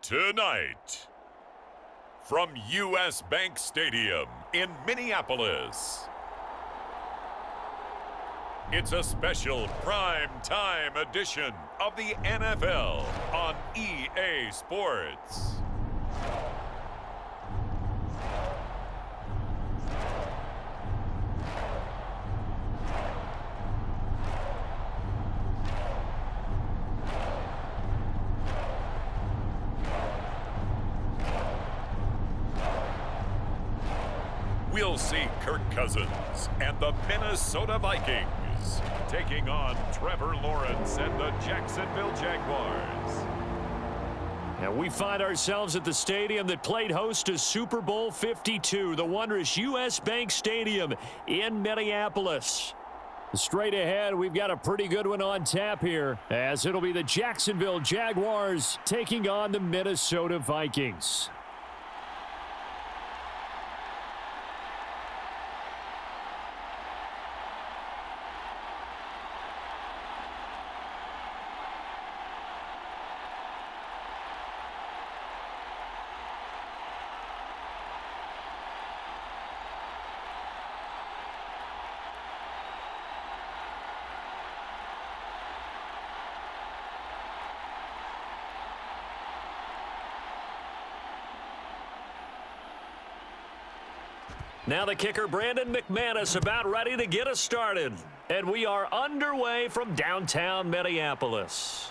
Tonight, from U.S. Bank Stadium in Minneapolis, it's a special prime time edition of the NFL on EA Sports. We'll see Kirk Cousins and the Minnesota Vikings taking on Trevor Lawrence and the Jacksonville Jaguars. And we find ourselves at the stadium that played host to Super Bowl 52, the wondrous U.S. Bank Stadium in Minneapolis. Straight ahead, we've got a pretty good one on tap here, as it'll be the Jacksonville Jaguars taking on the Minnesota Vikings. Now the kicker, Brandon McManus, about ready to get us started. And we are underway from downtown Minneapolis.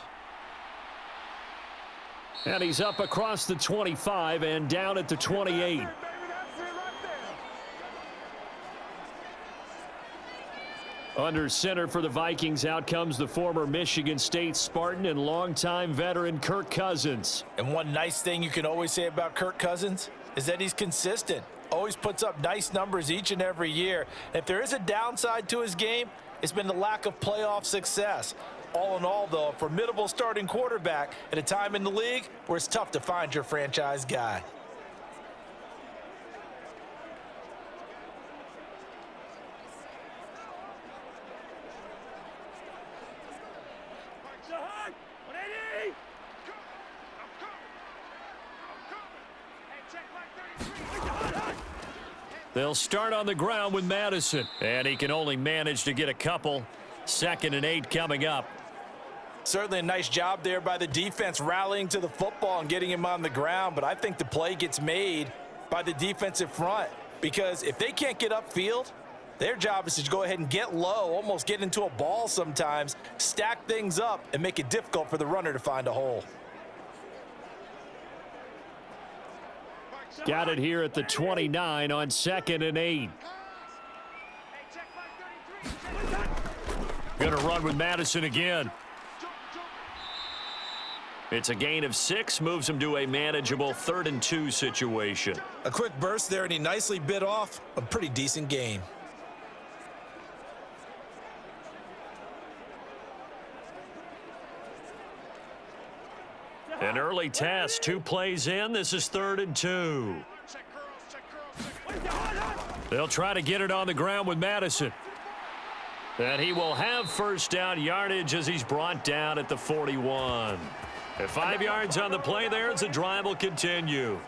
And he's up across the 25 and down at the 28. Under center for the Vikings, out comes the former Michigan State Spartan and longtime veteran Kirk Cousins. And one nice thing you can always say about Kirk Cousins is that he's consistent. Always puts up nice numbers each and every year. If there is a downside to his game, it's been the lack of playoff success. All in all, though, a formidable starting quarterback at a time in the league where it's tough to find your franchise guy. They'll start on the ground with Madison, and he can only manage to get a couple. 2nd and 8 coming up. Certainly a nice job there by the defense rallying to the football and getting him on the ground, but I think the play gets made by the defensive front because if they can't get upfield, their job is to go ahead and get low, almost get into a ball sometimes, stack things up, and make it difficult for the runner to find a hole. Got it here at the 29 on 2nd and 8. Gonna run with Madison again. It's a gain of 6, moves him to a manageable 3rd and 2 situation. A quick burst there, and he nicely bit off a pretty decent gain. An early test, 2 plays in. This is 3rd and 2. They'll try to get it on the ground with Madison. And he will have first down yardage as he's brought down at the 41. At 5 yards on the play there, as the drive will continue.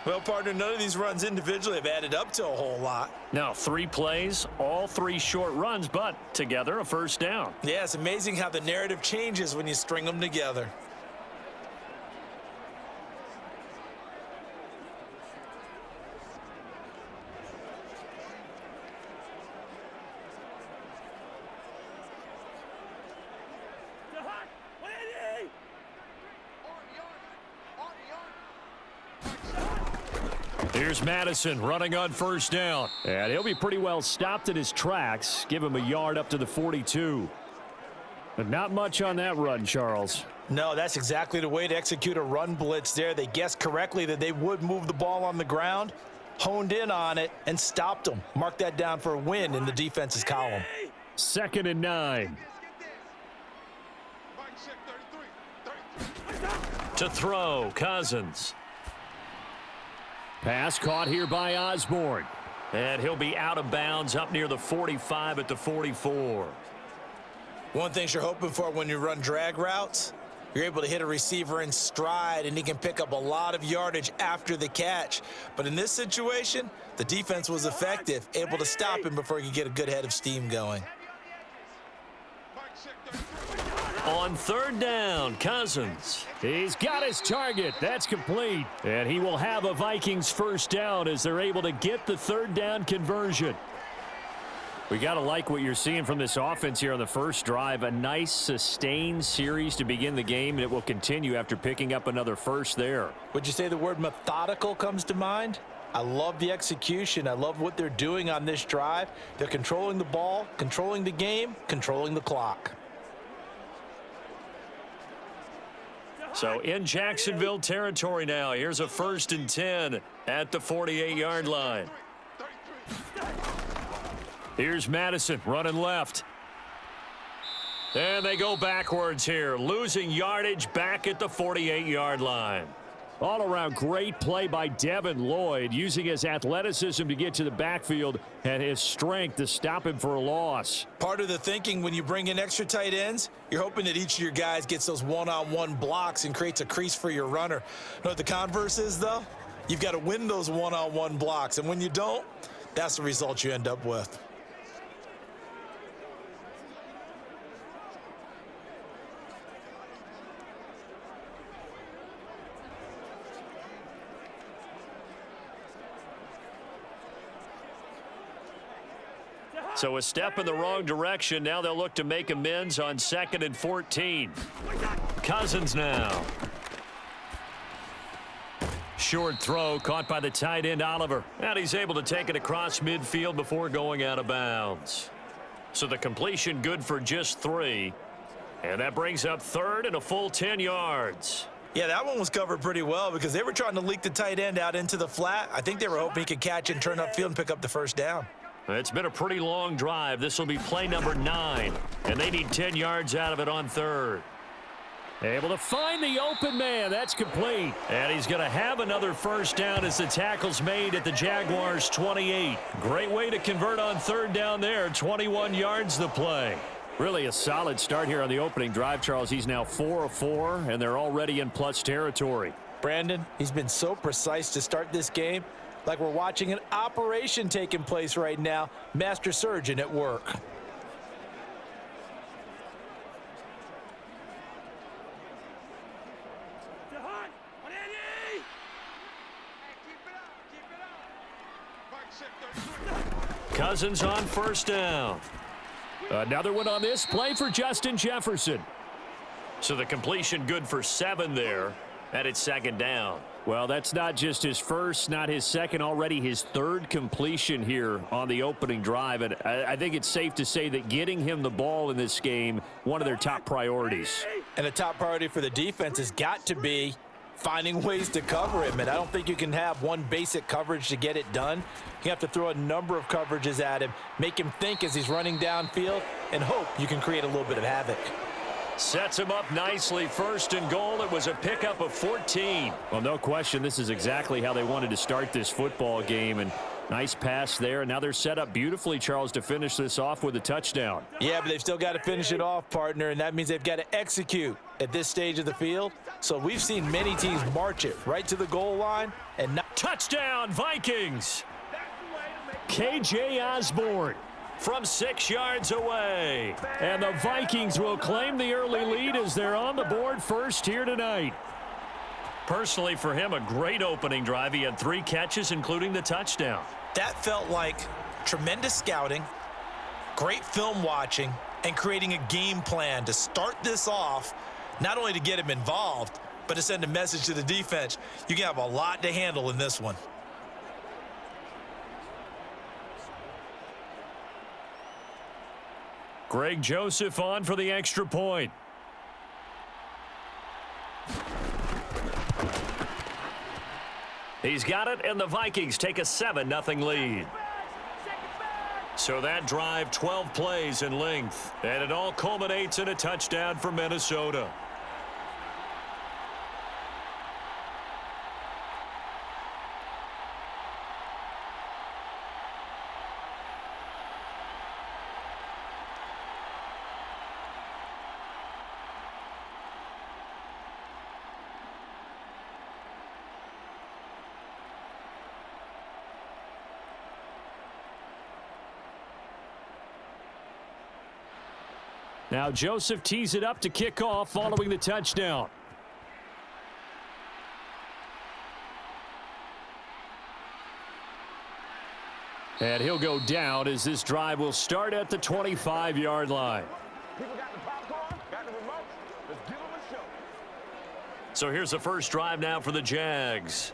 Well, partner, none of these runs individually have added up to a whole lot. Now, 3 plays, all 3 short runs, but together a first down. Yeah, it's amazing how the narrative changes when you string them together. Here's Madison running on first down. And he'll be pretty well stopped in his tracks. Give him a yard up to the 42. But not much on that run, Charles. No, that's exactly the way to execute a run blitz there. They guessed correctly that they would move the ball on the ground, honed in on it, and stopped them. Mark that down for a win in the defense's column. 2nd and 9. To throw, Cousins. Pass caught here by Osborne. And he'll be out of bounds up near the 45 at the 44. One thing you're hoping for when you run drag routes You're able to hit a receiver in stride, and he can pick up a lot of yardage after the catch. But in this situation, the defense was effective, able to stop him before he could get a good head of steam going. On third down, Cousins. He's got his target. That's complete. And he will have a Vikings first down as they're able to get the third down conversion. We got to like what you're seeing from this offense here on the first drive. A nice sustained series to begin the game, and it will continue after picking up another first there. Would you say the word methodical comes to mind? I love the execution. I love what they're doing on this drive. They're controlling the ball, controlling the game, controlling the clock. So in Jacksonville territory now. Here's a 1st and 10 at the 48-yard line. Here's Madison running left. And they go backwards here, losing yardage back at the 48-yard line. All around great play by Devin Lloyd, using his athleticism to get to the backfield and his strength to stop him for a loss. Part of the thinking when you bring in extra tight ends, you're hoping that each of your guys gets those one-on-one blocks and creates a crease for your runner. You know what the converse is, though? You've got to win those one-on-one blocks, and when you don't, that's the result you end up with. So a step in the wrong direction. Now they'll look to make amends on 2nd and 14. Cousins now. Short throw caught by the tight end Oliver. And he's able to take it across midfield before going out of bounds. So the completion good for just 3. And that brings up 3rd and a full 10 yards. Yeah, that one was covered pretty well because they were trying to leak the tight end out into the flat. I think they were hoping he could catch and turn upfield and pick up the first down. It's been a pretty long drive. This will be play number 9, and they need 10 yards out of it on 3rd. Able to find the open man. That's complete. And he's going to have another first down as the tackle's made at the Jaguars' 28. Great way to convert on 3rd down there. 21 yards the play. Really a solid start here on the opening drive, Charles. He's now 4 of 4, and they're already in plus territory. Brandon, he's been so precise to start this game. Like we're watching an operation taking place right now. Master surgeon at work. Cousins on first down. Another one on this play for Justin Jefferson. So the completion good for 7 there. And it's 2nd down. Well, that's not just his first, not his second, already his 3rd completion here on the opening drive. And I think it's safe to say that getting him the ball in this game, one of their top priorities. And a top priority for the defense has got to be finding ways to cover him. And I don't think you can have one basic coverage to get it done. You have to throw a number of coverages at him, make him think as he's running downfield, and hope you can create a little bit of havoc. Sets him up nicely. 1st and goal. It was a pickup of 14. Well, no question, this is exactly how they wanted to start this football game. And nice pass there. And now they're set up beautifully, Charles, to finish this off with a touchdown. Yeah, but they've still got to finish it off, partner, and that means they've got to execute at this stage of the field. So we've seen many teams march it right to the goal line and not. Touchdown, Vikings! KJ Osborne from 6 yards away. And the Vikings will claim the early lead as they're on the board first here tonight. Personally, for him, a great opening drive. He had 3 catches, including the touchdown. That felt like tremendous scouting, great film watching, and creating a game plan to start this off, not only to get him involved, but to send a message to the defense. You can have a lot to handle in this one. Greg Joseph on for the extra point. He's got it, and the Vikings take a 7-0 lead. So that drive, 12 plays in length, and it all culminates in a touchdown for Minnesota. Now Joseph tees it up to kick off following the touchdown. And he'll go down as this drive will start at the 25-yard line. People got the popcorn, got the remote. Let's give them a show. So here's the first drive now for the Jags.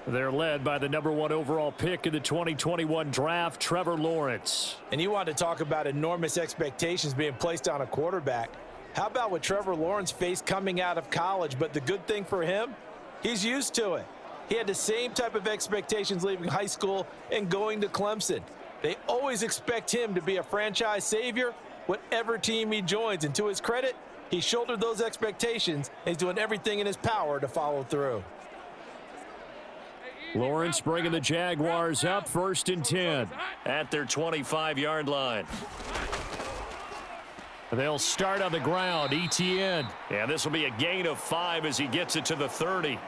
They're led by the #1 overall pick in the 2021 draft, Trevor Lawrence. And you want to talk about enormous expectations being placed on a quarterback. How about what Trevor Lawrence faced coming out of college? But the good thing for him, he's used to it. He had the same type of expectations leaving high school and going to Clemson. They always expect him to be a franchise savior, whatever team he joins. And to his credit, he shouldered those expectations and he's doing everything in his power to follow through. Lawrence bringing the Jaguars up 1st and 10 at their 25-yard line. They'll start on the ground. ETN. And this will be a gain of 5 as he gets it to the 30.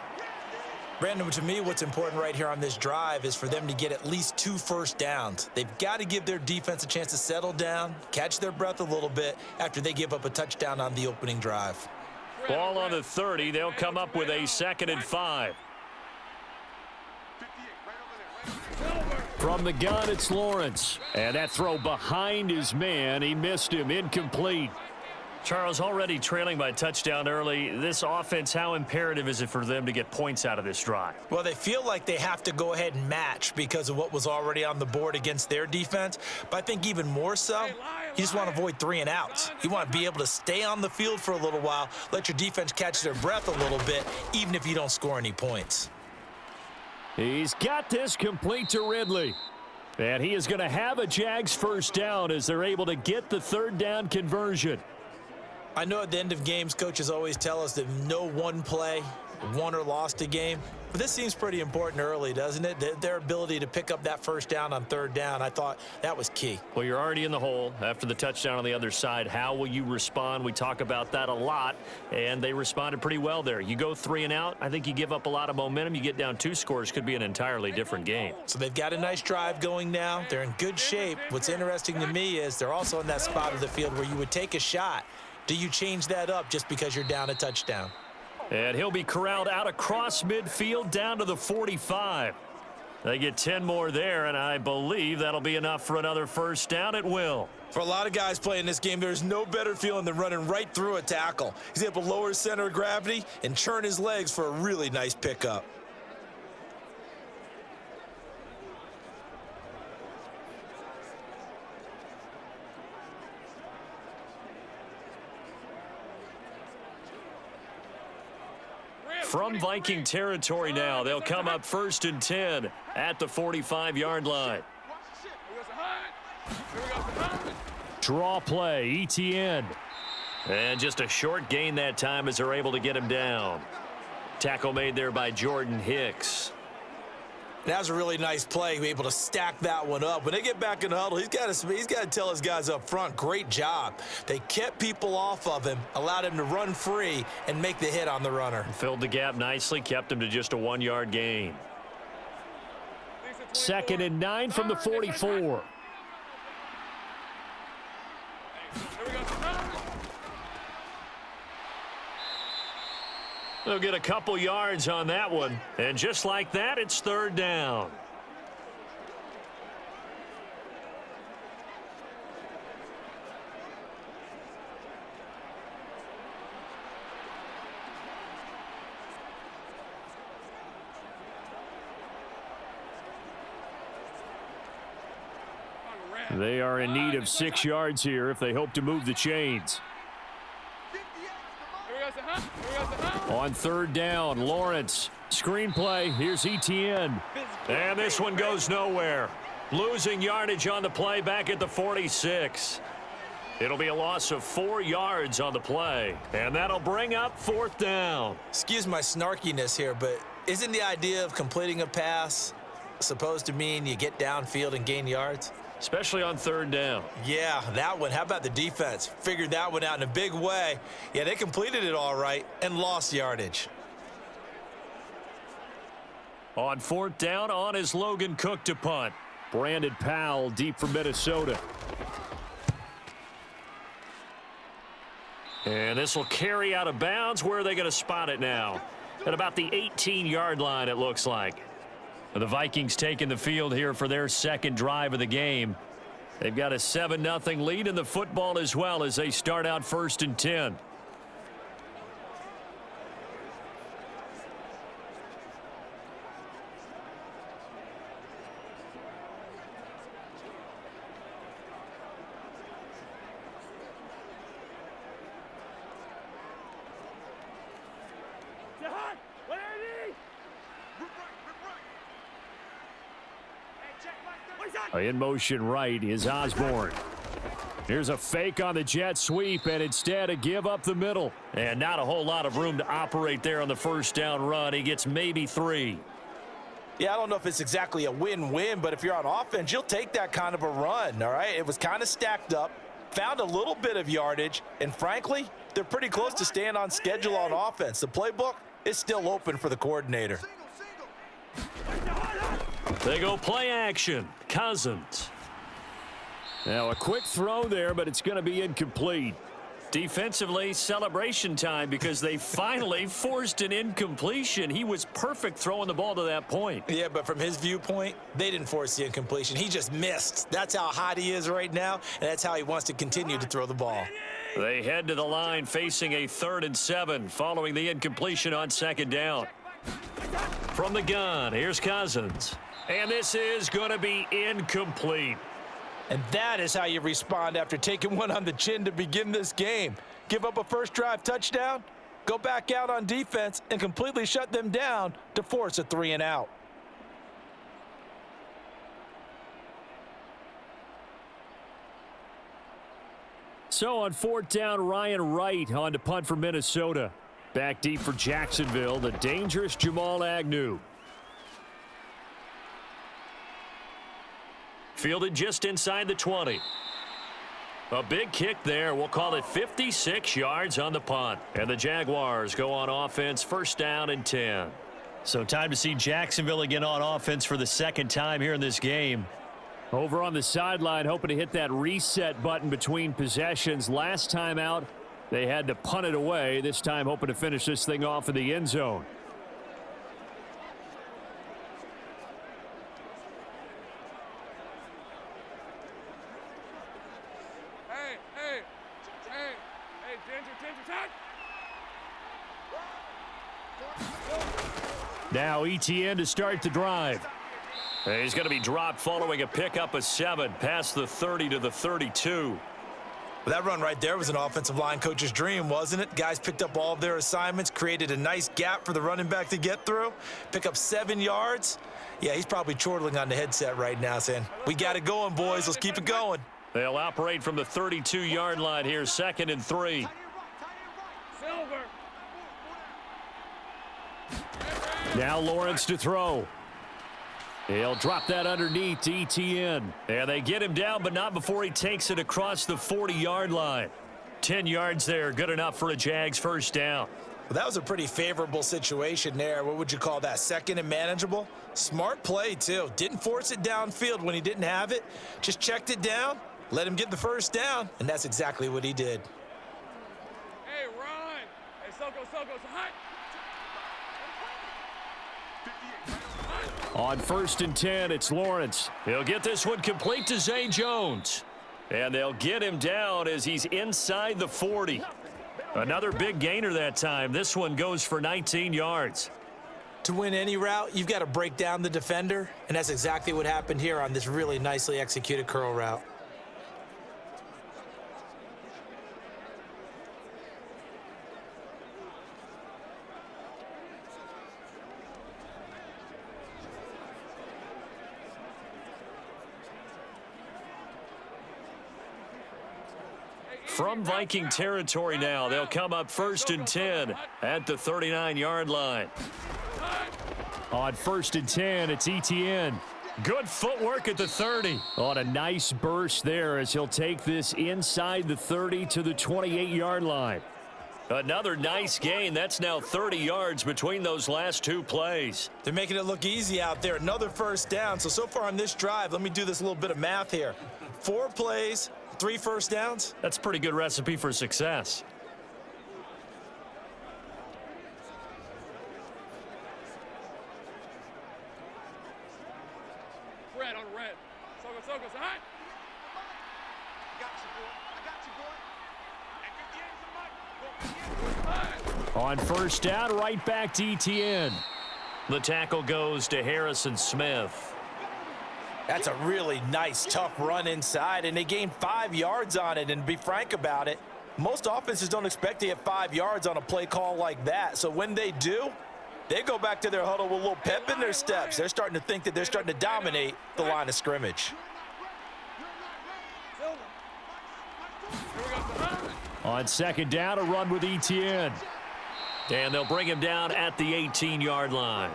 Brandon, to me, what's important right here on this drive is for them to get at least 2 first downs. They've got to give their defense a chance to settle down, catch their breath a little bit after they give up a touchdown on the opening drive. Ball on the 30. They'll come up with a 2nd and 5. From the gun, it's Lawrence. And that throw behind his man. He missed him. Incomplete. Charles, already trailing by touchdown early. This offense, how imperative is it for them to get points out of this drive? Well, they feel like they have to go ahead and match because of what was already on the board against their defense. But I think even more so, you just want to avoid 3 and outs. You want to be able to stay on the field for a little while, let your defense catch their breath a little bit, even if you don't score any points. He's got this complete to Ridley. And he is going to have a Jags first down as they're able to get the 3rd down conversion. I know at the end of games, coaches always tell us that no one play won or lost a game. But this seems pretty important early, doesn't it? Their ability to pick up that first down on 3rd down, I thought that was key. Well, you're already in the hole after the touchdown on the other side. How will you respond? We talk about that a lot, and they responded pretty well there. You go 3 and out, I think you give up a lot of momentum. You get down 2 scores, could be an entirely different game. So they've got a nice drive going now. They're in good shape. What's interesting to me is they're also in that spot of the field where you would take a shot. Do you change that up just because you're down a touchdown? And he'll be corralled out across midfield down to the 45. They get 10 more there, and I believe that'll be enough for another first down at will. For a lot of guys playing this game, there's no better feeling than running right through a tackle. He's able to lower his center of gravity and churn his legs for a really nice pickup. From Viking territory now, they'll come up 1st and 10 at the 45-yard line. Draw play, ETN. And just a short gain that time as they're able to get him down. Tackle made there by Jordan Hicks. That was a really nice play, able to stack that one up. When they get back in the huddle, he's got to tell his guys up front, great job. They kept people off of him, allowed him to run free and make the hit on the runner. Filled the gap nicely, kept him to just a 1-yard gain. 2nd and 9 from the 44. They'll get a couple yards on that one. And just like that, it's 3rd down. They are in need of 6 yards here if they hope to move the chains. On 3rd down, Lawrence. Screenplay, here's ETN. And this one goes nowhere. Losing yardage on the play back at the 46. It'll be a loss of 4 yards on the play. And that'll bring up 4th down. Excuse my snarkiness here, but isn't the idea of completing a pass supposed to mean you get downfield and gain yards? Especially on 3rd down. Yeah, that one. How about the defense? Figured that one out in a big way. Yeah, they completed it all right and lost yardage. On 4th down, on is Logan Cook to punt. Brandon Powell deep for Minnesota. And this will carry out of bounds. Where are they going to spot it now? At about the 18-yard line, it looks like. The Vikings taking the field here for their second drive of the game. They've got a 7-0 lead in the football as well as they start out 1st and 10. In motion right is Osborne. Here's a fake on the jet sweep, and instead a give up the middle. And not a whole lot of room to operate there on the first down run. He gets maybe 3. Yeah, I don't know if it's exactly a win-win, but if you're on offense, you'll take that kind of a run, all right? It was kind of stacked up, found a little bit of yardage, and frankly, they're pretty close to staying on schedule on offense. The playbook is still open for the coordinator. They go play action. Cousins. Now a quick throw there, but it's going to be incomplete. Defensively, celebration time because they finally forced an incompletion. He was perfect throwing the ball to that point. Yeah, but from his viewpoint, they didn't force the incompletion. He just missed. That's how hot he is right now, and that's how he wants to continue to throw the ball. They head to the line facing a 3rd and 7 following the incompletion on 2nd down. From the gun, here's Cousins. And this is going to be incomplete. And that is how you respond after taking one on the chin to begin this game. Give up a first drive touchdown, go back out on defense, and completely shut them down to force a 3 and out. So on 4th down, Ryan Wright on to punt for Minnesota. Back deep for Jacksonville, the dangerous Jamal Agnew. Fielded just inside the 20. A big kick there. We'll call it 56 yards on the punt. And the Jaguars go on offense, 1st down and 10. So time to see Jacksonville again on offense for the 2nd time here in this game. Over on the sideline, hoping to hit that reset button between possessions. Last time out, they had to punt it away. This time hoping to finish this thing off in the end zone. Now Etienne to start the drive. He's going to be dropped following a pickup of 7 past the 30 to the 32. Well, that run right there was an offensive line coach's dream, wasn't it? Guys picked up all of their assignments, created a nice gap for the running back to get through, pick up 7 yards. Yeah, he's probably chortling on the headset right now saying, we got it going, boys. Let's keep it going. They'll operate from the 32-yard line here, 2nd and 3. Now Lawrence to throw. He'll drop that underneath to Etienne. And they get him down, but not before he takes it across the 40-yard line. 10 yards there, good enough for a Jags 1st down. Well, that was a pretty favorable situation there. What would you call that? 2nd and manageable? Smart play, too. Didn't force it downfield when he didn't have it. Just checked it down, let him get the 1st down, and that's exactly what he did. Hey, Ron. Hey, Soko, hot. On 1st and 10, it's Lawrence. He'll get this one complete to Zay Jones. And they'll get him down as he's inside the 40. Another big gainer that time. This one goes for 19 yards. To win any route, you've got to break down the defender, and that's exactly what happened here on this really nicely executed curl route. From Viking territory now, they'll come up 1st and 10 at the 39-yard line. On 1st and 10, it's Etienne. Good footwork at the 30. On a nice burst there as he'll take this inside the 30 to the 28-yard line. Another nice gain. That's now 30 yards between those last 2 plays. They're making it look easy out there. Another 1st down. So far on this drive, let me do this little bit of math here. 4 plays, 3 first downs. That's a pretty good recipe for success. on the red. Soka, side. Got you, boy. I got you, boy. On first down, right back to Etienne. The tackle goes to Harrison Smith. That's a really nice, tough run inside, and they gained 5 yards on it. And to be frank about it, most offenses don't expect to get 5 yards on a play call like that. So when they do, they go back to their huddle with a little pep in their steps. They're starting to think that they're starting to dominate the line of scrimmage. On second down, a run with Etienne. And they'll bring him down at the 18-yard line.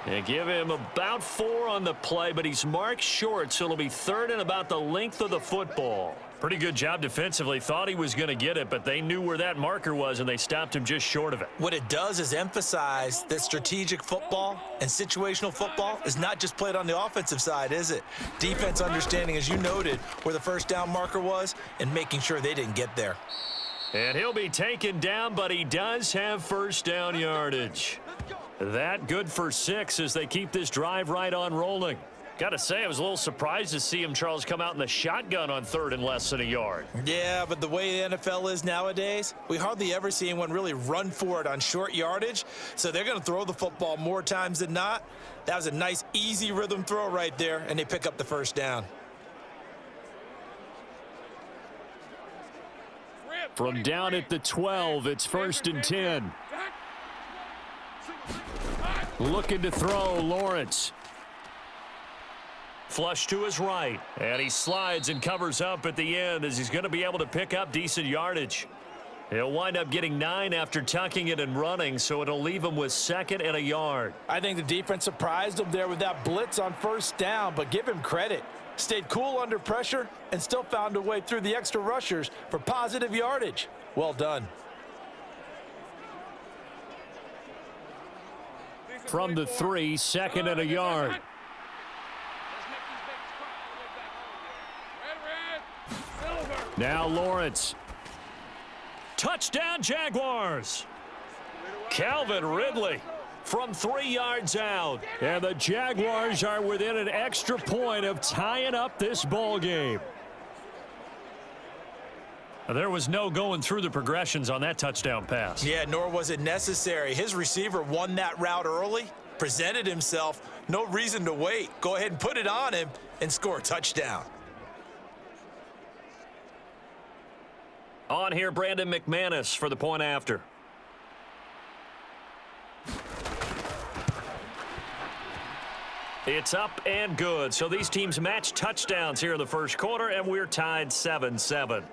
And give him about 4 on the play, but he's marked short, so it'll be third and about the length of the football. Pretty good job defensively. Thought he was going to get it, but they knew where that marker was, and they stopped him just short of it. What it does is emphasize that strategic football and situational football is not just played on the offensive side, is it? Defense understanding, as you noted, where the first down marker was and making sure they didn't get there. And he'll be taken down, but he does have first down yardage. That good for 6 as they keep this drive right on rolling. Got to say, I was a little surprised to see him, Charles, come out in the shotgun on third and less than a yard. Yeah, but the way the NFL is nowadays, we hardly ever see anyone really run for it on short yardage. So they're going to throw the football more times than not. That was a nice, easy rhythm throw right there, and they pick up the first down. From down at the 12, it's first and 10. Looking to throw, Lawrence. Flush to his right, and he slides and covers up at the end as he's going to be able to pick up decent yardage. He'll wind up getting 9 after tucking it and running, so it'll leave him with 2nd and a yard. I think the defense surprised him there with that blitz on first down, but give him credit. Stayed cool under pressure and still found a way through the extra rushers for positive yardage. Well done. From the 3, 2nd and a yard. Now Lawrence. Touchdown Jaguars. Calvin Ridley from 3 yards out. And the Jaguars are within an extra point of tying up this ball game. There was no going through the progressions on that touchdown pass. Yeah, nor was it necessary. His receiver won that route early, presented himself. No reason to wait. Go ahead and put it on him and score a touchdown. On here, Brandon McManus for the point after. It's up and good. So these teams match touchdowns here in the first quarter, and we're tied 7-7.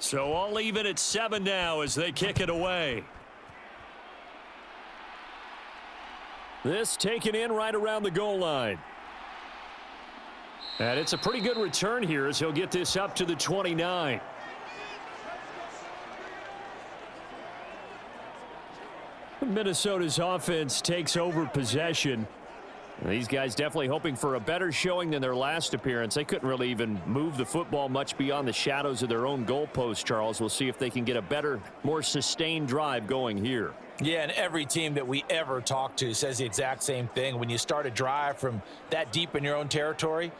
So all even at 7 now as they kick it away. This taken in right around the goal line. And it's a pretty good return here as he'll get this up to the 29. Minnesota's offense takes over possession. These guys definitely hoping for a better showing than their last appearance. They couldn't really even move the football much beyond the shadows of their own goalpost, Charles. We'll see if they can get a better, more sustained drive going here. Yeah, and every team that we ever talk to says the exact same thing. When you start a drive from that deep in your own territory,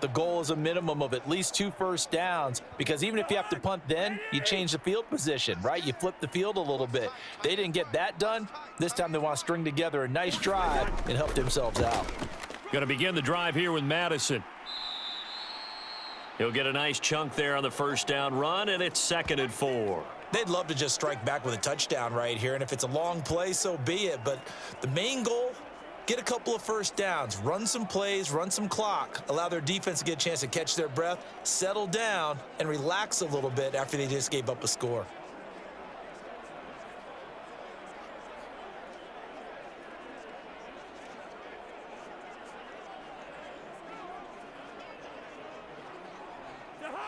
the goal is a minimum of at least 2 first downs, because even if you have to punt then, you change the field position, right? You flip the field a little bit. They didn't get that done. This time they want to string together a nice drive and help themselves out. Going to begin the drive here with Madison. He'll get a nice chunk there on the first down run, and it's 2nd and 4. They'd love to just strike back with a touchdown right here, and if it's a long play, so be it. But the main goal, get a couple of first downs, run some plays, run some clock, allow their defense to get a chance to catch their breath, settle down, and relax a little bit after they just gave up a score.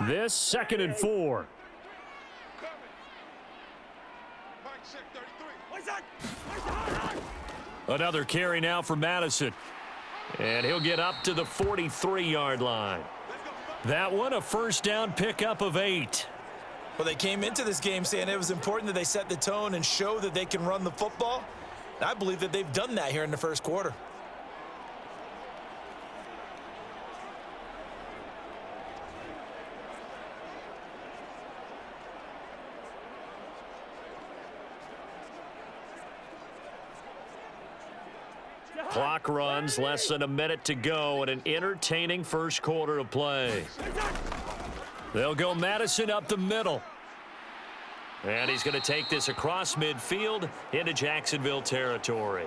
This 2nd and 4. Another carry now for Madison. And he'll get up to the 43-yard line. That one a first down pickup of 8. Well, they came into this game saying it was important that they set the tone and show that they can run the football. And I believe that they've done that here in the first quarter. Clock runs, less than a minute to go, and an entertaining first quarter of play. They'll go Madison up the middle. And he's going to take this across midfield into Jacksonville territory.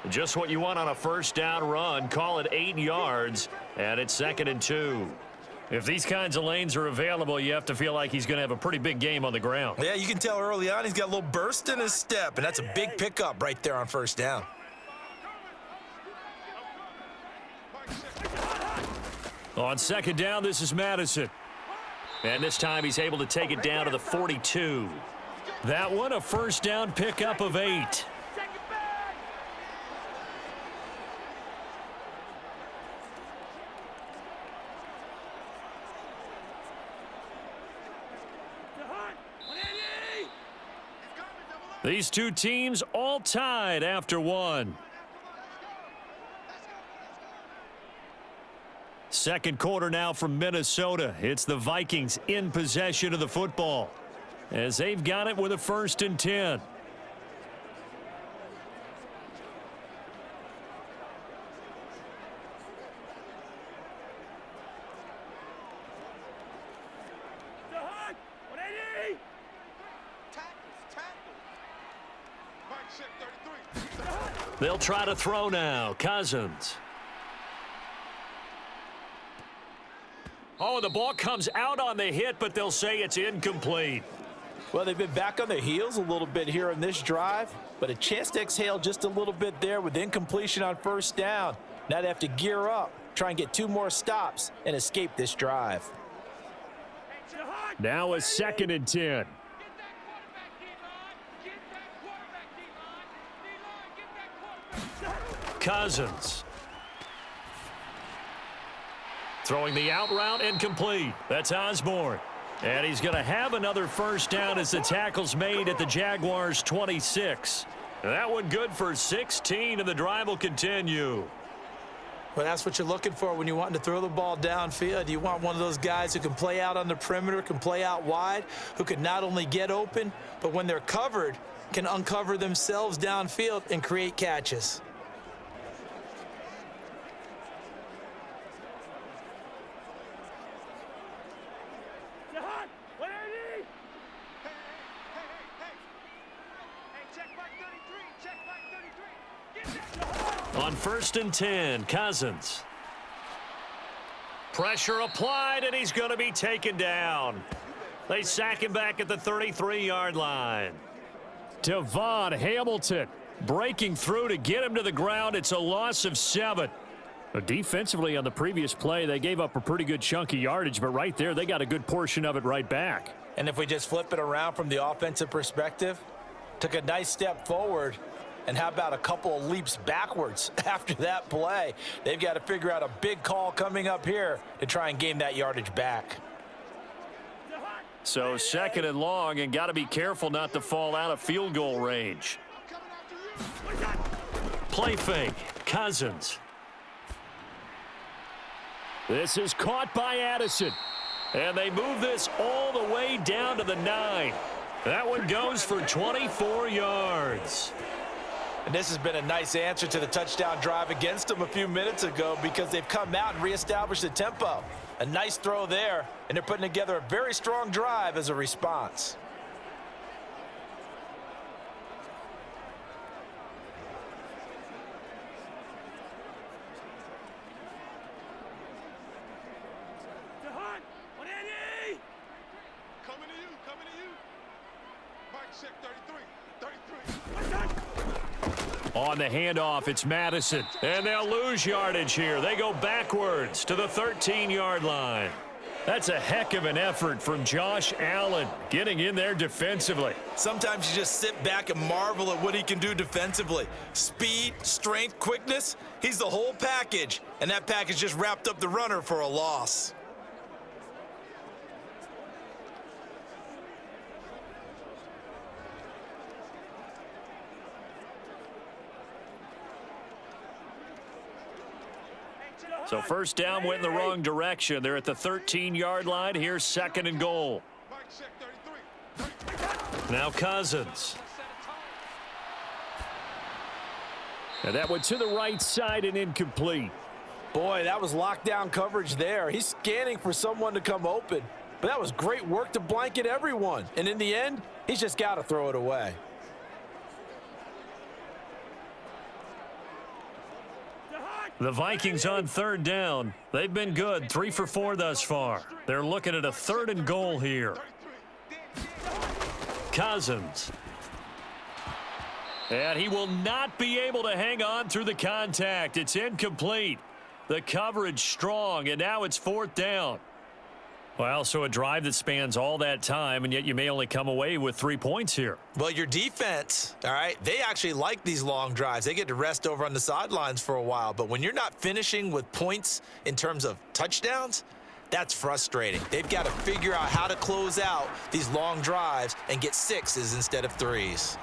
Just what you want on a first down run. Call it 8 yards, and it's 2nd and 2. If these kinds of lanes are available, you have to feel like he's going to have a pretty big game on the ground. Yeah, you can tell early on he's got a little burst in his step, and that's a big pickup right there on first down. On 2nd down, this is Madison. And this time he's able to take it down to the 42. That one a first down pickup of 8. These two teams all tied after one. Second quarter now from Minnesota. It's the Vikings in possession of the football as they've got it with a 1st and 10. They'll try to throw now. Cousins. Oh, and the ball comes out on the hit, but they'll say it's incomplete. Well, they've been back on their heels a little bit here on this drive, but a chance to exhale just a little bit there with incompletion on first down. Now they have to gear up, try and get 2 more stops, and escape this drive. Now a 2nd and 10. Cousins. Throwing the out route incomplete. That's Osborne. And he's going to have another first down as the tackle's made at the Jaguars' 26. That one good for 16, and the drive will continue. Well, that's what you're looking for when you want to throw the ball downfield. You want one of those guys who can play out on the perimeter, can play out wide, who can not only get open, but when they're covered, can uncover themselves downfield and create catches. On 1st and 10, Cousins. Pressure applied, and he's going to be taken down. They sack him back at the 33-yard line. Devon Hamilton breaking through to get him to the ground. It's a loss of 7. Defensively on the previous play, they gave up a pretty good chunk of yardage, but right there, they got a good portion of it right back. And if we just flip it around from the offensive perspective, took a nice step forward, and how about a couple of leaps backwards after that play? They've got to figure out a big call coming up here to try and gain that yardage back. So 2nd and long, and got to be careful not to fall out of field goal range. Play fake. Cousins. This is caught by Addison. And they move this all the way down to the 9. That one goes for 24 yards. And this has been a nice answer to the touchdown drive against them a few minutes ago because they've come out and reestablished the tempo. A nice throw there, and they're putting together a very strong drive as a response. On the handoff, it's Madison. And they'll lose yardage here. They go backwards to the 13-yard line. That's a heck of an effort from Josh Allen, getting in there defensively. Sometimes you just sit back and marvel at what he can do defensively. Speed, strength, quickness, he's the whole package. And that package just wrapped up the runner for a loss. So first down went in the wrong direction. They're at the 13-yard line. Here's second and goal. Now Cousins. And that went to the right side and incomplete. Boy, that was lockdown coverage there. He's scanning for someone to come open. But that was great work to blanket everyone. And in the end, he's just got to throw it away. The Vikings on third down. They've been good, 3 for 4 thus far. They're looking at a third and goal here. Cousins. And he will not be able to hang on through the contact. It's incomplete. The coverage strong, and now it's fourth down. Well, so a drive that spans all that time, and yet you may only come away with 3 points here. Well, your defense, all right, they actually like these long drives. They get to rest over on the sidelines for a while. But when you're not finishing with points in terms of touchdowns, that's frustrating. They've got to figure out how to close out these long drives and get 6s instead of 3s.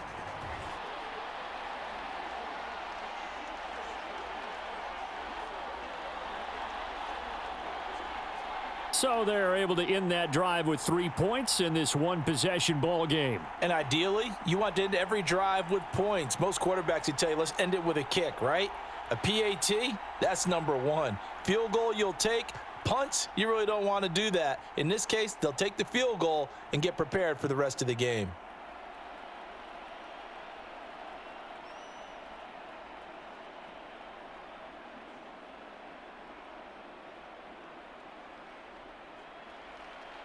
So they're able to end that drive with 3 points in this one-possession ball game. And ideally, you want to end every drive with points. Most quarterbacks would tell you, let's end it with a kick, right? A PAT, that's number 1. Field goal you'll take. Punts, you really don't want to do that. In this case, they'll take the field goal and get prepared for the rest of the game.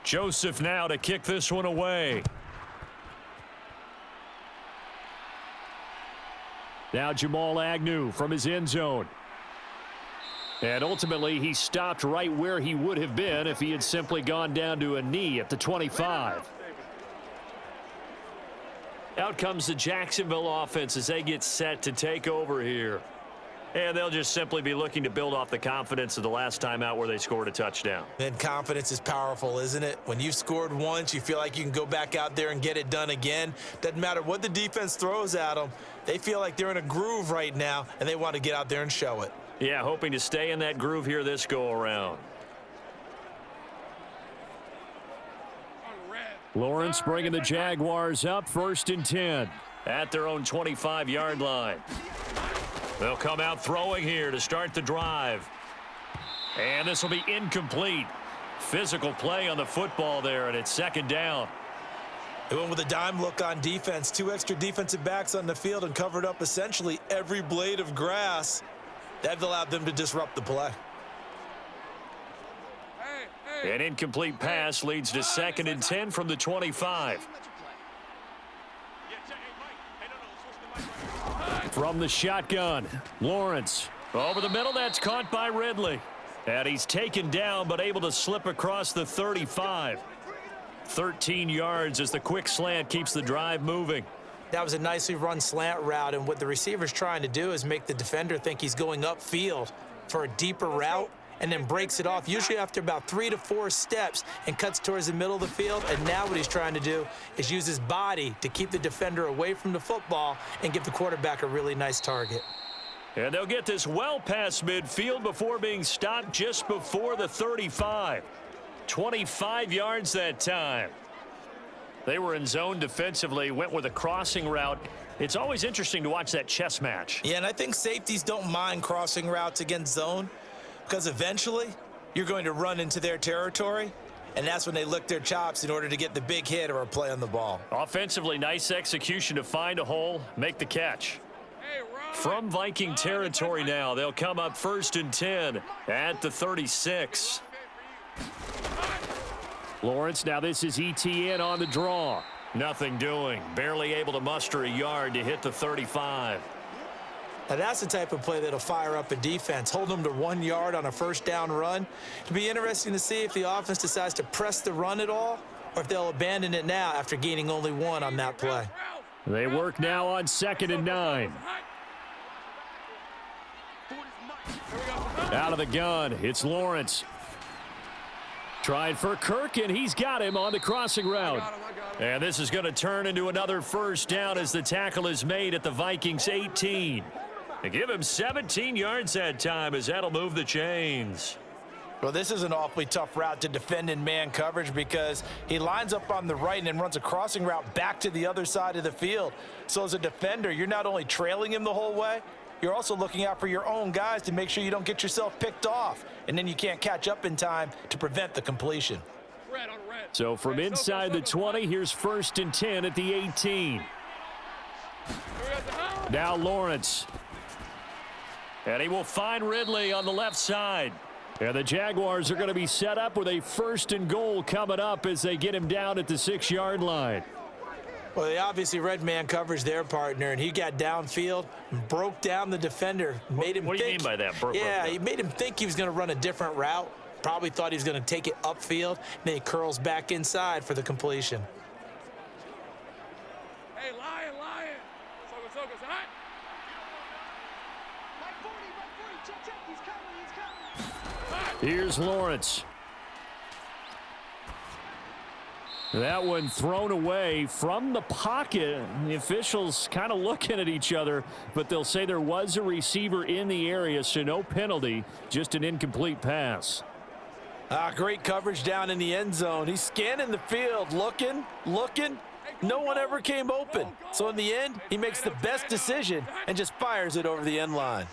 Joseph now to kick this one away. Now Jamal Agnew from his end zone. And ultimately, he stopped right where he would have been if he had simply gone down to a knee at the 25. Out comes the Jacksonville offense as they get set to take over here. And they'll just simply be looking to build off the confidence of the last time out where they scored a touchdown. And confidence is powerful, isn't it? When you've scored once, you feel like you can go back out there and get it done again. Doesn't matter what the defense throws at them. They feel like they're in a groove right now, and they want to get out there and show it. Yeah, hoping to stay in that groove here this go-around. Lawrence bringing the Jaguars up, 1st and 10 at their own 25-yard line. They'll come out throwing here to start the drive. And this will be incomplete. Physical play on the football there, and it's second down. They went with a dime look on defense. 2 extra defensive backs on the field and covered up essentially every blade of grass. That allowed them to disrupt the play. An incomplete pass leads to 2nd and 10 from the 25. From the shotgun, Lawrence over the middle. That's caught by Ridley. And he's taken down but able to slip across the 35. 13 yards as the quick slant keeps the drive moving. That was a nicely run slant route, and what the receiver's trying to do is make the defender think he's going upfield for a deeper route and then breaks it off, usually after about 3 to 4 steps, and cuts towards the middle of the field. And now what he's trying to do is use his body to keep the defender away from the football and give the quarterback a really nice target. And they'll get this well past midfield before being stopped just before the 35. 25 yards that time. They were in zone defensively, went with a crossing route. It's always interesting to watch that chess match. Yeah, and I think safeties don't mind crossing routes against zone, because eventually you're going to run into their territory, and that's when they lick their chops in order to get the big hit or a play on the ball. Offensively, nice execution to find a hole, make the catch. From Viking territory now, they'll come up 1st and 10 at the 36. Lawrence, now this is ETN on the draw. Nothing doing, barely able to muster a yard to hit the 35. Now, that's the type of play that'll fire up a defense. Hold them to 1 yard on a first down run. It'll be interesting to see if the offense decides to press the run at all or if they'll abandon it now after gaining only 1 on that play. They work now on 2nd and 9. Out of the gun, it's Lawrence. Trying for Kirk, and he's got him on the crossing route. And this is going to turn into another first down as the tackle is made at the Vikings 18. They give him 17 yards that time as that'll move the chains. Well, this is an awfully tough route to defend in man coverage because he lines up on the right and then runs a crossing route back to the other side of the field. So as a defender, you're not only trailing him the whole way, you're also looking out for your own guys to make sure you don't get yourself picked off. And then you can't catch up in time to prevent the completion. So from inside the 20, here's 1st and 10 at the 18. Now Lawrence. And he will find Ridley on the left side. And the Jaguars are going to be set up with a 1st and goal coming up as they get him down at the 6-yard line. Well, they obviously read man coverage their partner, and he got downfield and broke down the defender. Made him what do you mean by that? He made him think he was going to run a different route. Probably thought he was going to take it upfield. Then he curls back inside for the completion. Hey, lion. Soga, hot. Check. He's coming. Here's Lawrence. That one thrown away from the pocket. The officials kind of looking at each other, but they'll say there was a receiver in the area, so no penalty, just an incomplete pass. Great coverage down in the end zone. He's scanning the field, looking. No one ever came open. So in the end, he makes the best decision and just fires it over the end line.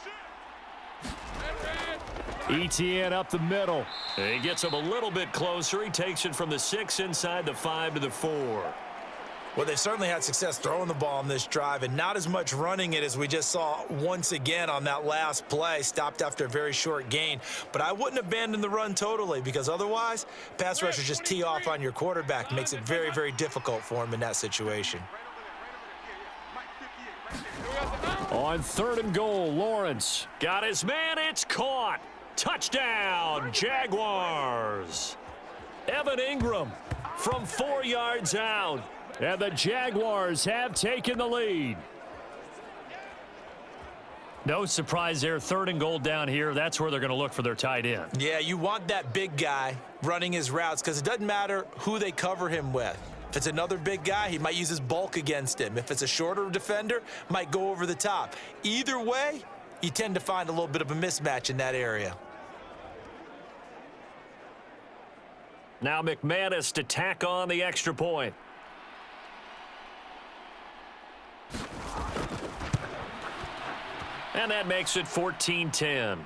ETN up the middle. He gets him a little bit closer. He takes it from the 6 inside the 5 to the 4. Well, they certainly had success throwing the ball on this drive and not as much running it as we just saw once again on that last play. Stopped after a very short gain. But I wouldn't abandon the run totally because otherwise, pass rushers just tee off on your quarterback. Makes it very, very difficult for him in that situation. On 3rd and goal, Lawrence got his man. It's caught. Touchdown, Jaguars. Evan Ingram from 4 yards out. And the Jaguars have taken the lead. No surprise there. 3rd and goal down here. That's where they're going to look for their tight end. Yeah, you want that big guy running his routes because it doesn't matter who they cover him with. If it's another big guy, he might use his bulk against him. If it's a shorter defender, might go over the top. Either way, you tend to find a little bit of a mismatch in that area. Now McManus to tack on the extra point. And that makes it 14-10.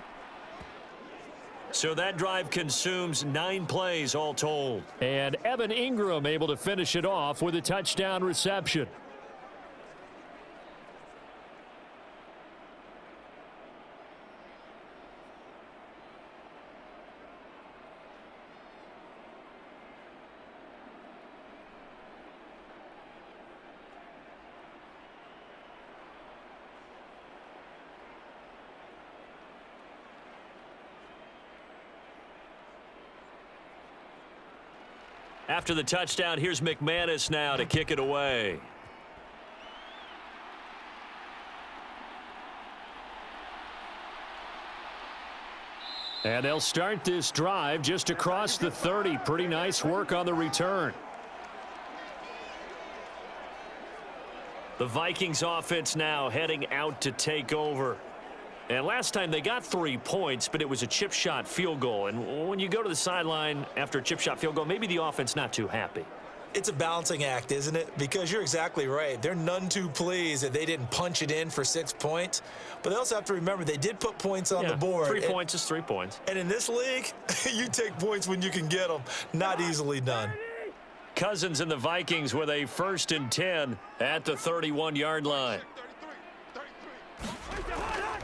So that drive consumes 9 plays all told. And Evan Ingram able to finish it off with a touchdown reception. After the touchdown, here's McManus now to kick it away. And they'll start this drive just across the 30. Pretty nice work on the return. The Vikings offense now heading out to take over. And last time they got 3 points, but it was a chip shot field goal. And when you go to the sideline after a chip shot field goal, maybe the offense not too happy. It's a balancing act, isn't it? Because you're exactly right. They're none too pleased that they didn't punch it in for 6 points. But they also have to remember they did put points on the board. 3 points is 3 points. And in this league, you take points when you can get them. Not easily done. Cousins and the Vikings with a 1st and 10 at the 31-yard line.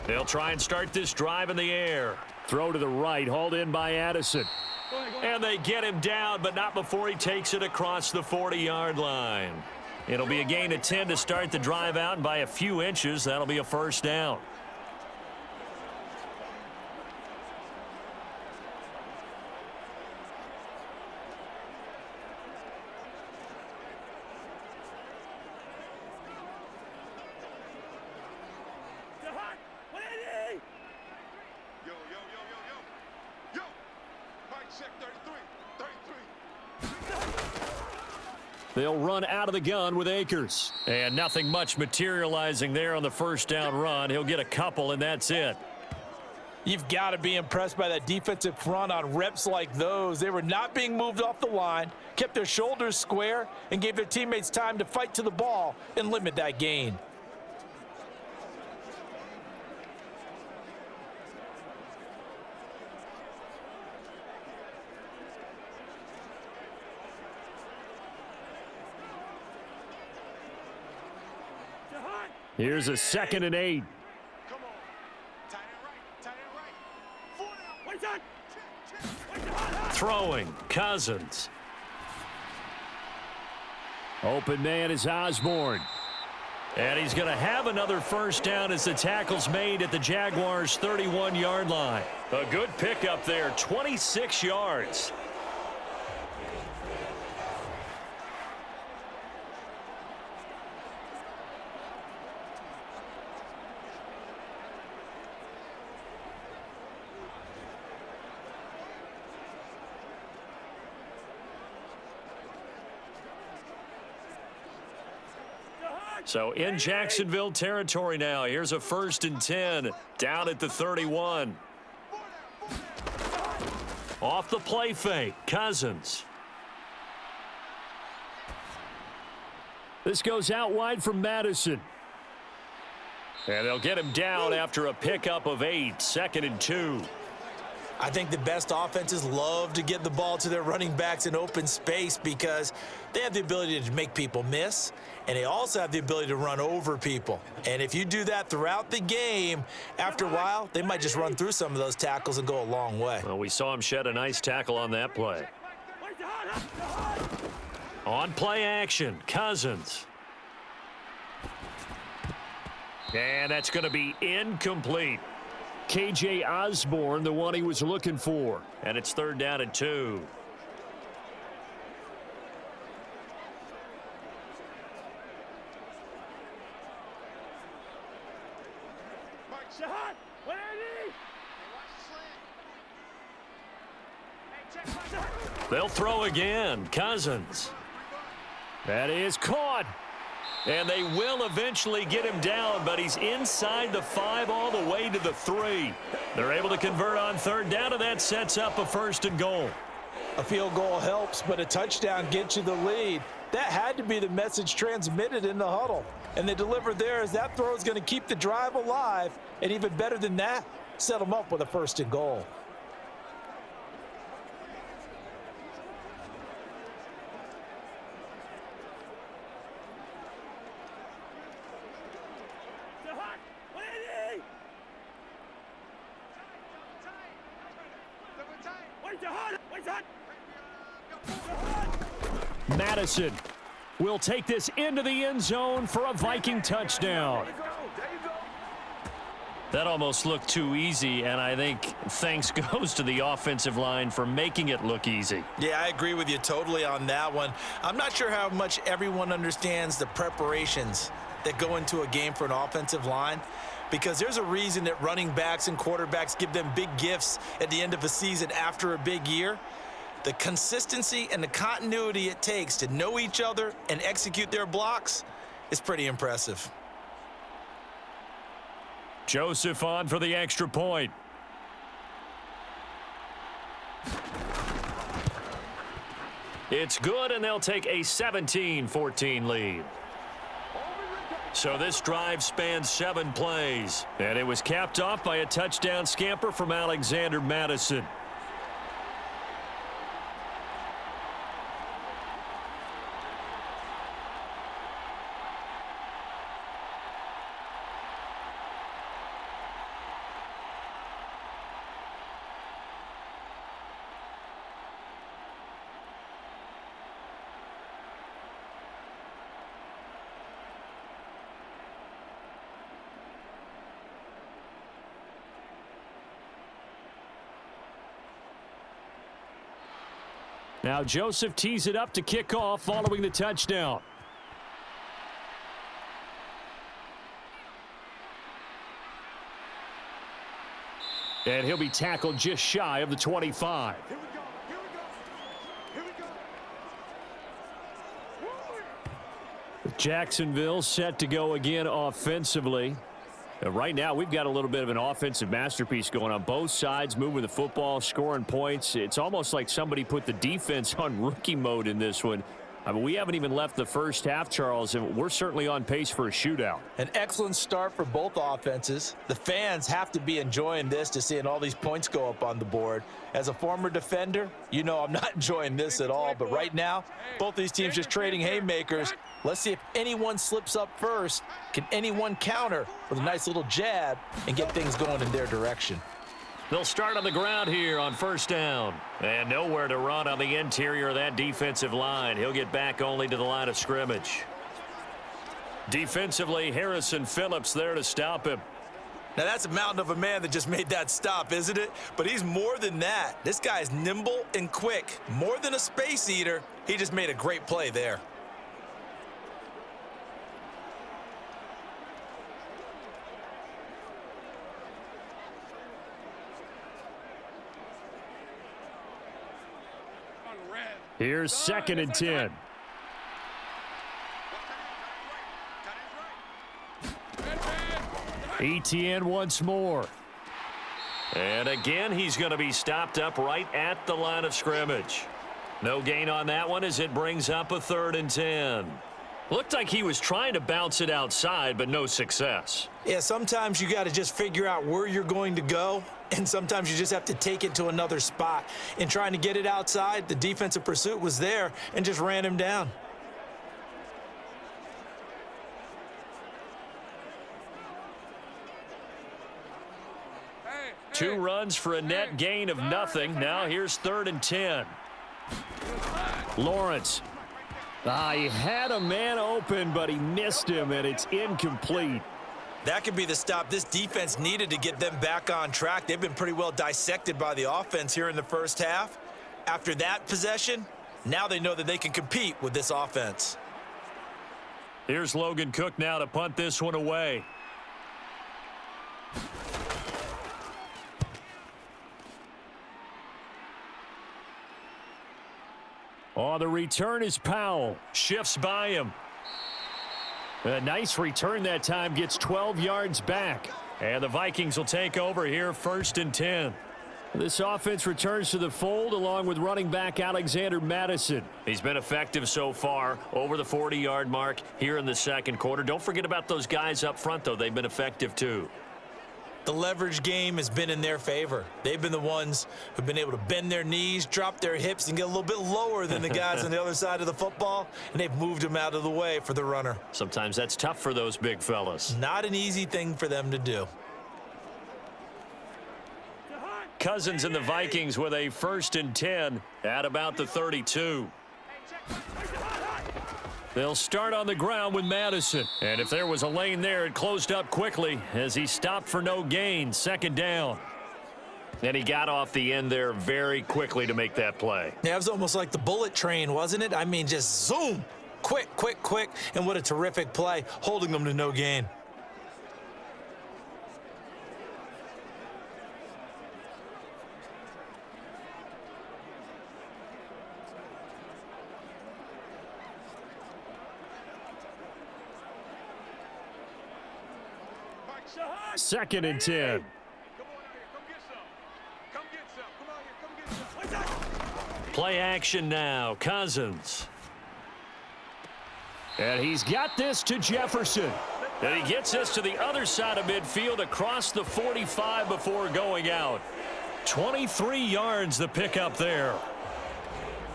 They'll try and start this drive in the air. Throw to the right, hauled in by Addison. And they get him down, but not before he takes it across the 40-yard line. It'll be a gain of 10 to start the drive out, and by a few inches, that'll be a first down. Check 33. 33. They'll run out of the gun with Akers. And nothing much materializing there on the first down run. He'll get a couple, and that's it. You've got to be impressed by that defensive front on reps like those. They were not being moved off the line, kept their shoulders square, and gave their teammates time to fight to the ball and limit that gain. Here's a 2nd and 8. Come on. Tight end right. 4 down. Throwing, Cousins. Open man is Osborne. And he's going to have another first down as the tackle's made at the Jaguars' 31-yard line. A good pickup there, 26 yards. So in Jacksonville territory now. Here's a 1st and 10 down at the 31. Off the play fake, Cousins. This goes out wide from Madison. And they'll get him down after a pickup of 8, 2nd and 2. I think the best offenses love to get the ball to their running backs in open space because they have the ability to make people miss, and they also have the ability to run over people. And if you do that throughout the game, after a while, they might just run through some of those tackles and go a long way. Well, we saw him shed a nice tackle on that play. On play action, Cousins. And that's going to be incomplete. KJ Osborne, the one he was looking for. And it's 3rd down and 2. They'll throw again. Cousins. That is caught. And they will eventually get him down, but he's inside the 5 all the way to the 3. They're able to convert on 3rd down, and that sets up a 1st and goal. A field goal helps, but a touchdown gets you the lead. That had to be the message transmitted in the huddle. And they delivered there as that throw is going to keep the drive alive. And even better than that, set them up with a 1st and goal. Madison will take this into the end zone for a Viking touchdown. That almost looked too easy, and I think thanks goes to the offensive line for making it look easy. Yeah, I agree with you totally on that one. I'm not sure how much everyone understands the preparations that go into a game for an offensive line, because there's a reason that running backs and quarterbacks give them big gifts at the end of a season after a big year. The consistency and the continuity it takes to know each other and execute their blocks is pretty impressive. Joseph on for the extra point. It's good, and they'll take a 17-14 lead. So this drive spans 7 plays, and it was capped off by a touchdown scamper from Alexander Madison. Now Joseph tees it up to kick off following the touchdown. And he'll be tackled just shy of the 25. Jacksonville set to go again offensively. Right now, we've got a little bit of an offensive masterpiece going on. Both sides moving the football, scoring points. It's almost like somebody put the defense on rookie mode in this one. I mean, we haven't even left the first half, Charles, and we're certainly on pace for a shootout. An excellent start for both offenses. The fans have to be enjoying this, to seeing all these points go up on the board. As a former defender, you know I'm not enjoying this at all. But right now, both these teams just trading haymakers. Let's see if anyone slips up first. Can anyone counter with a nice little jab and get things going in their direction? They'll start on the ground here on first down. And nowhere to run on the interior of that defensive line. He'll get back only to the line of scrimmage. Defensively, Harrison Phillips there to stop him. Now, that's a mountain of a man that just made that stop, isn't it? But he's more than that. This guy's nimble and quick. More than a space eater. He just made a great play there. Here's 2nd and 10. ETN once more. And again, he's going to be stopped up right at the line of scrimmage. No gain on that one as it brings up a 3rd and 10. Looked like he was trying to bounce it outside, but no success. Yeah, sometimes you got to just figure out where you're going to go, and sometimes you just have to take it to another spot. In trying to get it outside, the defensive pursuit was there and just ran him down. Two runs for a net gain of nothing. Now here's 3rd and 10. Lawrence. He had a man open, but he missed him, and it's incomplete. That could be the stop this defense needed to get them back on track. They've been pretty well dissected by the offense here in the first half. After that possession, now they know that they can compete with this offense. Here's Logan Cook now to punt this one away. Oh, the return is Powell. Shifts by him. A nice return that time. Gets 12 yards back. And the Vikings will take over here 1st and 10. This offense returns to the fold along with running back Alexander Madison. He's been effective so far, over the 40-yard mark here in the 2nd quarter. Don't forget about those guys up front, though. They've been effective, too. The leverage game has been in their favor. They've been the ones who've been able to bend their knees, drop their hips, and get a little bit lower than the guys on the other side of the football, and they've moved them out of the way for the runner. Sometimes that's tough for those big fellas. Not an easy thing for them to do. Cousins and the Vikings with a 1st and 10 at about the 32. They'll start on the ground with Madison. And if there was a lane there, it closed up quickly as he stopped for no gain. 2nd down. And he got off the end there very quickly to make that play. Yeah, it was almost like the bullet train, wasn't it? I mean, just zoom. Quick, quick, quick. And what a terrific play, holding them to no gain. Second and 10. Play action now. Cousins. And he's got this to Jefferson. And he gets this to the other side of midfield across the 45 before going out. 23 yards the pickup there.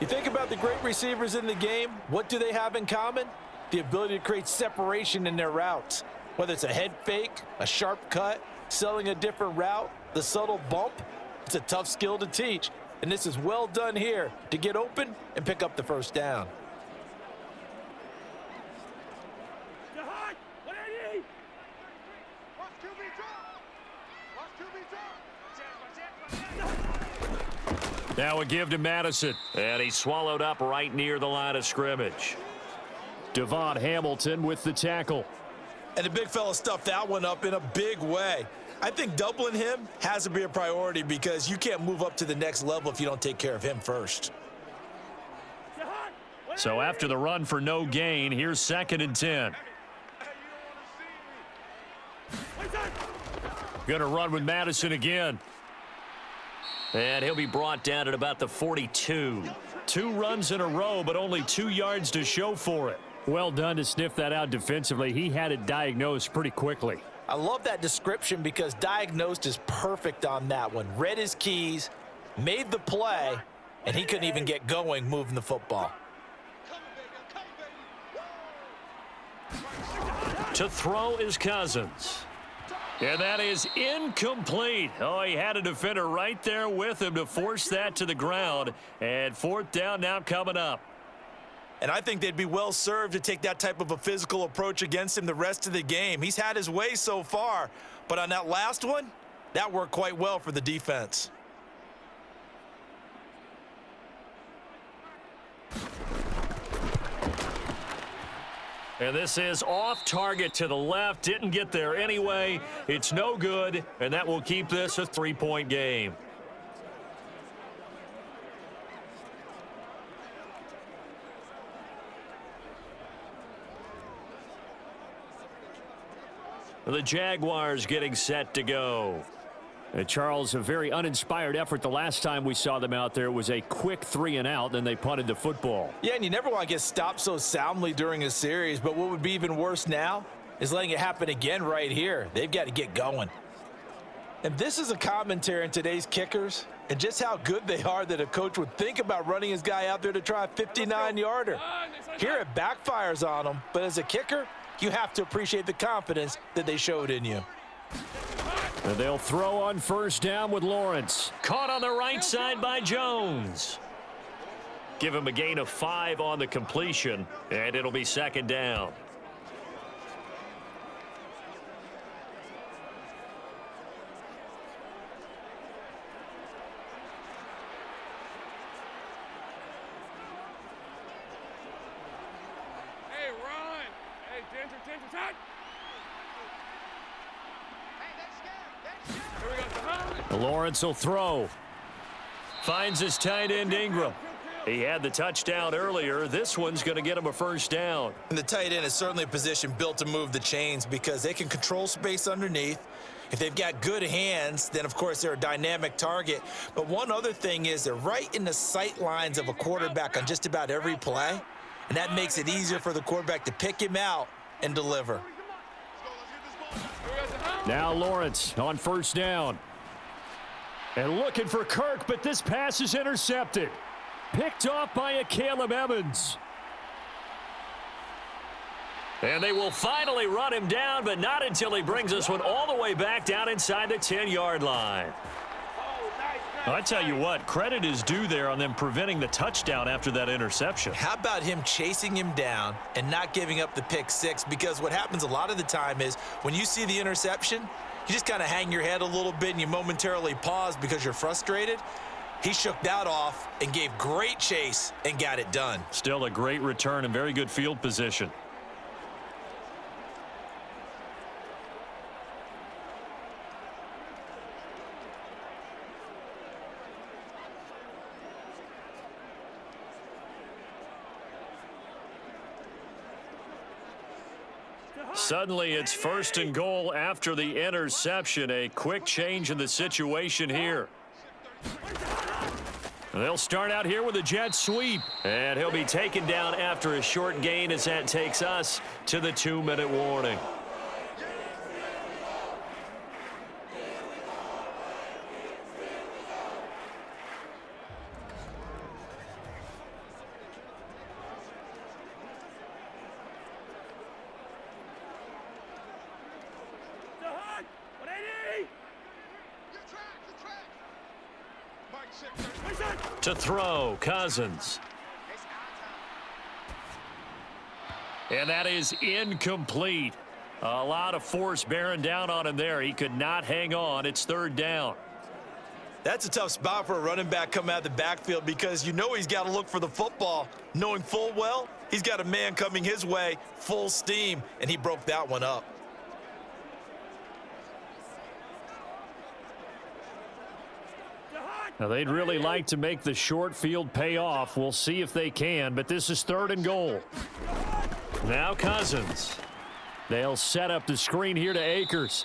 You think about the great receivers in the game, what do they have in common? The ability to create separation in their routes. Whether it's a head fake, a sharp cut, selling a different route, the subtle bump, it's a tough skill to teach. And this is well done here to get open and pick up the 1st down. Now a give to Madison. And he's swallowed up right near the line of scrimmage. Devon Hamilton with the tackle. And the big fella stuffed that one up in a big way. I think doubling him has to be a priority because you can't move up to the next level if you don't take care of him first. So after the run for no gain, here's 2nd and 10. Going to run with Madison again. And he'll be brought down at about the 42. 2 runs in a row, but only 2 yards to show for it. Well done to sniff that out defensively. He had it diagnosed pretty quickly. I love that description because diagnosed is perfect on that one. Read his keys, made the play, and he couldn't even get going moving the football. To throw is Cousins. And that is incomplete. Oh, he had a defender right there with him to force that to the ground. And 4th down now coming up. And I think they'd be well served to take that type of a physical approach against him the rest of the game. He's had his way so far, but on that last one, that worked quite well for the defense. And this is off target to the left. Didn't get there anyway. It's no good, and that will keep this a 3-point game. The Jaguars getting set to go. And Charles, a very uninspired effort the last time we saw them out there. It was a quick 3-and-out, then they punted the football. Yeah, and you never want to get stopped so soundly during a series, but what would be even worse now is letting it happen again right here. They've got to get going. And this is a commentary on today's kickers and just how good they are that a coach would think about running his guy out there to try a 59-yarder. Here it backfires on him, but as a kicker, you have to appreciate the confidence that they showed in you. And they'll throw on 1st down with Lawrence. Caught on the right side by Jones. Give him a gain of 5 on the completion, and it'll be 2nd down. Hey, run. Hey, Ginger, tight. Here we go, Lawrence will throw. Finds his tight end Ingram. He had the touchdown earlier. This one's going to get him a 1st down. And the tight end is certainly a position built to move the chains because they can control space underneath. If they've got good hands, then, of course, they're a dynamic target. But one other thing is they're right in the sight lines of a quarterback on just about every play, and that makes it easier for the quarterback to pick him out and deliver. Now Lawrence on 1st down. And looking for Kirk, but this pass is intercepted. Picked off by a Caleb Evans. And they will finally run him down, but not until he brings this one all the way back down inside the 10-yard line. I tell you what, credit is due there on them preventing the touchdown after that interception. How about him chasing him down and not giving up the pick 6? Because what happens a lot of the time is when you see the interception, you just kind of hang your head a little bit and you momentarily pause because you're frustrated. He shook that off and gave great chase and got it done. Still a great return and very good field position. Suddenly it's 1st and goal after the interception. A quick change in the situation here. They'll start out here with a jet sweep. And he'll be taken down after a short gain as that takes us to the 2-minute warning. To throw, Cousins. And that is incomplete. A lot of force bearing down on him there. He could not hang on. It's 3rd down. That's a tough spot for a running back coming out of the backfield because you know he's got to look for the football, knowing full well he's got a man coming his way full steam, and he broke that one up. Now, they'd really like to make the short field pay off. We'll see if they can, but this is 3rd and goal. Now Cousins. They'll set up the screen here to Akers.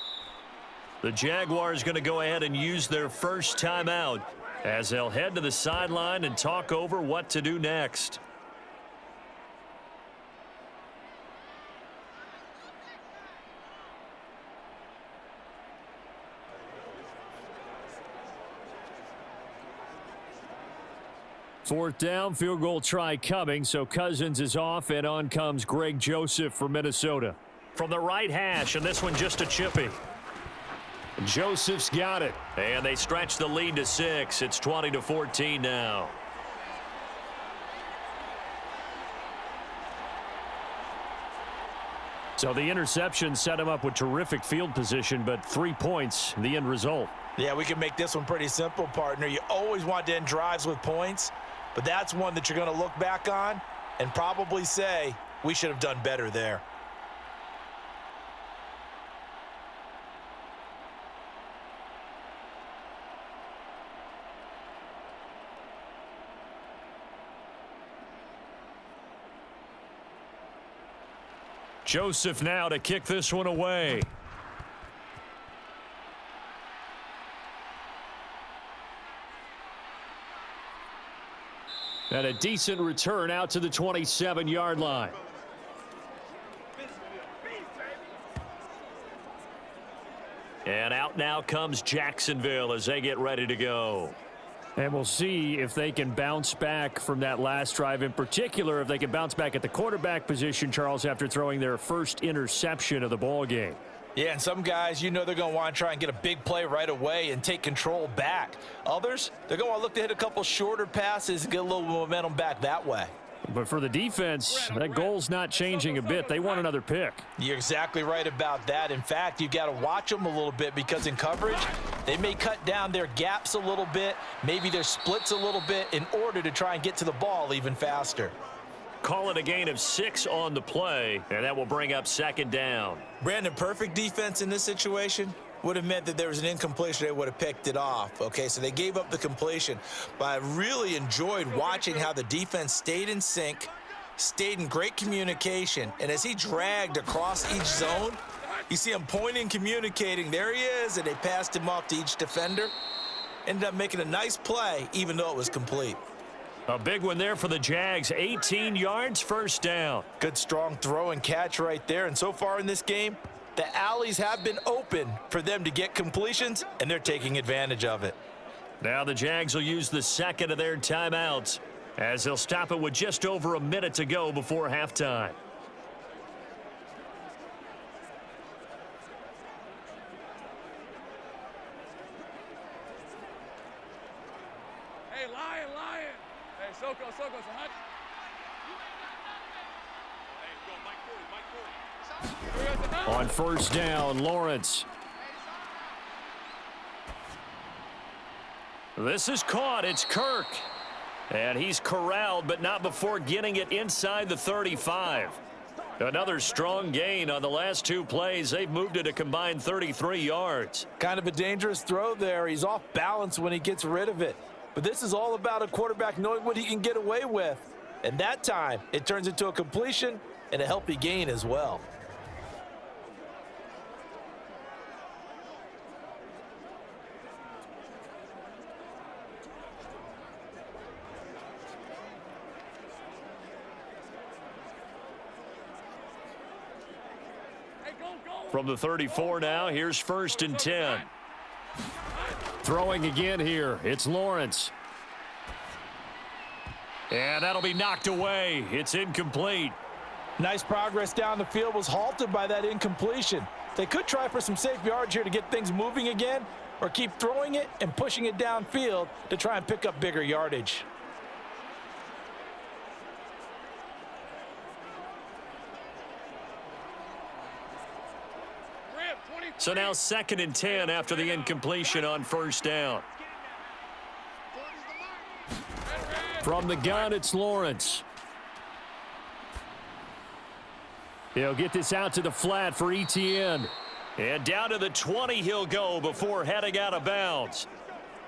The Jaguars going to go ahead and use their first timeout as they'll head to the sideline and talk over what to do next. Fourth down, field goal try coming, so Cousins is off, and on comes Greg Joseph for Minnesota. From the right hash, and this one just a chippy. Joseph's got it, and they stretch the lead to 6. It's 20-14 now. So the interception set him up with terrific field position, but 3 points, the end result. Yeah, we can make this one pretty simple, partner. You always want to end drives with points, but that's one that you're going to look back on and probably say, we should have done better there. Joseph now to kick this one away. And a decent return out to the 27-yard line. And out now comes Jacksonville as they get ready to go. And we'll see if they can bounce back from that last drive, in particular if they can bounce back at the quarterback position, Charles, after throwing their first interception of the ball game. Yeah, and some guys, you know, they're going to want to try and get a big play right away and take control back. Others, they're going to look to hit a couple shorter passes and get a little momentum back that way. But for the defense, that goal's not changing a bit. They want another pick. You're exactly right about that. In fact, you've got to watch them a little bit because in coverage, they may cut down their gaps a little bit, maybe their splits a little bit in order to try and get to the ball even faster. Call it a gain of 6 on the play, and that will bring up 2nd down. Brandon, perfect defense in this situation would have meant that there was an incompletion. They would have picked it off. Okay, so they gave up the completion. But I really enjoyed watching how the defense stayed in sync, stayed in great communication. And as he dragged across each zone, you see him pointing, communicating. There he is, and they passed him off to each defender. Ended up making a nice play, even though it was complete. A big one there for the Jags. 18 yards, 1st down. Good, strong throw and catch right there. And so far in this game, the alleys have been open for them to get completions, and they're taking advantage of it. Now the Jags will use the 2nd of their timeouts as they'll stop it with just over a minute to go before halftime. Hey, Lion. Hey, Soko, so hot. Hey, go, Mike Ford. On 1st down, Lawrence. This is caught. It's Kirk. And he's corralled, but not before getting it inside the 35. Another strong gain on the last 2 plays. They've moved it a combined 33 yards. Kind of a dangerous throw there. He's off balance when he gets rid of it. But this is all about a quarterback knowing what he can get away with. And that time, it turns into a completion and a healthy gain as well. From the 34 now, here's 1st and 10. Throwing again here, it's Lawrence. And that'll be knocked away. It's incomplete. Nice progress down the field, was halted by that incompletion. They could try for some safe yards here to get things moving again, or keep throwing it and pushing it downfield to try and pick up bigger yardage. So now 2nd and 10 after the incompletion on 1st down. From the gun, it's Lawrence. He'll get this out to the flat for Etienne. And down to the 20 he'll go before heading out of bounds.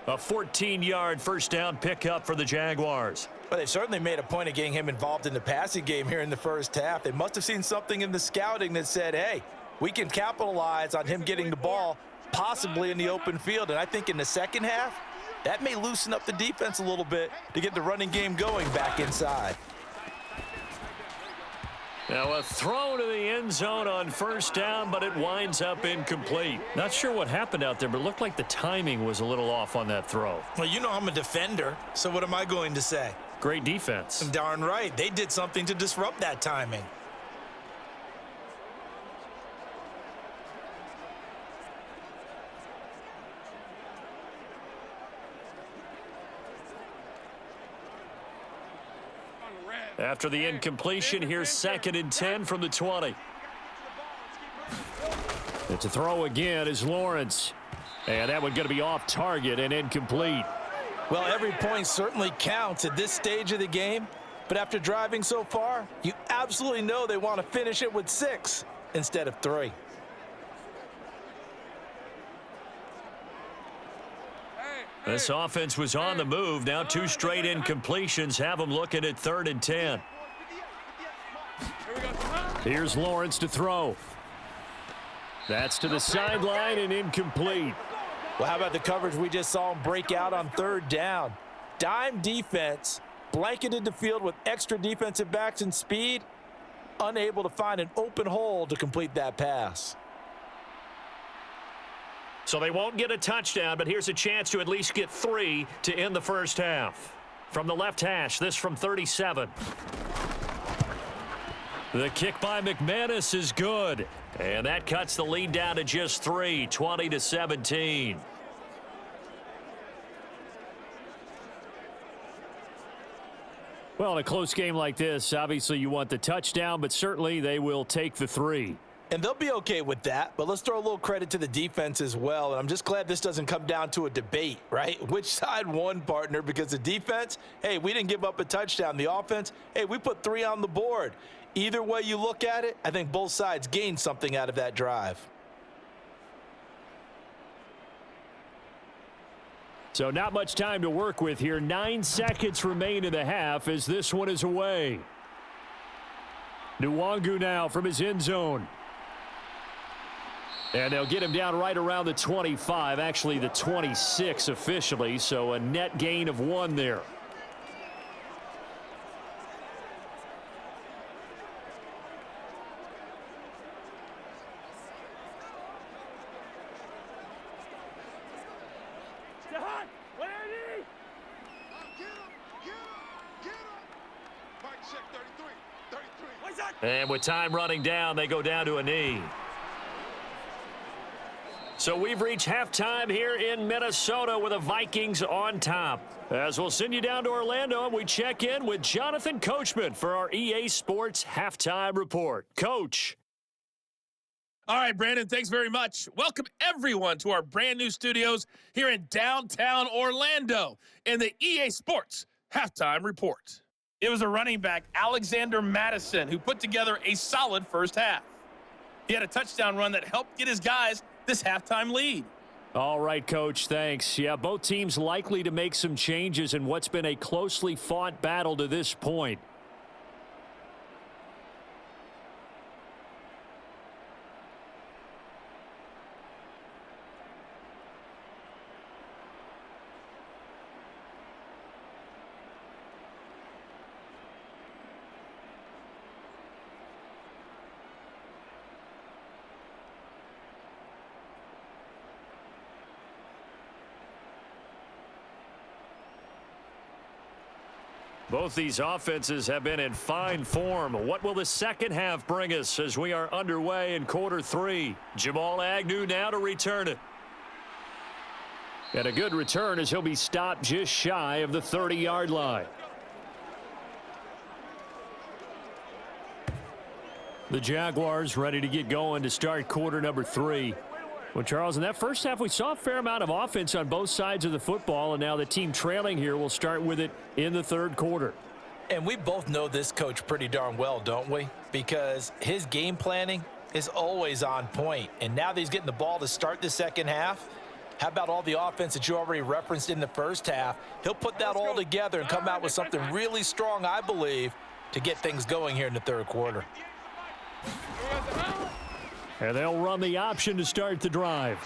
A 14-yard first down pickup for the Jaguars. Well, they've certainly made a point of getting him involved in the passing game here in the first half. They must have seen something in the scouting that said, hey, we can capitalize on him getting the ball possibly in the open field. And I think in the second half, that may loosen up the defense a little bit to get the running game going back inside. Now a throw to the end zone on first down, but it winds up incomplete. Not sure what happened out there, but it looked like the timing was a little off on that throw. Well, you know I'm a defender, so what am I going to say? Great defense. Darn right. They did something to disrupt that timing. After the incompletion, here's 2nd and 10 from the 20. It's a throw again is Lawrence. And that one going to be off target and incomplete. Well, every point certainly counts at this stage of the game. But after driving so far, you absolutely know they want to finish it with 6 instead of 3. This offense was on the move. Now 2 straight incompletions have them looking at 3rd and 10. Here's Lawrence to throw. That's to the sideline and incomplete. Well, how about the coverage we just saw him break out on 3rd down? Dime defense, blanketed the field with extra defensive backs and speed, unable to find an open hole to complete that pass. So they won't get a touchdown, but here's a chance to at least get 3 to end the first half. From the left hash, this from 37. The kick by McManus is good, and that cuts the lead down to just 3, 20-17. Well, in a close game like this, obviously you want the touchdown, but certainly they will take the 3. And they'll be okay with that, but let's throw a little credit to the defense as well. And I'm just glad this doesn't come down to a debate, right? Which side won, partner? Because the defense, hey, we didn't give up a touchdown. The offense, hey, we put 3 on the board. Either way you look at it, I think both sides gained something out of that drive. So not much time to work with here. 9 seconds remain in the half as this one is away. Nwangu now from his end zone. And they'll get him down right around the 25, actually the 26 officially, so a net gain of 1 there. And with time running down, they go down to a knee. So we've reached halftime here in Minnesota with the Vikings on top. As we'll send you down to Orlando, and we check in with Jonathan Coachman for our EA Sports Halftime Report. Coach. All right, Brandon, thanks very much. Welcome, everyone, to our brand new studios here in downtown Orlando in the EA Sports Halftime Report. It was a running back, Alexander Madison, who put together a solid first half. He had a touchdown run that helped get his guys this halftime lead. All right, Coach, thanks. Yeah, both teams likely to make some changes in what's been a closely fought battle to this point. Both these offenses have been in fine form. What will the second half bring us as we are underway in quarter 3? Jamal Agnew now to return it. And a good return as he'll be stopped just shy of the 30-yard line. The Jaguars ready to get going to start quarter number 3. Well, Charles, in that first half, we saw a fair amount of offense on both sides of the football, and now the team trailing here will start with it in the third quarter. And we both know this coach pretty darn well, don't we? Because his game planning is always on point. And now that he's getting the ball to start the second half, How about all the offense that you already referenced in the first half? He'll put that all together and come out with something really strong, I believe, to get things going here in the third quarter. And they'll run the option to start the drive.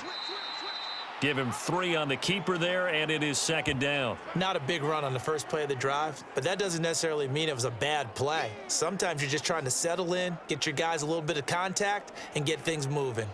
Give him 3 on the keeper there, and it is second down. Not a big run on the first play of the drive, but that doesn't necessarily mean it was a bad play. Sometimes you're just trying to settle in, get your guys a little bit of contact, and get things moving.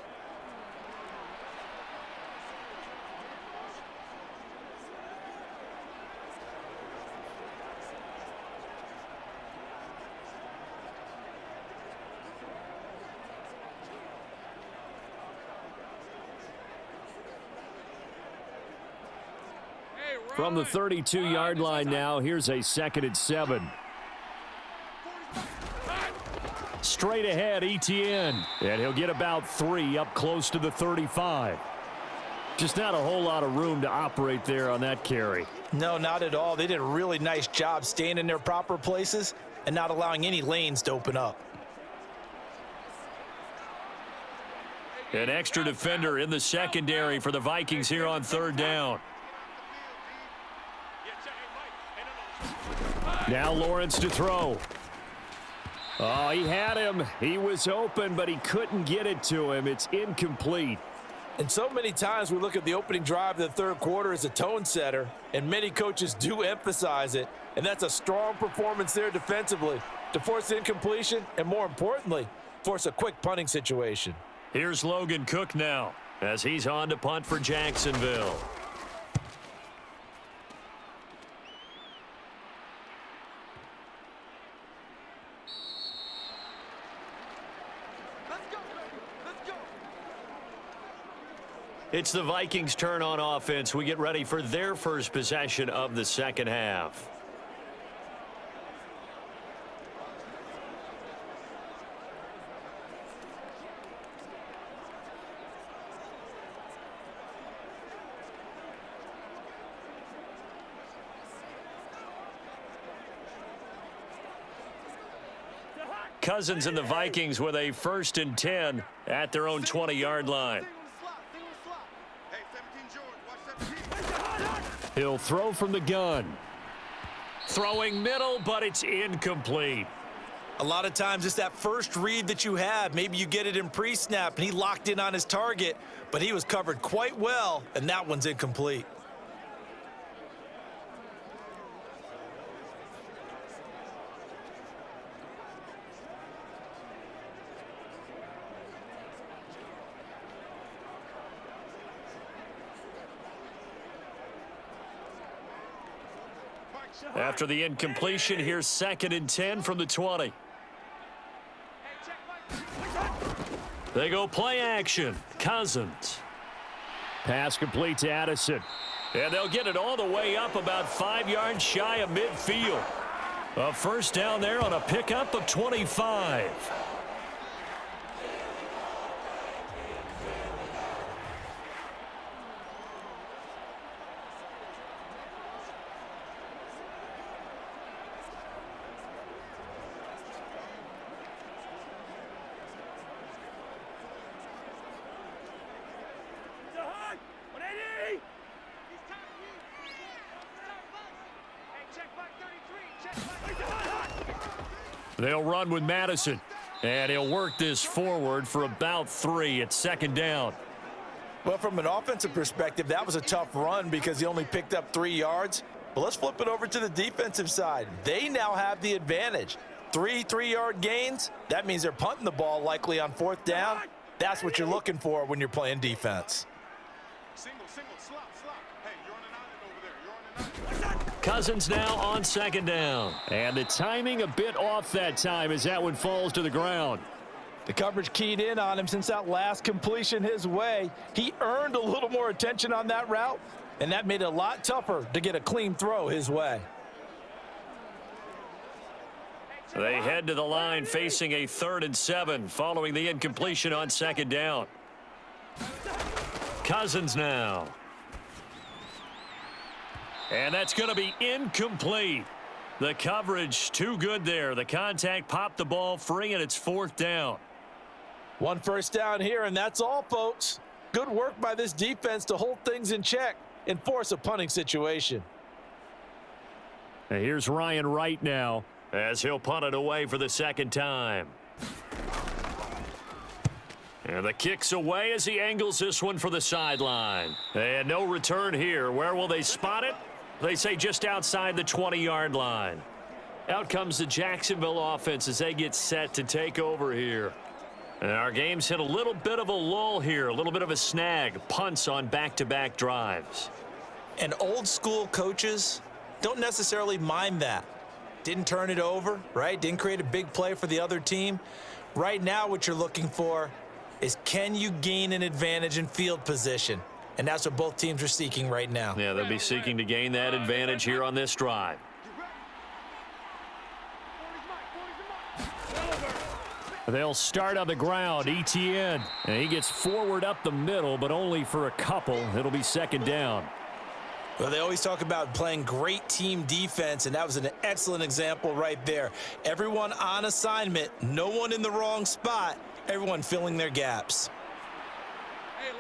From the 32-yard line now, here's a 2nd and 7. Straight ahead, Etienne. And he'll get about 3 up close to the 35. Just not a whole lot of room to operate there on that carry. No, not at all. They did a really nice job staying in their proper places and not allowing any lanes to open up. An extra defender in the secondary for the Vikings here on 3rd down. Now Lawrence to throw. Oh, he had him. He was open, but he couldn't get it to him. It's incomplete. And so many times we look at the opening drive of the third quarter as a tone setter, and many coaches do emphasize it, and that's a strong performance there defensively to force incompletion and, more importantly, force a quick punting situation. Here's Logan Cook now as he's on to punt for Jacksonville. It's the Vikings' turn on offense. We get ready for their first possession of the second half. Cousins and the Vikings with a 1st and 10 at their own 20-yard line. He'll throw from the gun. Throwing middle, but it's incomplete. A lot of times it's that first read that you have. Maybe you get it in pre-snap, and he locked in on his target, but he was covered quite well, and that one's incomplete. After the incompletion, here's 2nd and 10 from the 20. They go play action. Cousins. Pass complete to Addison. And they'll get it all the way up about 5 yards shy of midfield. A first down there on a pickup of 25. They'll run with Madison, and he'll work this forward for about 3 at 2nd down. Well, from an offensive perspective, that was a tough run because he only picked up 3 yards. But let's flip it over to the defensive side. They now have the advantage. 3 3-yard gains, that means they're punting the ball likely on 4th down. That's what you're looking for when you're playing defense. Single, slot. Hey, you're on an island over there. You're on an island. Cousins now on 2nd down. And the timing a bit off that time as that one falls to the ground. The coverage keyed in on him since that last completion his way. He earned a little more attention on that route, and that made it a lot tougher to get a clean throw his way. They head to the line facing a 3rd and 7 following the incompletion on 2nd down. Cousins now. And that's going to be incomplete. The coverage too good there. The contact popped the ball free, and it's 4th down. 1 first down here, and that's all, folks. Good work by this defense to hold things in check and force a punting situation. And here's Ryan Wright now as he'll punt it away for the second time. And the kick's away as he angles this one for the sideline. And no return here. Where will they spot it? They say just outside the 20-yard line. Out comes the Jacksonville offense as they get set to take over here. And our game's hit a little bit of a lull here, a little bit of a snag. Punts on back-to-back drives. And old school coaches don't necessarily mind that. Didn't turn it over, right? Didn't create a big play for the other team. Right now what you're looking for is, can you gain an advantage in field position? And that's what both teams are seeking right now. Yeah, they'll be seeking to gain that advantage here on this drive. They'll start on the ground. Etienne. And he gets forward up the middle, but only for a couple. It'll be second down. Well, they always talk about playing great team defense, and that was an excellent example right there. Everyone on assignment, no one in the wrong spot, everyone filling their gaps.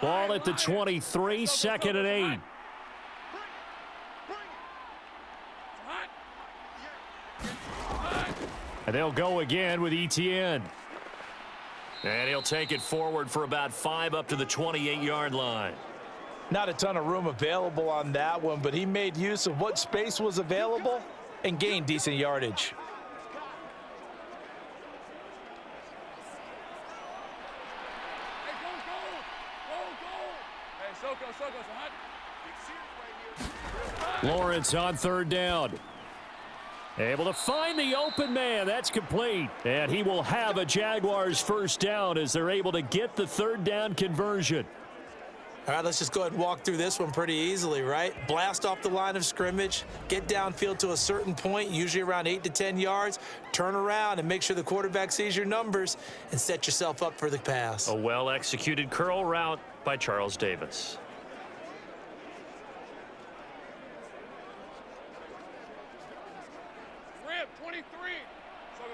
Ball at the 23, second and 8. And they'll go again with Etienne. And he'll take it forward for about 5 up to the 28-yard line. Not a ton of room available on that one, but he made use of what space was available and gained decent yardage. Lawrence on third down. Able to find the open man. That's complete. And he will have a Jaguars first down as they're able to get the third down conversion. All right, let's just go ahead and walk through this one pretty easily, right? Blast off the line of scrimmage, get downfield to a certain point, usually around 8 to 10 yards, turn around and make sure the quarterback sees your numbers and set yourself up for the pass. A well-executed curl route by Charles Davis. Rip, 23.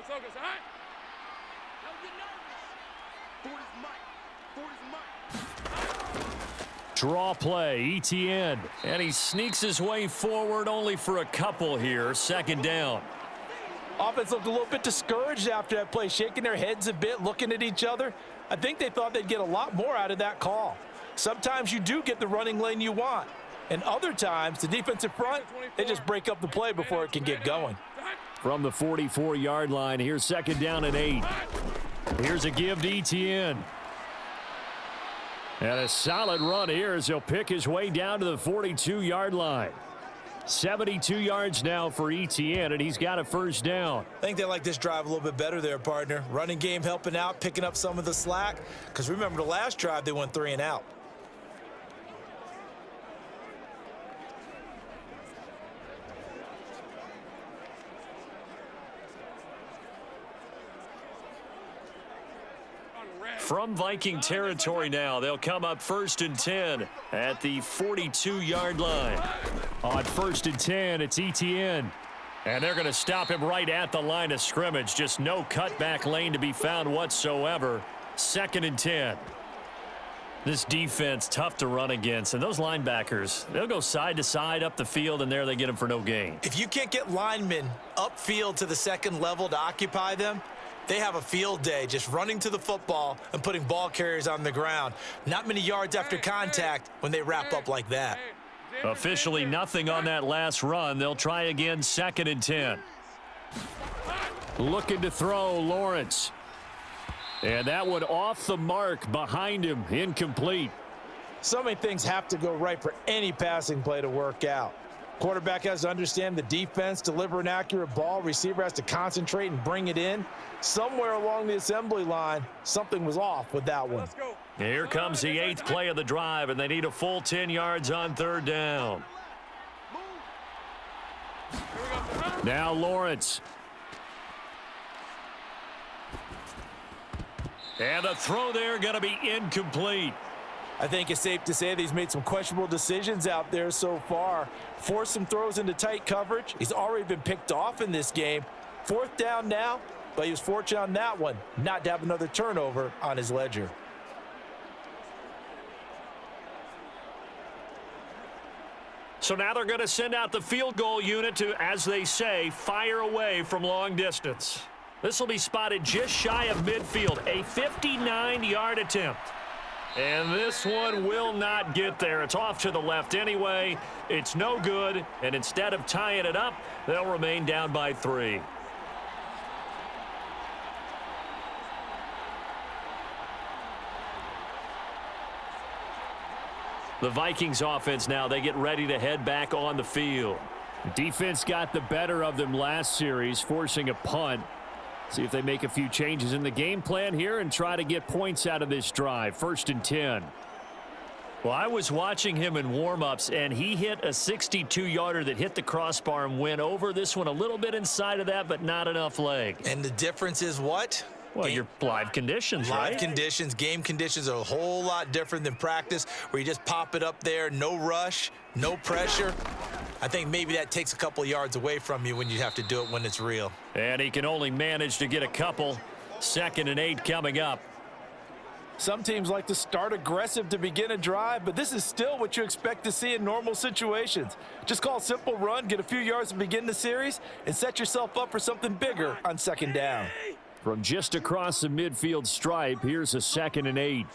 Soga, hot. Don't get nervous. Ford is Mike. Ford is Mike. Draw play, Etienne. And he sneaks his way forward only for a couple here. Second down. Offense looked a little bit discouraged after that play, shaking their heads a bit, looking at each other. I think they thought they'd get a lot more out of that call. Sometimes you do get the running lane you want. And other times, the defensive front, they just break up the play before it can get going. From the 44-yard line, here's second down and 8. Here's a give to Etienne. And a solid run here as he'll pick his way down to the 42-yard line. 72 yards now for Etienne, and he's got a first down. I think they like this drive a little bit better there, partner. Running game helping out, picking up some of the slack. Because remember the last drive, they went 3 and out. From Viking territory now, they'll come up 1st and 10 at the 42-yard line. On 1st and 10, it's Etienne. And they're going to stop him right at the line of scrimmage. Just no cutback lane to be found whatsoever. 2nd and 10. This defense, tough to run against. And those linebackers, they'll go side to side up the field, and there they get them for no gain. If you can't get linemen upfield to the second level to occupy them, they have a field day just running to the football and putting ball carriers on the ground. Not many yards after contact when they wrap up like that. Officially nothing on that last run. They'll try again, 2nd and 10. Looking to throw, Lawrence. And that one off the mark behind him, incomplete. So many things have to go right for any passing play to work out. Quarterback has to understand the defense, deliver an accurate ball. Receiver has to concentrate and bring it in. Somewhere along the assembly line, something was off with that one. Here comes the 8th play of the drive, and they need a full 10 yards on 3rd down. Now Lawrence. And the throw there going to be incomplete. I think it's safe to say that he's made some questionable decisions out there so far. Forced some throws into tight coverage. He's already been picked off in this game. 4th down now, but he was fortunate on that one not to have another turnover on his ledger. So now they're going to send out the field goal unit to, as they say, fire away from long distance. This will be spotted just shy of midfield, a 59-yard attempt. And this one will not get there. It's off to the left anyway. It's no good, and instead of tying it up, they'll remain down by 3. The Vikings offense now, they get ready to head back on the field. Defense got the better of them last series, forcing a punt. See if they make a few changes in the game plan here and try to get points out of this drive. 1st and 10. Well, I was watching him in warm-ups, and he hit a 62-yarder that hit the crossbar and went over. This one a little bit inside of that, but not enough leg. And the difference is what? Well, your live conditions, right? Live conditions, game conditions are a whole lot different than practice, where you just pop it up there, no rush, no pressure. I think maybe that takes a couple yards away from you when you have to do it when it's real. And he can only manage to get a couple. 2nd and 8 coming up. Some teams like to start aggressive to begin a drive, but this is still what you expect to see in normal situations. Just call a simple run, get a few yards to begin the series, and set yourself up for something bigger on 2nd down. From just across the midfield stripe, here's a 2nd and 8.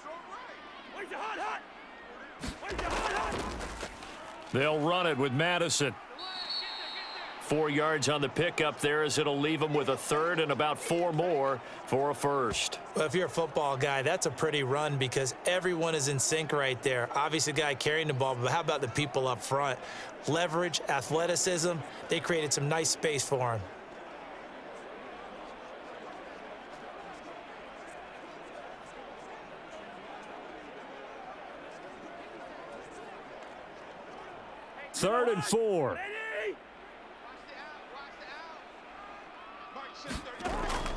They'll run it with Madison. 4 yards on the pickup there, as it'll leave them with a 3rd and about 4 more for a 1st. Well, if you're a football guy, that's a pretty run because everyone is in sync right there. Obviously, the guy carrying the ball, but how about the people up front? Leverage, athleticism, they created some nice space for him. Third and 4.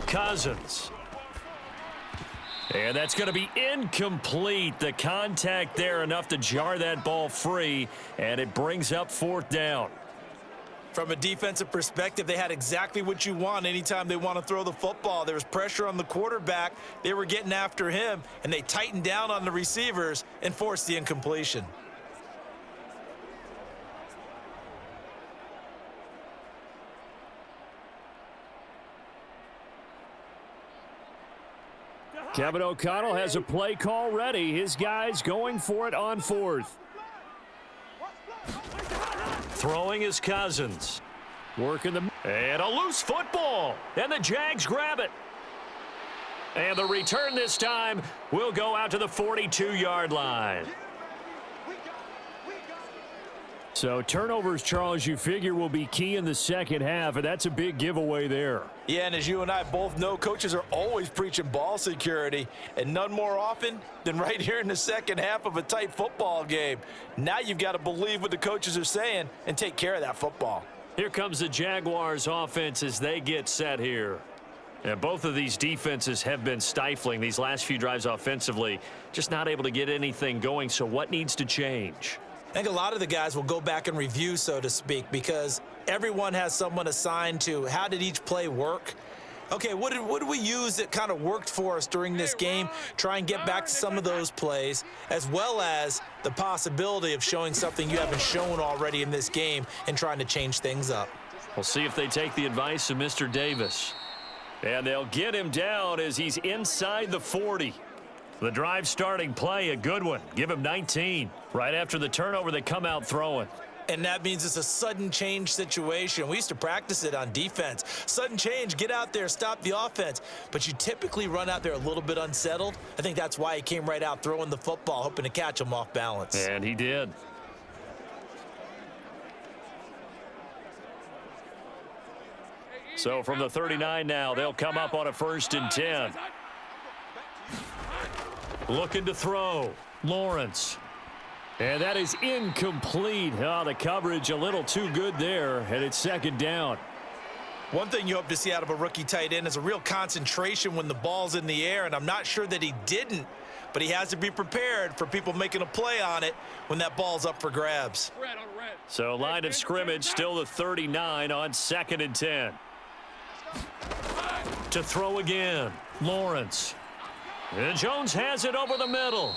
Cousins. And that's going to be incomplete. The contact there enough to jar that ball free, and it brings up 4th down. From a defensive perspective, they had exactly what you want anytime they want to throw the football. There was pressure on the quarterback. They were getting after him, and they tightened down on the receivers and forced the incompletion. Kevin O'Connell has a play call ready. His guys going for it on 4th. Throwing is Cousins. Working the... And a loose football. And the Jags grab it. And the return this time will go out to the 42-yard line. So turnovers, Charles, you figure will be key in the 2nd half, and that's a big giveaway there. Yeah, and as you and I both know, coaches are always preaching ball security, and none more often than right here in the 2nd half of a tight football game. Now you've got to believe what the coaches are saying and take care of that football. Here comes the Jaguars offense as they get set here. And both of these defenses have been stifling these last few drives offensively, just not able to get anything going. So what needs to change? I think a lot of the guys will go back and review, so to speak, because everyone has someone assigned to how did each play work. Okay, what did we use that kind of worked for us during this game? Try and get back to some of those plays, as well as the possibility of showing something you haven't shown already in this game and trying to change things up. We'll see if they take the advice of Mr. Davis. And they'll get him down as he's inside the 40. The drive starting play, a good one. Give him 19. Right after the turnover, they come out throwing. And that means it's a sudden change situation. We used to practice it on defense. Sudden change, get out there, stop the offense. But you typically run out there a little bit unsettled. I think that's why he came right out throwing the football, hoping to catch him off balance. And he did. So from the 39 now, they'll come up on a 1st and 10. Looking to throw. Lawrence. And that is incomplete. Oh, the coverage a little too good there, and it's 2nd down. One thing you hope to see out of a rookie tight end is a real concentration when the ball's in the air, and I'm not sure that he didn't, but he has to be prepared for people making a play on it when that ball's up for grabs. So line of scrimmage still the 39 on 2nd and 10. To throw again. Lawrence. And Jones has it over the middle.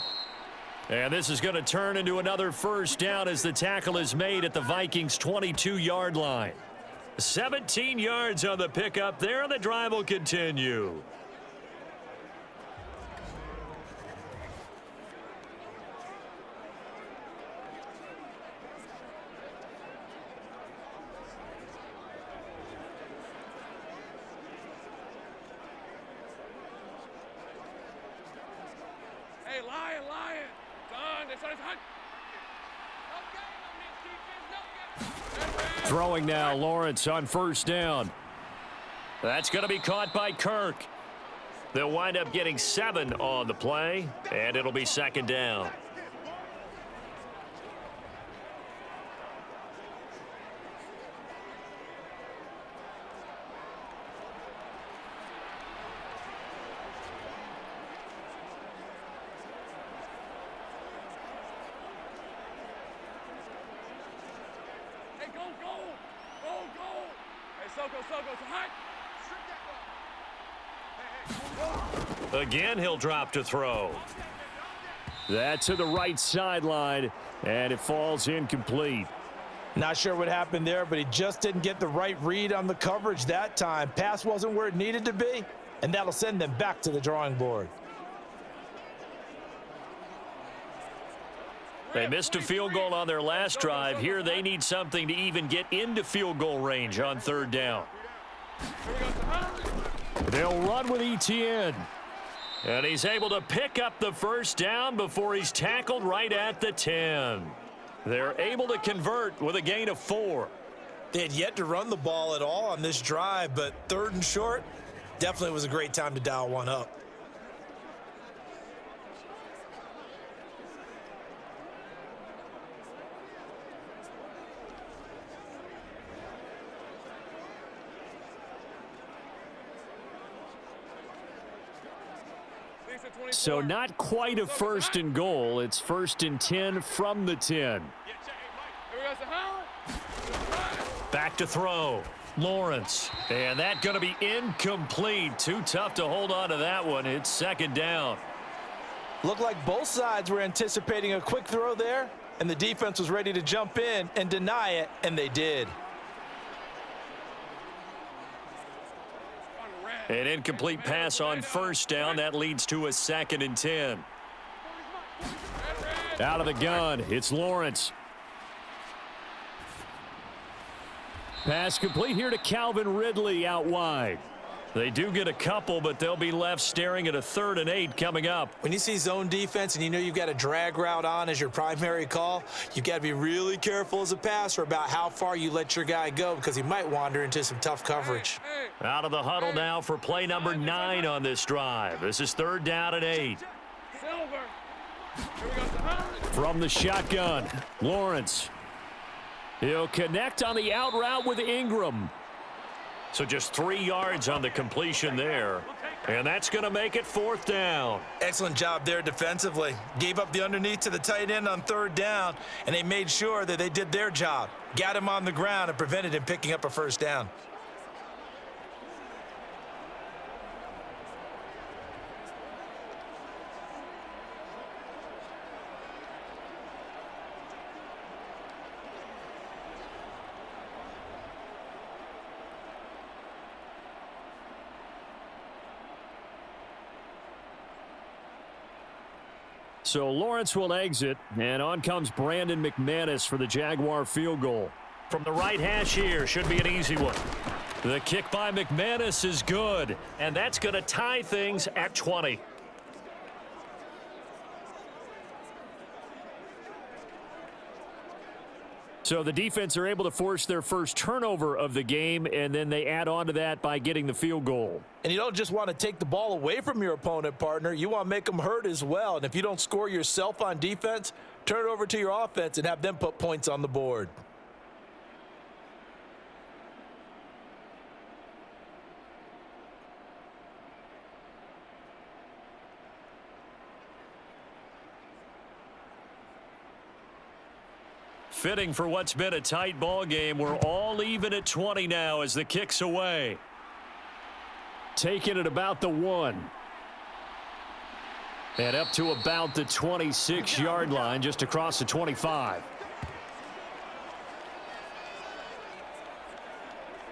And this is going to turn into another first down as the tackle is made at the Vikings' 22-yard line. 17 yards on the pickup there, and the drive will continue. Hey, Lion. Done. It's on his hunt. Throwing now, Lawrence on first down. That's going to be caught by Kirk. They'll wind up getting 7 on the play, and it'll be second down. Hey, go. Hey, Soko. It's hot. Again, he'll drop to throw. That's to the right sideline, and it falls incomplete. Not sure what happened there, but he just didn't get the right read on the coverage that time. Pass wasn't where it needed to be, and that'll send them back to the drawing board. They missed a field goal on their last drive. Here they need something to even get into field goal range on third down. They'll run with Etienne. And he's able to pick up the first down before he's tackled right at the 10. They're able to convert with a gain of 4. They had yet to run the ball at all on this drive, but third and short, definitely was a great time to dial one up. So not quite a first and goal. It's first and 10 from the 10. Back to throw. Lawrence. And that's going to be incomplete. Too tough to hold on to that one. It's second down. Looked like both sides were anticipating a quick throw there, and the defense was ready to jump in and deny it, and they did. An incomplete pass on first down. That leads to a second and 10. Out of the gun, it's Lawrence. Pass complete here to Calvin Ridley out wide. They do get a couple, but they'll be left staring at a 3rd and 8 coming up. When you see zone defense and you know you've got a drag route on as your primary call, you've got to be really careful as a passer about how far you let your guy go because he might wander into some tough coverage. Out of the huddle now for play number 9 on this drive. This is 3rd down and 8. From the shotgun, Lawrence. He'll connect on the out route with Ingram. So just 3 yards on the completion there. And that's going to make it 4th down. Excellent job there defensively. Gave up the underneath to the tight end on 3rd down, and they made sure that they did their job. Got him on the ground and prevented him picking up a first down. So Lawrence will exit, and on comes Brandon McManus for the Jaguar field goal. From the right hash here, should be an easy one. The kick by McManus is good, and that's going to tie things at 20. So the defense are able to force their first turnover of the game, and then they add on to that by getting the field goal. And you don't just want to take the ball away from your opponent, partner. You want to make them hurt as well. And if you don't score yourself on defense, turn it over to your offense and have them put points on the board. Fitting for what's been a tight ball game. We're all even at 20 now as the kick's away. Taking it about the 1. And up to about the 26-yard line, just across the 25.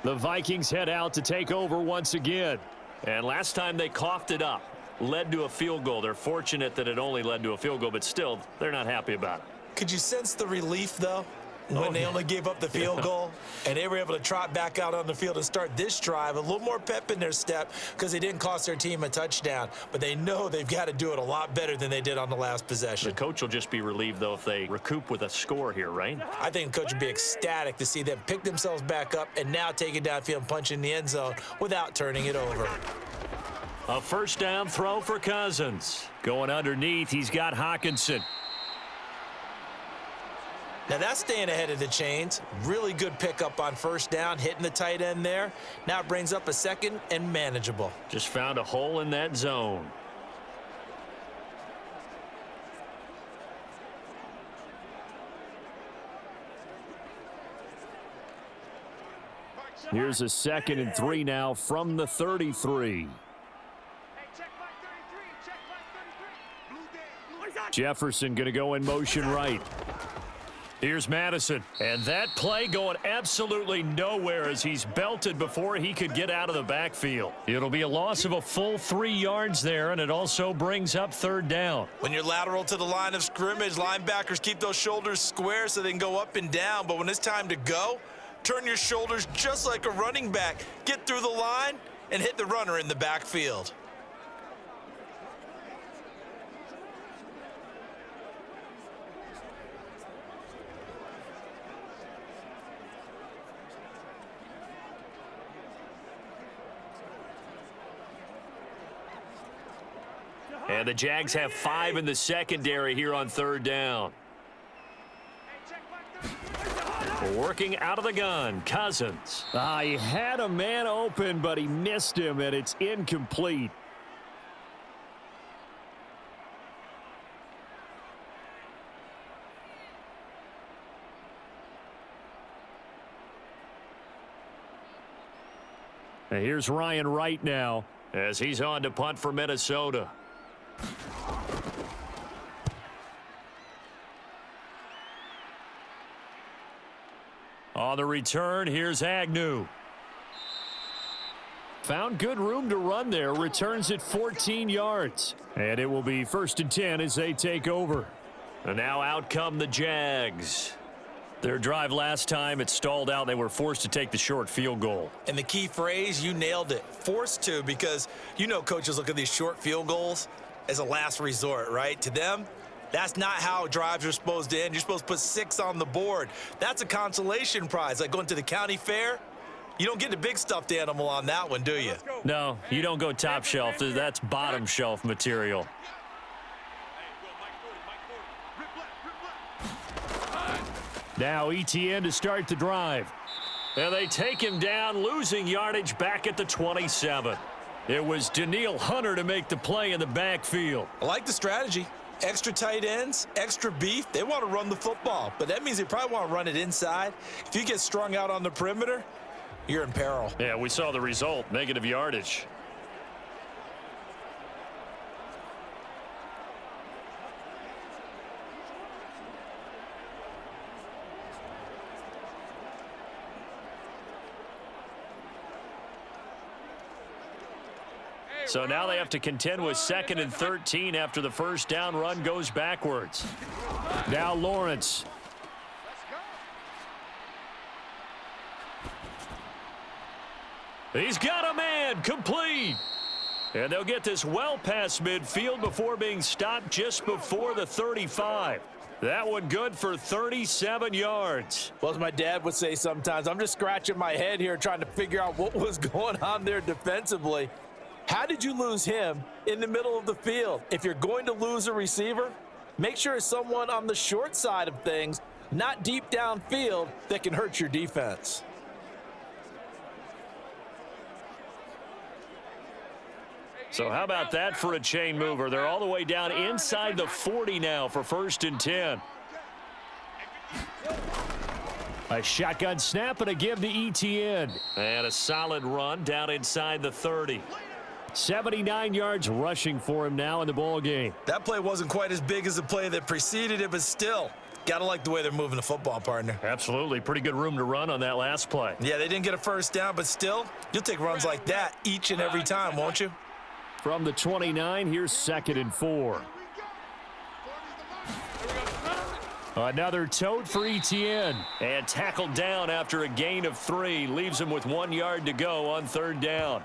The Vikings head out to take over once again. And last time they coughed it up, led to a field goal. They're fortunate that it only led to a field goal, but still, they're not happy about it. Could you sense the relief, though, when they only gave up the field goal and they were able to trot back out on the field and start this drive? A little more pep in their step because they didn't cost their team a touchdown, but they know they've got to do it a lot better than they did on the last possession. The coach will just be relieved, though, if they recoup with a score here, right? I think the coach would be ecstatic to see them pick themselves back up and now take it downfield and punch in the end zone without turning it over. A first down throw for Cousins. Going underneath, he's got Hawkinson. Now that's staying ahead of the chains. Really good pickup on first down, hitting the tight end there. Now it brings up a second and manageable. Just found a hole in that zone. Here's a 2nd and 3 now from the 33. Jefferson going to go in motion right. Here's Madison. And that play going absolutely nowhere as he's belted before he could get out of the backfield. It'll be a loss of a full 3 yards there, and it also brings up third down. When you're lateral to the line of scrimmage, linebackers keep those shoulders square so they can go up and down. But when it's time to go, turn your shoulders just like a running back. Get through the line and hit the runner in the backfield. And the Jags have 5 in the secondary here on third down. Working out of the gun, Cousins. He had a man open, but he missed him, and it's incomplete. And here's Ryan Wright now as he's on to punt for Minnesota. On the return, here's Agnew. Found good room to run there. Returns at 14 yards. And it will be 1st and 10 as they take over. And now out come the Jags. Their drive last time, it stalled out. They were forced to take the short field goal. And the key phrase, you nailed it. Forced to, because you know coaches look at these short field goals as a last resort, right? To them, that's not how drives are supposed to end. You're supposed to put 6 on the board. That's a consolation prize. Like going to the county fair, you don't get the big stuffed animal on that one, do you? No, you don't go top shelf. That's bottom shelf material. Now ETN to start the drive. And they take him down, losing yardage back at the 27. It was Danielle Hunter to make the play in the backfield. I like the strategy. Extra tight ends, extra beef. They want to run the football, but that means they probably want to run it inside. If you get strung out on the perimeter, you're in peril. Yeah, we saw the result, negative yardage. So now they have to contend with 2nd and 13 after the first down run goes backwards. Now Lawrence. He's got a man, complete. And they'll get this well past midfield before being stopped just before the 35. That one good for 37 yards. Well, as my dad would say sometimes, I'm just scratching my head here trying to figure out what was going on there defensively. How did you lose him in the middle of the field? If you're going to lose a receiver, make sure it's someone on the short side of things, not deep downfield, that can hurt your defense. So how about that for a chain mover? They're all the way down inside the 40 now for 1st and 10. A shotgun snap and a give to ETN. And a solid run down inside the 30. 79 yards rushing for him now in the ball game. That play wasn't quite as big as the play that preceded it, but still, got to like the way they're moving the football, partner. Absolutely. Pretty good room to run on that last play. Yeah, they didn't get a first down, but still, you'll take runs like that each and every time, won't you? From the 29, here's 2nd and 4. Another tote for Etienne. And tackled down after a gain of 3. Leaves him with 1 yard to go on 3rd down.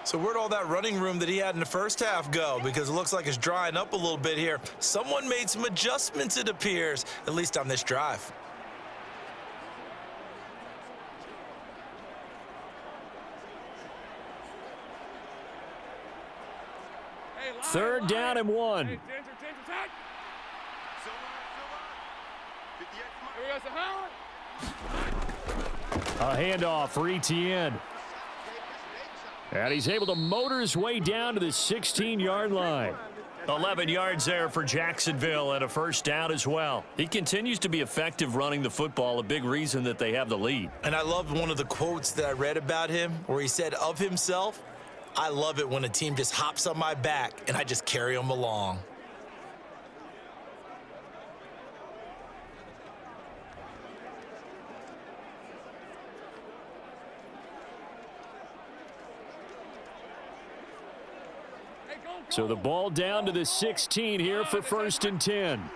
So where'd all that running room that he had in the first half go? Because it looks like it's drying up a little bit here. Someone made some adjustments, it appears, at least on this drive. Third down and 1. Hey, A handoff for Etienne. And he's able to motor his way down to the 16-yard line. 11 yards there for Jacksonville and a first down as well. He continues to be effective running the football, a big reason that they have the lead. And I loved one of the quotes that I read about him where he said of himself, "I love it when a team just hops on my back and I just carry them along." So the ball down to the 16 here for 1st and 10.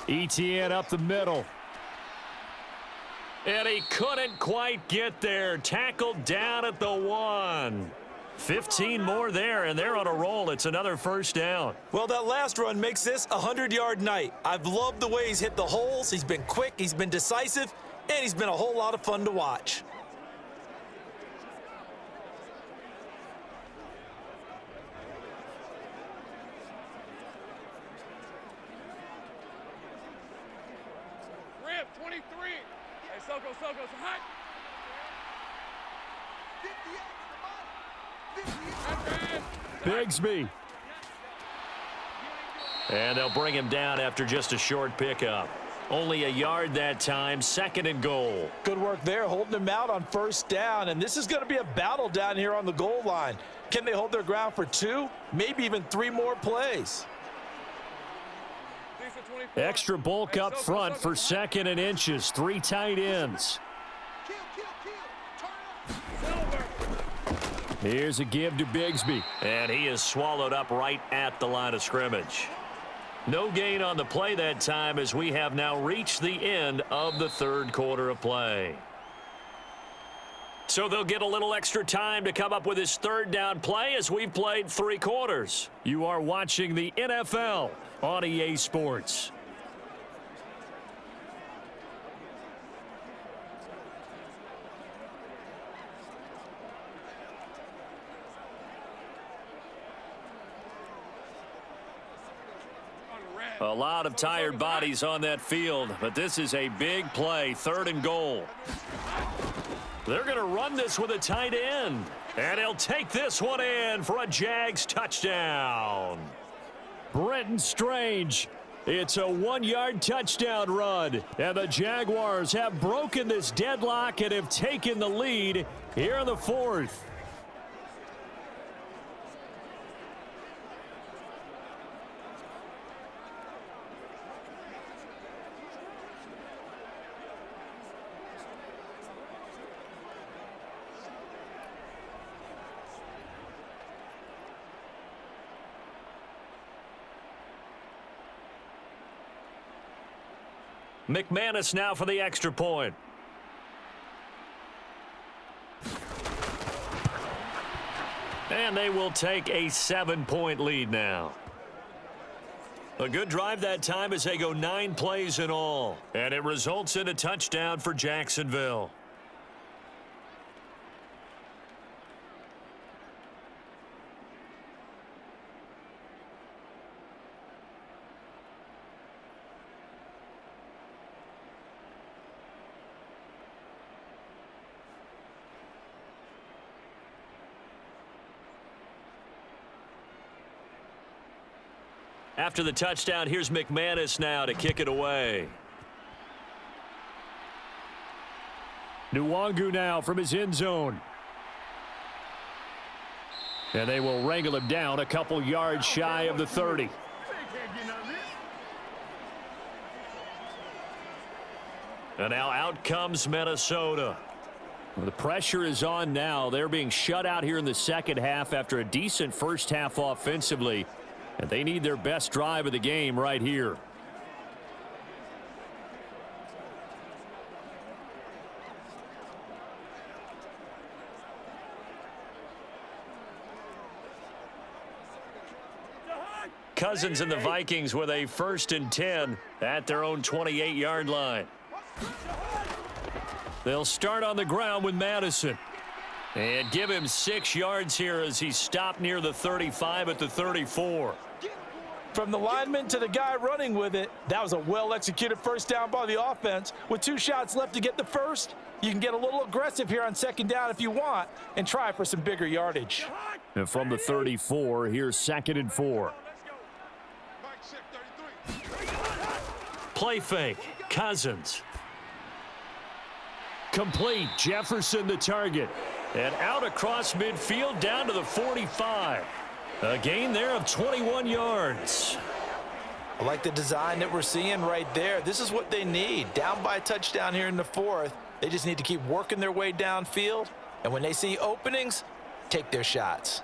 Etienne up the middle. And he couldn't quite get there. Tackled down at the 1. 15 more there, and they're on a roll. It's another first down. Well, that last run makes this a 100-yard night. I've loved the way he's hit the holes. He's been quick, he's been decisive, and he's been a whole lot of fun to watch. Rip, 23. Hey, Soko, it's hot. 58. Bigsby. And they'll bring him down after just a short pickup. Only a yard that time, 2nd and goal. Good work there, holding him out on first down, and this is going to be a battle down here on the goal line. Can they hold their ground for 2, maybe even 3 more plays? Extra bulk up front for 2nd and inches. 3 tight ends. Here's a give to Bigsby. And he is swallowed up right at the line of scrimmage. No gain on the play that time as we have now reached the end of the 3rd quarter of play. So they'll get a little extra time to come up with his 3rd down play as we've played 3 quarters. You are watching the NFL on EA Sports. A lot of tired bodies on that field, but this is a big play, 3rd and goal. They're going to run this with a tight end, and he'll take this one in for a Jags touchdown. Brenton Strange. It's a 1-yard touchdown run, and the Jaguars have broken this deadlock and have taken the lead here in the 4th. McManus now for the extra point. And they will take a 7-point lead now. A good drive that time as they go 9 plays in all. And it results in a touchdown for Jacksonville. After the touchdown, here's McManus now to kick it away. Nwangu now from his end zone. And they will wrangle him down a couple yards shy of the 30. And now out comes Minnesota. Well, the pressure is on now. They're being shut out here in the second half after a decent first half offensively. And they need their best drive of the game right here. Cousins and the Vikings with a 1st and 10 at their own 28-yard line. They'll start on the ground with Madison. And give him 6 yards here as he stopped near the 35 at the 34. From the lineman to the guy running with it, that was a well-executed first down by the offense. With 2 shots left to get the first, you can get a little aggressive here on second down if you want and try for some bigger yardage. And from the 34, here's 2nd and 4. Play fake. Cousins. Complete. Jefferson the target. And out across midfield down to the 45. A gain there of 21 yards. I like the design that we're seeing right there. This is what they need. Down by a touchdown here in the 4th. They just need to keep working their way downfield. And when they see openings, take their shots.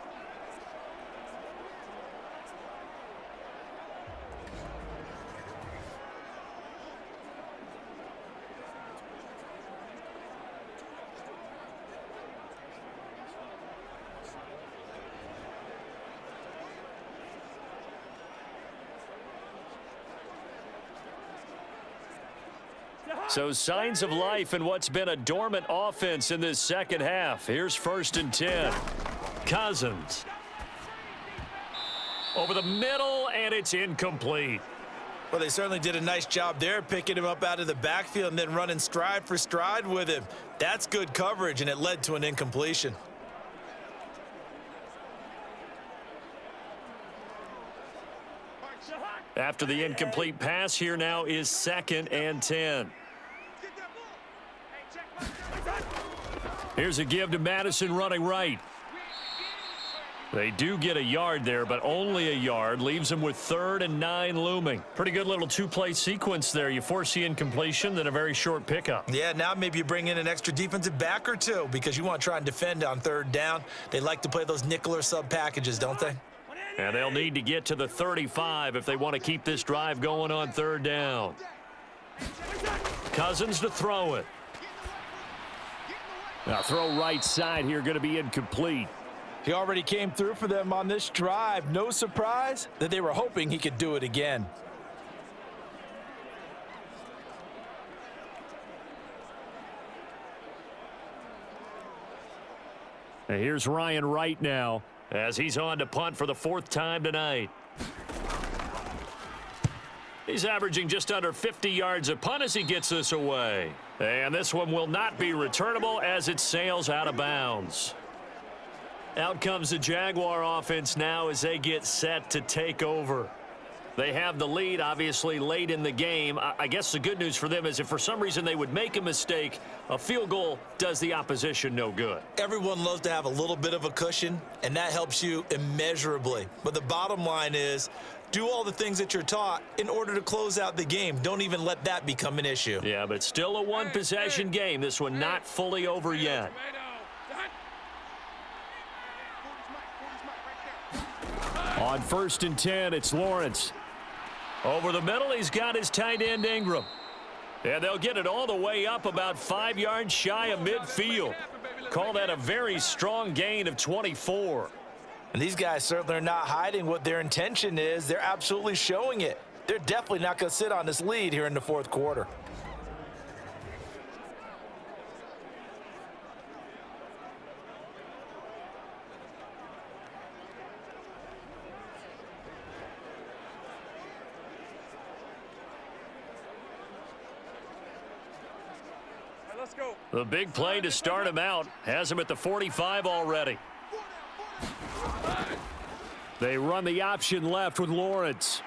So signs of life in what's been a dormant offense in this second half. Here's 1st and 10. Cousins. Over the middle, and it's incomplete. Well, they certainly did a nice job there, picking him up out of the backfield and then running stride for stride with him. That's good coverage, and it led to an incompletion. After the incomplete pass, here now is 2nd and 10. Here's a give to Madison running right. They do get a yard there, but only a yard. Leaves them with 3rd and 9 looming. Pretty good little 2-play sequence there. You force the incompletion, then a very short pickup. Yeah, now maybe you bring in an extra defensive back or 2 because you want to try and defend on 3rd down. They like to play those nickel or sub packages, don't they? And they'll need to get to the 35 if they want to keep this drive going on 3rd down. Cousins to throw it. Now throw right side here, going to be incomplete. He already came through for them on this drive. No surprise that they were hoping he could do it again. And here's Ryan Wright now as he's on to punt for the 4th time tonight. He's averaging just under 50 yards a punt as he gets this away. And this one will not be returnable as it sails out of bounds. Out comes the Jaguar offense now as they get set to take over. They have the lead, obviously, late in the game. I guess the good news for them is if for some reason they would make a mistake, a field goal does the opposition no good. Everyone loves to have a little bit of a cushion, and that helps you immeasurably. But the bottom line is, do all the things that you're taught in order to close out the game. Don't even let that become an issue. Yeah, but still a one-possession game. This one not fully over yet. On 1st and 10, it's Lawrence. Over the middle, he's got his tight end Ingram. And they'll get it all the way up about 5 yards shy of midfield. Call that a very strong gain of 24. And these guys certainly are not hiding what their intention is. They're absolutely showing it. They're definitely not going to sit on this lead here in the 4th quarter. Let's go. The big play to start him out has him at the 45 already. They run the option left with Lawrence.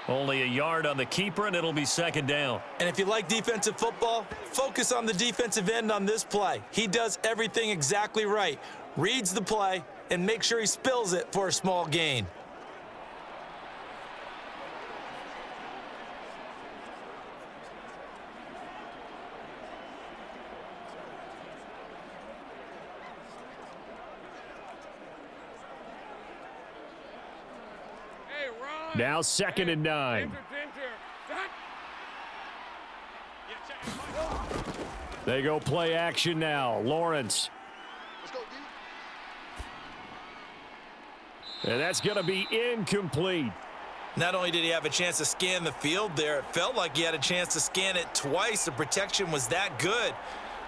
Only a yard on the keeper, and it'll be second down. And if you like defensive football, focus on the defensive end on this play. He does everything exactly right. Reads the play and makes sure he spills it for a small gain. Now 2nd and 9. They go play action now. Lawrence. And that's going to be incomplete. Not only did he have a chance to scan the field there, it felt like he had a chance to scan it twice. The protection was that good.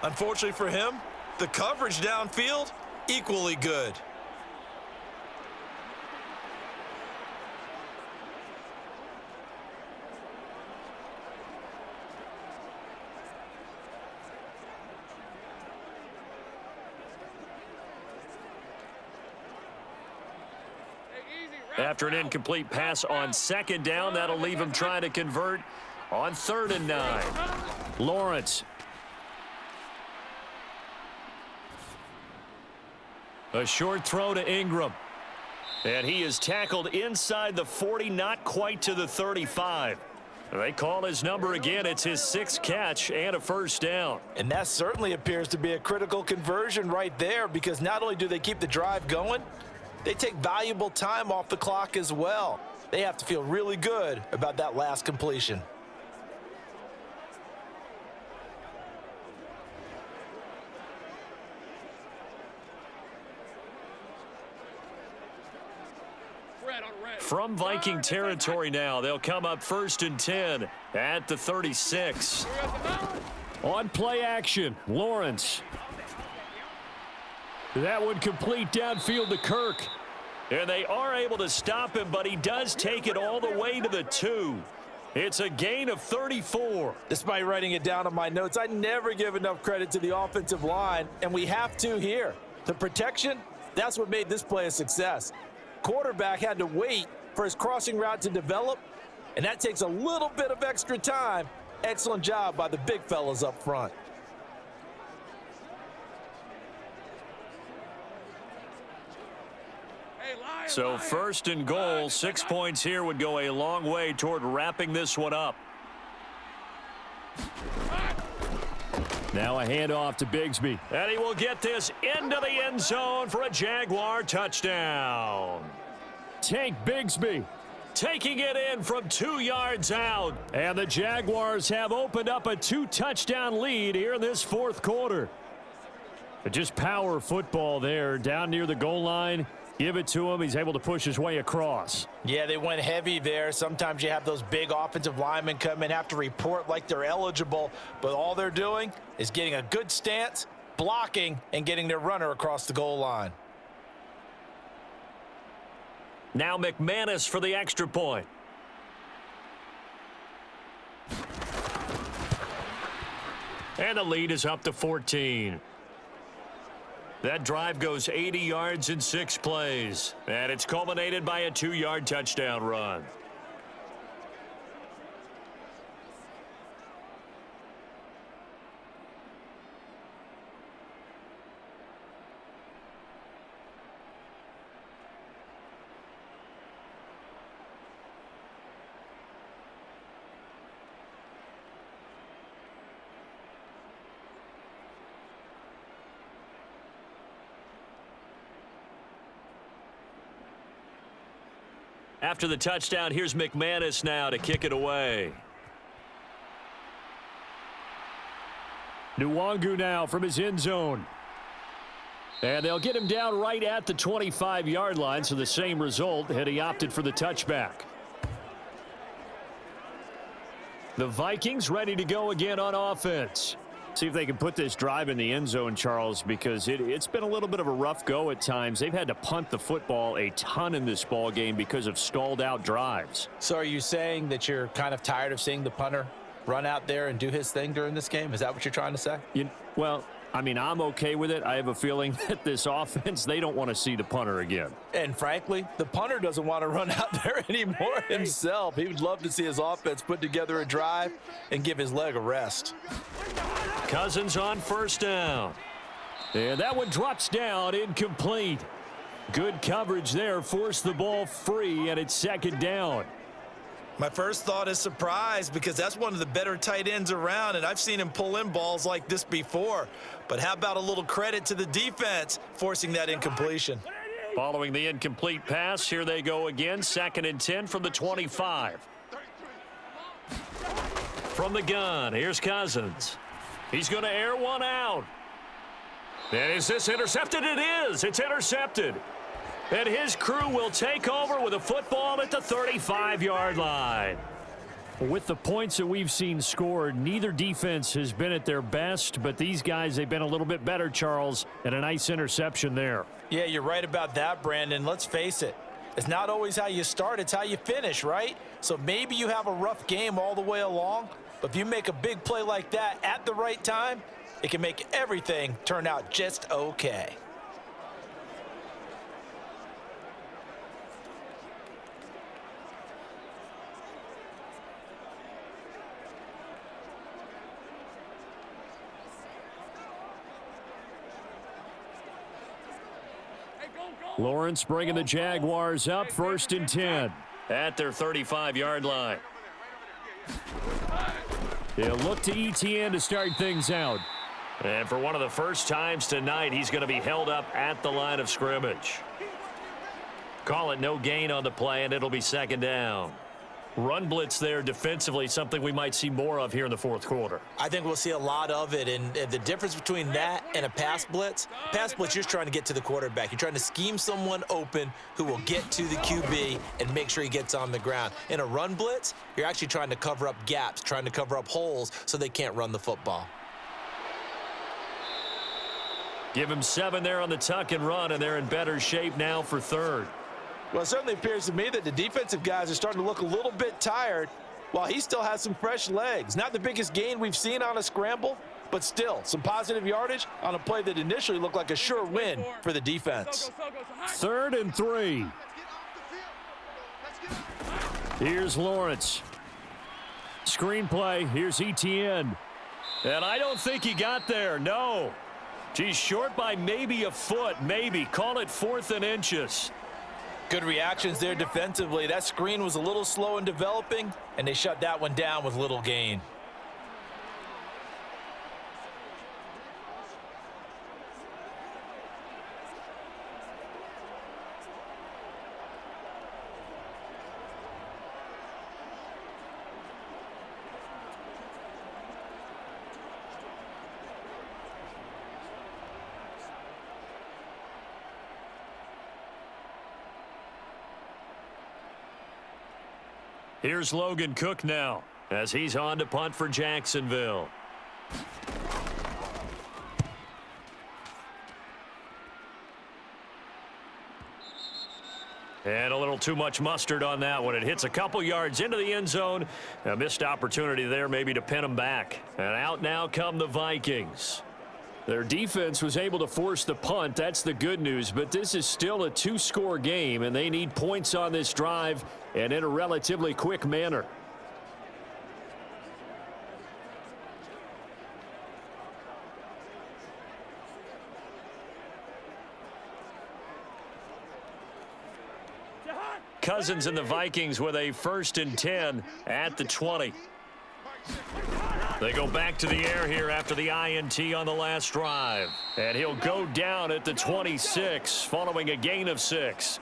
Unfortunately for him, the coverage downfield, equally good. After an incomplete pass on 2nd down, that'll leave him trying to convert on 3rd and 9. Lawrence. A short throw to Ingram. And he is tackled inside the 40, not quite to the 35. They call his number again. It's his 6th catch and a first down. And that certainly appears to be a critical conversion right there, because not only do they keep the drive going, they take valuable time off the clock as well. They have to feel really good about that last completion. From Viking territory now, they'll come up 1st and 10 at the 36. On play action, Lawrence. That would complete downfield to Kirk. And they are able to stop him, but he does take it all the way to the 2. It's a gain of 34. Despite writing it down on my notes, I never give enough credit to the offensive line, and we have to here. The protection, that's what made this play a success. Quarterback had to wait for his crossing route to develop, and that takes a little bit of extra time. Excellent job by the big fellas up front. So 1st and goal, 6 points here would go a long way toward wrapping this one up. Now a handoff to Bigsby. And he will get this into the end zone for a Jaguar touchdown. Tank Bigsby taking it in from 2 yards out. And the Jaguars have opened up a 2-touchdown lead here in this 4th quarter. But just power football there down near the goal line. Give it to him. He's able to push his way across. Yeah, they went heavy there. Sometimes you have those big offensive linemen come in, have to report like they're eligible, but all they're doing is getting a good stance, blocking, and getting their runner across the goal line. Now McManus for the extra point. And the lead is up to 14. That drive goes 80 yards in 6 plays. And it's culminated by a 2-yard touchdown run. After the touchdown, here's McManus now to kick it away. Nwangu now from his end zone. And they'll get him down right at the 25-yard line, so the same result had he opted for the touchback. The Vikings ready to go again on offense. See if they can put this drive in the end zone, Charles, because it's been a little bit of a rough go at times. They've had to punt the football a ton in this ball game because of stalled out drives. So are you saying that you're kind of tired of seeing the punter run out there and do his thing during this game? Is that what you're trying to say? Well, I mean, I'm okay with it. I have a feeling that this offense, they don't want to see the punter again. And frankly, the punter doesn't want to run out there anymore himself. He would love to see his offense put together a drive and give his leg a rest. Cousins on first down. And that one drops down, incomplete. Good coverage there, forced the ball free, and it's second down. My first thought is surprise, because that's one of the better tight ends around, and I've seen him pull in balls like this before. But how about a little credit to the defense forcing that incompletion? Following the incomplete pass, here they go again, 2nd and 10 from the 25. From the gun, here's Cousins. He's going to air one out. And is this intercepted? It is. It's intercepted. And his crew will take over with a football at the 35-yard line. With the points that we've seen scored, neither defense has been at their best, but these guys, they've been a little bit better, Charles, and a nice interception there. Yeah, you're right about that, Brandon. Let's face it. It's not always how you start, it's how you finish, right? So maybe you have a rough game all the way along, but if you make a big play like that at the right time, it can make everything turn out just okay. Lawrence bringing the Jaguars up, 1st and 10 at their 35-yard line. He'll look to Etienne to start things out. And for one of the first times tonight, he's going to be held up at the line of scrimmage. Call it no gain on the play, and it'll be 2nd down. Run blitz there defensively, something we might see more of here in the 4th quarter. I think we'll see a lot of it, and the difference between that and a pass blitz, you're just trying to get to the quarterback. You're trying to scheme someone open who will get to the QB and make sure he gets on the ground. In a run blitz, you're actually trying to cover up gaps, trying to cover up holes so they can't run the football. Give him 7 there on the tuck and run, and they're in better shape now for 3rd. Well, it certainly appears to me that the defensive guys are starting to look a little bit tired while he still has some fresh legs. Not the biggest gain we've seen on a scramble, but still some positive yardage on a play that initially looked like a sure win for the defense. 3rd and 3. Here's Lawrence. Screenplay. Here's Etienne. And I don't think he got there. No. He's short by maybe a foot. Maybe. Call it 4th and inches. Good reactions there defensively. That screen was a little slow in developing, and they shut that one down with little gain. Here's Logan Cook now as he's on to punt for Jacksonville. And a little too much mustard on that one. It hits a couple yards into the end zone. A missed opportunity there maybe to pin them back. And out now come the Vikings. Their defense was able to force the punt. That's the good news. But this is still a 2-score game, and they need points on this drive and in a relatively quick manner. Cousins and the Vikings with a 1st and 10 at the 20. They go back to the air here after the INT on the last drive. And he'll go down at the 26 following a gain of 6.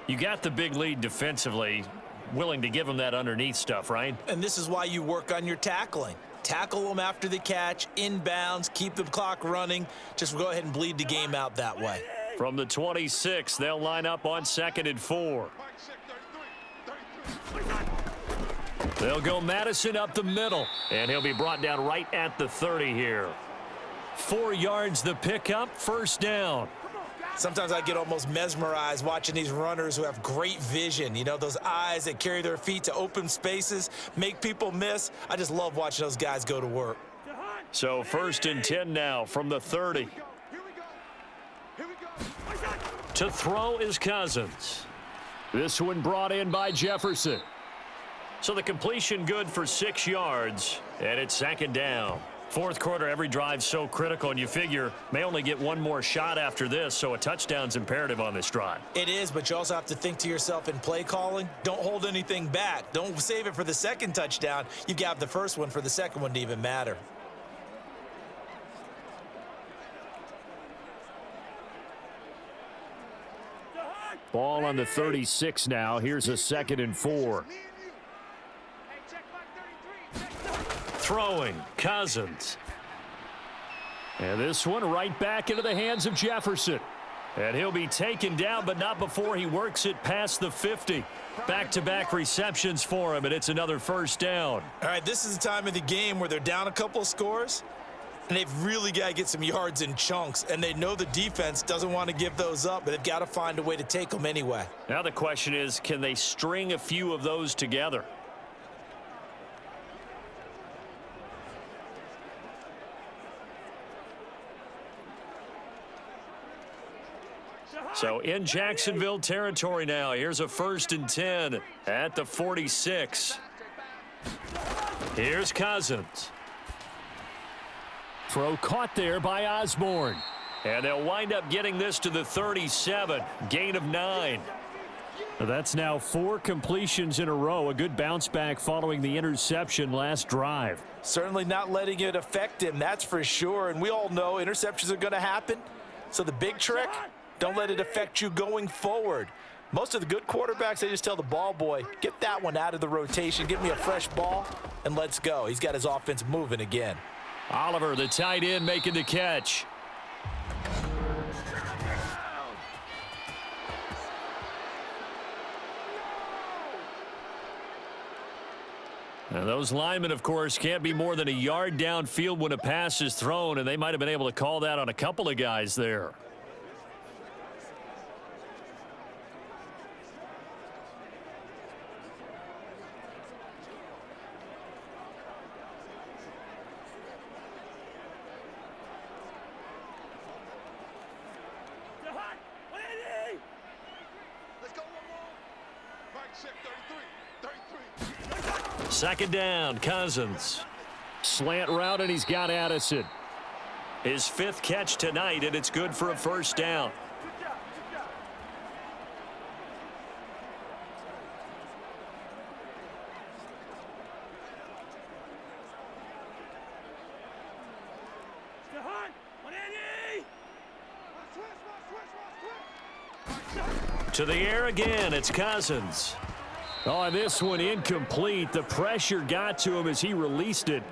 You got the big lead defensively, willing to give him that underneath stuff, right? And this is why you work on your tackling. Tackle them after the catch, inbounds, keep the clock running. Just go ahead and bleed the game out that way. From the 26, they'll line up on 2nd and 4. They'll go Madison up the middle, and he'll be brought down right at the 30 here. 4 yards the pickup, 1st down. Sometimes I get almost mesmerized watching these runners who have great vision. You know, those eyes that carry their feet to open spaces, make people miss. I just love watching those guys go to work. So 1st and 10 now from the 30. To throw is Cousins. This one brought in by Jefferson. So the completion good for 6 yards, and it's 2nd down. Fourth quarter, every drive's so critical, and you figure may only get one more shot after this, so a touchdown's imperative on this drive. It is, but you also have to think to yourself in play calling, don't hold anything back. Don't save it for the second touchdown. You've got the first one for the second one to even matter. Ball on the 36 now. Here's a 2nd and 4. Throwing, Cousins. And this one right back into the hands of Jefferson. And he'll be taken down, but not before he works it past the 50. Back-to-back receptions for him, and it's another 1st down. All right, this is the time of the game where they're down a couple of scores, and they've really got to get some yards in chunks, and they know the defense doesn't want to give those up, but they've got to find a way to take them anyway. Now the question is, can they string a few of those together? So in Jacksonville territory now. Here's a 1st and 10 at the 46. Here's Cousins. Throw caught there by Osborne. And they'll wind up getting this to the 37. Gain of 9. That's now 4 completions in a row. A good bounce back following the interception last drive. Certainly not letting it affect him, that's for sure. And we all know interceptions are going to happen. So the big trick, don't let it affect you going forward. Most of the good quarterbacks, they just tell the ball boy, get that one out of the rotation, give me a fresh ball, and let's go. He's got his offense moving again. Oliver, the tight end, making the catch. And those linemen, of course, can't be more than a yard downfield when a pass is thrown, and they might have been able to call that on a couple of guys there. Second down, Cousins. Slant route, and he's got Addison. His 5th catch tonight, and it's good for a 1st down. To the air again, it's Cousins. Oh, and this one incomplete. The pressure got to him as he released it,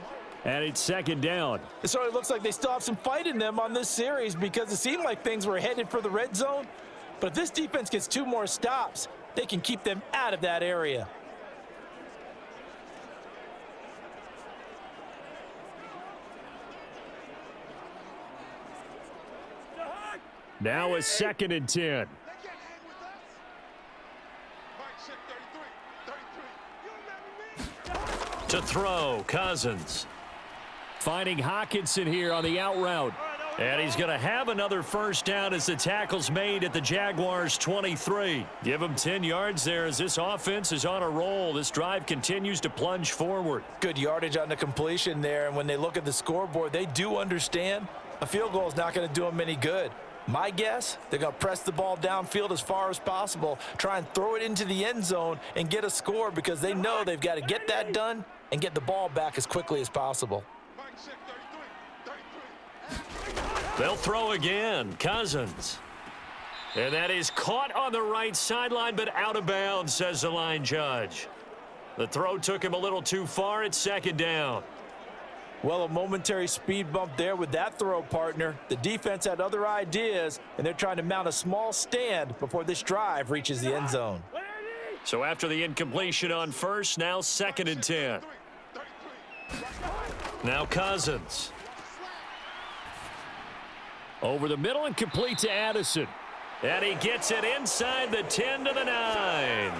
and it's 2nd down. It sort of looks like they still have some fight in them on this series because it seemed like things were headed for the red zone. But if this defense gets 2 more stops, they can keep them out of that area. Now a 2nd and 10. To throw, Cousins. Finding Hawkinson here on the out route. And he's going to have another 1st down as the tackle's made at the Jaguars' 23. Give him 10 yards there as this offense is on a roll. This drive continues to plunge forward. Good yardage on the completion there, and when they look at the scoreboard, they do understand a field goal is not going to do them any good. My guess, they're going to press the ball downfield as far as possible, try and throw it into the end zone and get a score because they know they've got to get that done and get the ball back as quickly as possible. They'll throw again. Cousins. And that is caught on the right sideline, but out of bounds, says the line judge. The throw took him a little too far. It's 2nd down. Well, a momentary speed bump there with that throw, partner. The defense had other ideas, and they're trying to mount a small stand before this drive reaches the end zone. So after the incompletion on 1st, now 2nd and 10. Now Cousins. Over the middle and complete to Addison. And he gets it inside the 10 to the 9.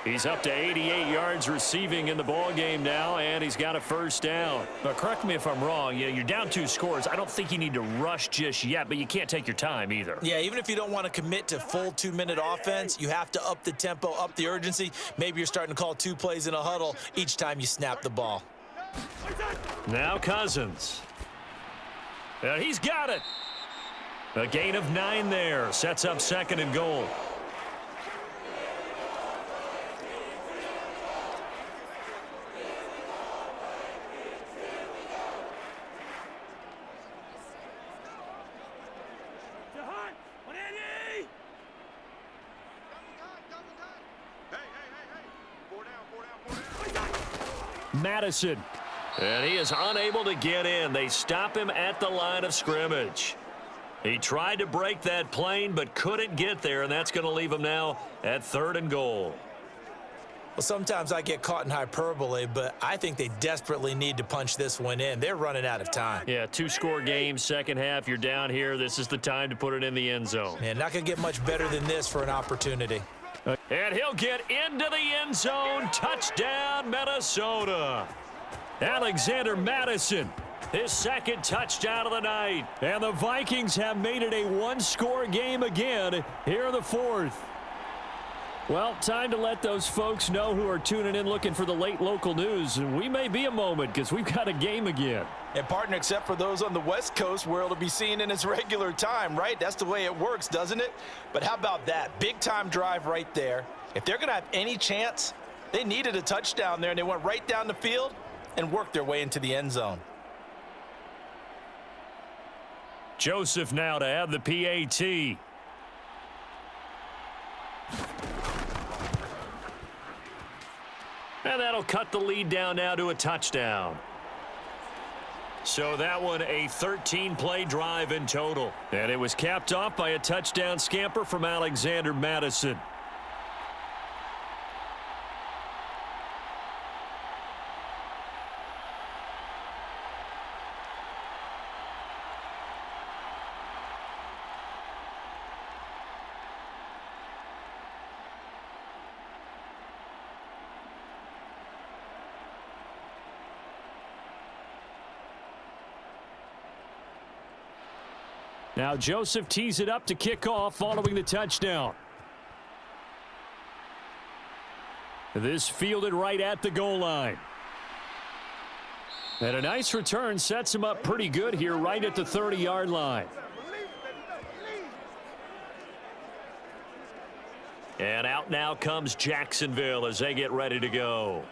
He's up to 88 yards receiving in the ball game now, and he's got a first down. But correct me if I'm wrong. You're down 2 scores. I don't think you need to rush just yet, but you can't take your time either. Yeah, even if you don't want to commit to full 2-minute offense, you have to up the tempo, up the urgency. Maybe you're starting to call 2 plays in a huddle each time you snap the ball. Now Cousins. He's got it. A gain of 9 there. Sets up 2nd and goal. Madison. And he is unable to get in. They stop him at the line of scrimmage. He tried to break that plane but couldn't get there, and that's going to leave him now at 3rd and goal. Well, sometimes I get caught in hyperbole, but I think they desperately need to punch this one in. They're running out of time. Yeah, 2-score game, second half. You're down here. This is the time to put it in the end zone. Man, not going to get much better than this for an opportunity. And he'll get into the end zone. Touchdown, Minnesota. Alexander Madison, his 2nd touchdown of the night. And the Vikings have made it a 1-score game again here in the 4th. Well, time to let those folks know who are tuning in looking for the late local news. And we may be a moment because we've got a game again. And partner, except for those on the West Coast where it'll be seen in its regular time, right? That's the way it works, doesn't it? But how about that? Big time drive right there. If they're going to have any chance, they needed a touchdown there, and they went right down the field and worked their way into the end zone. Joseph now to have the PAT. And that'll cut the lead down now to a touchdown. So that one a 13-play drive in total. And it was capped off by a touchdown scamper from Alexander Madison. Now Joseph tees it up to kick off following the touchdown. This fielded right at the goal line. And a nice return sets him up pretty good here right at the 30-yard line. And out now comes Jacksonville as they get ready to go.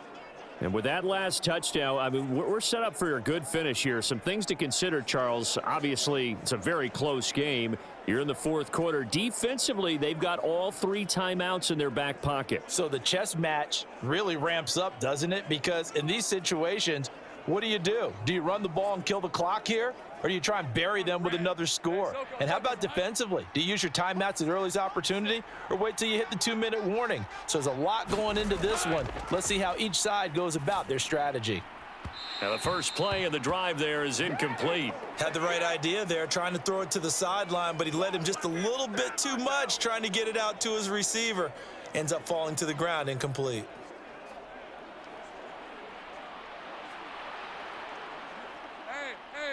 And with that last touchdown, I mean, we're set up for a good finish here. Some things to consider, Charles. Obviously, it's a very close game. You're in the 4th quarter. Defensively, they've got all 3 timeouts in their back pocket. So the chess match really ramps up, doesn't it? Because in these situations, what do? Do you run the ball and kill the clock here? Or do you try and bury them with another score? And how about defensively? Do you use your timeouts at earliest opportunity or wait till you hit the 2-minute warning? So there's a lot going into this one. Let's see how each side goes about their strategy. Now the first play of the drive there is incomplete. Had the right idea there, trying to throw it to the sideline, but he led him just a little bit too much, trying to get it out to his receiver. Ends up falling to the ground, incomplete.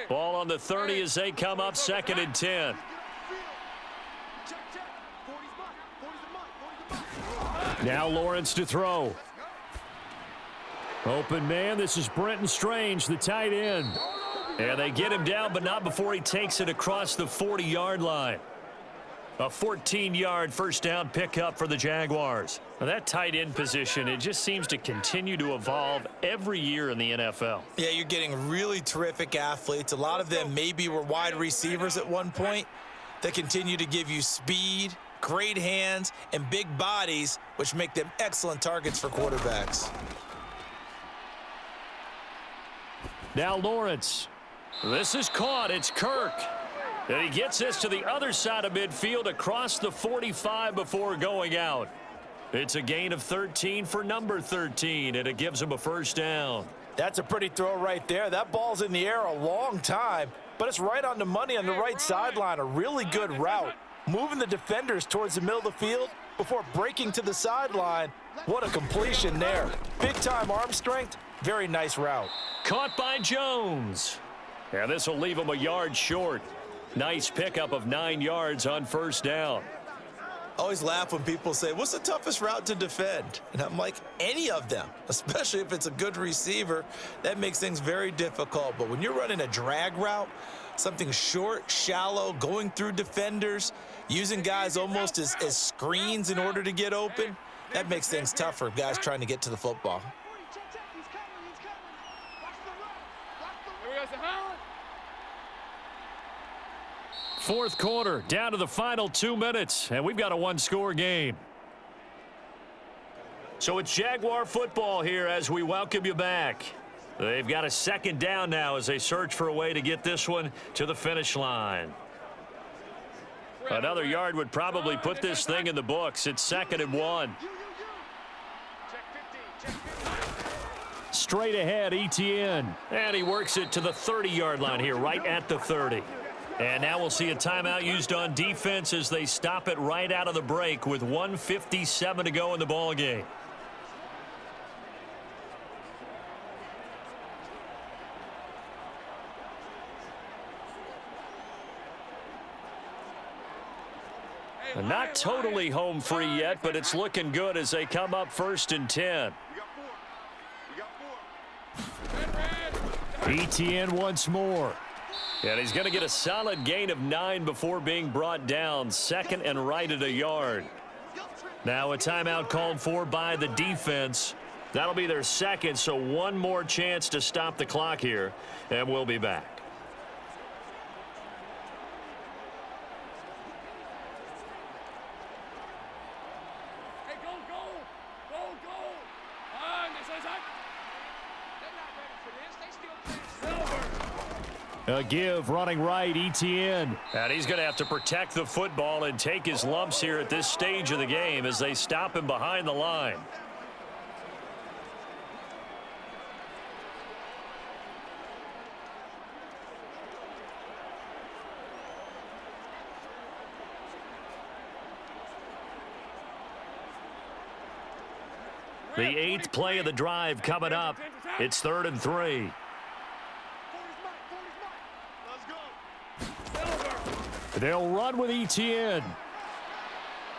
Ball on the 30 as they come up 2nd and 10. Now Lawrence to throw. Open man, this is Brenton Strange, the tight end. And they get him down, but not before he takes it across the 40-yard line. A 14-yard first down pickup for the Jaguars. Now that tight end position, it just seems to continue to evolve every year in the NFL. Yeah, you're getting really terrific athletes. A lot of them maybe were wide receivers at one point. They continue to give you speed, great hands, and big bodies, which make them excellent targets for quarterbacks. Now Lawrence. This is caught. It's Kirk. And he gets this to the other side of midfield across the 45 before going out. It's a gain of 13 for number 13, and it gives him a first down. That's a pretty throw right there. That ball's in the air a long time, but it's right on the money on the right sideline. A really good route. Moving the defenders towards the middle of the field, before breaking to the sideline. What a completion there. Big-time arm strength. Very nice route. Caught by Jones. And this will leave him a yard short. Nice pickup of 9 yards on first down. Always laugh when people say, what's the toughest route to defend? And I'm like, any of them, especially if it's a good receiver. That makes things very difficult. But when you're running a drag route, something short, shallow, going through defenders, using guys almost as screens in order to get open, that makes things tough for guys trying to get to the football. Fourth quarter, down to the final 2 minutes, and we've got a one-score game. So it's Jaguar football here as we welcome you back. They've got a second down now as they search for a way to get this one to the finish line. Another yard would probably put this thing in the books. It's 2nd and 1. Straight ahead, Etienne. And he works it to the 30-yard line here, right at the 30. And now we'll see a timeout used on defense as they stop it right out of the break with 1:57 to go in the ball game. And not totally home free yet, but it's looking good as they come up 1st and 10. Etienne once more. And he's going to get a solid gain of 9 before being brought down. 2nd and right at a yard. Now a timeout called for by the defense. That'll be their second, so one more chance to stop the clock here, and we'll be back. A give running right, Etienne. And he's going to have to protect the football and take his lumps here at this stage of the game as they stop him behind the line. The 8th play of the drive coming up. It's 3rd and 3. They'll run with Etienne.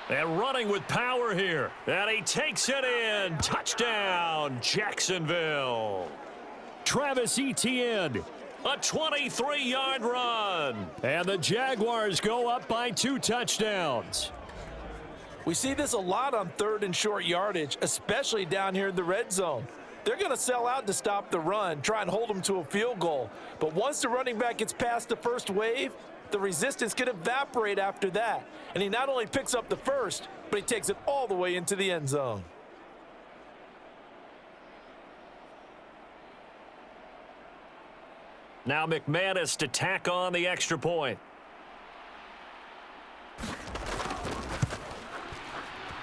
And running with power here. And he takes it in. Touchdown, Jacksonville. Travis Etienne. A 23-yard run. And the Jaguars go up by 2 touchdowns. We see this a lot on 3rd and short yardage, especially down here in the red zone. They're going to sell out to stop the run, try and hold them to a field goal. But once the running back gets past the first wave, the resistance can evaporate after that. And he not only picks up the first, but he takes it all the way into the end zone. Now McManus to tack on the extra point.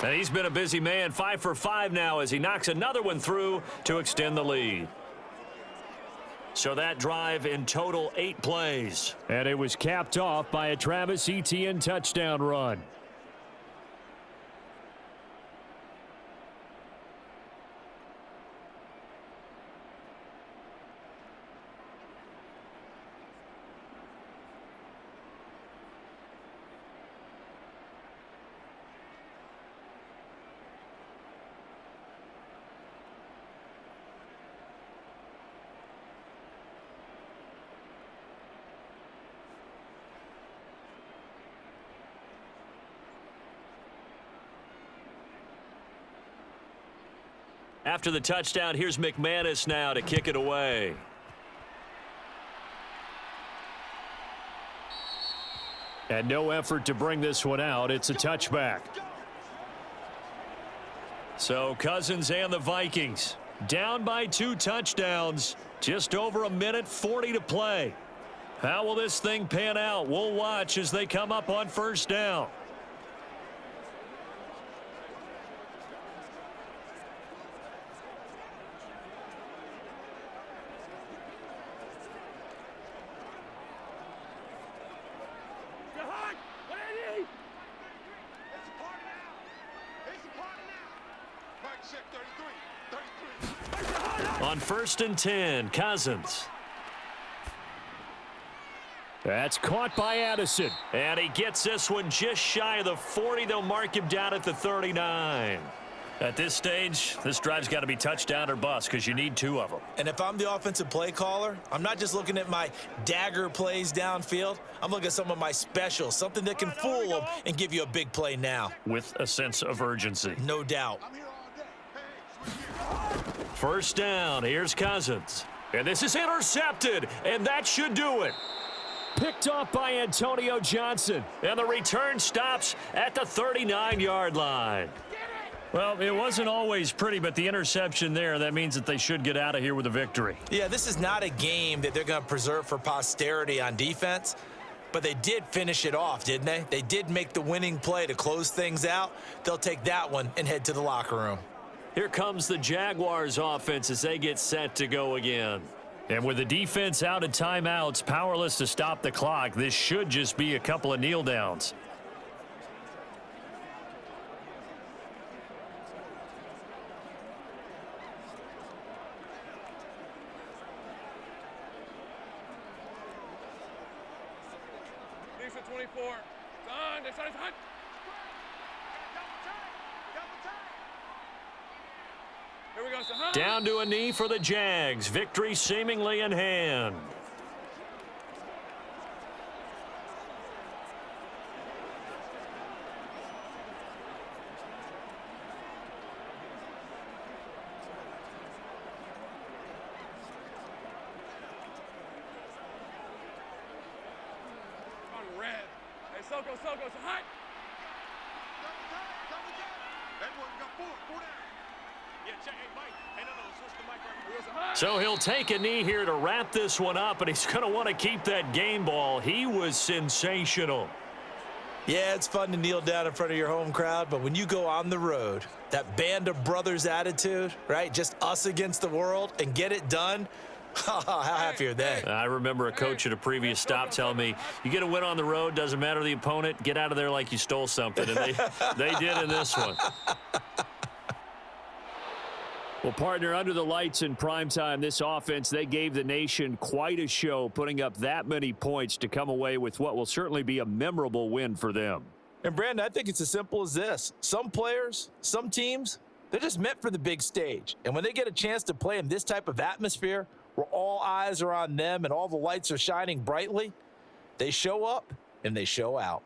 And he's been a busy man, 5 for 5 now as he knocks another one through to extend the lead. So that drive in total 8 plays. And it was capped off by a Travis Etienne touchdown run. After the touchdown, here's McManus now to kick it away. And no effort to bring this one out. It's a touchback. So Cousins and the Vikings down by 2 touchdowns. Just over 1:40 to play. How will this thing pan out? We'll watch as they come up on first down. On 1st and 10, Cousins. That's caught by Addison. And he gets this one just shy of the 40. They'll mark him down at the 39. At this stage, this drive's got to be touchdown or bust because you need 2 of them. And if I'm the offensive play caller, I'm not just looking at my dagger plays downfield. I'm looking at some of my specials, something that can fool them and give you a big play now. With a sense of urgency. No doubt. 1st down. Here's Cousins. And this is intercepted. And that should do it. Picked off by Antonio Johnson. And the return stops at the 39-yard line. Well, it wasn't always pretty, but the interception there, that means that they should get out of here with a victory. Yeah, this is not a game that they're going to preserve for posterity on defense, but they did finish it off, didn't they? They did make the winning play to close things out. They'll take that one and head to the locker room. Here comes the Jaguars offense as they get set to go again. And with the defense out of timeouts, powerless to stop the clock, this should just be a couple of kneel downs. These are 24. Done. This side's hot. Here we go. So Down to a knee for the Jags. Victory seemingly in hand. on red. Hey, Soko, so hot. That one got four down. Yeah, check. Hey, Mike. Hey, no, switch the mic right. So he'll take a knee here to wrap this one up, and he's going to want to keep that game ball. He was sensational. Yeah, it's fun to kneel down in front of your home crowd, but when you go on the road, that band of brothers attitude, right? Just us against the world and get it done. How happy are they? I remember a coach at a previous stop telling me, you get a win on the road, doesn't matter the opponent, get out of there like you stole something. And they did in this one. Well, partner, under the lights in primetime, this offense, they gave the nation quite a show, putting up that many points to come away with what will certainly be a memorable win for them. And, Brandon, I think it's as simple as this. Some players, some teams, they're just meant for the big stage. And when they get a chance to play in this type of atmosphere where all eyes are on them and all the lights are shining brightly, they show up and they show out.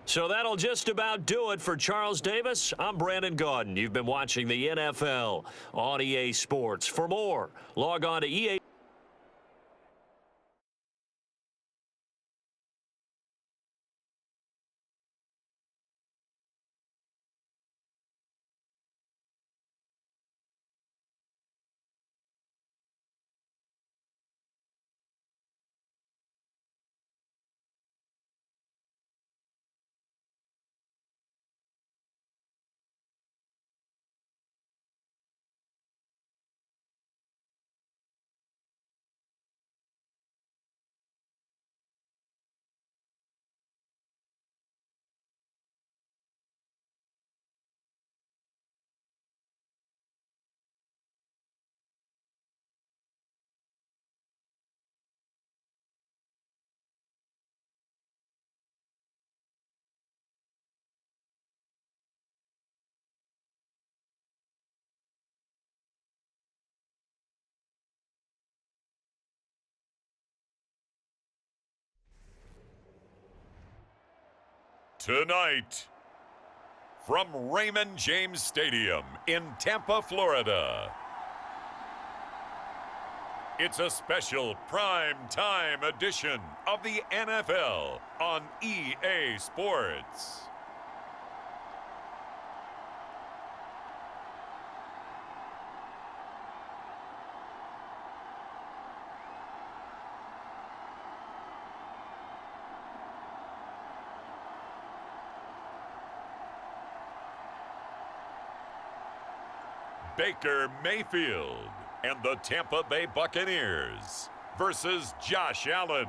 So that'll just about do it for Charles Davis. I'm Brandon Gaudin. You've been watching the NFL on EA Sports. For more, log on to EA. Tonight, from Raymond James Stadium in Tampa, Florida, it's a special prime time edition of the NFL on EA Sports. Baker Mayfield and the Tampa Bay Buccaneers versus Josh Allen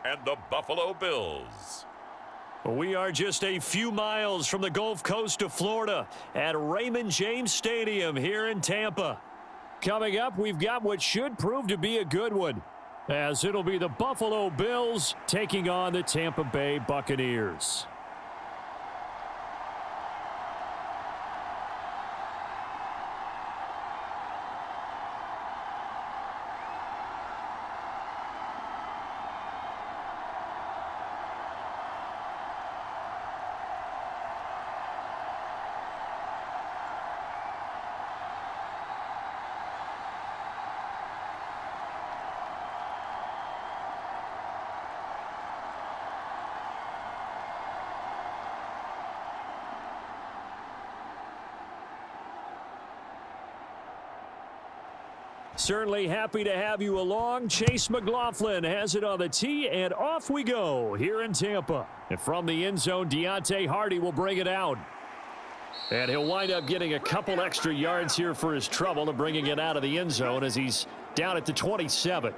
and the Buffalo Bills. We are just a few miles from the Gulf Coast of Florida at Raymond James Stadium here in Tampa. Coming up, we've got what should prove to be a good one, as it'll be the Buffalo Bills taking on the Tampa Bay Buccaneers. Certainly happy to have you along. Chase McLaughlin has it on the tee, and off we go here in Tampa. And from the end zone, Deontay Hardy will bring it out. And he'll wind up getting a couple extra yards here for his trouble of bringing it out of the end zone as he's down at the 27.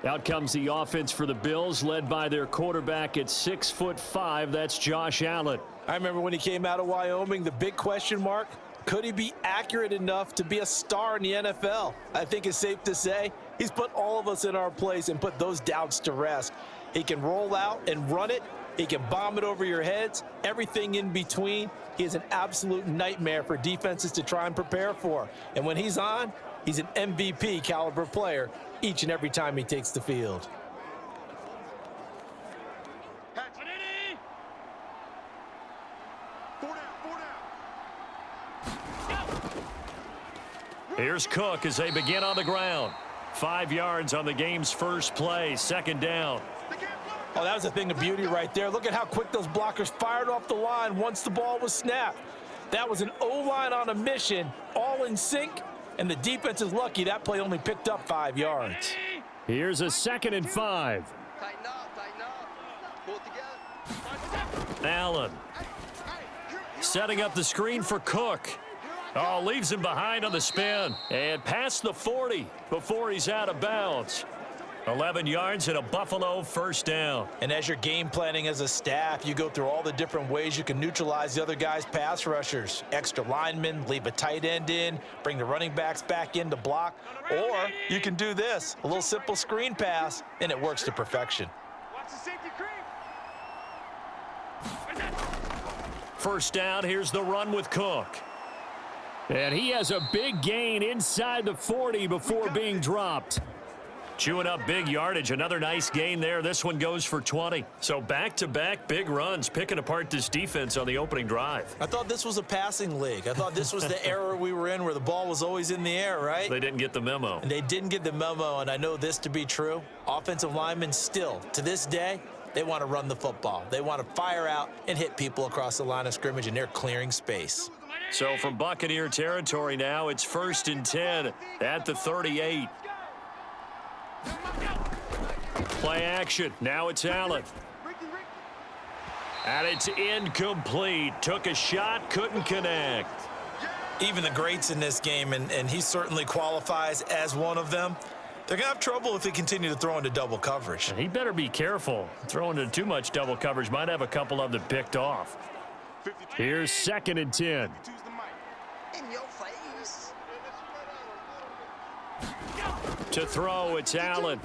Out comes the offense for the Bills, led by their quarterback at 6'5". That's Josh Allen. I remember when he came out of Wyoming, the big question mark, could he be accurate enough to be a star in the NFL? I think it's safe to say he's put all of us in our place and put those doubts to rest. He can roll out and run it. He can bomb it over your heads. Everything in between. He is an absolute nightmare for defenses to try and prepare for. And when he's on, he's an MVP caliber player each and every time he takes the field. Here's Cook as they begin on the ground. 5 yards on the game's first play, second down. Oh, that was a thing of beauty right there. Look at how quick those blockers fired off the line once the ball was snapped. That was an O-line on a mission, all in sync, and the defense is lucky that play only picked up 5 yards. Here's a 2nd and 5. Tighten up, pull it together. Allen setting up the screen for Cook. Oh, leaves him behind on the spin. And past the 40 before he's out of bounds. 11 yards and a Buffalo first down. And as you're game planning as a staff, you go through all the different ways you can neutralize the other guy's pass rushers. Extra linemen, leave a tight end in, bring the running backs back in to block. Or you can do this, a little simple screen pass, and it works to perfection. Watch the safety creep. First down, here's the run with Cook. And he has a big gain inside the 40 before being dropped. Chewing up big yardage. Another nice gain there. This one goes for 20. So back-to-back big runs, picking apart this defense on the opening drive. I thought this was a passing league. I thought this was the era we were in where the ball was always in the air, right? They didn't get the memo. And they didn't get the memo, and I know this to be true. Offensive linemen still, to this day, they want to run the football. They want to fire out and hit people across the line of scrimmage, and they're clearing space. So from Buccaneer territory now, it's 1st and 10 at the 38. Play action. Now it's Allen. And it's incomplete. Took a shot, couldn't connect. Even the greats in this game, and he certainly qualifies as one of them, they're going to have trouble if they continue to throw into double coverage. He better be careful. Throwing into too much double coverage might have a couple of them picked off. Here's 2nd and 10. In your face. To throw, it's Allen.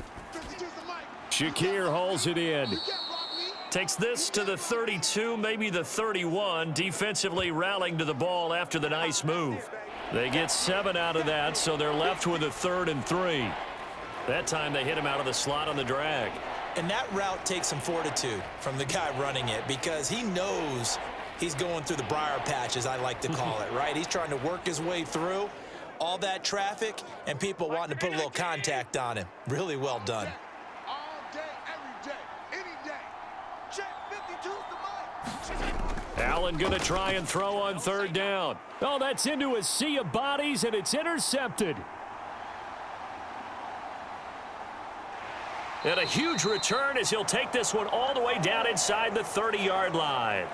Shakir holds it in. Takes this to the 32, maybe the 31. Defensively rallying to the ball after the nice move. They get 7 out of that, so they're left with a 3rd and 3. That time they hit him out of the slot on the drag. And that route takes some fortitude from the guy running it because he knows he's going through the briar patch, as I like to call it, right? He's trying to work his way through all that traffic and people wanting to put a little contact on him. Really well done. All day, every day, any day. Check 52's the mic. Allen going to try and throw on 3rd down. Oh, that's into a sea of bodies, and it's intercepted. And a huge return as he'll take this one all the way down inside the 30-yard line.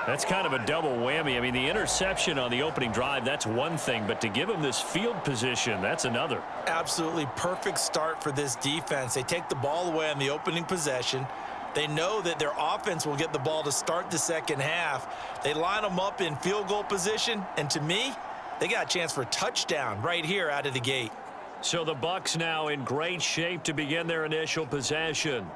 That's kind of a double whammy. I mean, the interception on the opening drive, that's one thing, but to give him this field position, that's another. Absolutely perfect start for this defense. They take the ball away on the opening possession. They know that their offense will get the ball to start the second half. They line them up in field goal position, and to me, they got a chance for a touchdown right here out of the gate. So the Bucs now in great shape to begin their initial possession.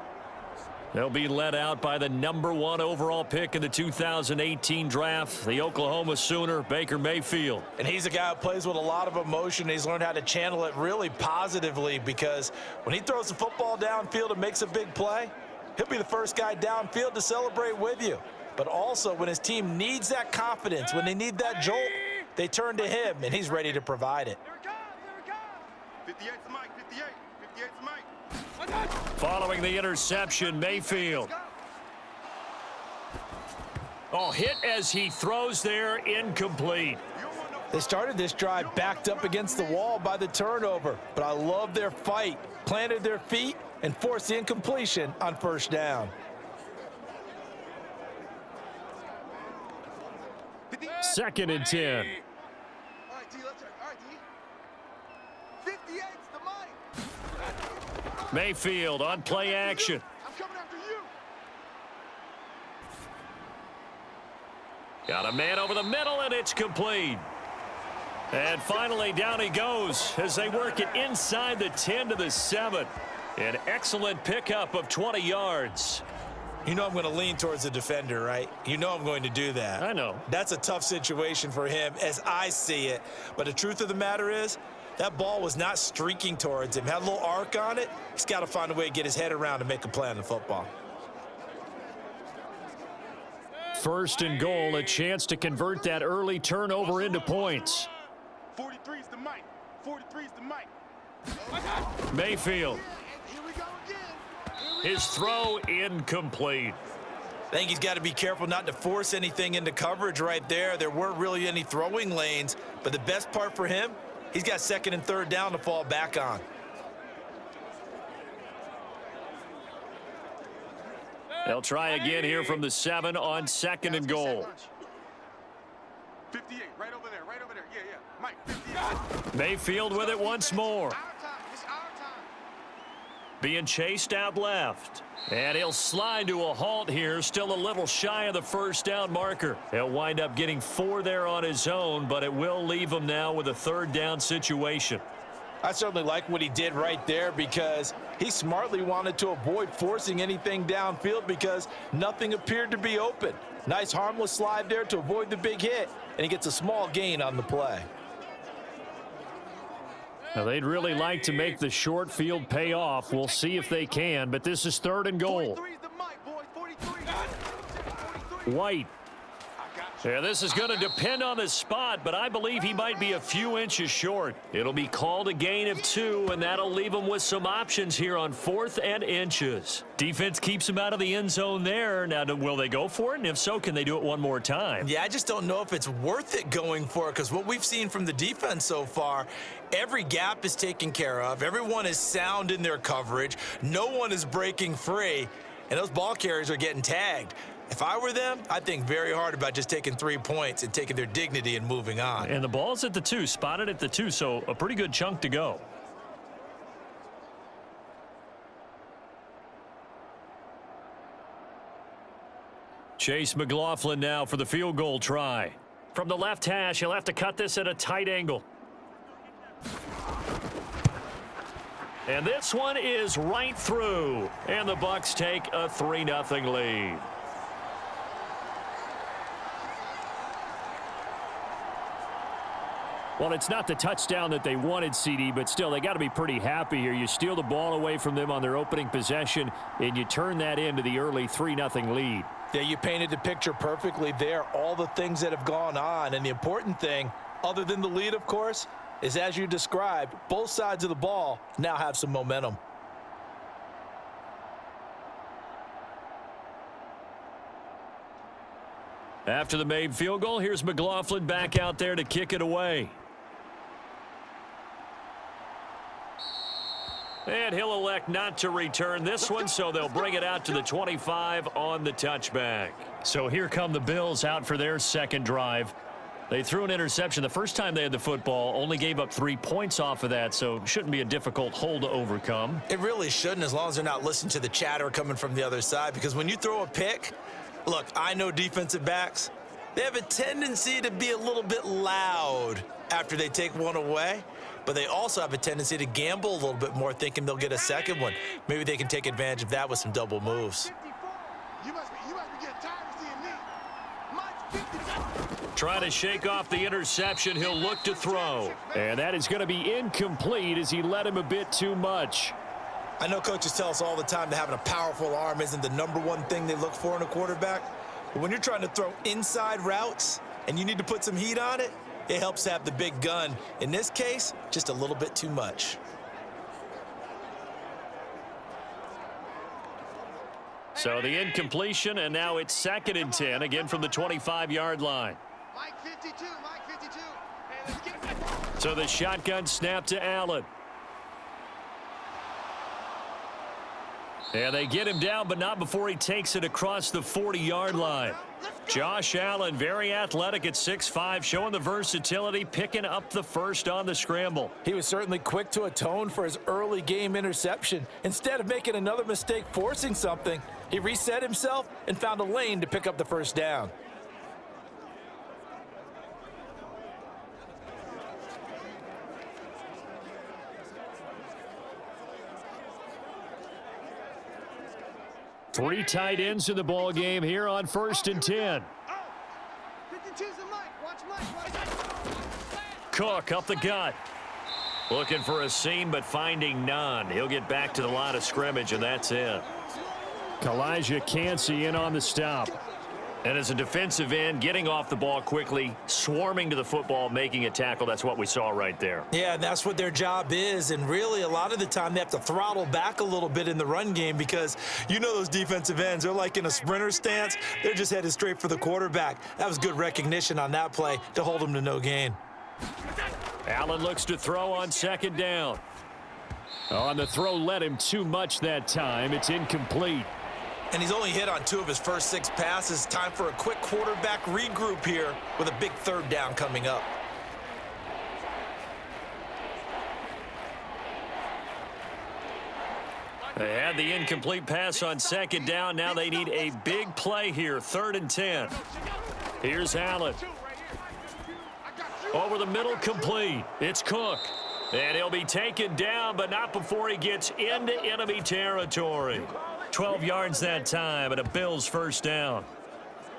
They'll be led out by the #1 overall pick in the 2018 draft, the Oklahoma Sooner, Baker Mayfield. And he's a guy who plays with a lot of emotion. He's learned how to channel it really positively, because when he throws the football downfield and makes a big play, he'll be the first guy downfield to celebrate with you. But also, when his team needs that confidence, when they need that jolt, they turn to him, and he's ready to provide it. 58's Mike, 58's Mike. Following the interception, Mayfield. Oh, hit as he throws there, incomplete. They started this drive backed up against the wall by the turnover, but I love their fight. Planted their feet and forced the incompletion on first down. Second and 10. All right, D, let's turn. All right, D. 58's the Mike. Mayfield on play action. I'm coming after you. Got a man over the middle, and it's complete. And finally, down he goes as they work it inside the 10 to the 7. An excellent pickup of 20 yards. You know I'm going to lean towards the defender, right? You know I'm going to do that. I know. That's a tough situation for him as I see it. But the truth of the matter is, that ball was not streaking towards him. Had a little arc on it. He's got to find a way to get his head around and make a play on the football. First and goal, a chance to convert that early turnover into points. 43's the Mike. 43's the Mike. Mayfield. Here we go again. His throw incomplete. I think he's got to be careful not to force anything into coverage right there. There weren't really any throwing lanes, but the best part for him, he's got second and third down to fall back on. They'll try again here from the 7 on second and goal. 58, right over there. Yeah. Mike, 58. Mayfield with it once more. Our time. It's our time. Being chased out left. And he'll slide to a halt here, still a little shy of the first down marker. He'll wind up getting 4 there on his own, but it will leave him now with a third down situation. I certainly like what he did right there, because he smartly wanted to avoid forcing anything downfield because nothing appeared to be open. Nice harmless slide there to avoid the big hit, and he gets a small gain on the play. Now, they'd really like to make the short field pay off. We'll see if they can, but this is third and goal. 43's the Mike, boys. 43. White. Yeah, this is going to depend on the spot, but I believe he might be a few inches short. It'll be called a gain of 2, and that'll leave him with some options here on 4th and inches. Defense keeps him out of the end zone there. Now, will they go for it? And if so, can they do it one more time? Yeah, I just don't know if it's worth it going for it, because what we've seen from the defense so far, every gap is taken care of. Everyone is sound in their coverage. No one is breaking free, and those ball carriers are getting tagged. If I were them, I'd think very hard about just taking 3 points and taking their dignity and moving on. And the ball's at the 2, spotted at the 2, so a pretty good chunk to go. Chase McLaughlin now for the field goal try. From the left hash, he'll have to cut this at a tight angle. And this one is right through. And the Bucs take a 3-0 lead. Well, it's not the touchdown that they wanted, CD, but still, they got to be pretty happy here. You steal the ball away from them on their opening possession, and you turn that into the early 3-0 lead. Yeah, you painted the picture perfectly there, all the things that have gone on. And the important thing, other than the lead, of course, is as you described, both sides of the ball now have some momentum. After the made field goal, here's McLaughlin back out there to kick it away. And he'll elect not to return this one, so they'll bring it out to the 25 on the touchback. So here come the Bills out for their second drive. They threw an interception the first time they had the football, only gave up 3 points off of that, so shouldn't be a difficult hole to overcome. It really shouldn't, as long as they're not listening to the chatter coming from the other side, because when you throw a pick, look, I know defensive backs, they have a tendency to be a little bit loud after they take one away, but they also have a tendency to gamble a little bit more, thinking they'll get a second one. Maybe they can take advantage of that with some double moves. You must be getting tired of seeing me. Mine's 54. Trying to shake off the interception, he'll look to throw. And that is going to be incomplete as he led him a bit too much. I know coaches tell us all the time that having a powerful arm isn't the #1 thing they look for in a quarterback. But when you're trying to throw inside routes and you need to put some heat on it, it helps to have the big gun. In this case, just a little bit too much. So the incompletion, and now it's 2nd and 10, again from the 25-yard line. Mike 52, Mike 52. Hey, let's get it. So the shotgun snap to Allen. And they get him down, but not before he takes it across the 40-yard line. Josh Allen, very athletic at 6'5", showing the versatility, picking up the first on the scramble. He was certainly quick to atone for his early game interception. Instead of making another mistake forcing something, he reset himself and found a lane to pick up the first down. Three tight ends in the ball game here on 1st and 10. 52's the Mike. Watch Mike. Cook up the gut. Looking for a seam, but finding none. He'll get back to the line of scrimmage, and that's it. Kalijah Cansey in on the stop. And as a defensive end, getting off the ball quickly, swarming to the football, making a tackle, that's what we saw right there. Yeah, that's what their job is, and really a lot of the time they have to throttle back a little bit in the run game because you know those defensive ends, they're like in a sprinter stance. They're just headed straight for the quarterback. That was good recognition on that play to hold him to no gain. Allen looks to throw on 2nd down. On the throw, led him too much that time. It's incomplete. And he's only hit on 2 of his first 6 passes. Time for a quick quarterback regroup here with a big 3rd down coming up. They had the incomplete pass on 2nd down. Now they need a big play here, 3rd and 10. Here's Allen. Over the middle, complete. It's Cook. And he'll be taken down, but not before he gets into enemy territory. 12 yards that time, and a Bills first down.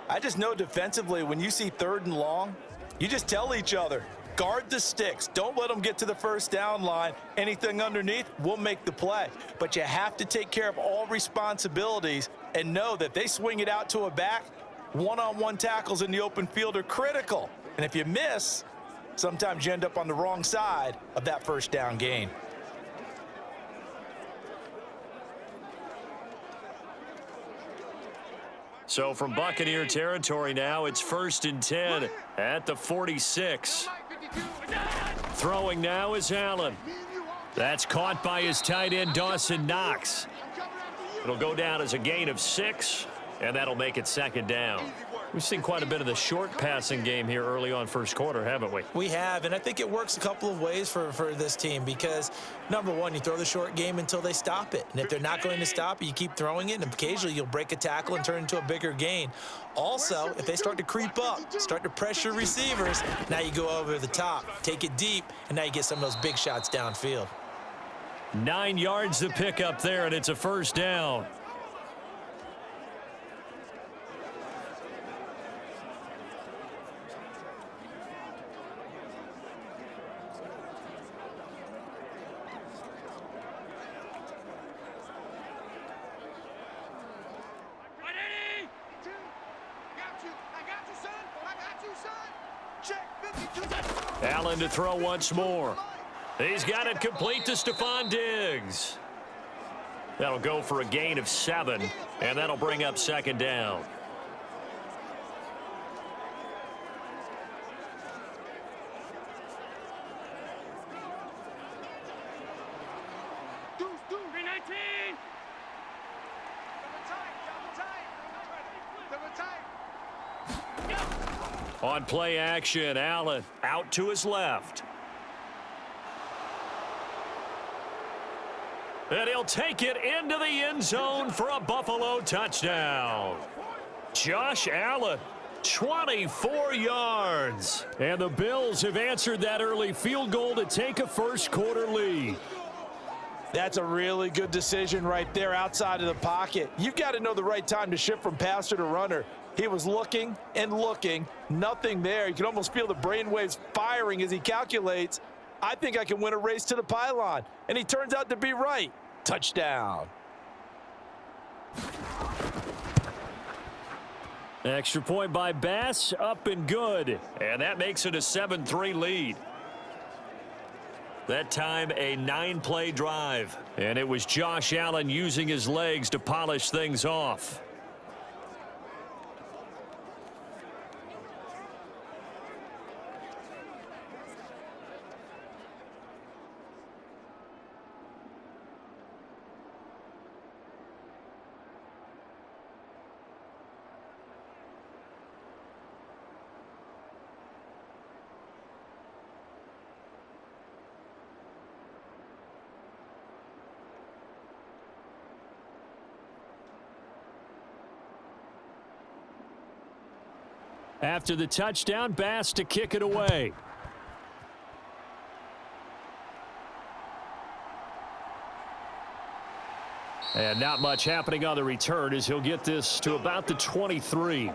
I just know defensively, when you see 3rd and long, you just tell each other, guard the sticks. Don't let them get to the first down line. Anything underneath will make the play. But you have to take care of all responsibilities and know that they swing it out to a back. One-on-one tackles in the open field are critical. And if you miss, sometimes you end up on the wrong side of that first down gain. So from Buccaneer territory now, it's 1st and 10 at the 46. Throwing now is Allen. That's caught by his tight end, Dawson Knox. It'll go down as a gain of 6, and that'll make it 2nd down. We've seen quite a bit of the short passing game here early on first quarter, haven't we? We have, and I think it works a couple of ways for this team because, number one, you throw the short game until they stop it. And if they're not going to stop it, you keep throwing it, and occasionally you'll break a tackle and turn it into a bigger gain. Also, if they start to creep up, start to pressure receivers, now you go over the top, take it deep, and now you get some of those big shots downfield. 9 yards to pick up there, and it's a first down. Allen to throw once more. He's got it complete to Stephon Diggs. That'll go for a gain of 7, and that'll bring up 2nd down. On play action, Allen out to his left. And he'll take it into the end zone for a Buffalo touchdown. Josh Allen, 24 yards. And the Bills have answered that early field goal to take a first-quarter lead. That's a really good decision right there outside of the pocket. You've got to know the right time to shift from passer to runner. He was looking and looking, nothing there. You can almost feel the brainwaves firing as he calculates, I think I can win a race to the pylon. And he turns out to be right. Touchdown. Extra point by Bass, up and good. And that makes it a 7-3 lead. That time a 9-play drive. And it was Josh Allen using his legs to polish things off. After the touchdown, Bass to kick it away. And not much happening on the return as he'll get this to about the 23.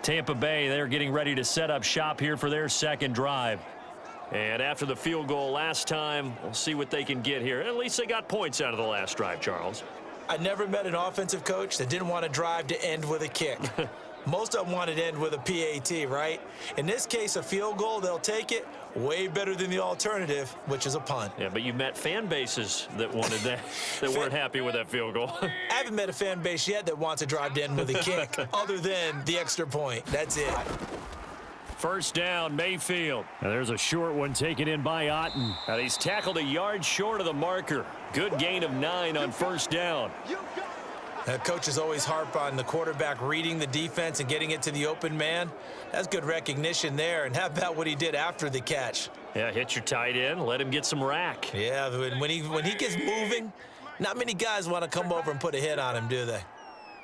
Tampa Bay, they're getting ready to set up shop here for their second drive. And after the field goal last time, we'll see what they can get here. At least they got points out of the last drive, Charles. I never met an offensive coach that didn't want to drive to end with a kick. Most of them wanted to end with a PAT, right? In this case, a field goal, they'll take it. Way better than the alternative, which is a punt. Yeah, but you met fan bases that wanted that, that weren't happy with that field goal. I haven't met a fan base yet that wants to drive to end with a kick, other than the extra point. That's it. First down, Mayfield. And there's a short one taken in by Otten. And he's tackled a yard short of the marker. Good gain of 9 on first down. Coaches always harp on the quarterback reading the defense and getting it to the open man. That's good recognition there. And how about what he did after the catch? Yeah, hit your tight end, let him get some rack. Yeah, when he gets moving, not many guys want to come over and put a hit on him, do they?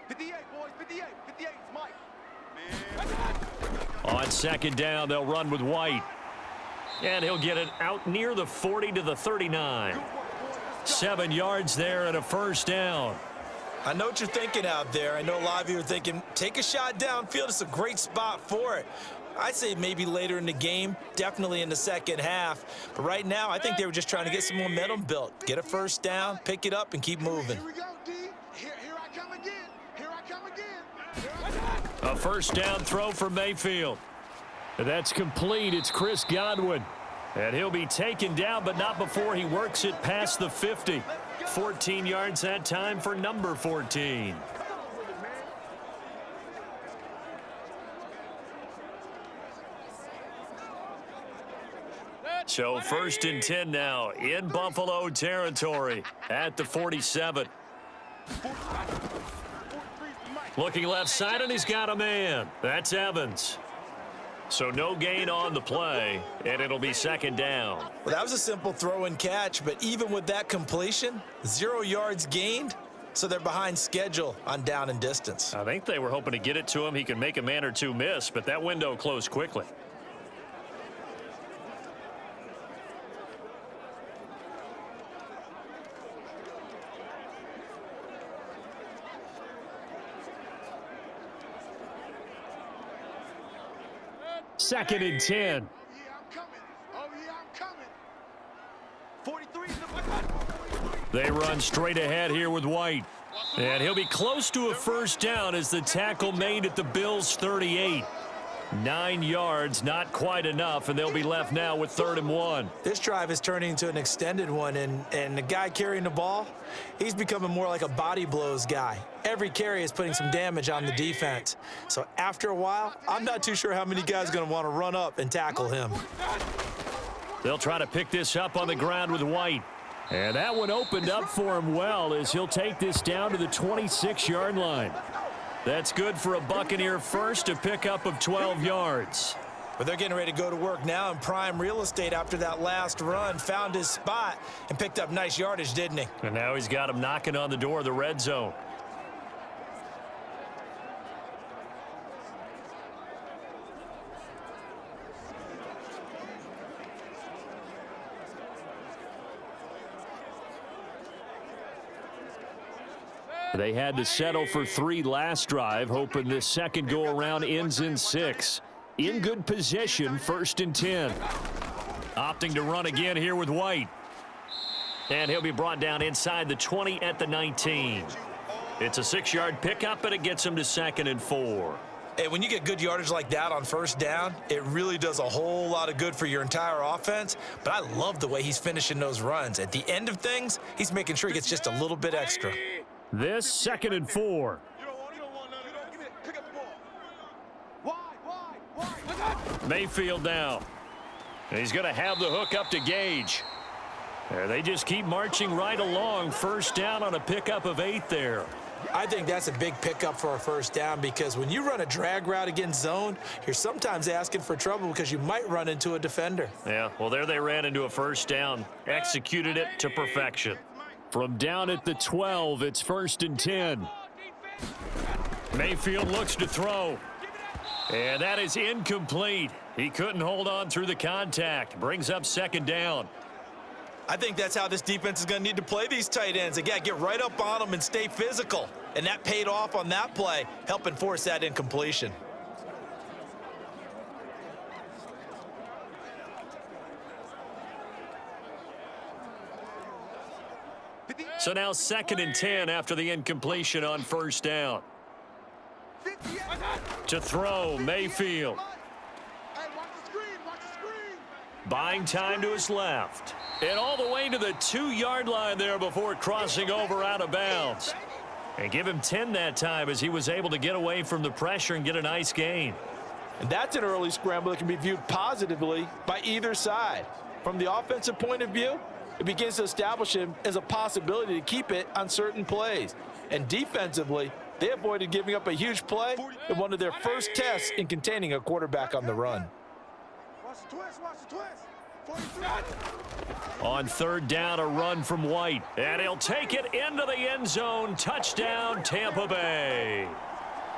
58, boys, 58. 58, it's Mike. On second down, they'll run with White. And he'll get it out near the 40 to the 39. 7 yards there and a first down. I know what you're thinking out there. I know a lot of you are thinking, take a shot downfield. It's a great spot for it. I'd say maybe later in the game, definitely in the second half. But right now, I think they were just trying to get some momentum built. Get a first down, pick it up, and keep moving. Here we go, D. Here I come again. Here I come again. A first down throw for Mayfield. And that's complete. It's Chris Godwin. And he'll be taken down, but not before he works it past the 50. 14 yards that time for number 14. So first and 10 now in Buffalo territory at the 47. Looking left side, and he's got a man. That's Evans. So no gain on the play, and it'll be second down. Well, that was a simple throw and catch, but even with that completion, 0 yards gained, so they're behind schedule on down and distance. I think they were hoping to get it to him. He could make a man or two miss, but that window closed quickly. Second and 10. Oh, yeah, I'm coming. Oh, yeah, I'm coming. 43 is the They run straight ahead here with White. And he'll be close to a first down as the tackle made at the Bills' 38. 9 yards, not quite enough, and they'll be left now with 3rd and 1. This drive is turning into an extended one, and the guy carrying the ball, he's becoming more like a body blows guy. Every carry is putting some damage on the defense. So after a while, I'm not too sure how many guys are going to want to run up and tackle him. They'll try to pick this up on the ground with White. And that one opened up for him well as he'll take this down to the 26-yard line. That's good for a Buccaneer first, a pickup of 12 yards. But they're getting ready to go to work now in prime real estate after that last run. Found his spot and picked up nice yardage, didn't he? And now he's got him knocking on the door of the red zone. They had to settle for 3 last drive, hoping this second go-around ends in 6. In good position, 1st and 10. Opting to run again here with White. And he'll be brought down inside the 20 at the 19. It's a 6-yard pickup, and it gets him to 2nd and 4. Hey, when you get good yardage like that on 1st down, it really does a whole lot of good for your entire offense. But I love the way he's finishing those runs. At the end of things, he's making sure he gets just a little bit extra. This 2nd and 4. You don't want none. You don't give it. Pick up the ball. Wide. Mayfield now. And he's going to have the hook up to Gage. There, they just keep marching right along. 1st down on a pickup of 8 there. I think that's a big pickup for a 1st down because when you run a drag route against zone, you're sometimes asking for trouble because you might run into a defender. Yeah, well, there they ran into a 1st down. Executed it to perfection. From down at the 12, it's 1st and 10. Mayfield looks to throw. And that is incomplete. He couldn't hold on through the contact. Brings up 2nd down. I think that's how this defense is going to need to play these tight ends. They got to get right up on them and stay physical. And that paid off on that play, helping force that incompletion. So now 2nd and 10 after the incompletion on 1st down. To throw, Mayfield. Buying time to his left. And all the way to the 2-yard line there before crossing over out of bounds. And give him 10 that time as he was able to get away from the pressure and get a nice gain. And that's an early scramble that can be viewed positively by either side. From the offensive point of view, it begins to establish him as a possibility to keep it on certain plays. And defensively, they avoided giving up a huge play in one of their first tests in containing a quarterback on the run. Watch the twist. 43. On 3rd down, a run from White. And he'll take it into the end zone. Touchdown, Tampa Bay.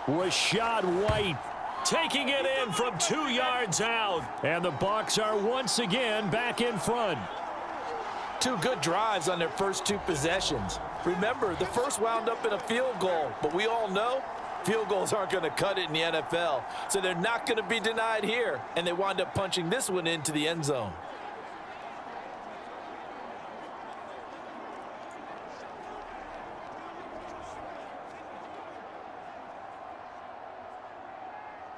Rachaad White taking it in from 2 yards out. And the Bucs are once again back in front. 2 good drives on their first 2 possessions. Remember, the first wound up in a field goal, but we all know field goals aren't going to cut it in the NFL, so they're not going to be denied here, and they wind up punching this one into the end zone.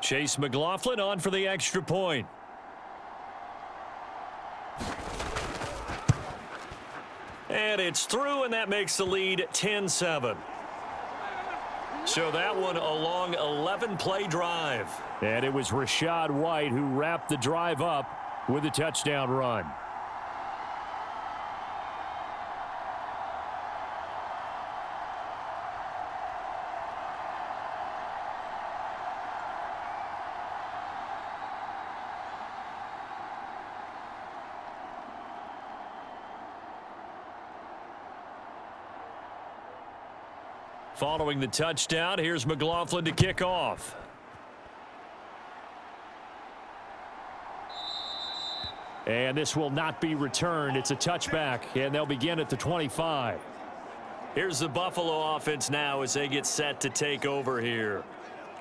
Chase McLaughlin on for the extra point. And it's through, and that makes the lead 10-7. So that one a long 11-play drive. And it was Rachaad White who wrapped the drive up with a touchdown run. Following the touchdown, here's McLaughlin to kick off. And this will not be returned. It's a touchback, and they'll begin at the 25. Here's the Buffalo offense now as they get set to take over here.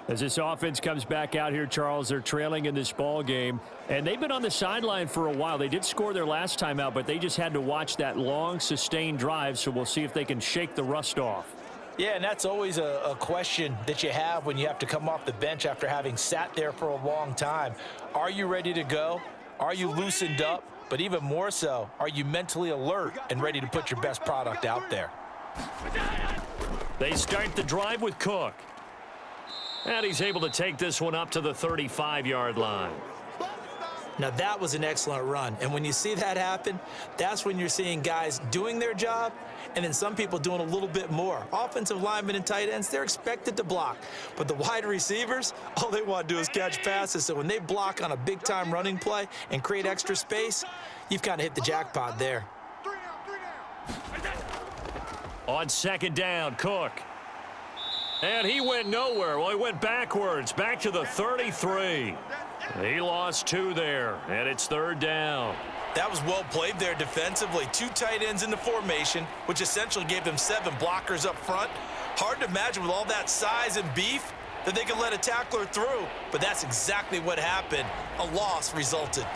As this offense comes back out here, Charles, they're trailing in this ball game, and they've been on the sideline for a while. They did score their last time out, but they just had to watch that long, sustained drive, so we'll see if they can shake the rust off. Yeah, and that's always a question that you have when you have to come off the bench after having sat there for a long time. Are you ready to go? Are you loosened up? But even more so, are you mentally alert and ready to put your best product out there? They start the drive with Cook. And he's able to take this one up to the 35-yard line. Now, that was an excellent run. And when you see that happen, that's when you're seeing guys doing their job and then some people doing a little bit more. Offensive linemen and tight ends, they're expected to block. But the wide receivers, all they want to do is catch passes. So when they block on a big-time running play and create extra space, you've kind of hit the jackpot there. 3 down. On second down, Cook. And he went nowhere. Well, he went backwards, back to the 33. He lost 2 there, and it's third down. That was well played there defensively. 2 tight ends in the formation, which essentially gave them 7 blockers up front. Hard to imagine with all that size and beef that they could let a tackler through, but that's exactly what happened. A loss resulted.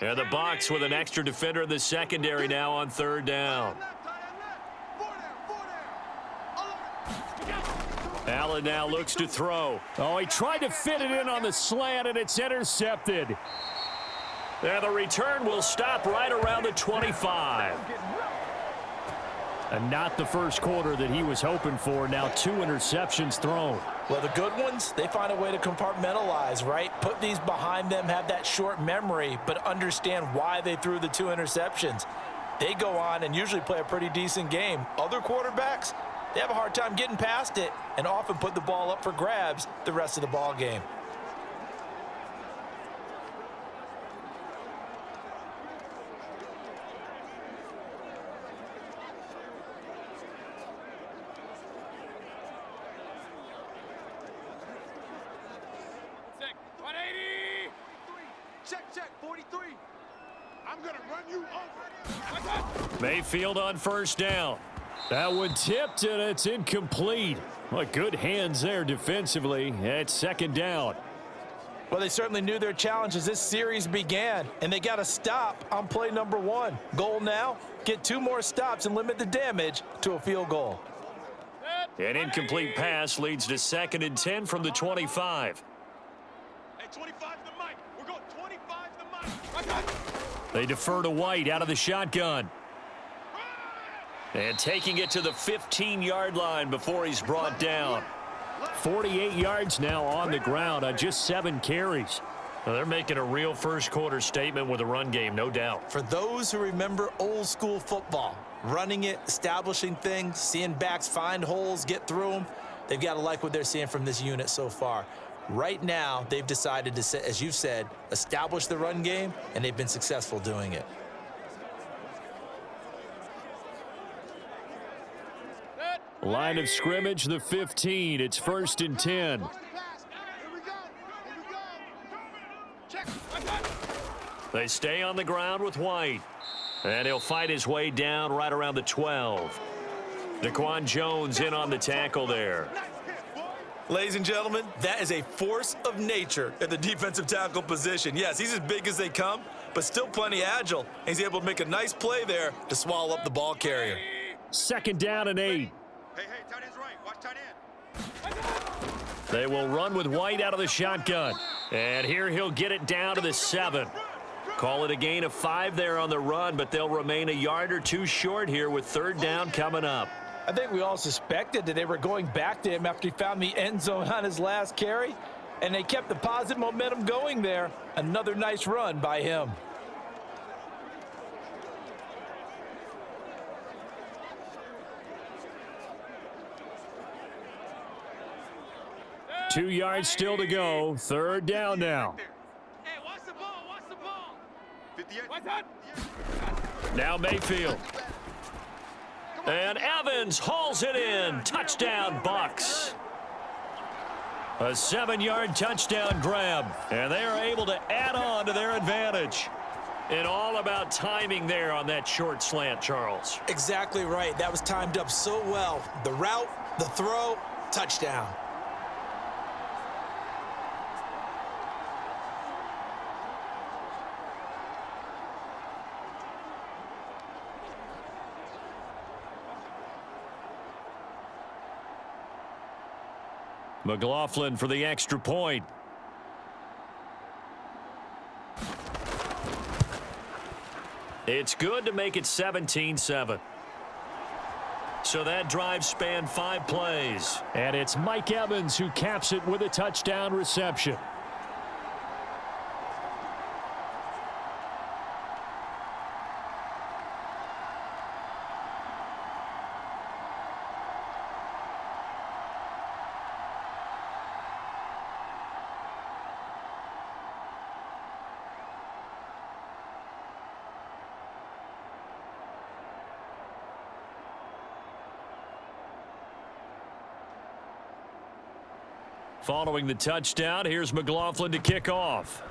And the Bucs with an extra defender in the secondary now on third down. Allen now looks to throw. Oh, he tried to fit it in on the slant, and it's intercepted. And the return will stop right around the 25. And not the first quarter that he was hoping for. Now 2 interceptions thrown. Well, the good ones, they find a way to compartmentalize, right? Put these behind them, have that short memory, but understand why they threw the 2 interceptions. They go on and usually play a pretty decent game. Other quarterbacks, they have a hard time getting past it and often put the ball up for grabs the rest of the ball game. Check, 43. I'm going to run you over. Mayfield on first down. That one tipped, and it's incomplete. Well, good hands there defensively at second down. Well, they certainly knew their challenge as this series began, and they got a stop on play number 1. Goal now, get 2 more stops and limit the damage to a field goal. An incomplete pass leads to 2nd and 10 from the 25. Hey, 25 to the mic. We're going 25 to the mic. They defer to White out of the shotgun. And taking it to the 15-yard line before he's brought down. 48 yards now on the ground on just 7 carries. Well, they're making a real first-quarter statement with a run game, no doubt. For those who remember old-school football, running it, establishing things, seeing backs find holes, get through them, they've got to like what they're seeing from this unit so far. Right now, they've decided to, as you've said, establish the run game, and they've been successful doing it. Line of scrimmage, the 15. It's 1st and 10. Here we go. Check. They stay on the ground with White. And he'll fight his way down right around the 12. Daquan Jones in on the tackle there. Ladies and gentlemen, that is a force of nature at the defensive tackle position. Yes, he's as big as they come, but still plenty agile. He's able to make a nice play there to swallow up the ball carrier. 2nd down and 8. Hey, tight end's right. Watch tight end. They will run with White out of the shotgun. And here he'll get it down to the 7. Call it a gain of 5 there on the run, but they'll remain a yard or 2 short here with 3rd down coming up. I think we all suspected that they were going back to him after he found the end zone on his last carry, and they kept the positive momentum going there. Another nice run by him. Two yards still to go. 3rd down now. Hey, watch the ball. Watch the ball. 58. Watch that. Now Mayfield. And Evans hauls it in. Touchdown, Bucs. A 7-yard touchdown grab. And they are able to add on to their advantage. And all about timing there on that short slant, Charles. Exactly right. That was timed up so well. The route, the throw, touchdown. McLaughlin for the extra point. It's good to make it 17-7. So that drive spanned 5 plays. And it's Mike Evans who caps it with a touchdown reception. Following the touchdown, here's McLaughlin to kick off.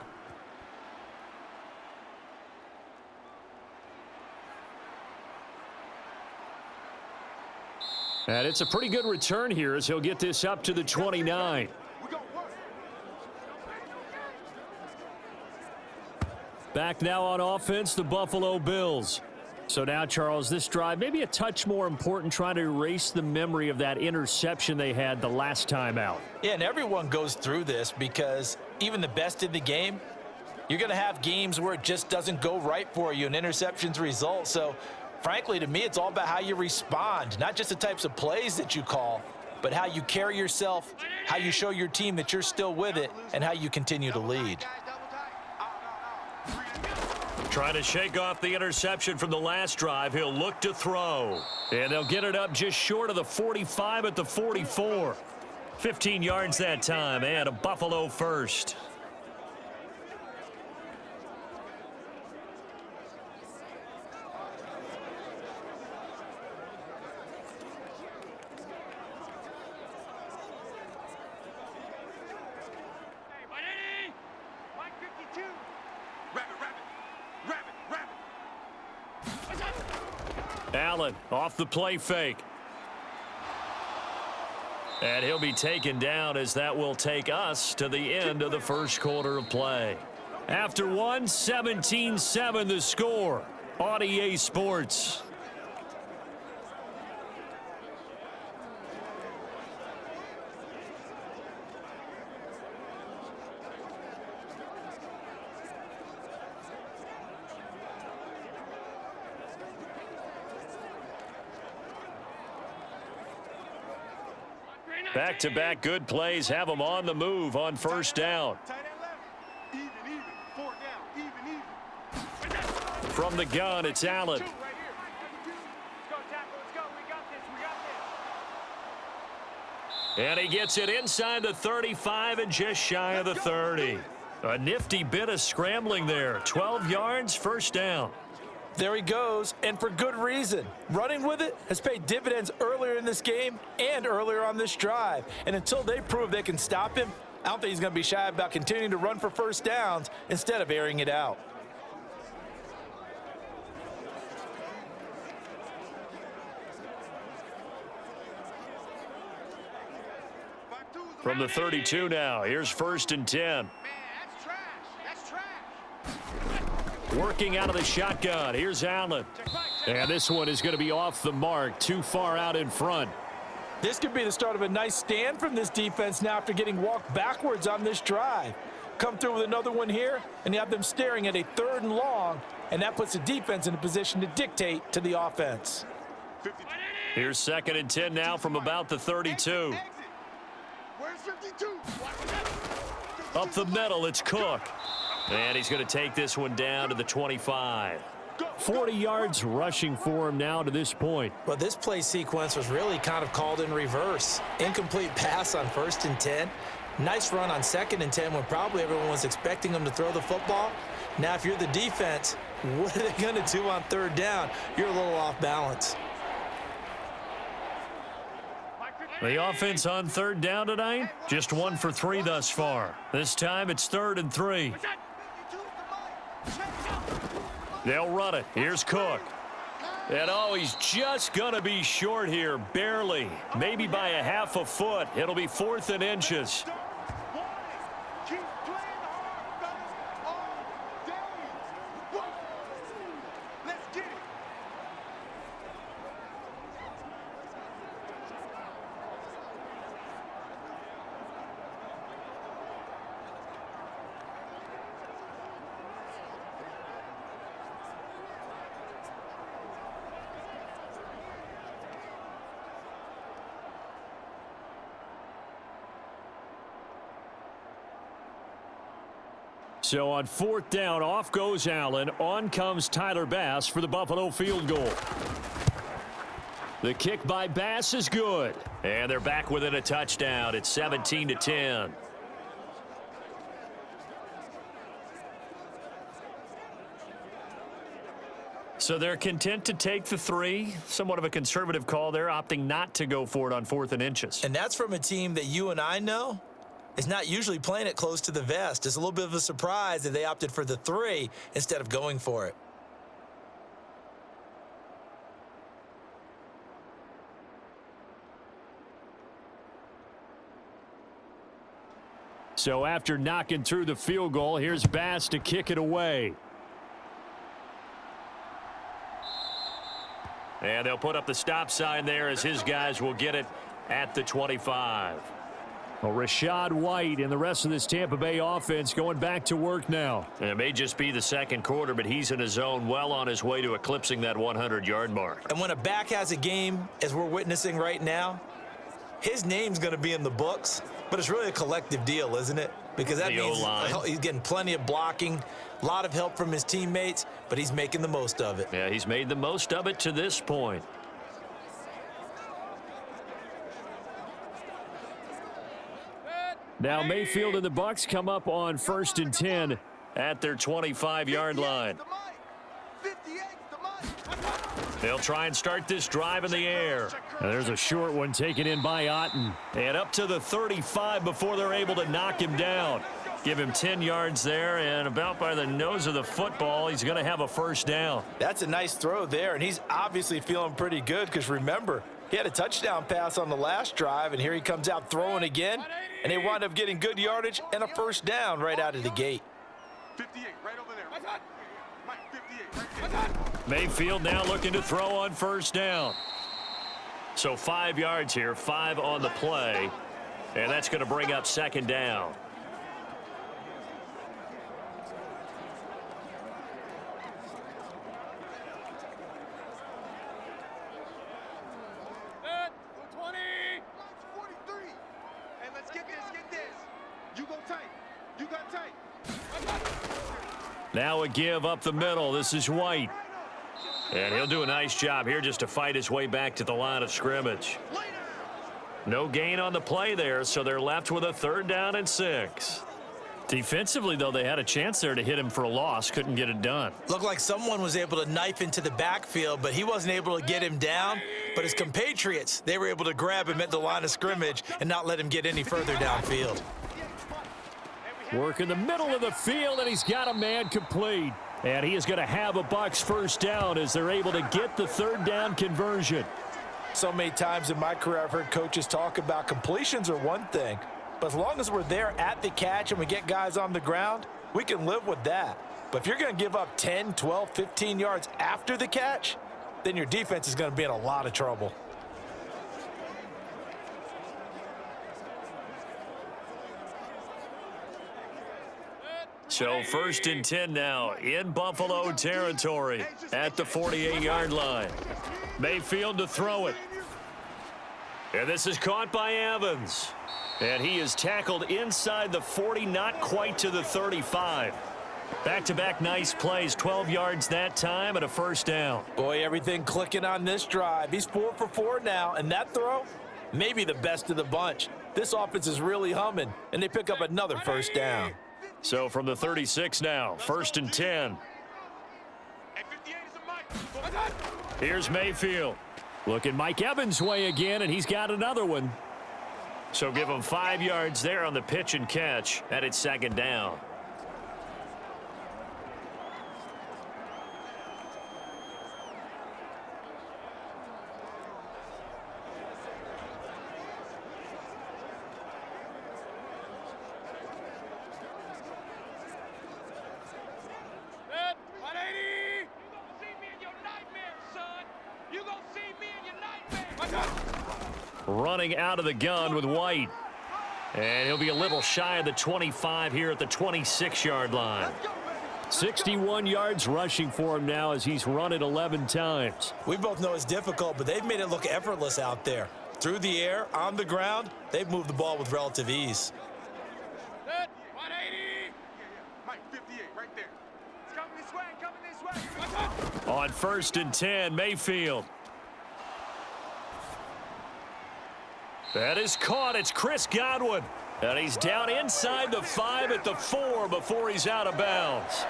And it's a pretty good return here as he'll get this up to the 29. Back now on offense, the Buffalo Bills. So now, Charles, this drive maybe a touch more important, trying to erase the memory of that interception they had the last time out. Yeah, and everyone goes through this because even the best in the game, you're going to have games where it just doesn't go right for you and interceptions result. So, frankly, to me, it's all about how you respond, not just the types of plays that you call, but how you carry yourself, how you show your team that you're still with it, and how you continue to lead. Trying to shake off the interception from the last drive. He'll look to throw. And they'll get it up just short of the 45 at the 44. 15 yards that time, and a Buffalo first. Allen off the play fake. And he'll be taken down as that will take us to the end of the first quarter of play. After one, 17-7 the score on EA Sports. Back-to-back good plays have them on the move on first down. From the gun, it's Allen. And he gets it inside the 35 and just shy of the 30. A nifty bit of scrambling there. 12 yards, first down. There he goes, and for good reason. Running with it has paid dividends earlier in this game and earlier on this drive. And until they prove they can stop him, I don't think he's going to be shy about continuing to run for first downs instead of airing it out. From the 32 now, here's first and 10. Working out of the shotgun. Here's Allen. And this one is going to be off the mark, too far out in front. This could be the start of a nice stand from this defense now after getting walked backwards on this drive. Come through with another one here, and you have them staring at a 3rd and long, and that puts the defense in a position to dictate to the offense. Here's 2nd and 10 now from about the 32. Where's 52? Up the middle, it's Cook. And he's going to take this one down to the 25. 40 yards rushing for him now to this point. Well, this play sequence was really kind of called in reverse. Incomplete pass on 1st and 10. Nice run on 2nd and 10 when probably everyone was expecting him to throw the football. Now, if you're the defense, what are they going to do on 3rd down? You're a little off balance. The offense on 3rd down tonight, just 1 for 3 thus far. This time it's 3rd and 3. They'll run it. Here's Cook. And oh, he's just going to be short here, barely. Maybe by a half a foot. It'll be 4th and inches. So on 4th down, off goes Allen. On comes Tyler Bass for the Buffalo field goal. The kick by Bass is good. And they're back within a touchdown. It's 17-10. So they're content to take the 3. Somewhat of a conservative call there, opting not to go for it on 4th and inches. And that's from a team that you and I know is not usually playing it close to the vest. It's a little bit of a surprise that they opted for the 3 instead of going for it. So after knocking through the field goal, here's Bass to kick it away. And they'll put up the stop sign there as his guys will get it at the 25. Well, Rachaad White and the rest of this Tampa Bay offense going back to work now. And it may just be the second quarter, but he's in his zone, well on his way to eclipsing that 100-yard mark. And when a back has a game, as we're witnessing right now, his name's going to be in the books, but it's really a collective deal, isn't it? Because that means he's getting plenty of blocking, a lot of help from his teammates, but he's making the most of it. Yeah, he's made the most of it to this point. Now Mayfield and the Bucs come up on 1st and 10 at their 25-yard line. They'll try and start this drive in the air. And there's a short one taken in by Otten. And up to the 35 before they're able to knock him down. Give him 10 yards there, and about by the nose of the football, he's going to have a first down. That's a nice throw there, and he's obviously feeling pretty good because remember, he had a touchdown pass on the last drive, and here he comes out throwing again, and they wind up getting good yardage and a first down right out of the gate. 58, right over there. Mike, 58, right there. Mayfield now looking to throw on first down. So 5 yards here, 5 on the play, and that's going to bring up second down. Now a give up the middle. This is White. And he'll do a nice job here just to fight his way back to the line of scrimmage. No gain on the play there, so they're left with a 3rd down and 6. Defensively, though, they had a chance there to hit him for a loss. Couldn't get it done. Looked like someone was able to knife into the backfield, but he wasn't able to get him down. But his compatriots, they were able to grab him at the line of scrimmage and not let him get any further downfield. Work in the middle of the field, and he's got a man complete. And he is going to have a Bucs first down as they're able to get the 3rd down conversion. So many times in my career, I've heard coaches talk about completions are one thing. But as long as we're there at the catch and we get guys on the ground, we can live with that. But if you're going to give up 10, 12, 15 yards after the catch, then your defense is going to be in a lot of trouble. So 1st and 10 now in Buffalo territory at the 48-yard line. Mayfield to throw it. And this is caught by Evans. And he is tackled inside the 40, not quite to the 35. Back-to-back nice plays, 12 yards that time and a first down. Boy, everything clicking on this drive. He's 4 for 4 now, and that throw, maybe the best of the bunch. This offense is really humming, and they pick up another first down. So from the 36 now, 1st and 10. Here's Mayfield. Looking Mike Evans' way again, and he's got another one. So give him 5 yards there on the pitch and catch, and it's second down. Running out of the gun with White. And he'll be a little shy of the 25 here at the 26-yard line. 61 yards rushing for him now as he's run it 11 times. We both know it's difficult, but they've made it look effortless out there. Through the air, on the ground, they've moved the ball with relative ease. 180. Mike, 50. right there. It's coming this way, coming this way. On 1st and 10, Mayfield. That is caught. It's Chris Godwin. And he's down inside the 5 at the 4 before he's out of bounds.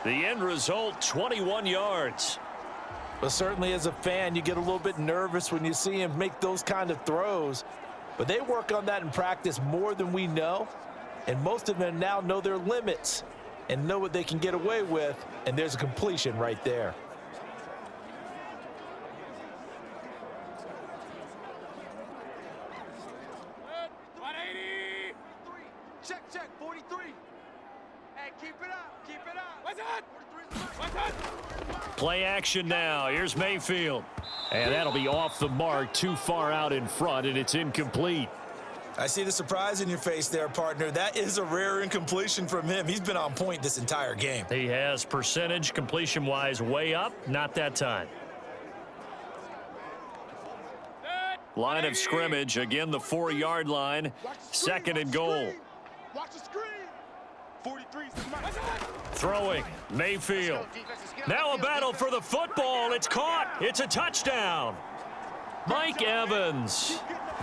The end result, 21 yards. But certainly as a fan, you get a little bit nervous when you see him make those kind of throws. But they work on that in practice more than we know. And most of them now know their limits and know what they can get away with. And there's a completion right there. Check, 43. Hey, keep it up, keep it up. What's that? 43's Play action now. Here's Mayfield. And that'll be off the mark, too far out in front, and it's incomplete. I see the surprise in your face there, partner. That is a rare incompletion from him. He's been on point this entire game. He has percentage completion-wise way up. Not that time. Line of scrimmage. Again, the 4-yard line. 2nd and goal. Watch the screen. 43's the mic. Throwing. Mayfield. Now a battle for the football. It's caught. It's a touchdown. Mike Evans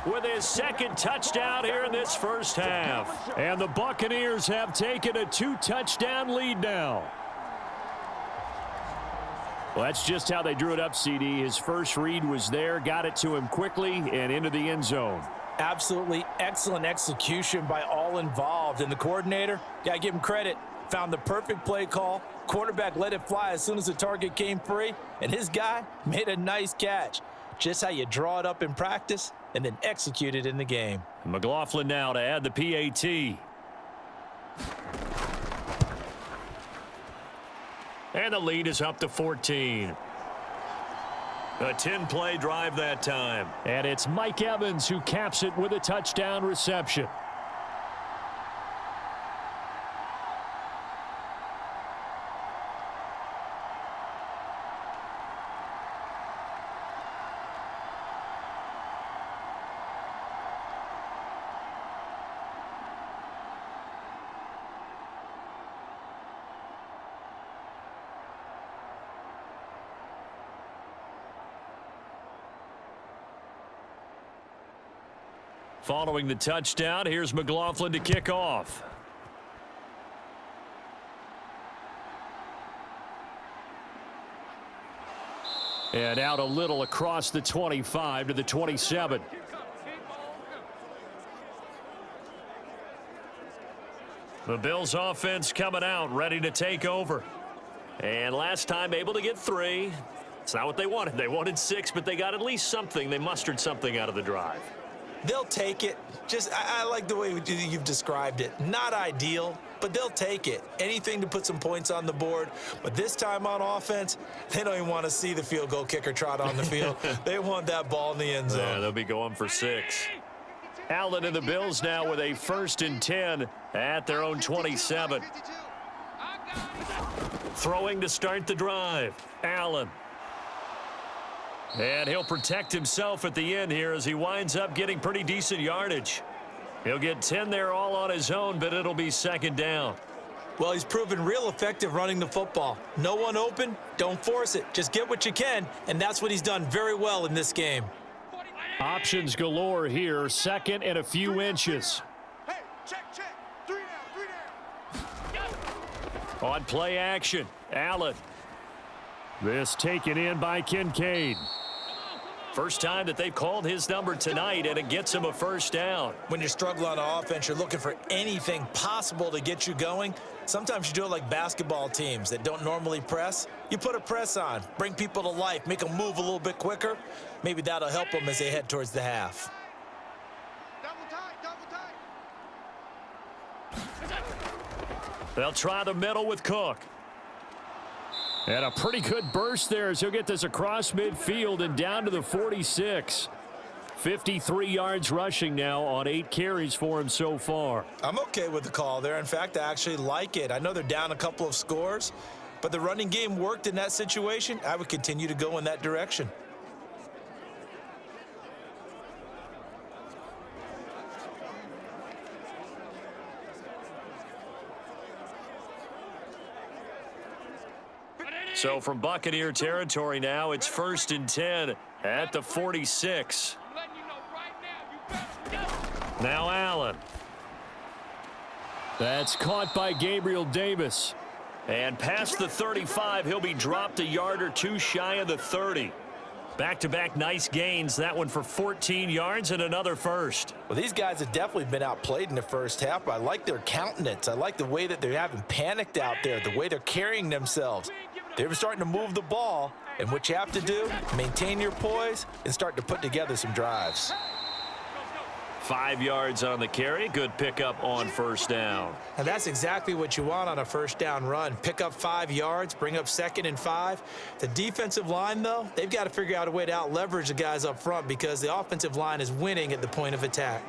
with his 2nd touchdown here in this first half. And the Buccaneers have taken a 2-touchdown lead now. Well, that's just how they drew it up, CD. His first read was there, got it to him quickly, and into the end zone. Absolutely excellent execution by all involved. And the coordinator, got to give him credit, found the perfect play call. Quarterback let it fly as soon as the target came free, and his guy made a nice catch. Just how you draw it up in practice and then execute it in the game. McLaughlin now to add the PAT. And the lead is up to 14. A 10-play drive that time. And it's Mike Evans who caps it with a touchdown reception. Following the touchdown, here's McLaughlin to kick off. And out a little across the 25 to the 27. The Bills offense coming out, ready to take over. And last time able to get 3. It's not what they wanted. They wanted 6, but they got at least something. They mustered something out of the drive. They'll take it. I like the way you've described it. Not ideal, but they'll take it. Anything to put some points on the board. But this time on offense, they don't even want to see the field goal kicker trot on the field. They want that ball in the end zone. Yeah, they'll be going for 6. Allen and the Bills now with a 1st and 10 at their own 27. Throwing to start the drive. Allen. And he'll protect himself at the end here as he winds up getting pretty decent yardage. He'll get 10 there all on his own, but it'll be 2nd down. Well, he's proven real effective running the football. No one open, don't force it. Just get what you can, and that's what he's done very well in this game. Options galore here, 2nd and a few inches. Hey, check. 3 down. On play action, Allen. This taken in by Kincaid. First time that they've called his number tonight, and it gets him a 1st down. When you're struggling on offense, you're looking for anything possible to get you going. Sometimes you do it like basketball teams that don't normally press. You put a press on, bring people to life, make them move a little bit quicker. Maybe that'll help them as they head towards the half. Double tight. They'll try the middle with Cook. And a pretty good burst there as he'll get this across midfield and down to the 46. 53 yards rushing now on 8 carries for him so far. I'm okay with the call there. In fact, I actually like it. I know they're down a couple of scores, but the running game worked in that situation. I would continue to go in that direction. So from Buccaneer territory now, it's 1st and 10 at the 46. I'm letting you know right now, you better go. Now Allen. That's caught by Gabriel Davis. And past the 35, he'll be dropped a yard or two shy of the 30. Back-to-back nice gains. That one for 14 yards and another first. Well, these guys have definitely been outplayed in the first half, but I like their countenance. I like the way that they're having panicked out there, the way they're carrying themselves. They're starting to move the ball, and what you have to do, maintain your poise and start to put together some drives. 5 yards on the carry. Good pickup on first down. And that's exactly what you want on a first down run. Pick up 5 yards, bring up 2nd and 5. The defensive line, though, they've got to figure out a way to out-leverage the guys up front because the offensive line is winning at the point of attack.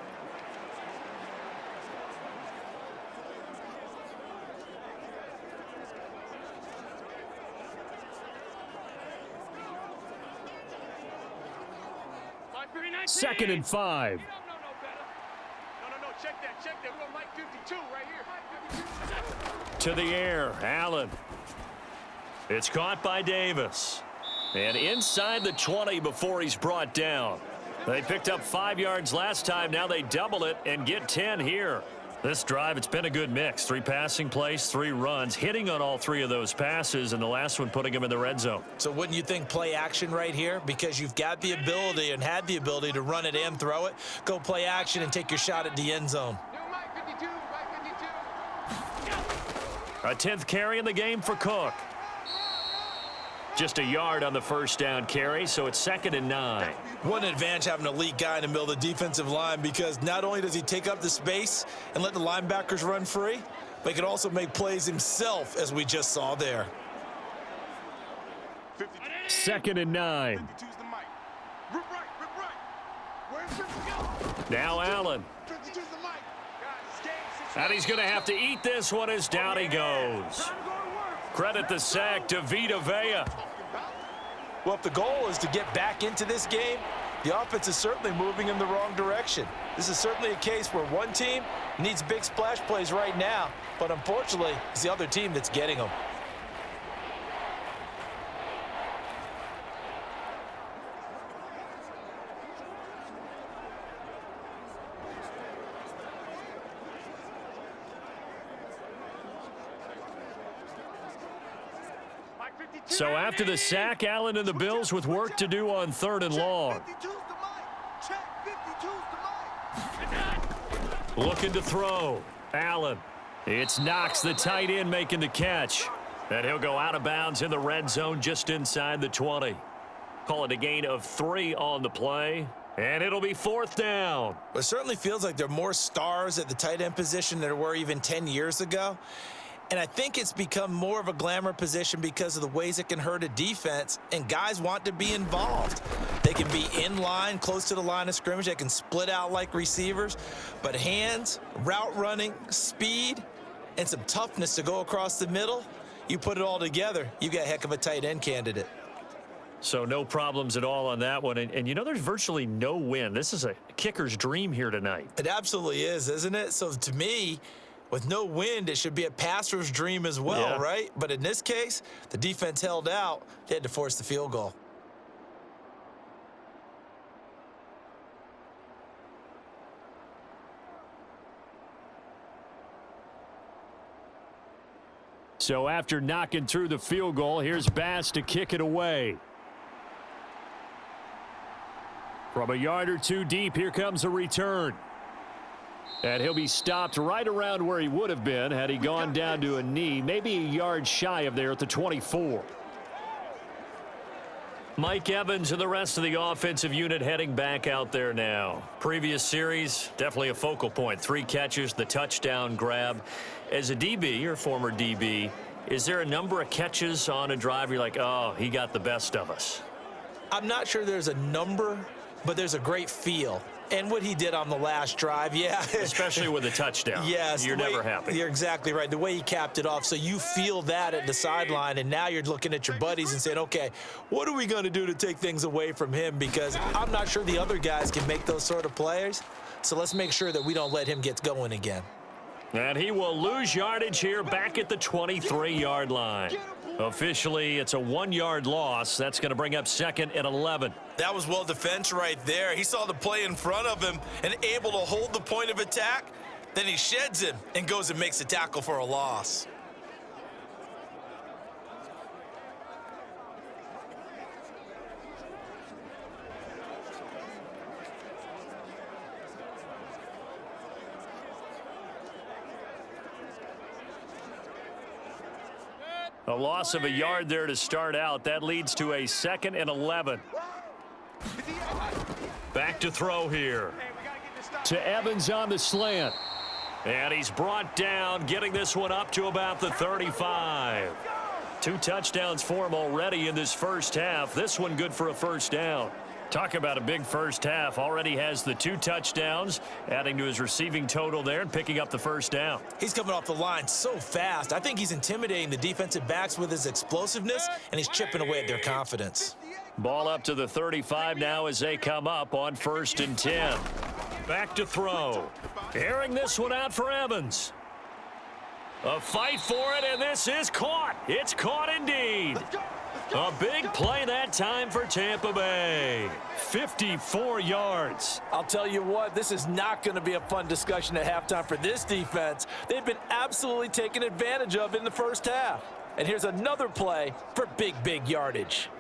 Second and 5. No, check that. We're on Mike 52 right here. To the air, Allen. It's caught by Davis. And inside the 20 before he's brought down. They picked up 5 yards last time. Now they double it and get 10 here. This drive, it's been a good mix. 3 passing plays, 3 runs, hitting on all 3 of those passes, and the last one putting him in the red zone. So wouldn't you think play action right here? Because you've got the ability and had the ability to run it and throw it. Go play action and take your shot at the end zone. Mike 52, Mike 52. A 10th carry in the game for Cook. Just a yard on the first down carry, so it's 2nd and 9. One advantage having an elite guy in the middle of the defensive line because not only does he take up the space and let the linebackers run free, but he can also make plays himself, as we just saw there. 2nd and 9. 52's the mic. Rip right. Where's 52? Now Allen. 52's the mic. Guys, it's game And he's going to have to eat this one as down he goes. Credit the sack to Vita Vea. Well, if the goal is to get back into this game, the offense is certainly moving in the wrong direction. This is certainly a case where one team needs big splash plays right now, but unfortunately, it's the other team that's getting them. So after the sack, Allen and the Bills with work to do on 3rd and long. 52's the mic. Check 52's the mic. Looking to throw. Allen. It's Knox, the tight end, making the catch. And he'll go out of bounds in the red zone just inside the 20. Call it a gain of 3 on the play. And it'll be 4th down. It certainly feels like there are more stars at the tight end position than there were even 10 years ago. And I think it's become more of a glamour position because of the ways it can hurt a defense, and guys want to be involved. They can be in line, close to the line of scrimmage. They can split out like receivers. But hands, route running, speed, and some toughness to go across the middle, you put it all together, you got a heck of a tight end candidate. So no problems at all on that one. And you know, there's virtually no win. This is a kicker's dream here tonight. It absolutely is, isn't it? So to me, with no wind, it should be a passer's dream as well, right? But in this case, the defense held out. They had to force the field goal. So after knocking through the field goal, here's Bass to kick it away. From a yard or two deep, here comes a return. And he'll be stopped right around where he would have been had he gone down to a knee, maybe a yard shy of there at the 24. Mike Evans and the rest of the offensive unit heading back out there now. Previous series, definitely a focal point. 3 catches, the touchdown grab. As a DB, or former DB, is there a number of catches on a drive you're like, oh, he got the best of us? I'm not sure there's a number, but there's a great feel. And what he did on the last drive, Especially with a touchdown. Yes. You're never happy. You're exactly right. The way he capped it off. So you feel that at the sideline, and now you're looking at your buddies and saying, okay, what are we going to do to take things away from him? Because I'm not sure the other guys can make those sort of players. So let's make sure that we don't let him get going again. And he will lose yardage here back at the 23-yard line. Get him, Officially, it's a 1-yard loss. That's going to bring up 2nd and 11. That was well defense right there. He saw the play in front of him and able to hold the point of attack. Then he sheds him and goes and makes a tackle for a loss. A loss of a yard there to start out. That leads to a 2nd and 11. Back to throw here. To Evans on the slant. And he's brought down, getting this one up to about the 35. 2 touchdowns for him already in this first half. This one good for a first down. Talk about a big first half. Already has the 2 touchdowns, adding to his receiving total there and picking up the first down. He's coming off the line so fast. I think he's intimidating the defensive backs with his explosiveness, and he's chipping away at their confidence. Ball up to the 35 now as they come up on 1st and 10. Back to throw. Airing this one out for Evans. A fight for it, and this is caught. It's caught indeed. A big play that time for Tampa Bay. 54 yards. I'll tell you what, this is not going to be a fun discussion at halftime for this defense. They've been absolutely taken advantage of in the first half. And here's another play for big yardage.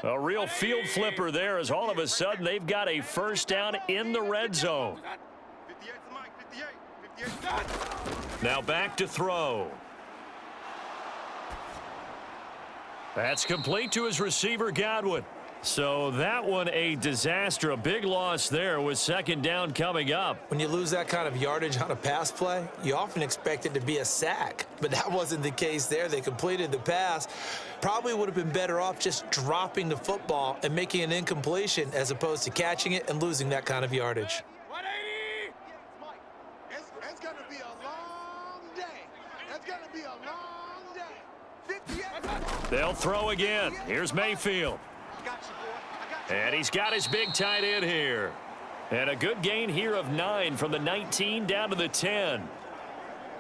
A real field flipper there as all of a sudden they've got a first down in the red zone. Now back to throw. That's complete to his receiver, Godwin. So that one a disaster. A big loss there with 2nd down coming up. When you lose that kind of yardage on a pass play, you often expect it to be a sack. But that wasn't the case there. They completed the pass. Probably would have been better off just dropping the football and making an incompletion as opposed to catching it and losing that kind of yardage. 180. It's going to be a long day. It's going to be a long day. 58. They'll throw again. Here's Mayfield. And he's got his big tight end here. And a good gain here of 9 from the 19 down to the 10.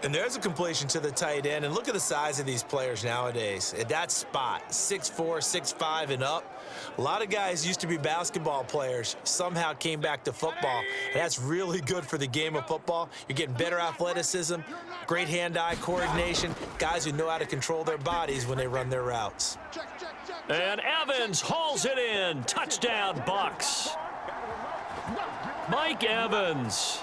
And there's a completion to the tight end. And look at the size of these players nowadays. At that spot, 6'4", 6'5", and up. A lot of guys used to be basketball players, somehow came back to football. And that's really good for the game of football. You're getting better athleticism, great hand-eye coordination, guys who know how to control their bodies when they run their routes. And Evans hauls it in. Touchdown, Bucks. Mike Evans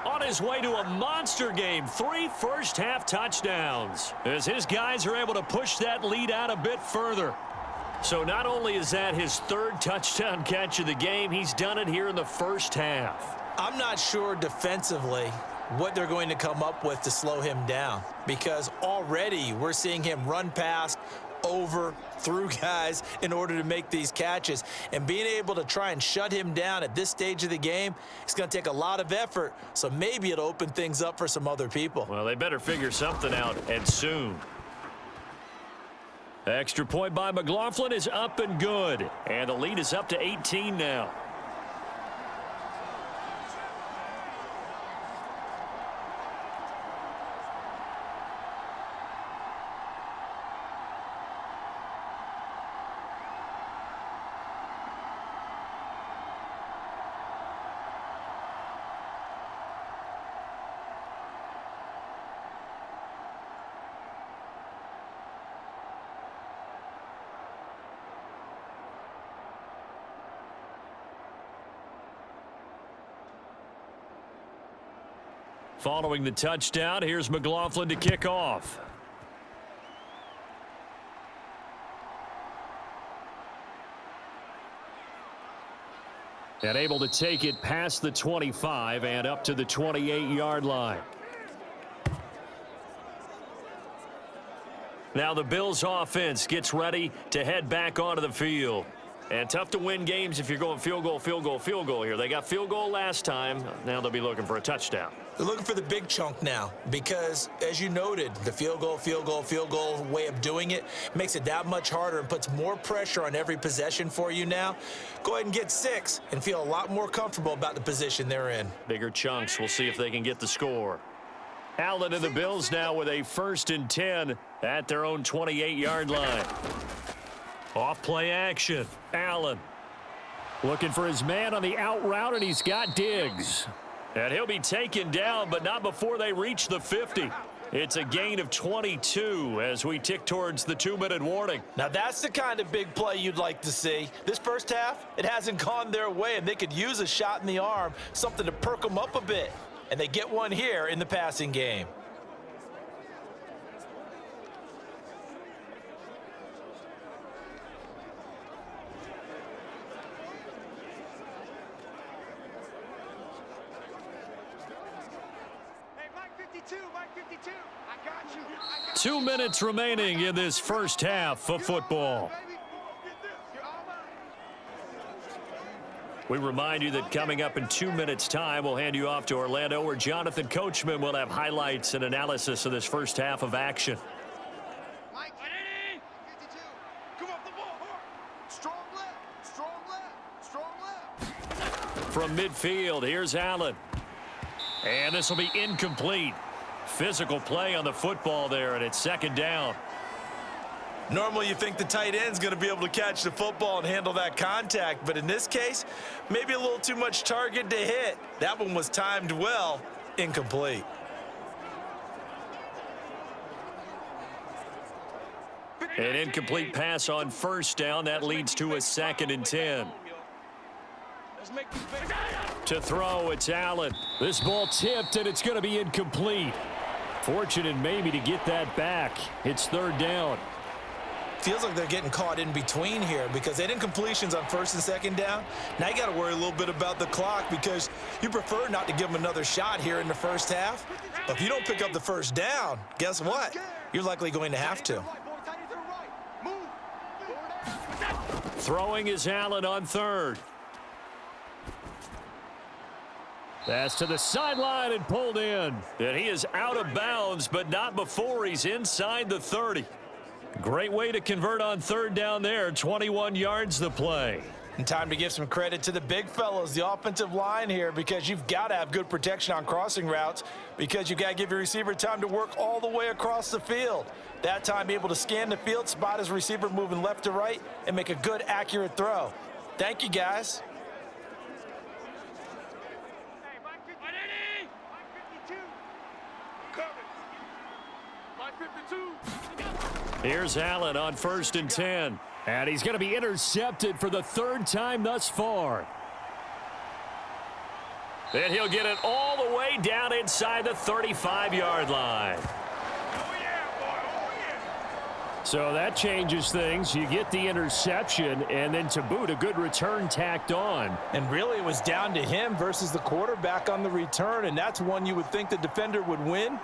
on his way to a monster game. 3 first-half touchdowns as his guys are able to push that lead out a bit further. So not only is that his 3rd touchdown catch of the game, he's done it here in the first half. I'm not sure defensively what they're going to come up with to slow him down, because already we're seeing him run past, over, through guys in order to make these catches. And being able to try and shut him down at this stage of the game, it's going to take a lot of effort. So maybe it'll open things up for some other people. Well, they better figure something out, and soon. Extra point by McLaughlin is up and good. And the lead is up to 18 now. Following the touchdown, here's McLaughlin to kick off. And able to take it past the 25 and up to the 28-yard line. Now the Bills offense gets ready to head back onto the field. And tough to win games if you're going field goal, field goal, field goal here. They got field goal last time. Now they'll be looking for a touchdown. They're looking for the big chunk now because, as you noted, the field goal way of doing it makes it that much harder and puts more pressure on every possession for you now. Go ahead and get 6 and feel a lot more comfortable about the position they're in. Bigger chunks. We'll see if they can get the score. Allen and the Bills now with a 1st and 10 at their own 28-yard line. Off play action. Allen looking for his man on the out route, and he's got Diggs. And he'll be taken down, but not before they reach the 50. It's a gain of 22 as we tick towards the 2-minute warning. Now that's the kind of big play you'd like to see. This first half, it hasn't gone their way, and they could use a shot in the arm, something to perk them up a bit. And they get one here in the passing game. Mike 52, I got you. 2 minutes remaining in this first half of football. We remind you that coming up in 2 minutes' time, we'll hand you off to Orlando, where Jonathan Coachman will have highlights and analysis of this first half of action. Mike 52, come off the ball hard. Strong left, strong left. From midfield, here's Allen. And this will be incomplete. Physical play on the football there, and it's 2nd down. Normally you think the tight end's going to be able to catch the football and handle that contact, but in this case, maybe a little too much target to hit. That one was timed well, incomplete. An incomplete pass on 1st down. That leads to a 2nd and 10. To throw, it's Allen. This ball tipped, and it's going to be incomplete. Fortunate maybe to get that back. It's 3rd down. Feels like they're getting caught in between here because they had incompletions on 1st and 2nd down. Now you got to worry a little bit about the clock because you prefer not to give them another shot here in the first half. But if you don't pick up the 1st down, guess what? You're likely going to have to. Throwing is Allen on 3rd. That's to the sideline and pulled in. And he is out of bounds, but not before he's inside the 30. Great way to convert on 3rd down there. 21 yards the play. And time to give some credit to the big fellows, the offensive line here, because you've got to have good protection on crossing routes because you've got to give your receiver time to work all the way across the field. That time able to scan the field, spot his receiver moving left to right, and make a good, accurate throw. Thank you, guys. Here's Allen on 1st and 10. And he's going to be intercepted for the 3rd time thus far. And he'll get it all the way down inside the 35-yard line. So that changes things. You get the interception, and then to boot, a good return tacked on. And really, it was down to him versus the quarterback on the return, and that's one you would think the defender would win.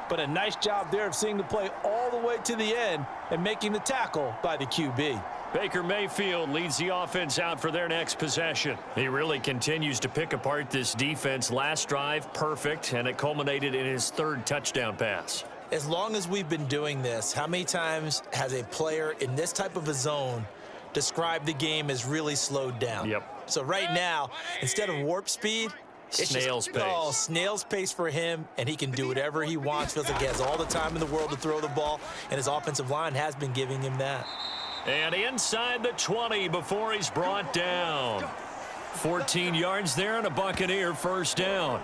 But a nice job there of seeing the play all the way to the end and making the tackle by the QB. Baker Mayfield leads the offense out for their next possession. He really continues to pick apart this defense. Last drive, perfect, and it culminated in his 3rd touchdown pass. As long as we've been doing this, how many times has a player in this type of a zone described the game as really slowed down? Yep. So right now, instead of warp speed, Snail's pace. Oh, snail's pace for him, and he can do whatever he wants. Feels like he has all the time in the world to throw the ball, and his offensive line has been giving him that. And inside the 20 before he's brought down. 14 yards there and a Buccaneer 1st down.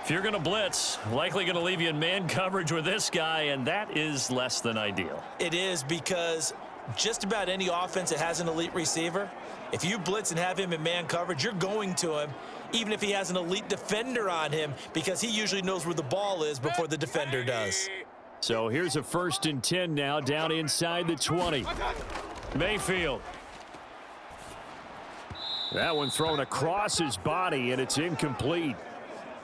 If you're going to blitz, likely going to leave you in man coverage with this guy, and that is less than ideal. It is because just about any offense that has an elite receiver, if you blitz and have him in man coverage, you're going to him, even if he has an elite defender on him, because he usually knows where the ball is before the defender does. So here's a 1st and 10 now down inside the 20. Mayfield. That one thrown across his body, and it's incomplete.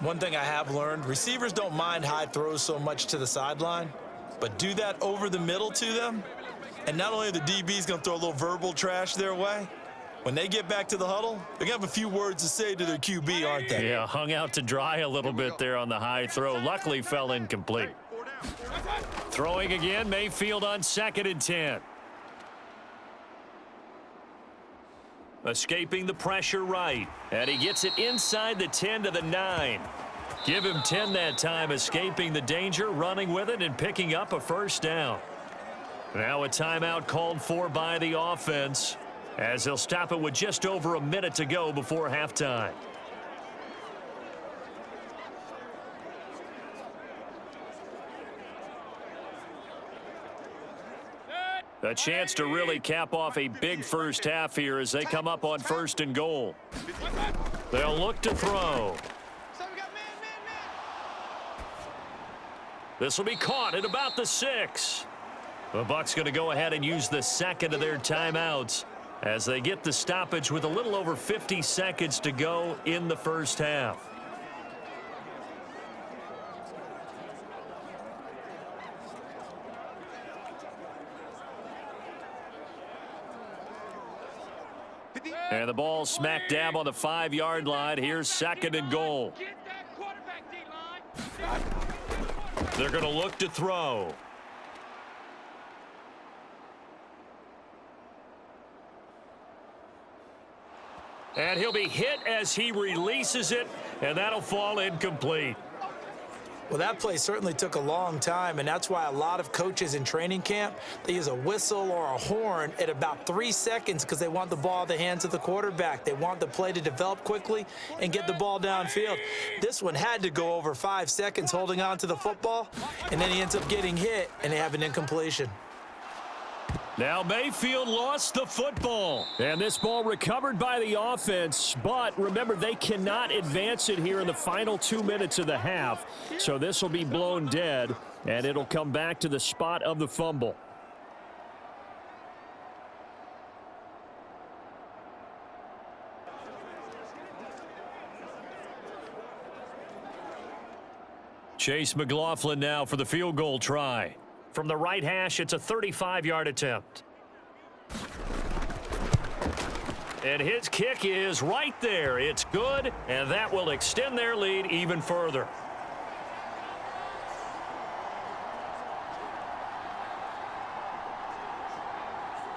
One thing I have learned, receivers don't mind high throws so much to the sideline, but do that over the middle to them, and not only are the DBs going to throw a little verbal trash their way, When they get back to the huddle, they're going to have a few words to say to their QB, aren't they? Yeah, hung out to dry a little bit there on the high throw. Luckily fell incomplete. Throwing again, Mayfield on 2nd and 10. Escaping the pressure right. And he gets it inside the 10 to the 9. Give him 10 that time, escaping the danger, running with it, and picking up a first down. Now a timeout called for by the offense, as they'll stop it with just over a minute to go before halftime. A chance to really cap off a big first half here as they come up on 1st and goal. They'll look to throw. This will be caught at about the 6. The Bucs going to go ahead and use the second of their timeouts as they get the stoppage with a little over 50 seconds to go in the first half. And the ball smack dab on the 5-yard line. Here's 2nd and goal. They're going to look to throw. And he'll be hit as he releases it, and that'll fall incomplete. Well, that play certainly took a long time, and that's why a lot of coaches in training camp, they use a whistle or a horn at about 3 seconds because they want the ball in the hands of the quarterback. They want the play to develop quickly and get the ball downfield. This one had to go over 5 seconds holding on to the football, and then he ends up getting hit, and they have an incompletion. Now Mayfield lost the football. And this ball recovered by the offense. But remember, they cannot advance it here in the final 2 minutes of the half. So this will be blown dead, and it'll come back to the spot of the fumble. Chase McLaughlin now for the field goal try. From the right hash, it's a 35-yard attempt. And his kick is right there. It's good, and that will extend their lead even further.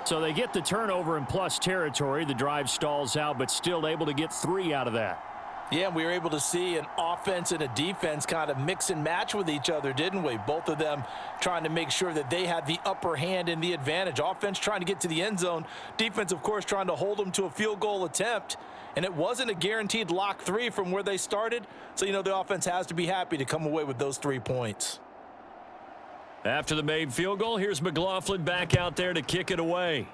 So they get the turnover in plus territory. The drive stalls out, but still able to get 3 out of that. Yeah, we were able to see an offense and a defense kind of mix and match with each other, didn't we? Both of them trying to make sure that they had the upper hand and the advantage. Offense trying to get to the end zone. Defense, of course, trying to hold them to a field goal attempt. And it wasn't a guaranteed lock 3 from where they started. So, the offense has to be happy to come away with those 3 points. After the made field goal, here's McLaughlin back out there to kick it away.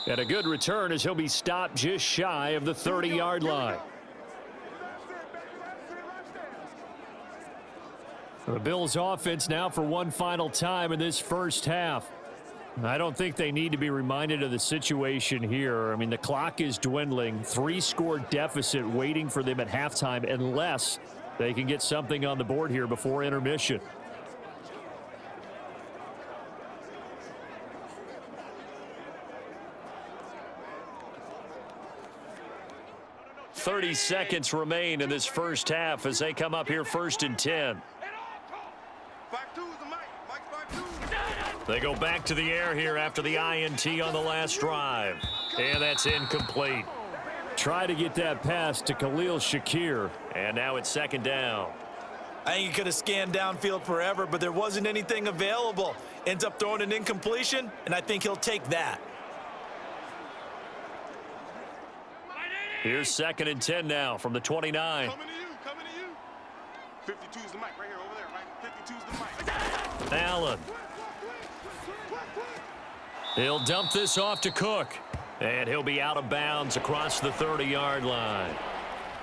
And a good return as he'll be stopped just shy of the 30-yard line. The Bills offense now for one final time in this first half. I don't think they need to be reminded of the situation here. I mean, the clock is dwindling. 3-score deficit waiting for them at halftime unless they can get something on the board here before intermission. 30 seconds remain in this first half as they come up here 1st and 10. They go back to the air here after the INT on the last drive. And that's incomplete. Try to get that pass to Khalil Shakir. And now it's 2nd down. I think he could have scanned downfield forever, but there wasn't anything available. Ends up throwing an incompletion, and I think he'll take that. Here's 2nd and 10 now from the 29. Coming to you. 52's the mic right here over there, right? 52's the mic. Allen. He'll dump this off to Cook. And he'll be out of bounds across the 30-yard line.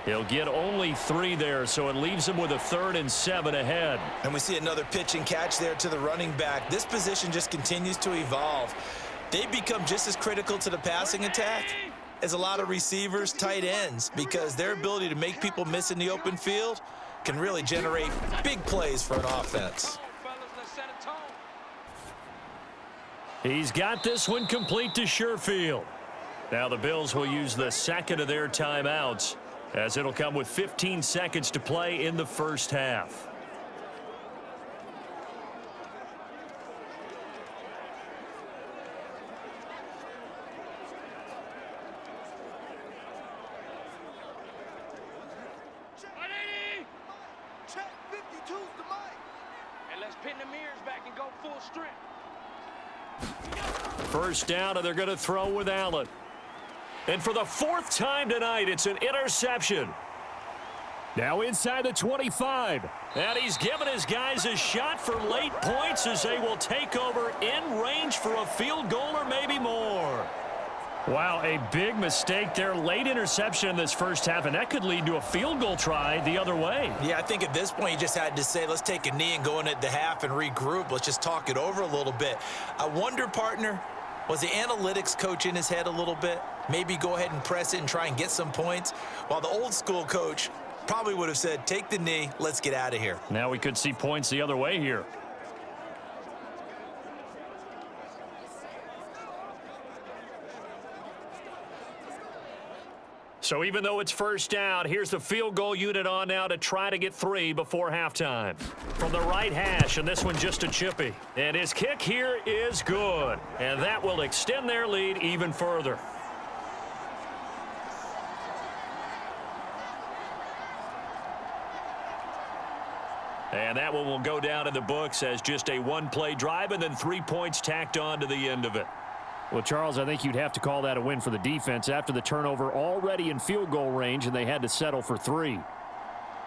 He'll get only 3 there, so it leaves him with a 3rd and 7 ahead. And we see another pitch and catch there to the running back. This position just continues to evolve. They've become just as critical to the passing attack as a lot of receivers, tight ends, because their ability to make people miss in the open field can really generate big plays for an offense. He's got this one complete to Sherfield. Now the Bills will use the second of their timeouts, as it'll come with 15 seconds to play in the first half. Check 52's the mic. And let's pin the mirrors back and go full strength. First down, and they're going to throw with Allen. And for the fourth time tonight, it's an interception. Now inside the 25. And he's given his guys a shot for late points as they will take over in range for a field goal or maybe more. Wow, a big mistake there. Late interception in this first half, and that could lead to a field goal try the other way. Yeah, I think at this point you just had to say, let's take a knee and go in at the half and regroup. Let's just talk it over a little bit. I wonder, partner, was the analytics coach in his head a little bit? Maybe go ahead and press it and try and get some points? While the old school coach probably would have said, take the knee, let's get out of here. Now we could see points the other way here. So even though it's first down, here's the field goal unit on now to try to get 3 before halftime. From the right hash, and this one just a chippy. And his kick here is good. And that will extend their lead even further. And that one will go down in the books as just a one-play drive and then 3 points tacked on to the end of it. Well, Charles, I think you'd have to call that a win for the defense after the turnover already in field goal range, and they had to settle for 3.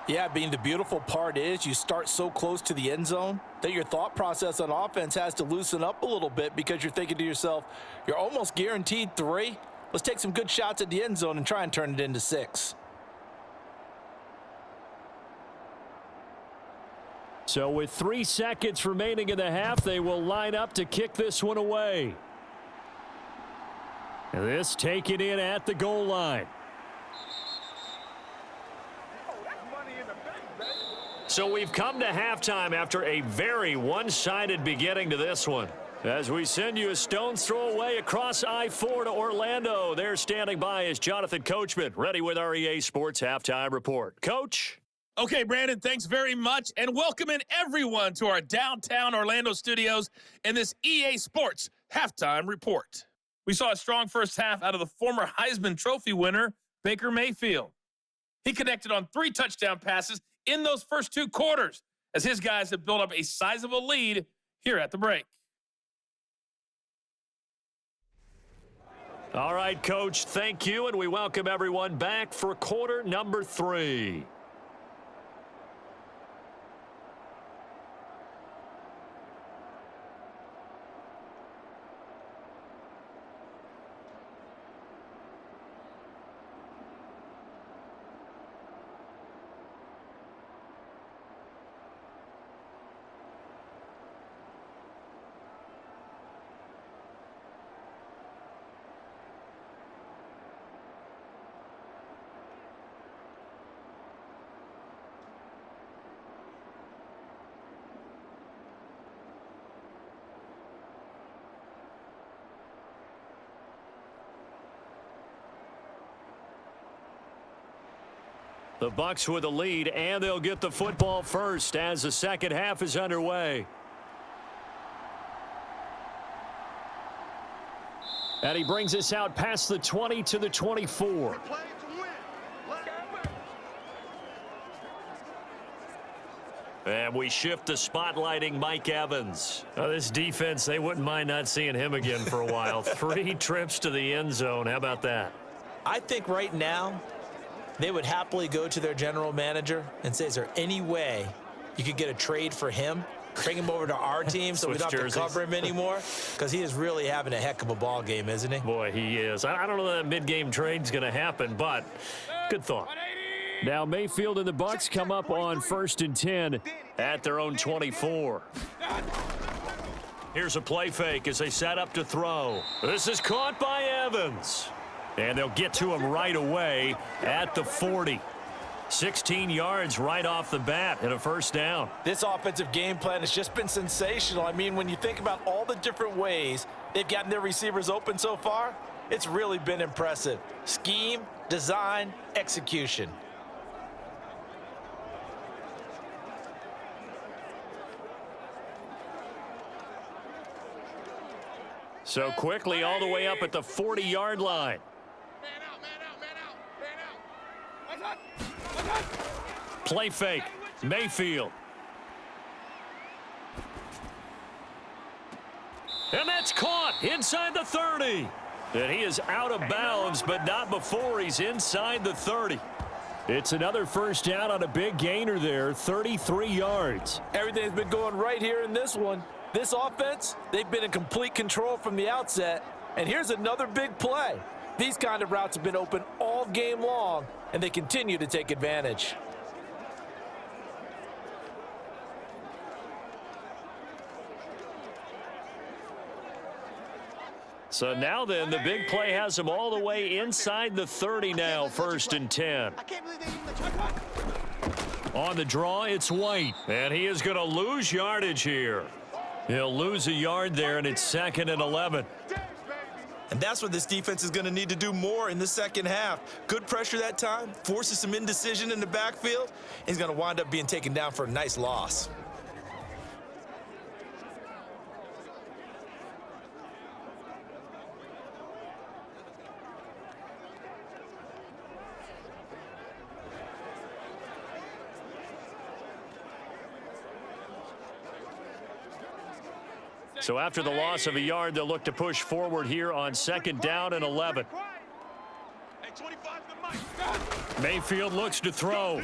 Yeah, being the beautiful part is you start so close to the end zone that your thought process on offense has to loosen up a little bit because you're thinking to yourself, you're almost guaranteed 3. Let's take some good shots at the end zone and try and turn it into 6. So with 3 seconds remaining in the half, they will line up to kick this one away. And this taken in at the goal line. So we've come to halftime after a very one-sided beginning to this one. As we send you a stone's throw away across I-4 to Orlando. There standing by is Jonathan Coachman, ready with our EA Sports Halftime Report. Coach? Okay, Brandon, thanks very much, and welcome in everyone to our downtown Orlando studios in this EA Sports Halftime Report. We saw a strong first half out of the former Heisman Trophy winner, Baker Mayfield. He connected on 3 touchdown passes in those first 2 quarters as his guys have built up a sizable lead here at the break. All right, Coach, thank you, and we welcome everyone back for quarter number 3. The Bucs with a lead, and they'll get the football first as the second half is underway. And he brings us out past the 20 to the 24. And we shift to spotlighting Mike Evans. Now, this defense, they wouldn't mind not seeing him again for a while. 3 trips to the end zone. How about that? I think right now they would happily go to their general manager and say, is there any way you could get a trade for him? Bring him over to our team so we don't have to cover him anymore? Because he is really having a heck of a ball game, isn't he? Boy, he is. I don't know that mid-game trade's going to happen, but good thought. Now Mayfield and the Bucs come up on 1st and 10 at their own 24. Here's a play fake as they set up to throw. This is caught by Evans. And they'll get to him right away at the 40. 16 yards right off the bat and a first down. This offensive game plan has just been sensational. I mean, when you think about all the different ways they've gotten their receivers open so far, it's really been impressive. Scheme, design, execution. So quickly all the way up at the 40-yard line. Man out, man out, man out, man out. Watch out. Play fake. Mayfield. And that's caught inside the 30. And he is out of bounds, but not before he's inside the 30. It's another first down on a big gainer there, 33 yards. Everything's been going right here in this one. This offense, they've been in complete control from the outset. And here's another big play. These kind of routes have been open all game long, and they continue to take advantage. So now then, the big play has him all the way inside the 30 now, 1st and 10. I can't believe they even let you. On the draw, it's White. And he is going to lose yardage here. He'll lose a yard there, and it's 2nd and 11. And that's what this defense is going to need to do more in the second half. Good pressure that time, forces some indecision in the backfield. He's going to wind up being taken down for a nice loss. So after the loss of a yard, they'll look to push forward here on 2nd down and 11. Mayfield looks to throw.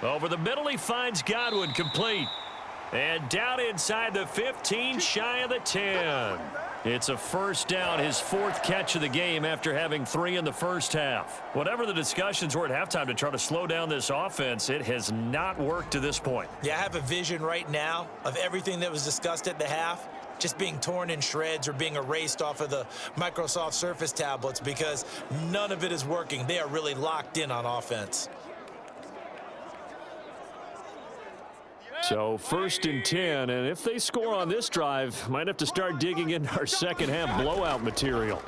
Over the middle, he finds Godwin, complete. And down inside the 15, shy of the 10. It's a first down, his 4th catch of the game after having 3 in the first half. Whatever the discussions were at halftime to try to slow down this offense, it has not worked to this point. Yeah, I have a vision right now of everything that was discussed at the half just being torn in shreds or being erased off of the Microsoft Surface tablets because none of it is working. They are really locked in on offense. So 1st and 10, and if they score on this drive, might have to start digging into our second half blowout material.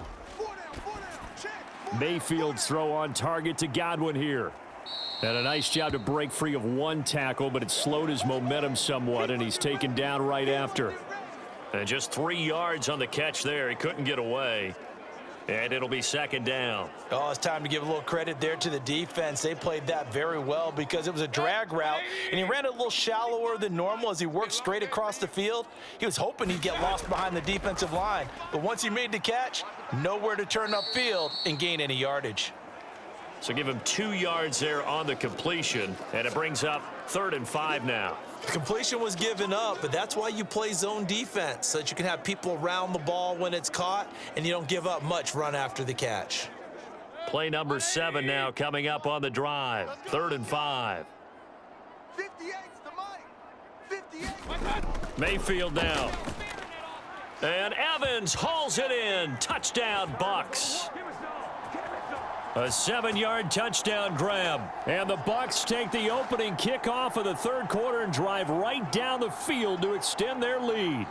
Mayfield's throw on target to Godwin here. And a nice job to break free of 1 tackle, but it slowed his momentum somewhat, and he's taken down right after. And just 3 yards on the catch there. He couldn't get away. And it'll be 2nd down. Oh, it's time to give a little credit there to the defense. They played that very well because it was a drag route, and he ran it a little shallower than normal as he worked straight across the field. He was hoping he'd get lost behind the defensive line, but once he made the catch, nowhere to turn upfield and gain any yardage. So give him 2 yards there on the completion, and it brings up 3rd and 5 now. The completion was given up, but that's why you play zone defense, so that you can have people around the ball when it's caught, and you don't give up much run after the catch. Play number 7 now coming up on the drive. 3rd and 5. 58's the mic. 58. Mayfield now. And Evans hauls it in. Touchdown, Bucks. A 7-yard touchdown grab. And the Bucks take the opening kickoff of the 3rd quarter and drive right down the field to extend their lead.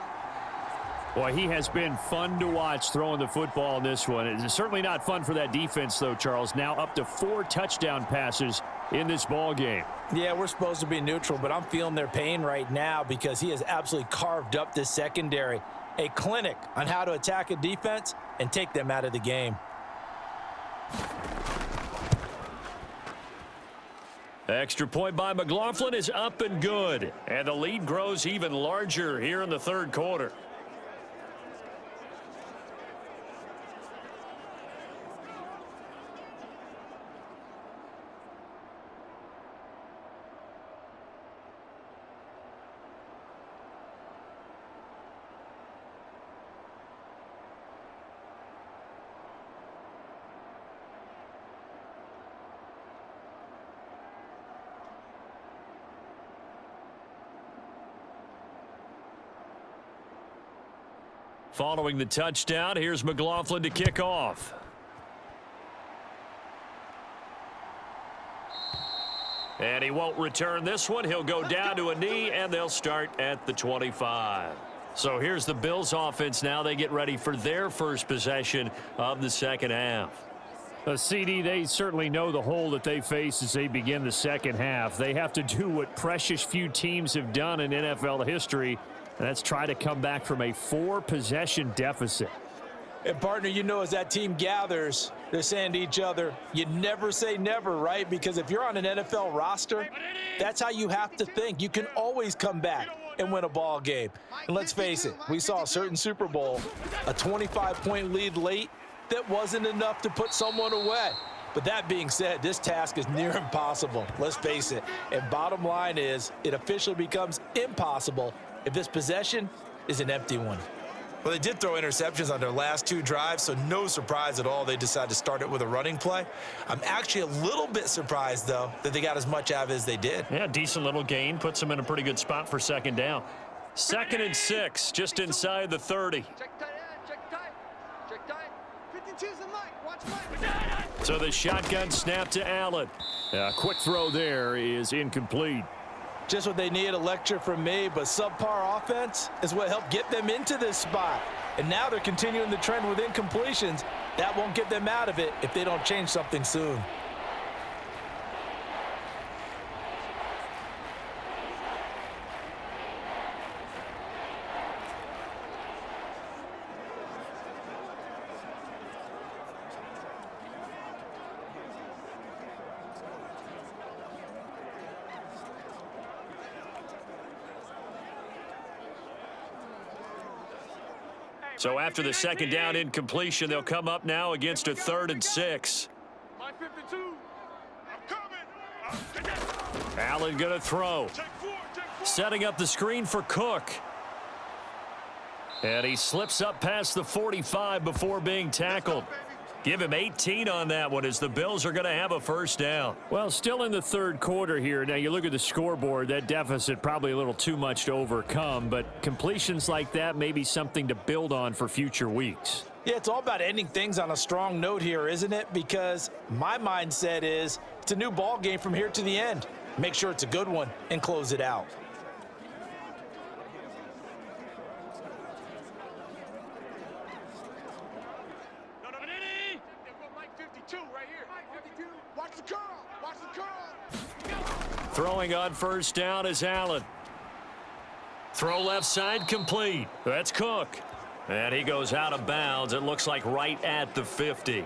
Boy, he has been fun to watch throwing the football in this one. It's certainly not fun for that defense, though, Charles. Now up to 4 touchdown passes in this ball game. Yeah, we're supposed to be neutral, but I'm feeling their pain right now because he has absolutely carved up this secondary. A clinic on how to attack a defense and take them out of the game. Extra point by McLaughlin is up and good. And the lead grows even larger here in the 3rd quarter. Following the touchdown, here's McLaughlin to kick off. And he won't return this one. He'll go down to a knee, and they'll start at the 25. So here's the Bills offense now. They get ready for their first possession of the second half. CD, they certainly know the hole that they face as they begin the second half. They have to do what precious few teams have done in NFL history, and that's try to come back from a 4-possession deficit. And, partner, you know, as that team gathers, they're saying to each other, you never say never, right? Because if you're on an NFL roster, that's how you have to think. You can always come back and win a ball game. And let's face it, we saw a certain Super Bowl, a 25-point lead late, that wasn't enough to put someone away. But that being said, this task is near impossible. Let's face it. And bottom line is, it officially becomes impossible if this possession is an empty one. Well, they did throw interceptions on their last 2 drives, so no surprise at all they decided to start it with a running play. I'm actually a little bit surprised, though, that they got as much out of it as they did. Yeah, decent little gain. Puts them in a pretty good spot for second down. 2nd and 6, just inside the 30. Check tight end, check tight. Check tight. 52's the mic. Watch Mike. So the shotgun snap to Allen. A quick throw there is incomplete. Just what they need, a lecture from me, but subpar offense is what helped get them into this spot. And now they're continuing the trend with incompletions. That won't get them out of it if they don't change something soon. So after the second down incompletion, they'll come up now against a 3rd and 6. My 52. I'm coming. Allen going to throw. Check 4, check 4. Setting up the screen for Cook. And he slips up past the 45 before being tackled. Give him 18 on that one as the Bills are going to have a first down. Well, still in the 3rd quarter here. Now, you look at the scoreboard, that deficit probably a little too much to overcome, but completions like that may be something to build on for future weeks. Yeah, it's all about ending things on a strong note here, isn't it? Because my mindset is it's a new ball game from here to the end. Make sure it's a good one and close it out. Watch the curl. Watch the curl. Throwing on first down is Allen. Throw left side complete. That's Cook. And he goes out of bounds. It looks like right at the 50.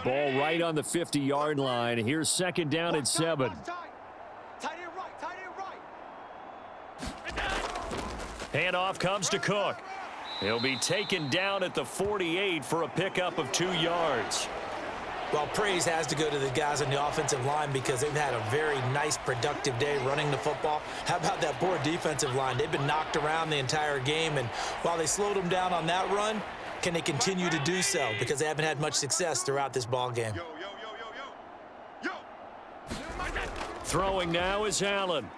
Ball right on the 50-yard line. Here's 2nd down and 7. Tight end right. Tight end right. Handoff comes to Cook. He'll be taken down at the 48 for a pickup of 2 yards. Well, praise has to go to the guys on the offensive line because they've had a very nice, productive day running the football. How about that poor defensive line? They've been knocked around the entire game, and while they slowed them down on that run, can they continue to do so? Because they haven't had much success throughout this ball game. Throwing now is Allen.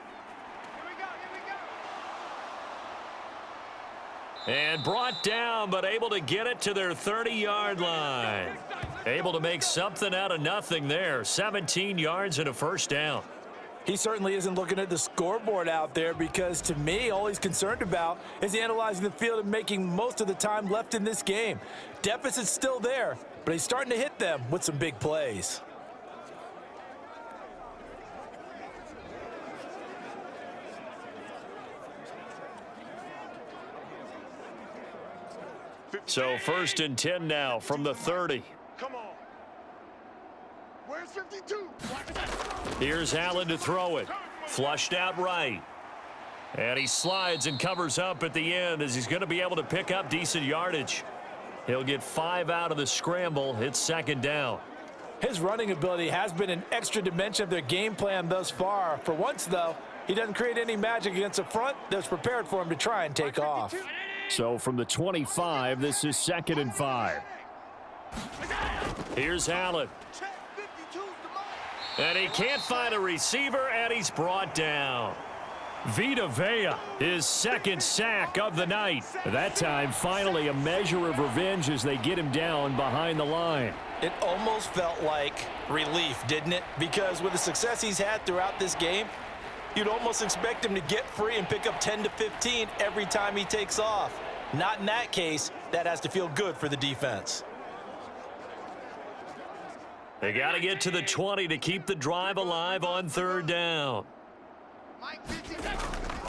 And brought down, but able to get it to their 30-yard line. Able to make something out of nothing there. 17 yards and a first down. He certainly isn't looking at the scoreboard out there because, to me, all he's concerned about is analyzing the field and making most of the time left in this game. Deficit's still there, but he's starting to hit them with some big plays. So 1st and 10 now from the 30. Come on. Where's 52? Here's Allen to throw it. Flushed out right. And he slides and covers up at the end as he's going to be able to pick up decent yardage. He'll get 5 out of the scramble. It's 2nd down. His running ability has been an extra dimension of their game plan thus far. For once, though, he doesn't create any magic against a front that's prepared for him to try and take off. So from the 25, this is 2nd and 5. Here's Allen. And he can't find a receiver, and he's brought down. Vita Vea, his second sack of the night. That time, finally, a measure of revenge as they get him down behind the line. It almost felt like relief, didn't it? Because with the success he's had throughout this game, you'd almost expect him to get free and pick up 10 to 15 every time he takes off. Not in that case. That has to feel good for the defense. They got to get to the 20 to keep the drive alive on third down.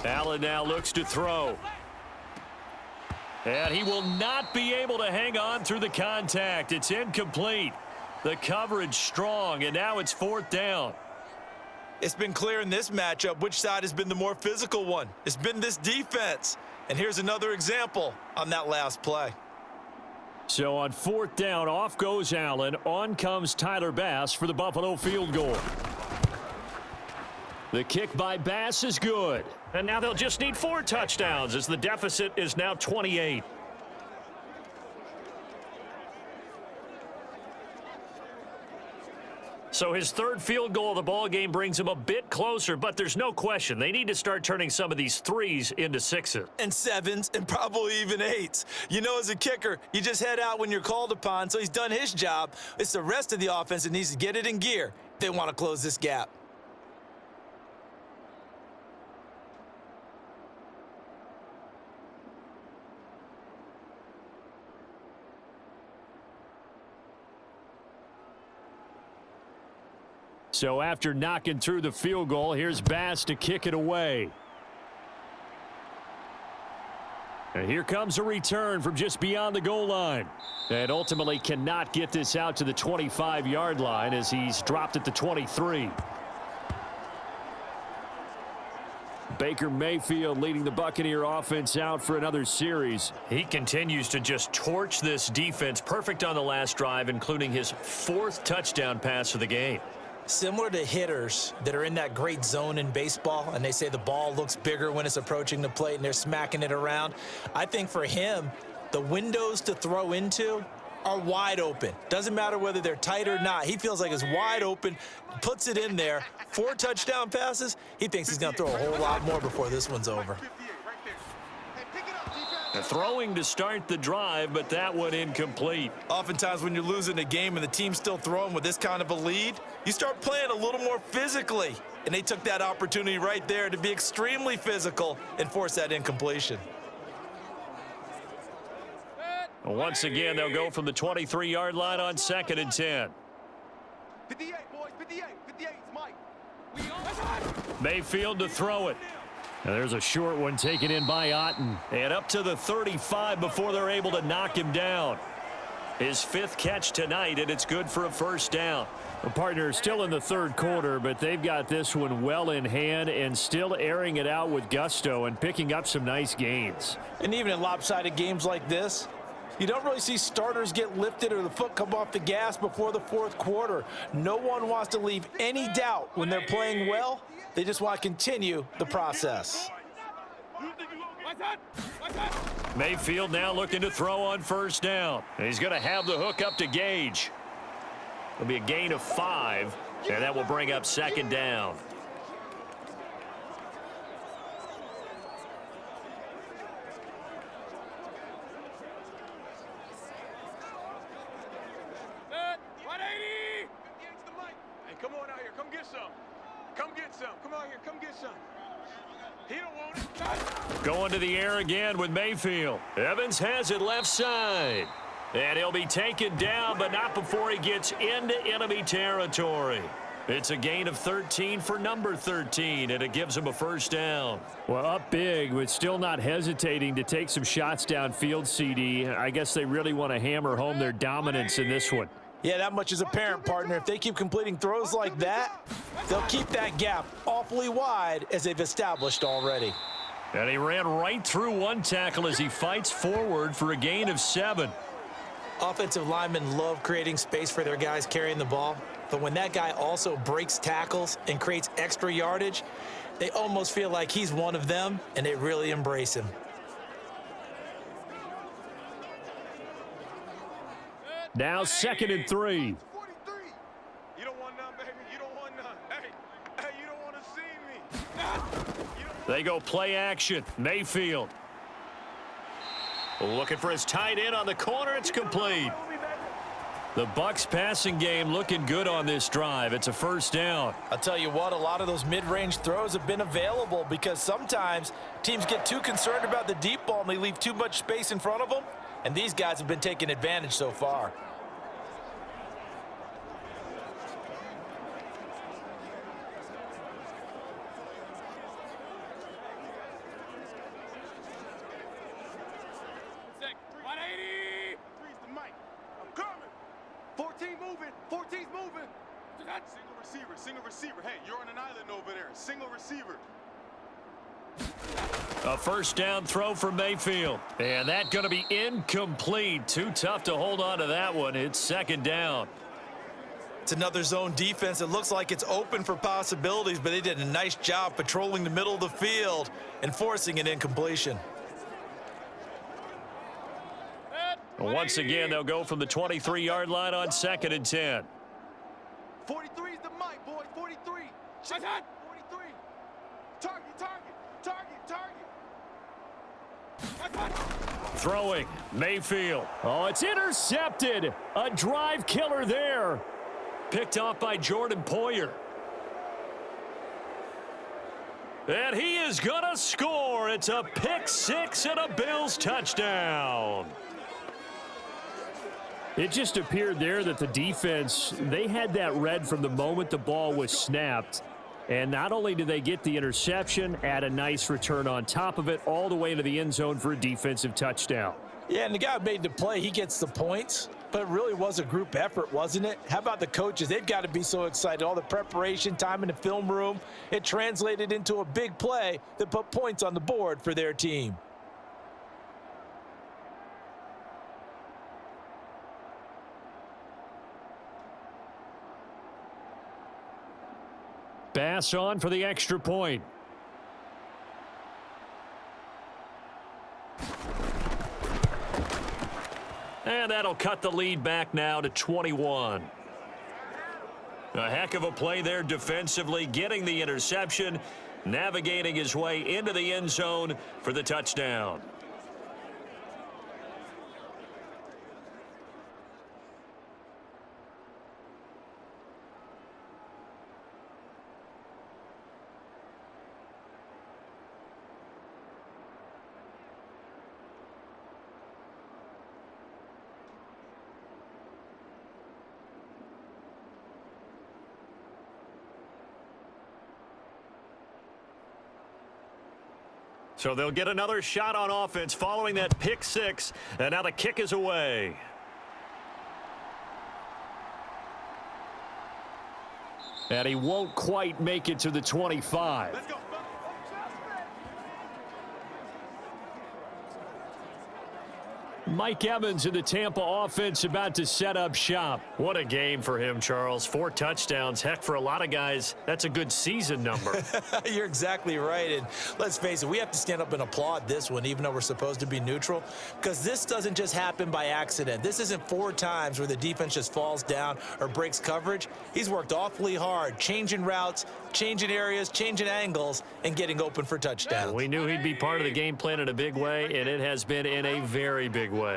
Allen now looks to throw. And he will not be able to hang on through the contact. It's incomplete. The coverage strong, and now it's fourth down. It's been clear in this matchup which side has been the more physical one. It's been this defense. And here's another example on that last play. So on fourth down, off goes Allen. On comes Tyler Bass for the Buffalo field goal. The kick by Bass is good. And now they'll just need 4 touchdowns as the deficit is now 28. So his third field goal of the ball game brings him a bit closer, but there's no question they need to start turning some of these 3s into 6s. And 7s and probably even 8s. You know, as a kicker, you just head out when you're called upon, so he's done his job. It's the rest of the offense that needs to get it in gear if they want to close this gap. So after knocking through the field goal, here's Bass to kick it away. And here comes a return from just beyond the goal line. And ultimately cannot get this out to the 25-yard line as he's dropped at the 23. Baker Mayfield leading the Buccaneer offense out for another series. He continues to just torch this defense. Perfect on the last drive, including his 4th touchdown pass of the game. Similar to hitters that are in that great zone in baseball, and they say the ball looks bigger when it's approaching the plate and they're smacking it around. I think for him, the windows to throw into are wide open. Doesn't matter whether they're tight or not. He feels like it's wide open, puts it in there. 4 touchdown passes. He thinks he's going to throw a whole lot more before this one's over. Throwing to start the drive, but that one incomplete. Oftentimes when you're losing a game and the team's still throwing with this kind of a lead, you start playing a little more physically. And they took that opportunity right there to be extremely physical and force that incompletion. Once again, they'll go from the 23-yard line on 2nd and 10. 58, boys, 58, 58, it's Mike. Mayfield to throw it. And there's a short one taken in by Otten. And up to the 35 before they're able to knock him down. His 5th catch tonight, and it's good for a first down. The partner still in the third quarter, but they've got this one well in hand and still airing it out with gusto and picking up some nice gains. And even in lopsided games like this, you don't really see starters get lifted or the foot come off the gas before the 4th quarter. No one wants to leave any doubt when they're playing well. They just want to continue the process. Mayfield now looking to throw on first down. And he's going to have the hook up to Gage. It'll be a gain of 5, and that will bring up 2nd down. Come on out here. Come get some. Come get some. Come out here. Come get some. He don't want it. Going to the air again with Mayfield. Evans has it left side. And he'll be taken down, but not before he gets into enemy territory. It's a gain of 13 for number 13, and it gives him a first down. Well, up big, but still not hesitating to take some shots downfield, CD. I guess they really want to hammer home their dominance in this one. Yeah, that much is apparent, partner. If they keep completing throws like that, they'll keep that gap awfully wide as they've established already. And he ran right through one tackle as he fights forward for a gain of 7. Offensive linemen love creating space for their guys carrying the ball, but when that guy also breaks tackles and creates extra yardage, they almost feel like he's one of them, and they really embrace him. Now 2nd and 3. You don't want none, baby. You don't want none. Hey, you don't want to see me. You don't want They go play action. Mayfield. Looking for his tight end on the corner. It's complete. The Bucs passing game looking good on this drive. It's a first down. I'll tell you what, a lot of those mid-range throws have been available because sometimes teams get too concerned about the deep ball and they leave too much space in front of them, and these guys have been taking advantage so far. Single receiver. Hey, you're on an island over there. Single receiver. A first down throw for Mayfield. And that's going to be incomplete. Too tough to hold on to that one. It's second down. It's another zone defense. It looks like it's open for possibilities, but they did a nice job patrolling the middle of the field and forcing an incompletion. Once again, they'll go from the 23-yard line on 2nd and 10. 43 is the mic, boys. 43. Shut up. 43. Target. Throwing. Mayfield. Oh, it's intercepted. A drive killer there. Picked off by Jordan Poyer. And he is going to score. It's a pick six and a Bills touchdown. It just appeared there that the defense, they had that read from the moment the ball was snapped. And not only did they get the interception, add a nice return on top of it, all the way into the end zone for a defensive touchdown. Yeah, and the guy who made the play, he gets the points. But it really was a group effort, wasn't it? How about the coaches? They've got to be so excited. All the preparation, time in the film room, it translated into a big play that put points on the board for their team. Bass on for the extra point. And that'll cut the lead back now to 21. A heck of a play there defensively, getting the interception, navigating his way into the end zone for the touchdown. So they'll get another shot on offense following that pick six, and now the kick is away. And he won't quite make it to the 25. Let's go. Mike Evans in the Tampa offense about to set up shop. What a game for him, Charles. 4 touchdowns. Heck, for a lot of guys, that's a good season number. You're exactly right. And let's face it, we have to stand up and applaud this one, even though we're supposed to be neutral, because this doesn't just happen by accident. This isn't 4 times where the defense just falls down or breaks coverage. He's worked awfully hard, changing routes, changing areas, changing angles, and getting open for touchdowns. We knew he'd be part of the game plan in a big way, and it has been in a very big way.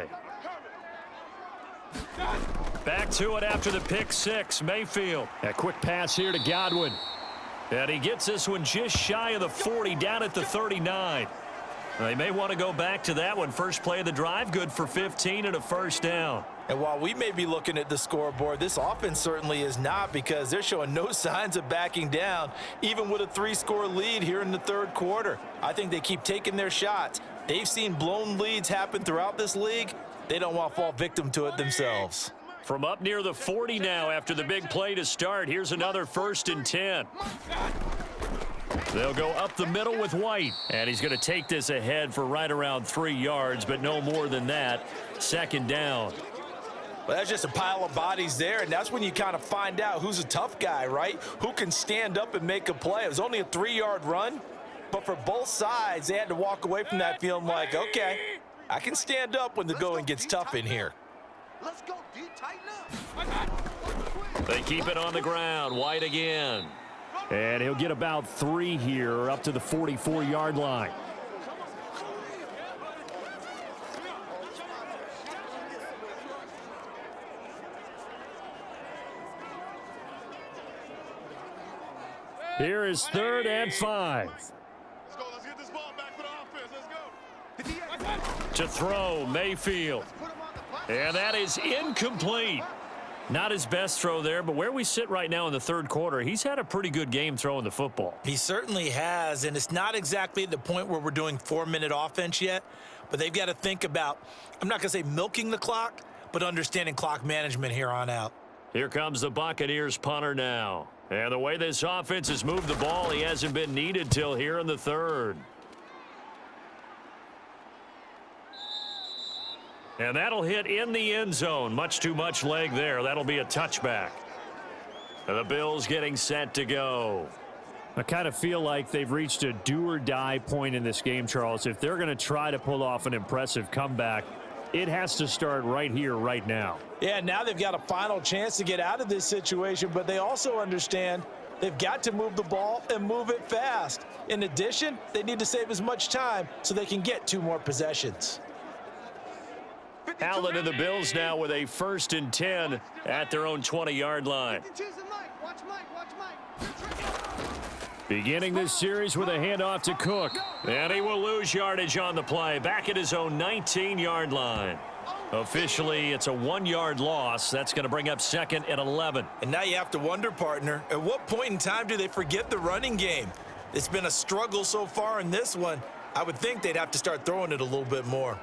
Back to it after the pick six. Mayfield. A quick pass here to Godwin. And he gets this one just shy of the 40, down at the 39. They may want to go back to that one. First play of the drive, good for 15 and a first down. And while we may be looking at the scoreboard, this offense certainly is not, because they're showing no signs of backing down, even with a 3-score lead here in the third quarter. I think they keep taking their shots. They've seen blown leads happen throughout this league. They don't want to fall victim to it themselves. From up near the 40 now after the big play to start, here's another 1st and 10. They'll go up the middle with White, and he's going to take this ahead for right around 3 yards, but no more than that. Second down. Well, that's just a pile of bodies there, and that's when you kind of find out who's a tough guy, right? Who can stand up and make a play. It was only a 3-yard run, but for both sides, they had to walk away from that feeling like, okay, I can stand up when the going gets tough in here. Let's go, D. Tighten up. They keep it on the ground. White again. And he'll get about 3 here up to the 44-yard line. Here is 3rd and 5. Let's go. Let's get this ball back for the offense. Let's go. To throw, Mayfield. And that is incomplete. Not his best throw there, but where we sit right now in the 3rd quarter, he's had a pretty good game throwing the football. He certainly has, and it's not exactly the point where we're doing 4-minute offense yet, but they've got to think about, I'm not going to say milking the clock, but understanding clock management here on out. Here comes the Buccaneers punter now. And the way this offense has moved the ball, he hasn't been needed till here in the 3rd. And that'll hit in the end zone. Much too much leg there. That'll be a touchback. And the Bills getting set to go. I kind of feel like they've reached a do-or-die point in this game, Charles. If they're going to try to pull off an impressive comeback, it has to start right here, right now. Yeah, now they've got a final chance to get out of this situation, but they also understand they've got to move the ball and move it fast. In addition, they need to save as much time so they can get 2 more possessions. Allen and the Bills now with a 1st and 10 at their own 20-yard line. Beginning this series with a handoff to Cook. And he will lose yardage on the play. Back at his own 19-yard line. Officially, it's a 1-yard loss. That's going to bring up 2nd and 11. And now you have to wonder, partner, at what point in time do they forget the running game? It's been a struggle so far in this one. I would think they'd have to start throwing it a little bit more.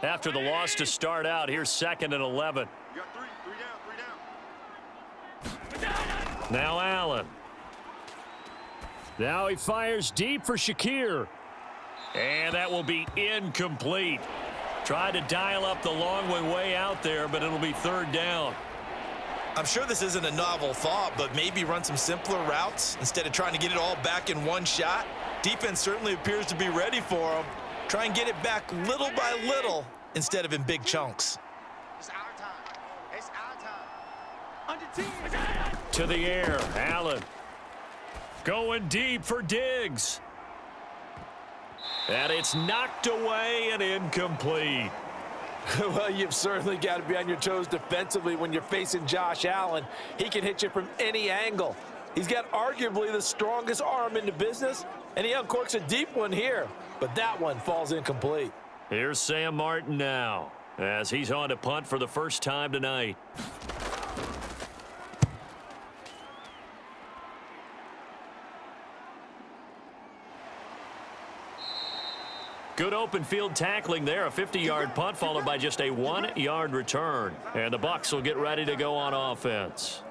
After the loss to start out, here's 2nd and 11. You got 3 down. Now Allen. Now he fires deep for Shakir. And that will be incomplete. Tried to dial up the long way out there, but it'll be 3rd down. I'm sure this isn't a novel thought, but maybe run some simpler routes instead of trying to get it all back in one shot. Defense certainly appears to be ready for them. Try and get it back little by little instead of in big chunks. It's our time. It's our time. To the air, Allen. Going deep for Diggs. And it's knocked away and incomplete. Well, you've certainly got to be on your toes defensively when you're facing Josh Allen. He can hit you from any angle. He's got arguably the strongest arm in the business, and he uncorks a deep one here. But that one falls incomplete. Here's Sam Martin now as he's on to punt for the first time tonight. Good open field tackling there. A 50-yard punt followed by just a 1-yard return. And the Bucs will get ready to go on offense.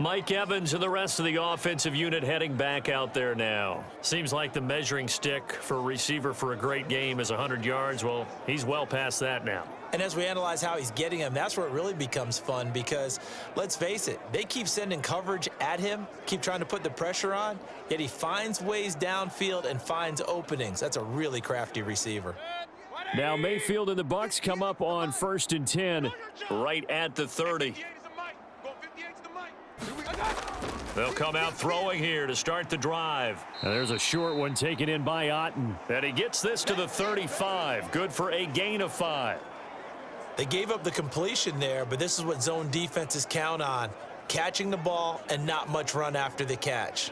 Mike Evans and the rest of the offensive unit heading back out there now. Seems like the measuring stick for a receiver for a great game is 100 yards. Well, he's well past that now. And as we analyze how he's getting them, that's where it really becomes fun because, let's face it, they keep sending coverage at him, keep trying to put the pressure on, yet he finds ways downfield and finds openings. That's a really crafty receiver. Now Mayfield and the Bucs come up on 1st and 10 right at the 30. They'll come out throwing here to start the drive. And there's a short one taken in by Otten. And he gets this to the 35. Good for a gain of 5. They gave up the completion there, but this is what zone defenses count on. Catching the ball and not much run after the catch.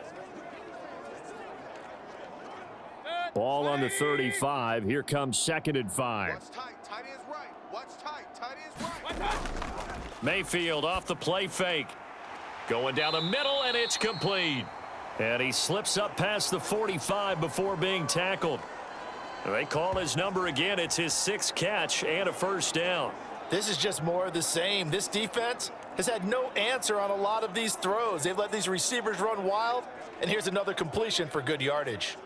Ball on the 35. Here comes 2nd and 5. Watch tight. Tight ends right. Watch tight. Tight ends right. Mayfield off the play fake. Going down the middle, and it's complete. And he slips up past the 45 before being tackled. They call his number again. It's his 6th catch and a first down. This is just more of the same. This defense has had no answer on a lot of these throws. They've let these receivers run wild, and here's another completion for good yardage.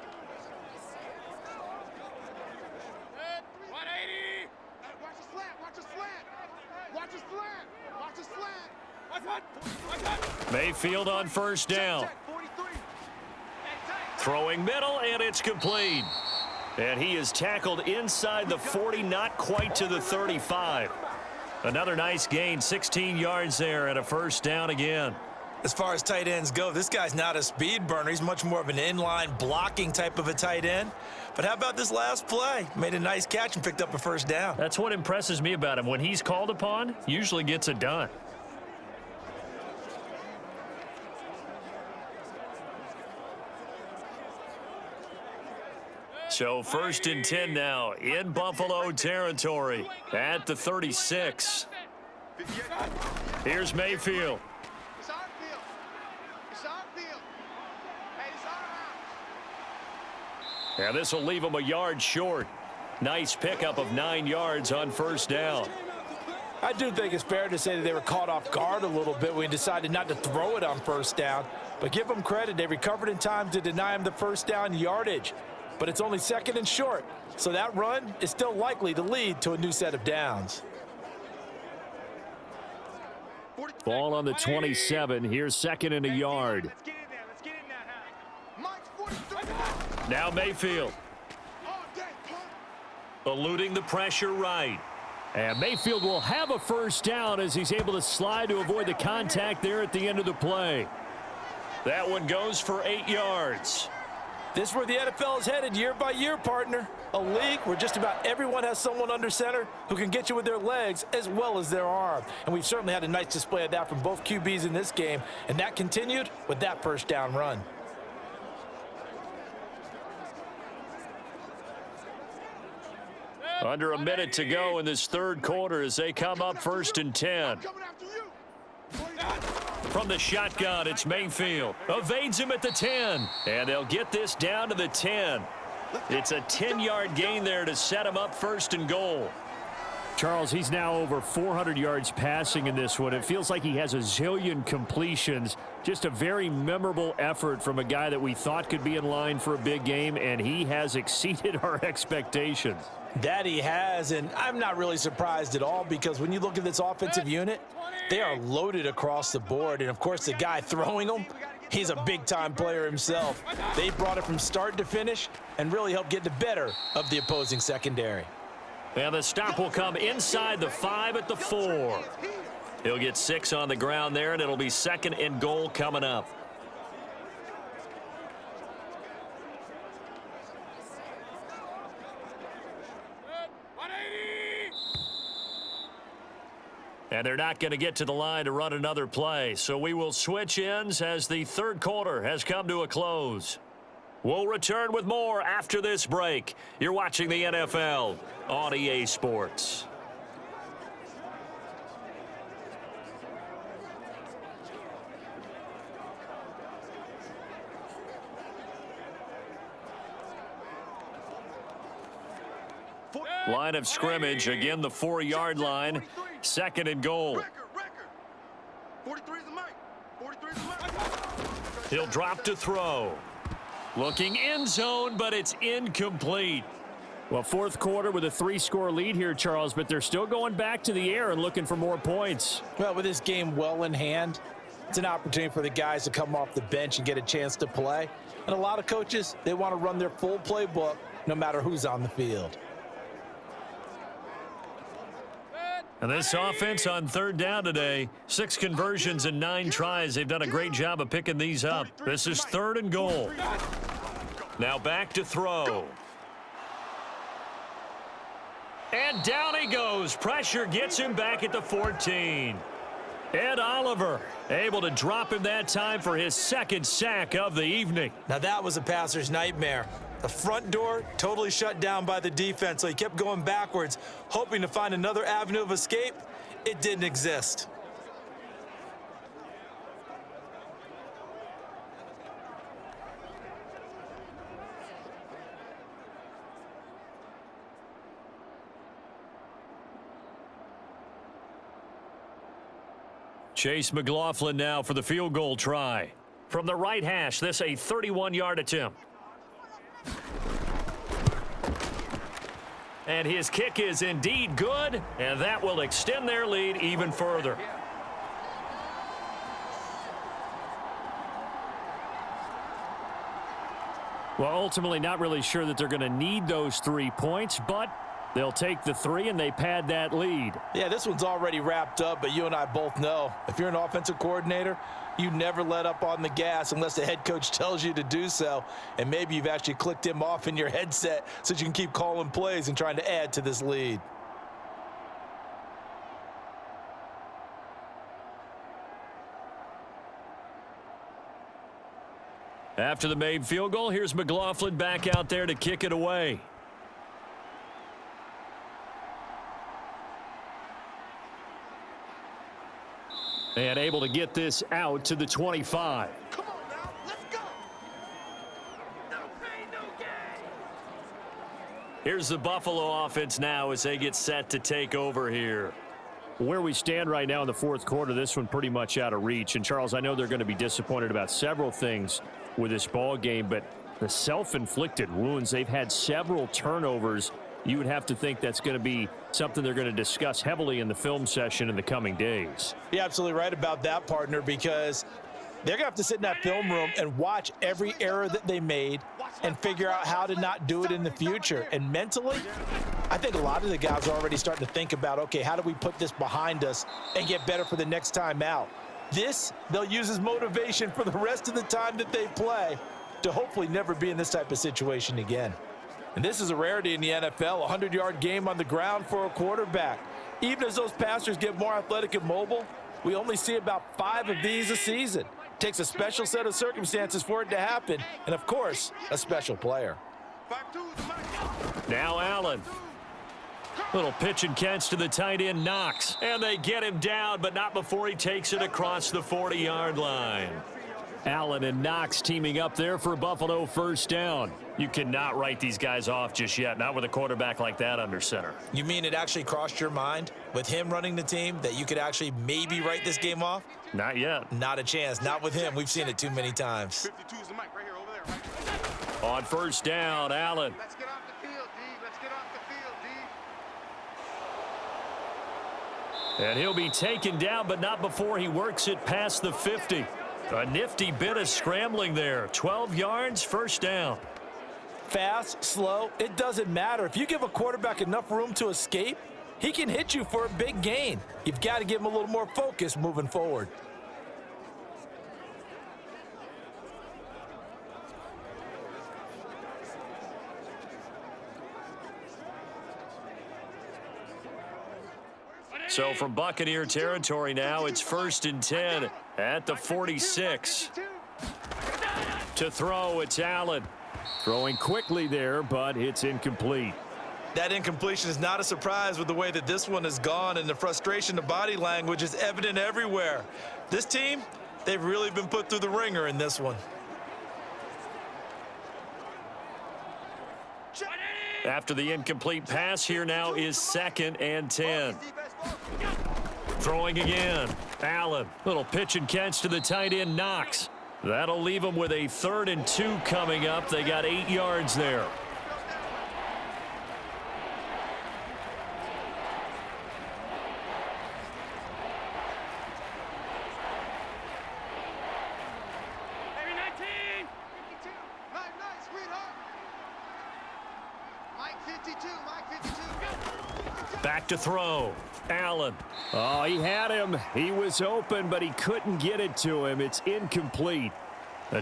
180. Watch the slant. Watch the slant. Watch the slant. Watch the slant. Mayfield on first down. Throwing middle, and it's complete. And he is tackled inside the 40, not quite to the 35. Another nice gain, 16 yards there, and a first down again. As far as tight ends go, this guy's not a speed burner. He's much more of an inline blocking type of a tight end. But how about this last play? Made a nice catch and picked up a first down. That's what impresses me about him. When he's called upon, usually gets it done. So 1st and 10 now in Buffalo territory at the 36. Here's Mayfield. It's our field. It's our field. Hey, it's our house. And this will leave him a yard short. Nice pickup of 9 yards on first down. I do think it's fair to say that they were caught off guard a little bit when we decided not to throw it on first down. But give them credit. They recovered in time to deny him the first down yardage. But it's only 2nd and short. So that run is still likely to lead to a new set of downs. Ball on the 27. Here's 2nd and a yard. Let's get in there. Let's get in there, huh? Mike's 43. Now Mayfield. All day, punk. Eluding the pressure right. And Mayfield will have a first down as he's able to slide to avoid the contact there at the end of the play. That one goes for 8 yards. This is where the NFL is headed year by year, partner. A league where just about everyone has someone under center who can get you with their legs as well as their arm. And we've certainly had a nice display of that from both QBs in this game. And that continued with that first down run. Under a minute to go in this 3rd quarter as they come up 1st and 10. Coming after you. From the shotgun, it's Mayfield. Evades him at the 10. And they'll get this down to the 10. It's a 10-yard gain there to set him up 1st and goal. Charles, he's now over 400 yards passing in this one. It feels like he has a zillion completions. Just a very memorable effort from a guy that we thought could be in line for a big game, and he has exceeded our expectations. That he has, and I'm not really surprised at all because when you look at this offensive unit, they are loaded across the board. And, of course, the guy throwing them, he's a big-time player himself. They brought it from start to finish and really helped get the better of the opposing secondary. And the stop will come inside the 5 at the 4. He'll get 6 on the ground there, and it'll be 2nd and goal coming up. And they're not going to get to the line to run another play. So we will switch ends as the 3rd quarter has come to a close. We'll return with more after this break. You're watching the NFL on EA Sports. Line of scrimmage, again the 4-yard line. 2nd and goal. 43 is the mic. 43 is the mic. He'll drop to throw. Looking end zone, but it's incomplete. Well, 4th quarter with a 3-score lead here, Charles, but they're still going back to the air and looking for more points. Well, with this game well in hand, it's an opportunity for the guys to come off the bench and get a chance to play. And a lot of coaches, they want to run their full playbook no matter who's on the field. And this offense on 3rd down today, 6 conversions and 9 tries. They've done a great job of picking these up. This is 3rd and goal. Now back to throw. And down he goes. Pressure gets him back at the 14. Ed Oliver able to drop him that time for his 2nd sack of the evening. Now that was a passer's nightmare. The front door totally shut down by the defense, so he kept going backwards, hoping to find another avenue of escape. It didn't exist. Chase McLaughlin now for the field goal try. From the right hash, this a 31-yard attempt. And his kick is indeed good, and that will extend their lead even further. Well, ultimately not really sure that they're going to need those 3 points, but they'll take the 3 and they pad that lead. Yeah, this one's already wrapped up, but you and I both know if you're an offensive coordinator, you never let up on the gas unless the head coach tells you to do so. And maybe you've actually clicked him off in your headset so you can keep calling plays and trying to add to this lead. After the made field goal, here's McLaughlin back out there to kick it away. And able to get this out to the 25. Come on now, let's go. No pain, no gain. Here's the Buffalo offense now as they get set to take over here. Where we stand right now in the fourth quarter, this one pretty much out of reach. And, Charles, I know they're going to be disappointed about several things with this ball game, but the self-inflicted wounds, they've had several turnovers. You would have to think that's going to be something they're going to discuss heavily in the film session in the coming days. You're absolutely right about that, partner, because they're going to have to sit in that film room and watch every error that they made and figure out how to not do it in the future. And mentally, I think a lot of the guys are already starting to think about, okay, how do we put this behind us and get better for the next time out? This, they'll use as motivation for the rest of the time that they play to hopefully never be in this type of situation again. And this is a rarity in the NFL, a 100-yard game on the ground for a quarterback. Even as those passers get more athletic and mobile, we only see about 5 of these a season. It takes a special set of circumstances for it to happen, and of course, a special player. Now Allen. Little pitch and catch to the tight end, Knox. And they get him down, but not before he takes it across the 40-yard line. Allen and Knox teaming up there for Buffalo first down. You cannot write these guys off just yet, not with a quarterback like that under center. You mean it actually crossed your mind with him running the team that you could actually maybe write this game off? Not yet. Not a chance. Not with him. We've seen it too many times. 52 is the mic right here, over there. Right? On first down, Allen. Let's get off the field, D. Let's get off the field, D. And he'll be taken down, but not before he works it past the 50. A nifty bit of scrambling there. 12 yards, first down. Fast, slow, it doesn't matter. If you give a quarterback enough room to escape, he can hit you for a big gain. You've got to give him a little more focus moving forward. So from Buccaneer territory now, it's 1st and 10 at the 46. To throw, it's Allen. Throwing quickly there, but it's incomplete. That incompletion is not a surprise with the way that this one has gone, and the frustration, the body language is evident everywhere. This team, they've really been put through the ringer in this one. After the incomplete pass, here now is 2nd and 10. Throwing again. Allen. Little pitch and catch to the tight end, Knox. That'll leave them with a 3rd and 2 coming up. They got 8 yards there. Maybe 19. 52. Nice, sweetheart. Mike 52, Mike 52. Back to throw. Allen. Oh, he had him. He was open, but he couldn't get it to him. It's incomplete.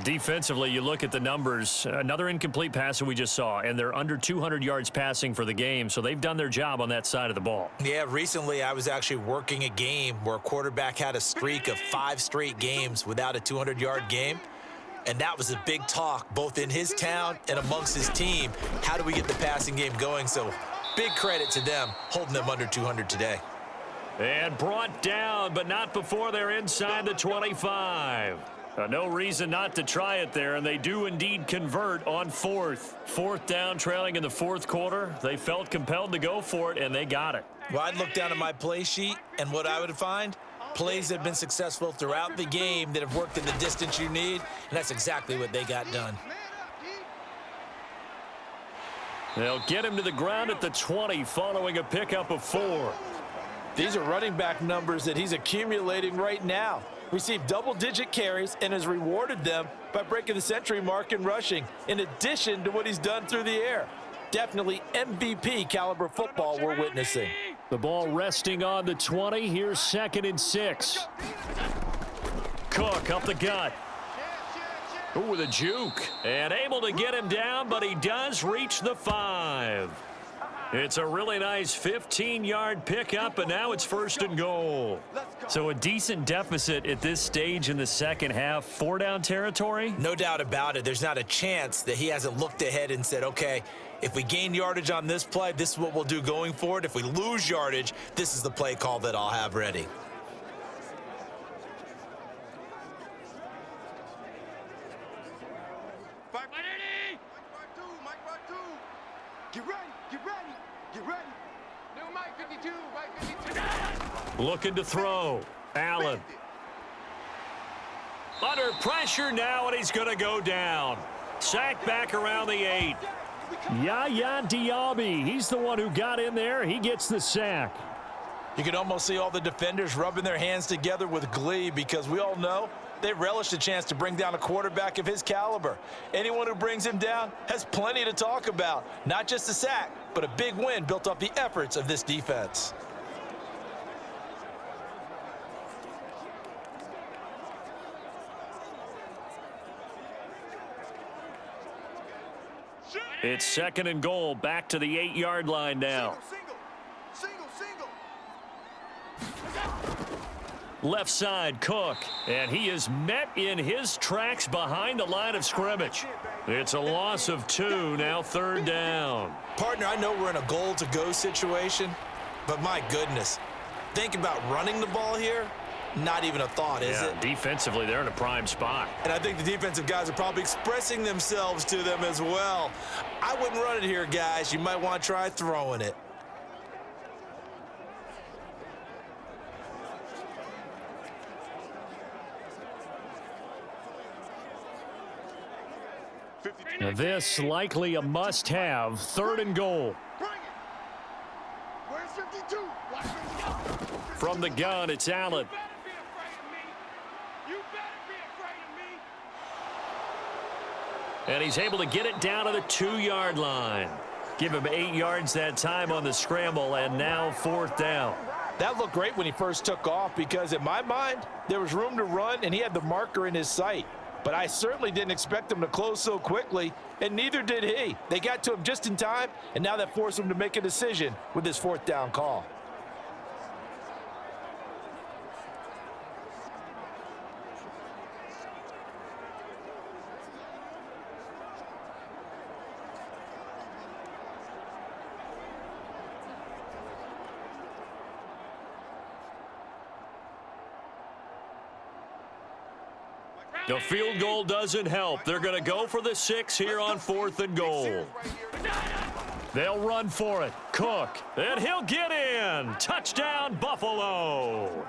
Defensively, you look at the numbers. Another incomplete pass that we just saw, and they're under 200 yards passing for the game, so they've done their job on that side of the ball. Yeah, recently I was actually working a game where a quarterback had a streak of 5 straight games without a 200-yard game. And that was a big talk, both in his town and amongst his team. How do we get the passing game going? So big credit to them holding them under 200 today. And brought down, but not before they're inside the 25. No reason not to try it there, and they do indeed convert on 4th. 4th down, trailing in the 4th quarter. They felt compelled to go for it, and they got it. Well, I'd look down at my play sheet, and what I would find, plays that have been successful throughout the game that have worked in the distance you need, and that's exactly what they got done. They'll get him to the ground at the 20 following a pickup of 4. These are running back numbers that he's accumulating right now. received double-digit carries and has rewarded them by breaking the century mark in rushing, in addition to what he's done through the air. Definitely MVP caliber football we're witnessing. The ball resting on the 20. Here's 2nd and 6. Cook up the gut. Ooh, with a juke. And able to get him down, but he does reach the 5. It's a really nice 15-yard pickup, and now it's 1st and goal. So a decent deficit at this stage in the second half. 4-down territory? No doubt about it. There's not a chance that he hasn't looked ahead and said, okay, if we gain yardage on this play, this is what we'll do going forward. If we lose yardage, this is the play call that I'll have ready. Get ready, get ready, get ready. New Mike 52, Mike 52. Looking to throw. Allen. Under pressure now, and he's going to go down. Sacked back around the 8. Yaya Diaby, he's the one who got in there. He gets the sack. You can almost see all the defenders rubbing their hands together with glee because we all know they relish the chance to bring down a quarterback of his caliber. Anyone who brings him down has plenty to talk about. Not just a sack, but a big win built off the efforts of this defense. It's 2nd and goal. Back to the 8-yard line now. Single. Left side, Cook. And he is met in his tracks behind the line of scrimmage. It's a loss of 2, now 3rd down. Partner, I know we're in a goal-to-go situation, but my goodness, think about running the ball here. Not even a thought, is it? Defensively, they're in a prime spot. And I think the defensive guys are probably expressing themselves to them as well. I wouldn't run it here, guys. You might want to try throwing it. Now this likely a must-have. 3rd and goal. Bring it. Where's 52? Watch 52. From the gun, it's Allen. You better be afraid of me. And he's able to get it down to the 2-yard line. Give him 8 yards that time on the scramble, and now 4th down. That looked great when he first took off because in my mind, there was room to run and he had the marker in his sight. But I certainly didn't expect him to close so quickly, and neither did he. They got to him just in time, and now that forced him to make a decision with his 4th down call. The field goal doesn't help. They're going to go for the 6 here on 4th and goal. They'll run for it. Cook, and he'll get in. Touchdown, Buffalo.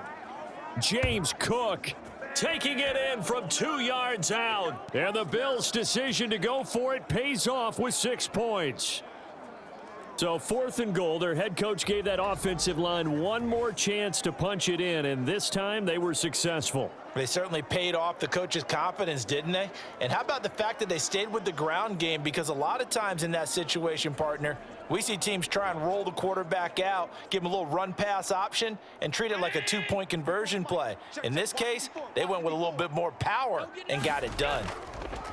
James Cook taking it in from 2 yards out. And the Bills' decision to go for it pays off with 6 points. So 4th and goal, their head coach gave that offensive line one more chance to punch it in, and this time they were successful. They certainly paid off the coach's confidence, didn't they? And how about the fact that they stayed with the ground game? Because a lot of times in that situation, partner, we see teams try and roll the quarterback out, give him a little run-pass option, and treat it like a 2-point conversion play. In this case, they went with a little bit more power and got it done.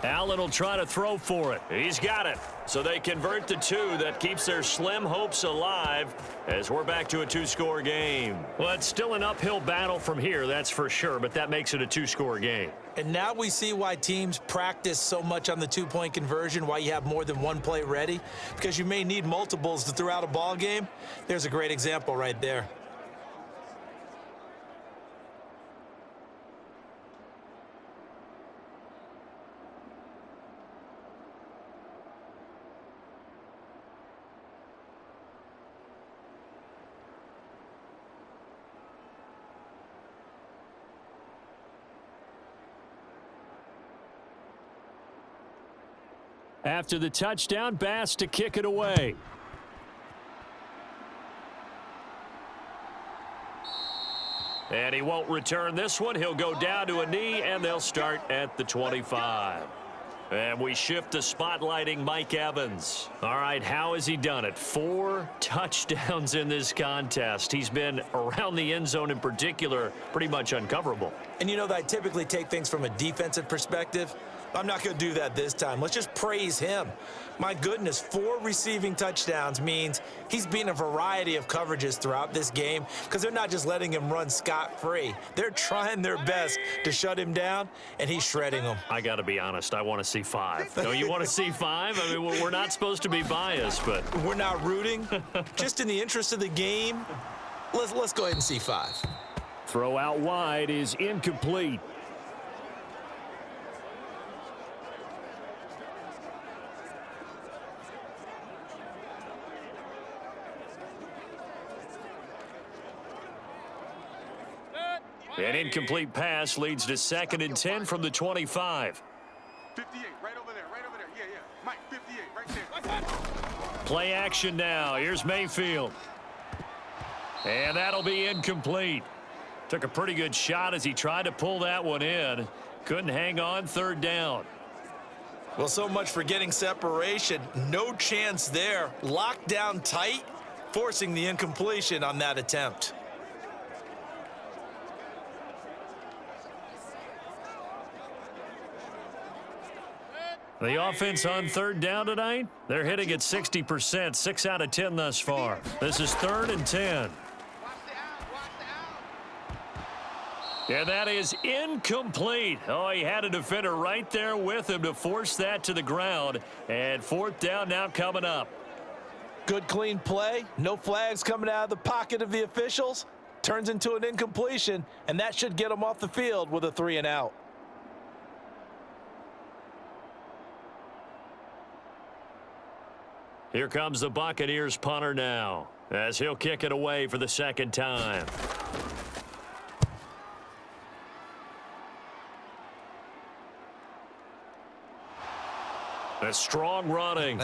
Allen will try to throw for it. He's got it. So they convert the 2. That keeps their slim hopes alive as we're back to a 2-score game. Well, it's still an uphill battle from here, that's for sure, but that makes it a 2-score game. And now we see why teams practice so much on the 2-point conversion, why you have more than one play ready, because you may need multiples to throw out a ball game. There's a great example right there. After the touchdown, Bass to kick it away. And he won't return this one. He'll go down to a knee, and they'll start at the 25. And we shift to spotlighting Mike Evans. All right, how has he done it? 4 touchdowns in this contest. He's been around the end zone in particular, pretty much uncoverable. And you know that I typically take things from a defensive perspective. I'm not going to do that this time. Let's just praise him. My goodness, 4 receiving touchdowns means he's been a variety of coverages throughout this game because they're not just letting him run scot-free. They're trying their best to shut him down, and he's shredding them. I got to be honest, I want to see 5. No, you want to see 5? I mean, we're not supposed to be biased, but we're not rooting. Just in the interest of the game, let's go ahead and see 5. Throw out wide is incomplete. An incomplete pass leads to 2nd and 10 from the 25. 58, right over there, right over there. Yeah, yeah. Mike, 58, right there. Play action now. Here's Mayfield. And that'll be incomplete. Took a pretty good shot as he tried to pull that one in. Couldn't hang on, 3rd down. Well, so much for getting separation. No chance there. Locked down tight, forcing the incompletion on that attempt. The offense on 3rd down tonight, they're hitting at 60%, 6 out of 10 thus far. This is 3rd and 10. And that is incomplete. Oh, he had a defender right there with him to force that to the ground. And 4th down now coming up. Good clean play. No flags coming out of the pocket of the officials. Turns into an incompletion, and that should get them off the field with a 3 and out. Here comes the Buccaneers punter now, as he'll kick it away for the 2nd time. A strong running.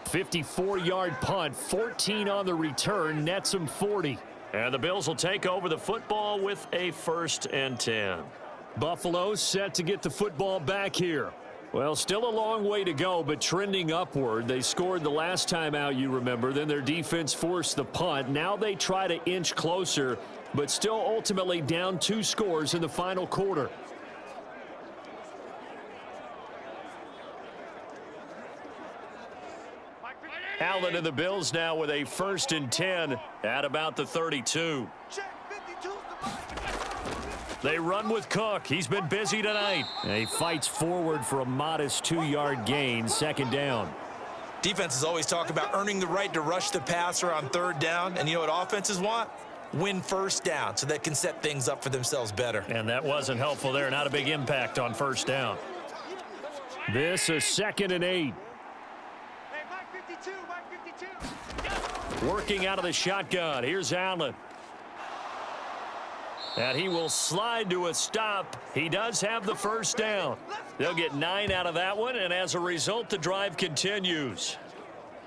54-yard punt, 14 on the return, nets him 40. And the Bills will take over the football with a 1st and 10. Buffalo set to get the football back here. Well, still a long way to go, but trending upward. They scored the last time out, you remember. Then their defense forced the punt. Now they try to inch closer, but still ultimately down 2 scores in the final quarter. Allen and the Bills now with a 1st and 10 at about the 32. They run with Cook. He's been busy tonight. And he fights forward for a modest 2-yard gain, 2nd down. Defenses always talk about earning the right to rush the passer on 3rd down. And you know what offenses want? Win 1st down so they can set things up for themselves better. And that wasn't helpful there. Not a big impact on 1st down. This is 2nd and 8. Working out of the shotgun. Here's Allen. And he will slide to a stop. He does have the 1st down. They'll get 9 out of that one, and as a result, the drive continues.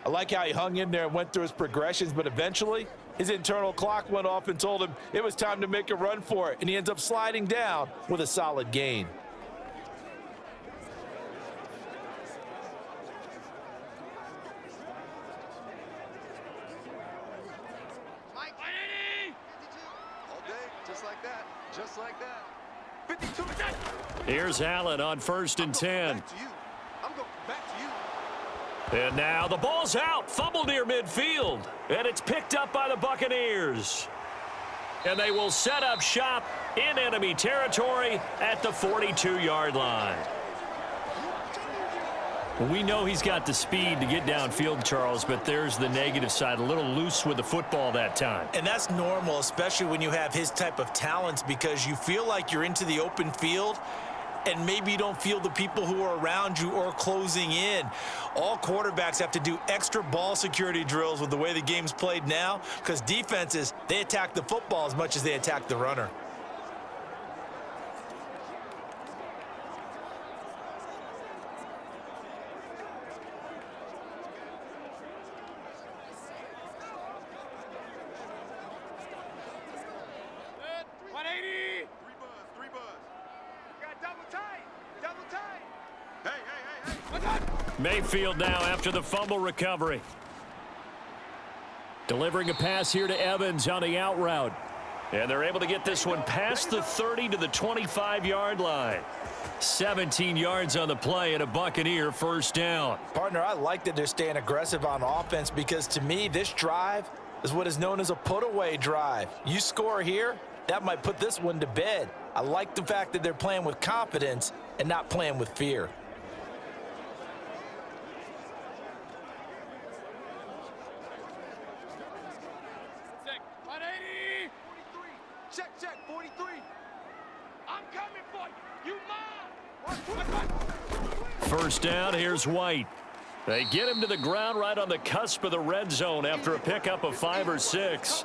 I like how he hung in there and went through his progressions, but eventually his internal clock went off and told him it was time to make a run for it, and he ends up sliding down with a solid gain. Just like that. 52. Here's Allen on 1st and 10. I'm going back to you. And now the ball's out. Fumble near midfield. And it's picked up by the Buccaneers. And they will set up shop in enemy territory at the 42-yard line. We know he's got the speed to get downfield, Charles, but there's the negative side. A little loose with the football that time. And that's normal, especially when you have his type of talents, because you feel like you're into the open field and maybe you don't feel the people who are around you or closing in. All quarterbacks have to do extra ball security drills with the way the game's played now, because defenses, they attack the football as much as they attack the runner. Mayfield now after the fumble recovery. Delivering a pass here to Evans on the out route. And they're able to get this one past the 30 to the 25-yard line. 17 yards on the play and a Buccaneer first down. Partner, I like that they're staying aggressive on offense because to me, this drive is what is known as a put-away drive. You score here, that might put this one to bed. I like the fact that they're playing with confidence and not playing with fear. Check, 43. I'm coming for you. You mine. First down, here's White. They get him to the ground right on the cusp of the red zone after a pickup of 5 or 6.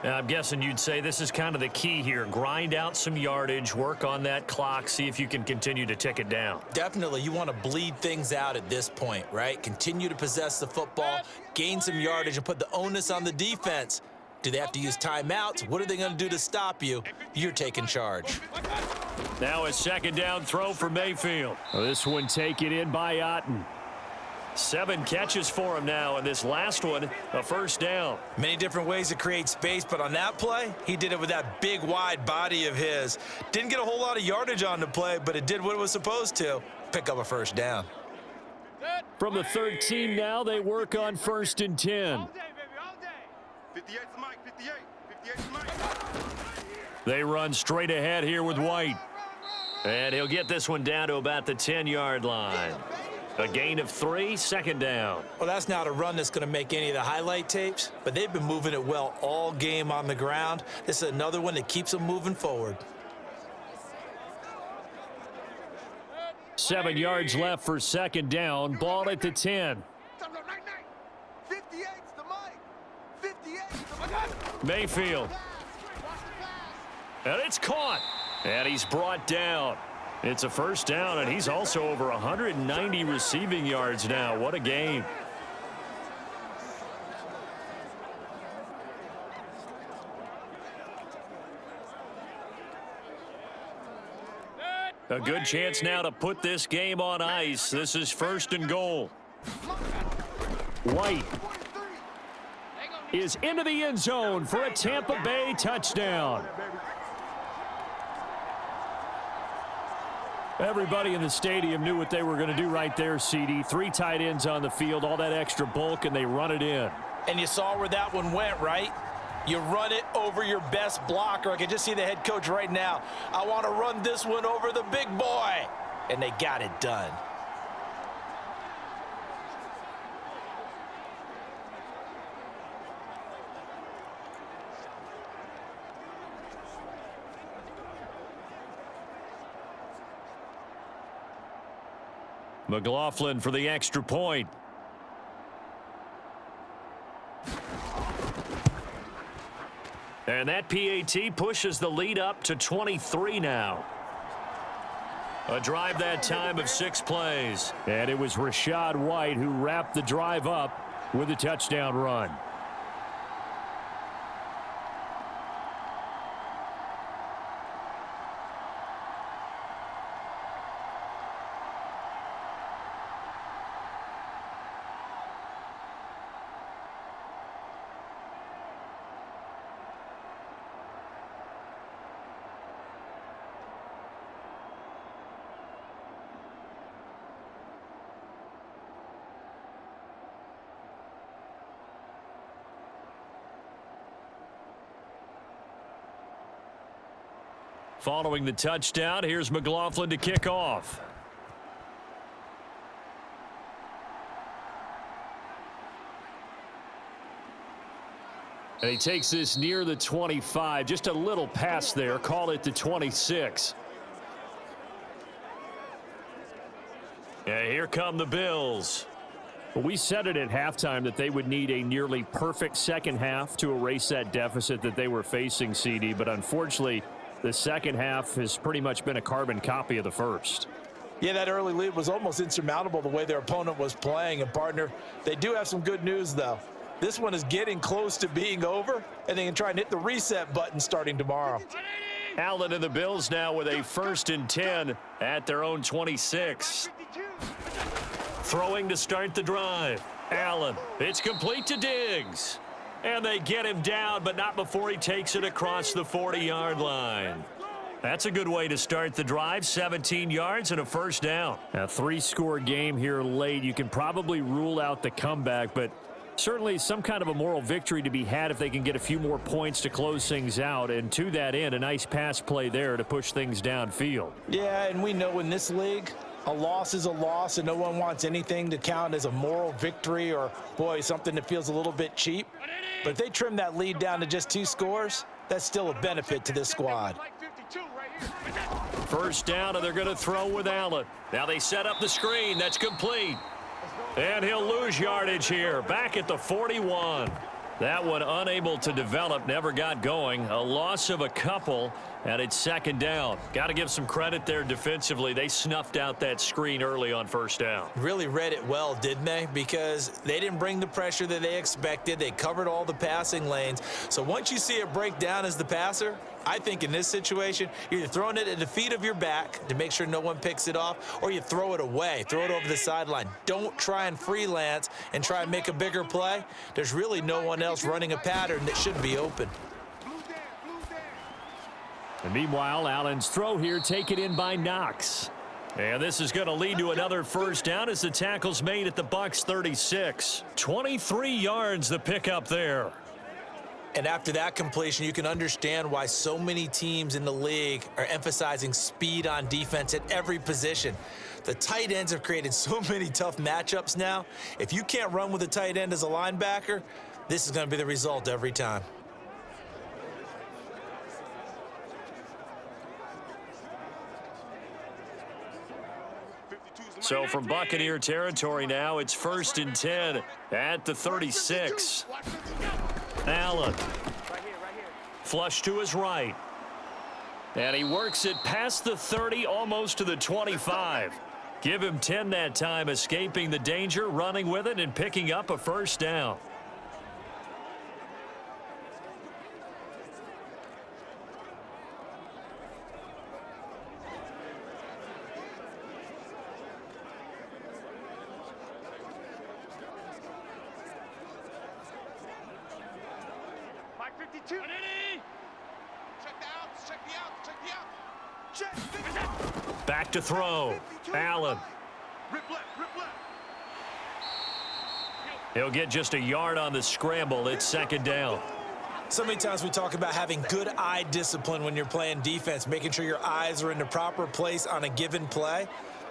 I'm guessing you'd say this is kind of the key here. Grind out some yardage, work on that clock, see if you can continue to tick it down. Definitely, you want to bleed things out at this point, right? Continue to possess the football, gain some yardage, and put the onus on the defense. Do they have to use timeouts? What are they going to do to stop you? You're taking charge. Now a second down throw for Mayfield. This one taken in by Otten. 7 catches for him now, and this last one, a first down. Many different ways to create space, but on that play, he did it with that big, wide body of his. Didn't get a whole lot of yardage on the play, but it did what it was supposed to, pick up a first down. From the 13 now, they work on 1st and 10. All day, baby, all day. 58's Mike, 58's Mike. They run straight ahead here with White. And he'll get this one down to about the 10-yard line. A gain of 3, second down. Well, that's not a run that's going to make any of the highlight tapes, but they've been moving it well all game on the ground. This is another one that keeps them moving forward. 7 yards left for second down. Ball at the 10. 58's the Mike. 58's the Mike. Mayfield. And it's caught. And he's brought down. It's a first down, and he's also over 190 receiving yards now. What a game. A good chance now to put this game on ice. This is 1st and goal. White is into the end zone for a Tampa Bay touchdown. Everybody in the stadium knew what they were going to do right there, CD. 3 tight ends on the field, all that extra bulk, and they run it in. And you saw where that one went, right? You run it over your best blocker. I can just see the head coach right now. I want to run this one over the big boy. And they got it done. McLaughlin for the extra point. And that PAT pushes the lead up to 23 now. A drive that time of 6 plays. And it was Rachaad White who wrapped the drive up with a touchdown run. Following the touchdown, here's McLaughlin to kick off. And he takes this near the 25. Just a little pass there. Call it the 26. And here come the Bills. We said it at halftime that they would need a nearly perfect second half to erase that deficit that they were facing, CD. But unfortunately, the second half has pretty much been a carbon copy of the first. Yeah, that early lead was almost insurmountable the way their opponent was playing. And, partner, they do have some good news, though. This one is getting close to being over, and they can try and hit the reset button starting tomorrow. Allen and the Bills now with a 1st and 10 at their own 26. Throwing to start the drive. Allen. It's complete to Diggs. And they get him down, but not before he takes it across the 40-yard line. That's a good way to start the drive. 17 yards and a first down. A 3-score game here late. You can probably rule out the comeback, but certainly some kind of a moral victory to be had if they can get a few more points to close things out. And to that end, a nice pass play there to push things downfield. Yeah, and we know in this league, a loss is a loss, and no one wants anything to count as a moral victory or, boy, something that feels a little bit cheap. But if they trim that lead down to just 2 scores, that's still a benefit to this squad. First down, and they're going to throw with Allen. Now they set up the screen. That's complete. And he'll lose yardage here. Back at the 41. That one unable to develop, never got going. A loss of a couple, and it's second down. Got to give some credit there defensively. They snuffed out that screen early on first down. Really read it well, didn't they? Because they didn't bring the pressure that they expected. They covered all the passing lanes. So once you see it break down as the passer, I think in this situation, you're either throwing it at the feet of your back to make sure no one picks it off, or you throw it away, throw it over the sideline. Don't try and freelance and try and make a bigger play. There's really no one else running a pattern that should be open. And meanwhile, Allen's throw here taken in by Knox. And this is going to lead to another first down as the tackle's made at the Bucs 36. 23 yards the pickup there. And after that completion, you can understand why so many teams in the league are emphasizing speed on defense at every position. The tight ends have created so many tough matchups now. If you can't run with a tight end as a linebacker, this is going to be the result every time. So from Buccaneer territory now, it's 1st and 10 at the 36. Allen. Flush to his right. And he works it past the 30, almost to the 25. Give him 10 that time, escaping the danger, running with it, and picking up a first down. Back to throw. Allen. He'll get just a yard on the scramble. It's second down. So many times we talk about having good eye discipline when you're playing defense, making sure your eyes are in the proper place on a given play.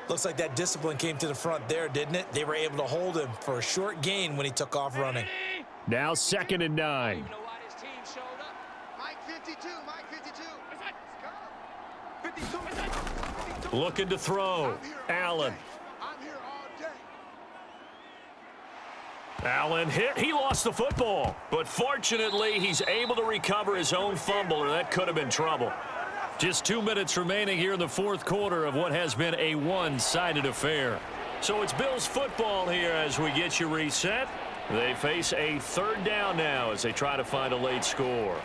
Looks like that discipline came to the front there, didn't it? They were able to hold him for a short gain when he took off running. Now 2nd and 9. Mike 52, Mike 52. Looking to throw. Allen. I'm here all day. Allen hit. He lost the football. But fortunately, he's able to recover his own fumble, or that could have been trouble. Just 2 minutes remaining here in the fourth quarter of what has been a one-sided affair. So it's Bills football here as we get you reset. They face a third down now as they try to find a late score.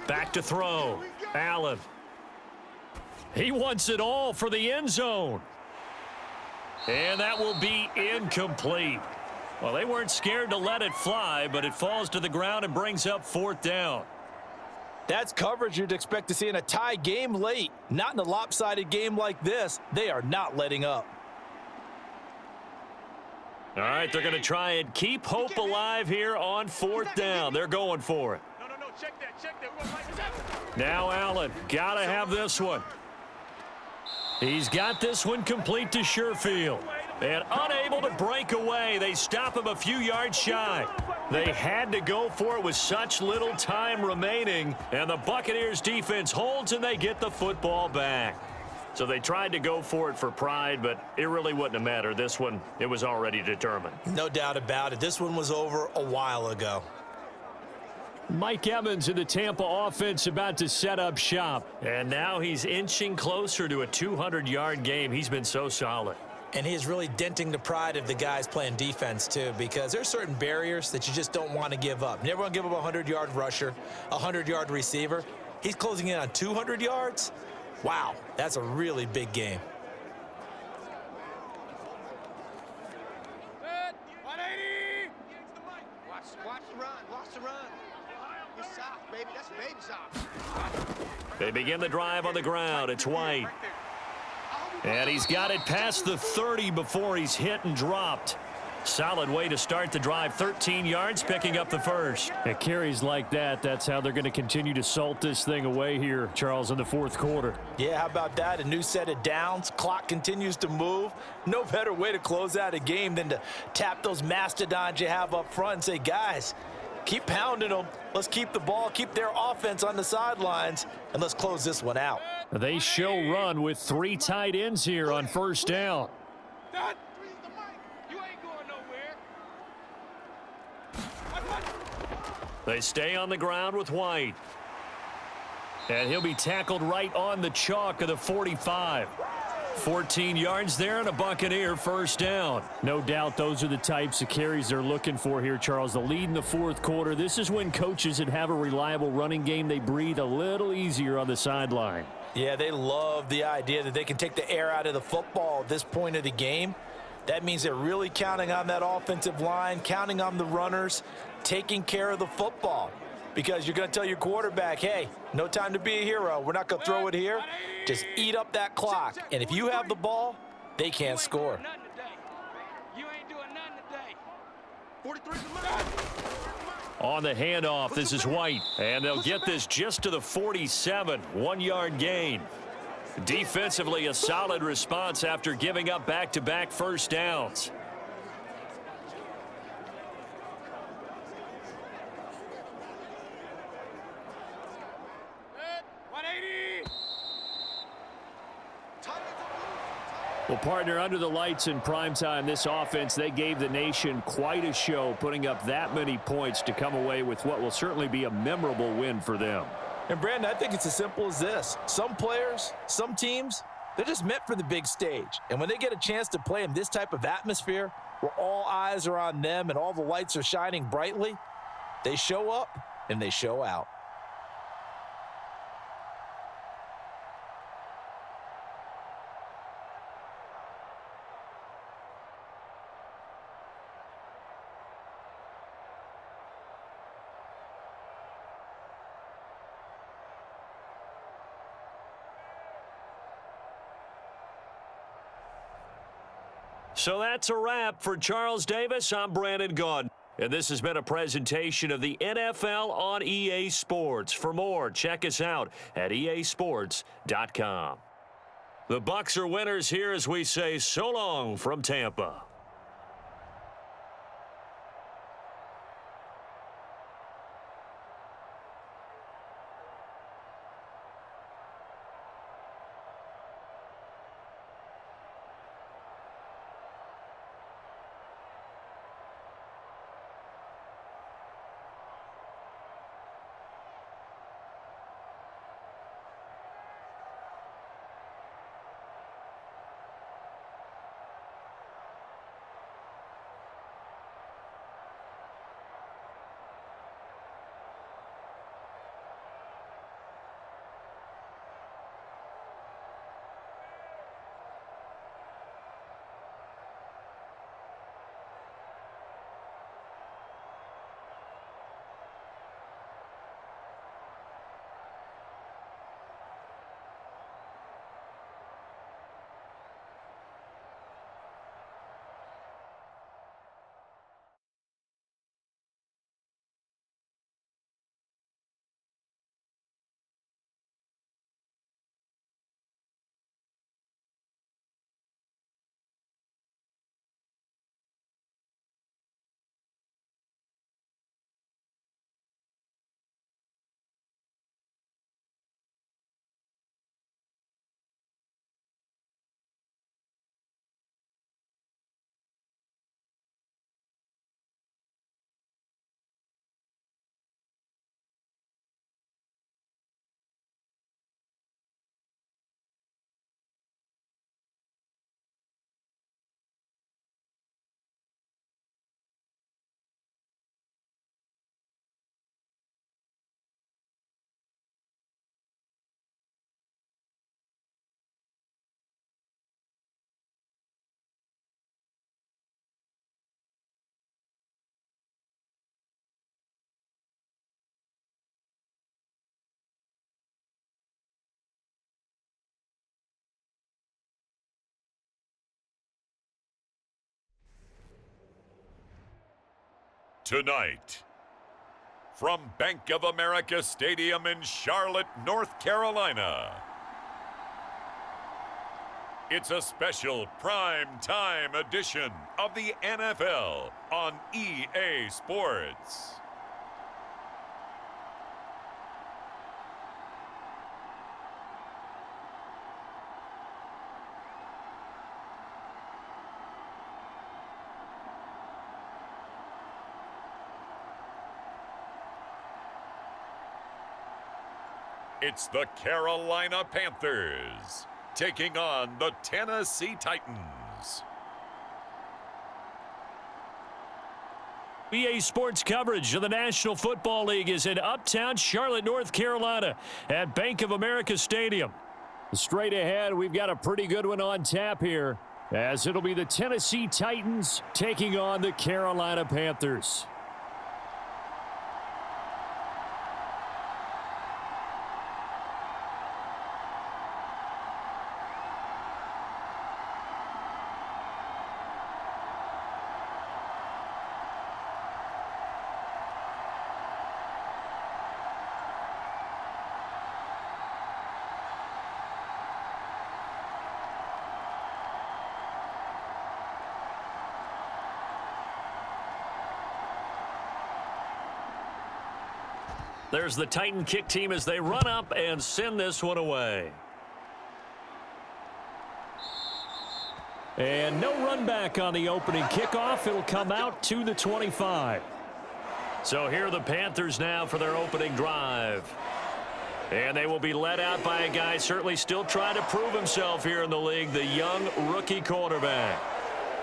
Back to throw. Allen. He wants it all for the end zone. And that will be incomplete. Well, they weren't scared to let it fly, but it falls to the ground and brings up 4th down. That's coverage you'd expect to see in a tie game late. Not in a lopsided game like this. They are not letting up. All right, they're going to try and keep hope alive here on 4th down. They're going for it. No, check that. Now Allen, got to have this one. He's got this one complete to Sherfield. And unable to break away, they stop him a few yards shy. They had to go for it with such little time remaining, and the Buccaneers defense holds and they get the football back. So they tried to go for it for pride, but it really wouldn't have mattered. This one, it was already determined. No doubt about it. This one was over a while ago. Mike Evans in the Tampa offense about to set up shop. And now he's inching closer to a 200-yard game. He's been so solid. And he is really denting the pride of the guys playing defense, too, because there's certain barriers that you just don't want to give up. You never want to give up a 100-yard rusher, a 100-yard receiver. He's closing in on 200 yards. Wow, that's a really big game. Good. 180. Watch the run. Watch the run. You're soft, baby. That's baby soft. They begin the drive on the ground. It's White. And he's got it past the 30 before he's hit and dropped. Solid way to start the drive. 13 yards, picking up the first. At carries like that, that's how they're going to continue to salt this thing away here, Charles, in the fourth quarter. Yeah, how about that? A new set of downs. Clock continues to move. No better way to close out a game than to tap those mastodons you have up front and say, guys, keep pounding them. Let's keep the ball, keep their offense on the sidelines, and let's close this one out. They show run with 3 tight ends here on first down. Done. You ain't going nowhere. They stay on the ground with White. And he'll be tackled right on the chalk of the 45. 14 yards there and a Buccaneer first down. No doubt those are the types of carries they're looking for here, Charles. The lead in the fourth quarter. This is when coaches that have a reliable running game, they breathe a little easier on the sideline. Yeah, they love the idea that they can take the air out of the football at this point of the game. That means they're really counting on that offensive line, counting on the runners, taking care of the football. Because you're going to tell your quarterback, hey, no time to be a hero. We're not going to throw it here. Just eat up that clock. And if you have the ball, they can't score. You ain't doing nothing today. 43 is the money. On the handoff, this is White. And they'll get this just to the 47. 1-yard gain. Defensively, a solid response after giving up back-to-back first downs. Good. 180. Well, partner, under the lights in primetime, this offense, they gave the nation quite a show, putting up that many points to come away with what will certainly be a memorable win for them. And, Brandon, I think it's as simple as this. Some players, some teams, they're just meant for the big stage. And when they get a chance to play in this type of atmosphere where all eyes are on them and all the lights are shining brightly, they show up and they show out. So that's a wrap for Charles Davis. I'm Brandon Gaudin. And this has been a presentation of the NFL on EA Sports. For more, check us out at easports.com. The Bucs are winners here as we say so long from Tampa. Tonight, from Bank of America Stadium in Charlotte, North Carolina, it's a special prime time edition of the NFL on EA Sports. It's the Carolina Panthers taking on the Tennessee Titans. EA Sports coverage of the National Football League is in uptown Charlotte, North Carolina at Bank of America Stadium. Straight ahead, we've got a pretty good one on tap here, as it'll be the Tennessee Titans taking on the Carolina Panthers. There's the Titan kick team as they run up and send this one away. And no run back on the opening kickoff. It'll come out to the 25. So here are the Panthers now for their opening drive. And they will be led out by a guy certainly still trying to prove himself here in the league, the young rookie quarterback.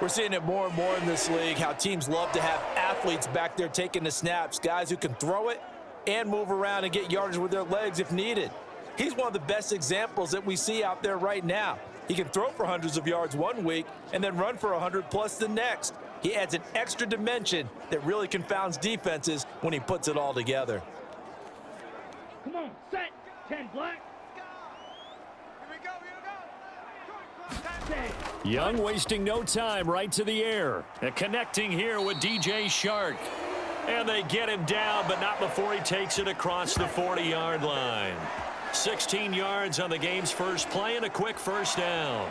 We're seeing it more and more in this league, how teams love to have athletes back there taking the snaps, guys who can throw it and move around and get yardage with their legs if needed. He's one of the best examples that we see out there right now. He can throw for hundreds of yards one week and then run for 100+ the next. He adds an extra dimension that really confounds defenses when he puts it all together. Come on, set. 10 black. Young wasting no time, right to the air. And connecting here with DJ Shark. And they get him down, but not before he takes it across the 40-yard line. 16 yards on the game's first play and a quick first down.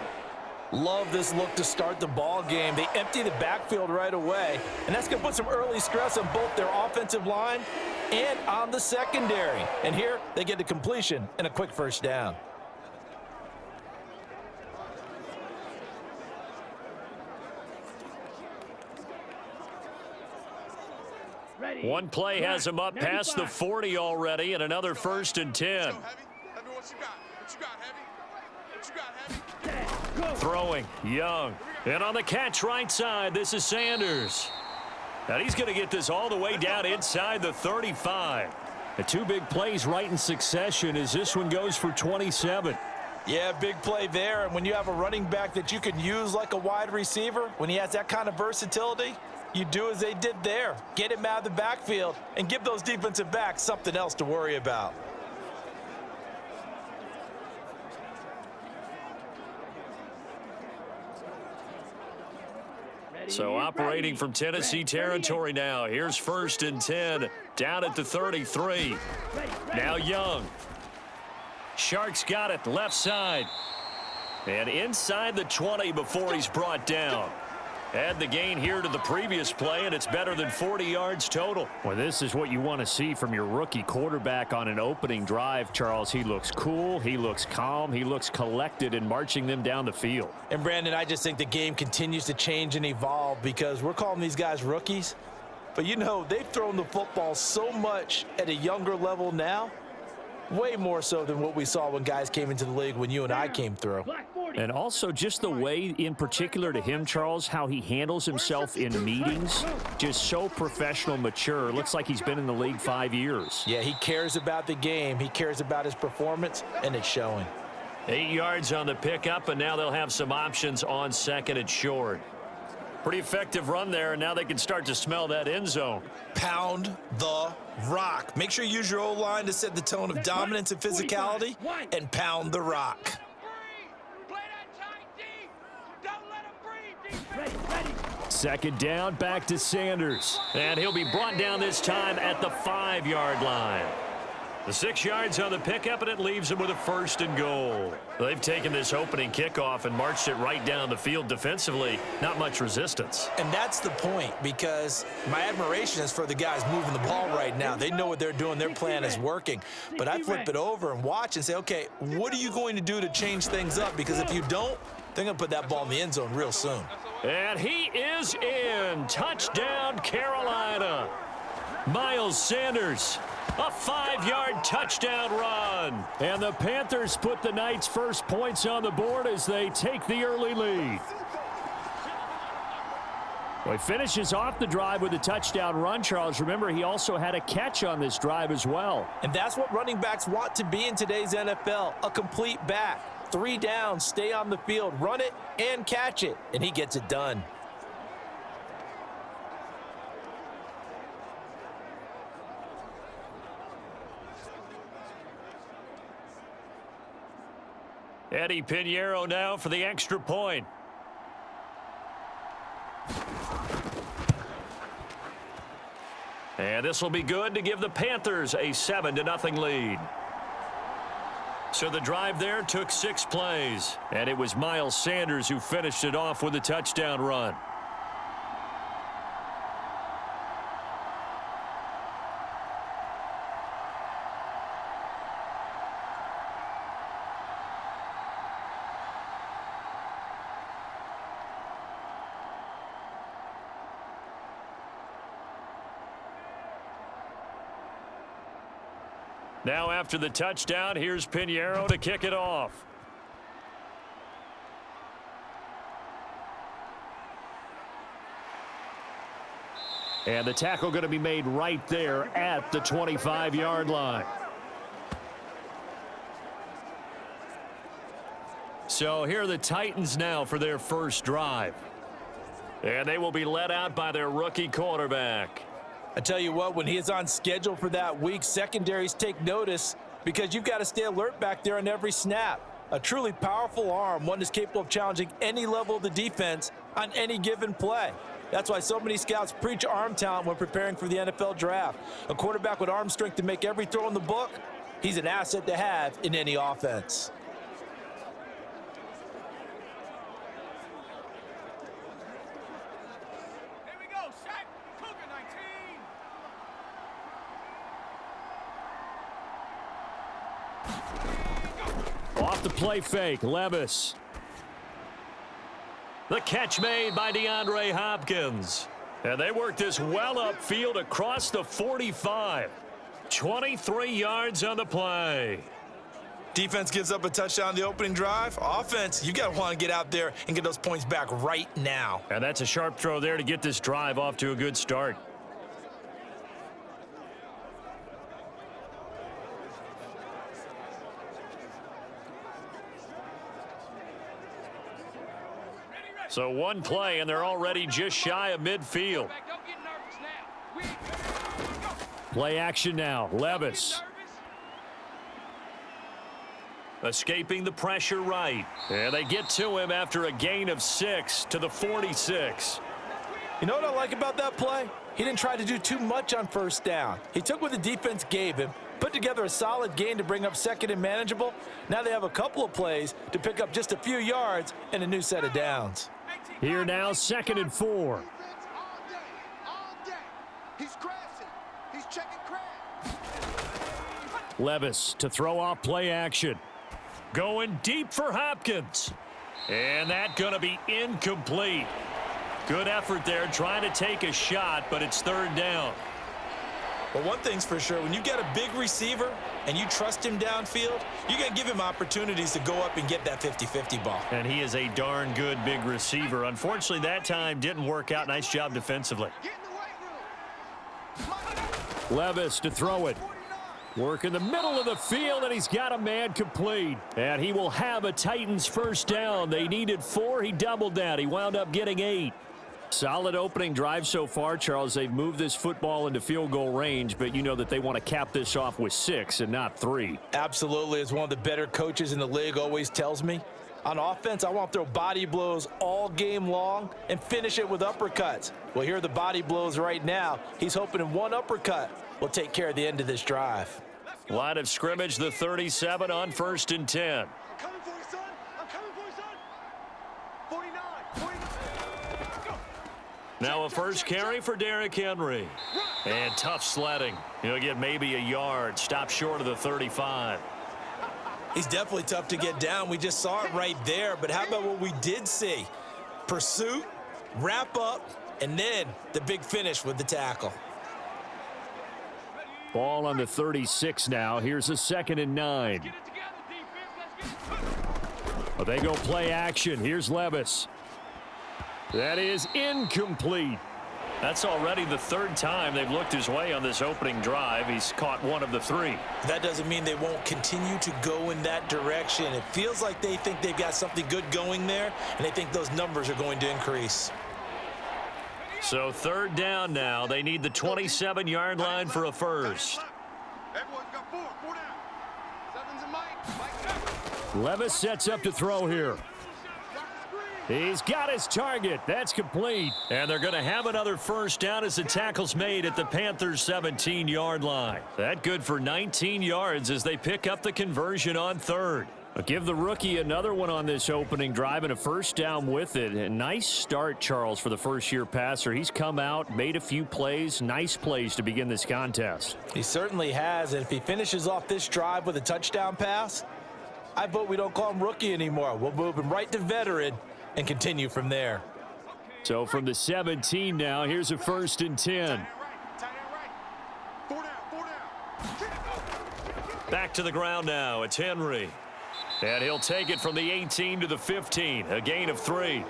Love this look to start the ball game. They empty the backfield right away, and that's going to put some early stress on both their offensive line and on the secondary. And here they get the completion and a quick first down. One play has him up past the 40 already, and another 1st and 10. Throwing, Young. And on the catch right side, this is Sanders. And he's going to get this all the way down inside the 35. The two big plays right in succession as this one goes for 27. Yeah, big play there. And when you have a running back that you can use like a wide receiver, when he has that kind of versatility, you do as they did there. Get him out of the backfield and give those defensive backs something else to worry about. So operating from Tennessee territory now. Here's 1st and 10 down at the 33. Now Young. Shark's got it left side. And inside the 20 before he's brought down. Add the gain here to the previous play, and it's better than 40 yards total. Well, this is what you want to see from your rookie quarterback on an opening drive, Charles. He looks cool, he looks calm, he looks collected in marching them down the field. And, Brandon, I just think the game continues to change and evolve because we're calling these guys rookies. But, you know, they've thrown the football so much at a younger level now, way more so than what we saw when guys came into the league when you and I came through. And also just the way, in particular to him, Charles, how he handles himself in meetings, just so professional, mature. Looks like he's been in the league 5 years. Yeah, he cares about the game. He cares about his performance, and it's showing. 8 yards on the pickup, and now they'll have some options on 2nd and short. Pretty effective run there, and now they can start to smell that end zone. Pound the rock. Make sure you use your O-line to set the tone of dominance and physicality, and pound the rock. Second down, back to Sanders. And he'll be brought down this time at the 5-yard line. The 6 yards on the pickup, and it leaves them with a 1st and goal. They've taken this opening kickoff and marched it right down the field defensively. Not much resistance. And that's the point, because my admiration is for the guys moving the ball right now. They know what they're doing. Their plan is working. But I flip it over and watch and say, okay, what are you going to do to change things up? Because if you don't, they're going to put that ball in the end zone real soon. And he is in. Touchdown, Carolina. Miles Sanders. A 5-yard touchdown run. And the Panthers put the night's first points on the board as they take the early lead. Well, he finishes off the drive with a touchdown run, Charles. Remember, he also had a catch on this drive as well. And that's what running backs want to be in today's NFL, a complete back. 3 downs, stay on the field, run it, and catch it. And he gets it done. Eddie Pinheiro now for the extra point. And this will be good to give the Panthers a 7-0 lead. So the drive there took 6 plays, and it was Miles Sanders who finished it off with a touchdown run. Now after the touchdown, here's Pinheiro to kick it off. And the tackle going to be made right there at the 25-yard line. So here are the Titans now for their first drive. And they will be led out by their rookie quarterback. I tell you what, when he is on schedule for that week, secondaries take notice because you've got to stay alert back there on every snap. A truly powerful arm, one that's capable of challenging any level of the defense on any given play. That's why so many scouts preach arm talent when preparing for the NFL draft. A quarterback with arm strength to make every throw in the book, he's an asset to have in any offense. Off the play fake, Levis. The catch made by DeAndre Hopkins. And they work this well upfield across the 45. 23 yards on the play. Defense gives up a touchdown on the opening drive. Offense, you got to want to get out there and get those points back right now. And that's a sharp throw there to get this drive off to a good start. So one play, and they're already just shy of midfield. Play action now. Levis. Escaping the pressure right. And they get to him after a gain of 6 to the 46. You know what I like about that play? He didn't try to do too much on first down. He took what the defense gave him, put together a solid gain to bring up second and manageable. Now they have a couple of plays to pick up just a few yards and a new set of downs. Here now, 2nd and 4. All day. He's crashing. He's checking crash. Levis to throw off play action. Going deep for Hopkins. And that's going to be incomplete. Good effort there trying to take a shot, but it's 3rd down. But one thing's for sure, when you get a big receiver and you trust him downfield, you're going to give him opportunities to go up and get that 50-50 ball. And he is a darn good big receiver. Unfortunately, that time didn't work out. Nice job defensively. Get in the weight room. Levis to throw it. Work in the middle of the field, and he's got a man complete. And he will have a Titans first down. They needed 4. He doubled that. He wound up getting 8. Solid opening drive so far, Charles. They've moved this football into field goal range, but you know that they want to cap this off with 6 and not 3. Absolutely. As one of the better coaches in the league always tells me, On offense, I want to throw body blows all game long and finish it with uppercuts. Well, here are the body blows right now. He's hoping in one uppercut will take care of the end of this drive. Line of scrimmage, the 37 on 1st and 10. I'm coming for you, son. I'm coming for you, son. 49. 49. Go. Now a first carry for Derrick Henry. And tough sledding. He'll get maybe a yard. Stop short of the 35. He's definitely tough to get down. We just saw it right there. But how about what we did see? Pursuit, wrap up, and then the big finish with the tackle. Ball on the 36 now. Here's a 2nd and 9. Get it together, defense. Let's get it. Well, they go play action. Here's Levis. That is incomplete. That's already the 3rd time they've looked his way on this opening drive. He's caught 1 of the 3. That doesn't mean they won't continue to go in that direction. It feels like they think they've got something good going there, and they think those numbers are going to increase. So 3rd down now. They need the 27-yard line for a first. Everyone's got 4. 4 down. Sevens and Mike. Levis sets up to throw here. He's got his target. That's complete. And they're going to have another first down as the tackle's made at the Panthers' 17-yard line. That good for 19 yards as they pick up the conversion on 3rd. I'll give the rookie another one on this opening drive and a first down with it. A nice start, Charles, for the first-year passer. He's come out, made a few plays, nice plays to begin this contest. He certainly has, and if he finishes off this drive with a touchdown pass, I vote we don't call him rookie anymore. We'll move him right to veteran and continue from there. So from the 17 now, here's a 1st and 10. 4 down. 4 down. Back to the ground now. It's Henry. And he'll take it from the 18 to the 15. A gain of 3.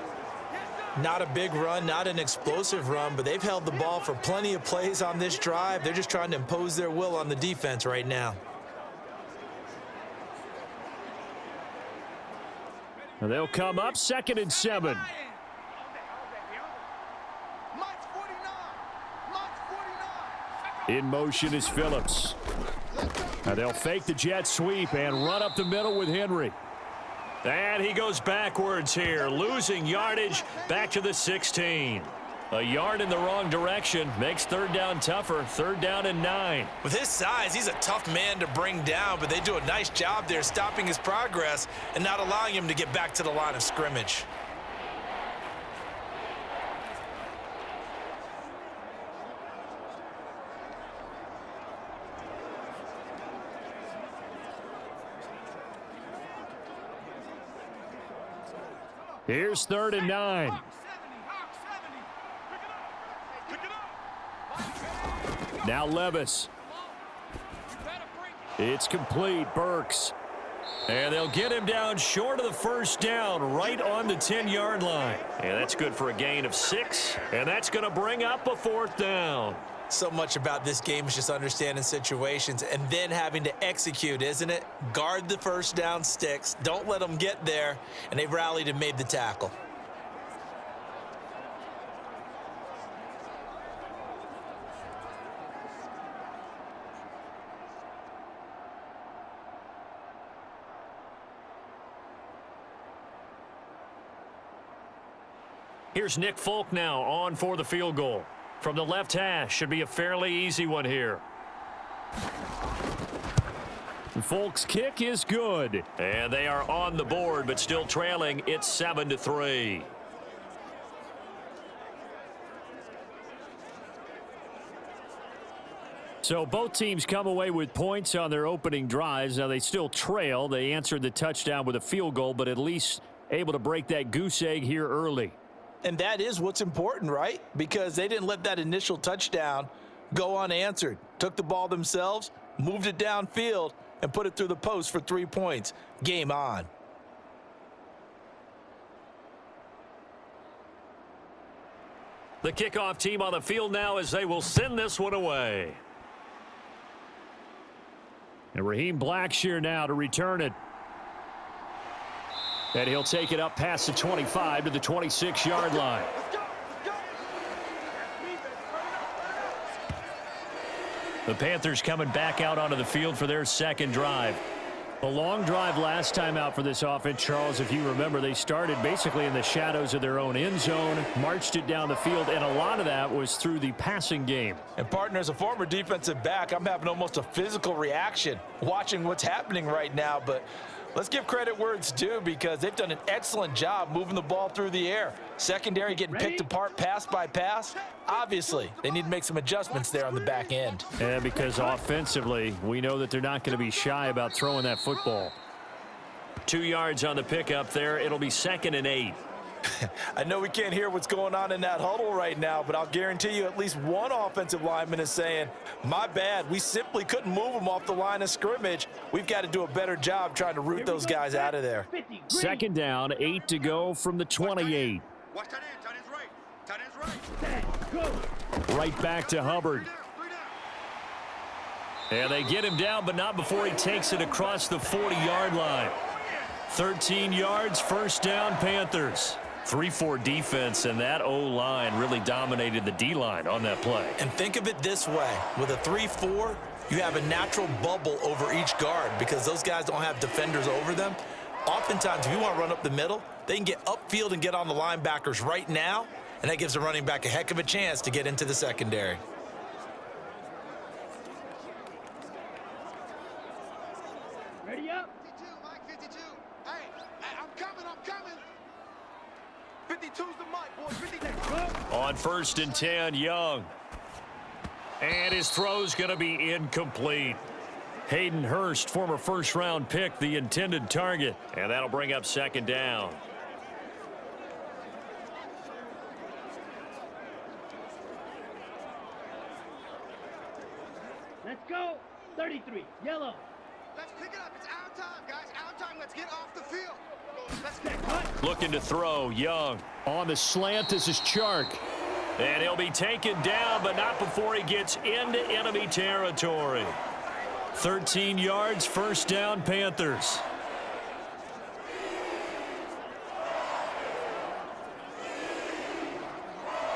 Not a big run, not an explosive run, but they've held the ball for plenty of plays on this drive. They're just trying to impose their will on the defense right now. And they'll come up 2nd and 7. Mike's 49. Mike's 49. In motion is Phillips. Now they'll fake the jet sweep and run up the middle with Henry. And he goes backwards here, losing yardage back to the 16. A yard in the wrong direction makes 3rd down tougher. 3rd down and 9. With his size, he's a tough man to bring down, but they do a nice job there stopping his progress and not allowing him to get back to the line of scrimmage. Here's 3rd and 9. Now Levis. It's complete. Burks. And they'll get him down short of the first down, right on the 10-yard line. And that's good for a gain of 6. And that's going to bring up a 4th down. So much about this game is just understanding situations and then having to execute, isn't it? Guard the first down sticks. Don't let them get there. And they rallied and made the tackle. Here's Nick Folk now on for the field goal. From the left hash, should be a fairly easy one here. Folk's kick is good. And they are on the board, but still trailing. It's 7-3. So both teams come away with points on their opening drives. Now they still trail. They answered the touchdown with a field goal, but at least able to break that goose egg here early. And that is what's important, right? Because they didn't let that initial touchdown go unanswered. Took the ball themselves, moved it downfield, and put it through the post for 3 points. Game on. The kickoff team on the field now as they will send this one away. And Raheem Blackshear now to return it. And he'll take it up past the 25 to the 26-yard line. The Panthers coming back out onto the field for their second drive. A long drive last time out for this offense, Charles. If you remember, they started basically in the shadows of their own end zone, marched it down the field, and a lot of that was through the passing game. And partner, as a former defensive back, I'm having almost a physical reaction watching what's happening right now. But let's give credit where it's due, because they've done an excellent job moving the ball through the air. Secondary getting picked apart pass by pass. Obviously, they need to make some adjustments there on the back end. And because offensively, we know that they're not going to be shy about throwing that football. 2 yards on the pickup there. It'll be 2nd and 8. I know we can't hear what's going on in that huddle right now, but I'll guarantee you at least one offensive lineman is saying, my bad, we simply couldn't move them off the line of scrimmage. We've got to do a better job trying to root those guys out of there. 2nd down, 8 to go from the 28. Watch that end. Tight end's right. Tight end's right. Right back to Hubbard. And they get him down, but not before he takes it across the 40-yard line. 13 yards, 1st down, Panthers. 3-4 defense, and that O-line really dominated the D-line on that play. And think of it this way. With a 3-4, you have a natural bubble over each guard because those guys don't have defenders over them. Oftentimes, if you want to run up the middle, they can get upfield and get on the linebackers right now, and that gives the running back a heck of a chance to get into the secondary. Ready up. 52, Mike, 52. Hey, I'm coming. 52's the mic, boys. 52. On 1st and 10, Young. And his throw's going to be incomplete. Hayden Hurst, former first-round pick, the intended target. And that'll bring up 2nd down. Let's go. 33. Yellow. Let's pick it up. It's our time, guys. Our time. Let's get off the field. Let's get it. Looking to throw, Young. On the slant, this is Chark. And he'll be taken down, but not before he gets into enemy territory. 13 yards, 1st down, Panthers.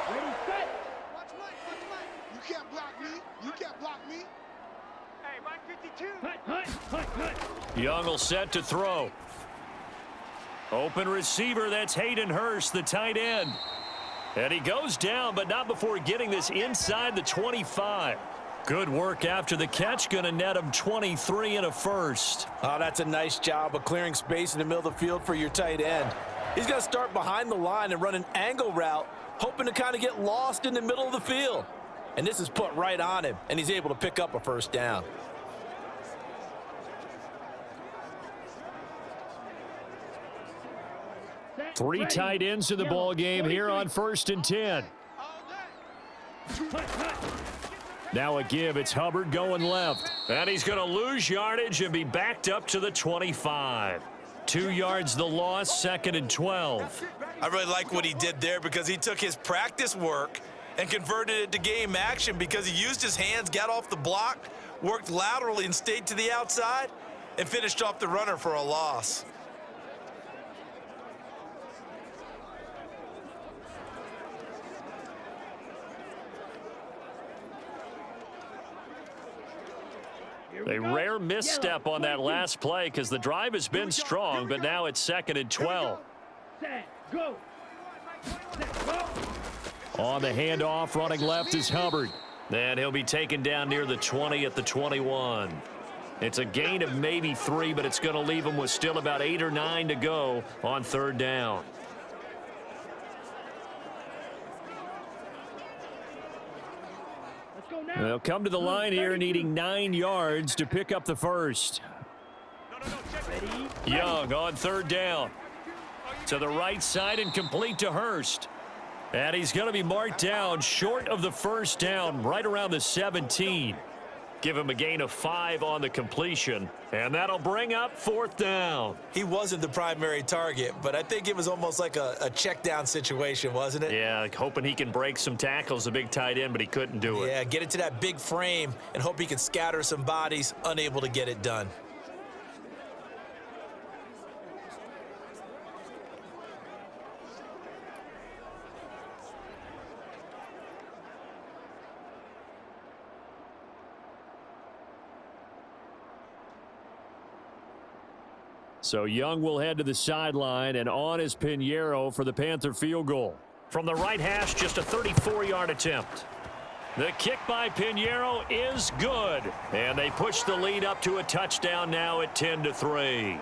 Ready, set. Watch Mike. You can't block me. Hey, Mike 52. Hut. Young will set to throw. Open receiver, that's Hayden Hurst, the tight end. And he goes down, but not before getting this inside the 25. Good work after the catch, going to net him 23 and a 1st. Oh, that's a nice job of clearing space in the middle of the field for your tight end. He's going to start behind the line and run an angle route, hoping to kind of get lost in the middle of the field. And this is put right on him, and he's able to pick up a 1st down. Set. 3 Ready. tight ends in the Yellow. ball game here 43. on 1st and 10. Hut. Now a give, it's Hubbard going left. And he's going to lose yardage and be backed up to the 25. 2 yards the loss, 2nd and 12. I really like what he did there because he took his practice work and converted it to game action because he used his hands, got off the block, worked laterally and stayed to the outside, and finished off the runner for a loss. A rare misstep on that last play because the drive has been strong, but now it's 2nd and 12. Set. Go. Set. Go. On the handoff, running left is Hubbard. And he'll be taken down near the 20 at the 21. It's a gain of maybe 3, but it's going to leave him with still about 8 or 9 to go on 3rd down. Let's go now. They'll come to the line here, needing 9 yards to pick up the 1st. Ready. Young on 3rd down. To the right side and complete to Hurst. And he's going to be marked down short of the 1st down, right around the 17. Give him a gain of 5 on the completion, and that'll bring up 4th down. He wasn't the primary target, but I think it was almost like a check down situation, wasn't it? Yeah, hoping he can break some tackles, the big tight end, but he couldn't do it. Yeah, get into that big frame and hope he can scatter some bodies, unable to get it done. So Young will head to the sideline, and on is Pinheiro for the Panther field goal. From the right hash, just a 34-yard attempt. The kick by Pinheiro is good. And they push the lead up to a touchdown now at 10-3.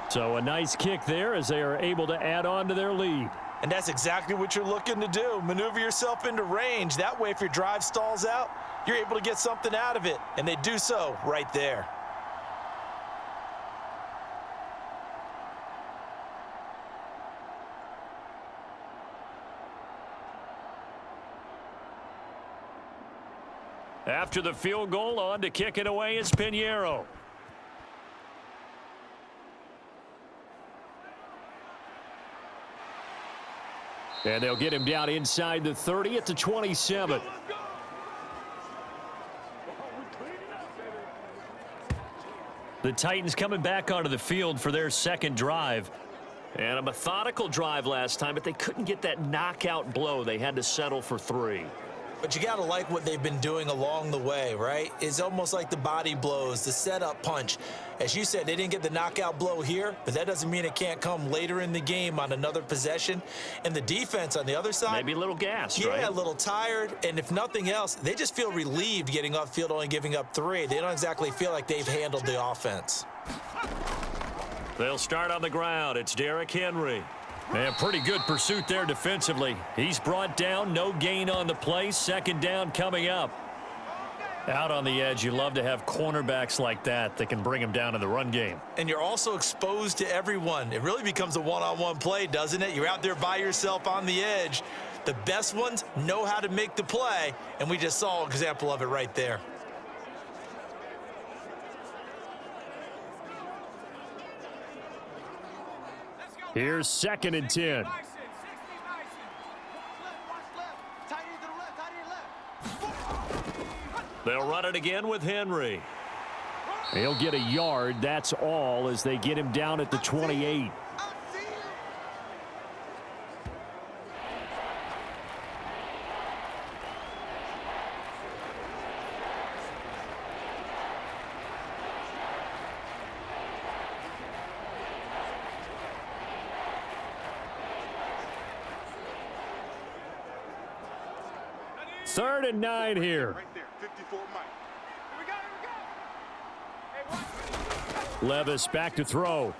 So a nice kick there as they are able to add on to their lead. And that's exactly what you're looking to do. Maneuver yourself into range. That way, if your drive stalls out, you're able to get something out of it. And they do so right there. After the field goal, on to kick it away is Pinheiro. And they'll get him down inside the 30 at the 27. The Titans coming back onto the field for their second drive. And a methodical drive last time, but they couldn't get that knockout blow. They had to settle for 3. But you got to like what they've been doing along the way, right? It's almost like the body blows, the setup punch. As you said, they didn't get the knockout blow here, but that doesn't mean it can't come later in the game on another possession. And the defense on the other side. Maybe a little gassed, right? Yeah, a little tired. And if nothing else, they just feel relieved getting upfield, only giving up 3. They don't exactly feel like they've handled the offense. They'll start on the ground. It's Derrick Henry. And pretty good pursuit there defensively. He's brought down, no gain on the play. Second down coming up. Out on the edge, you love to have cornerbacks like that can bring him down in the run game. And you're also exposed to everyone. It really becomes a one-on-one play, doesn't it? You're out there by yourself on the edge. The best ones know how to make the play, and we just saw an example of it right there. Here's 2nd and 10. They'll run it again with Henry. He'll get a yard. That's all as they get him down at the 28. Third and 9 here. Right there, 54 Mike. Levis back to throw.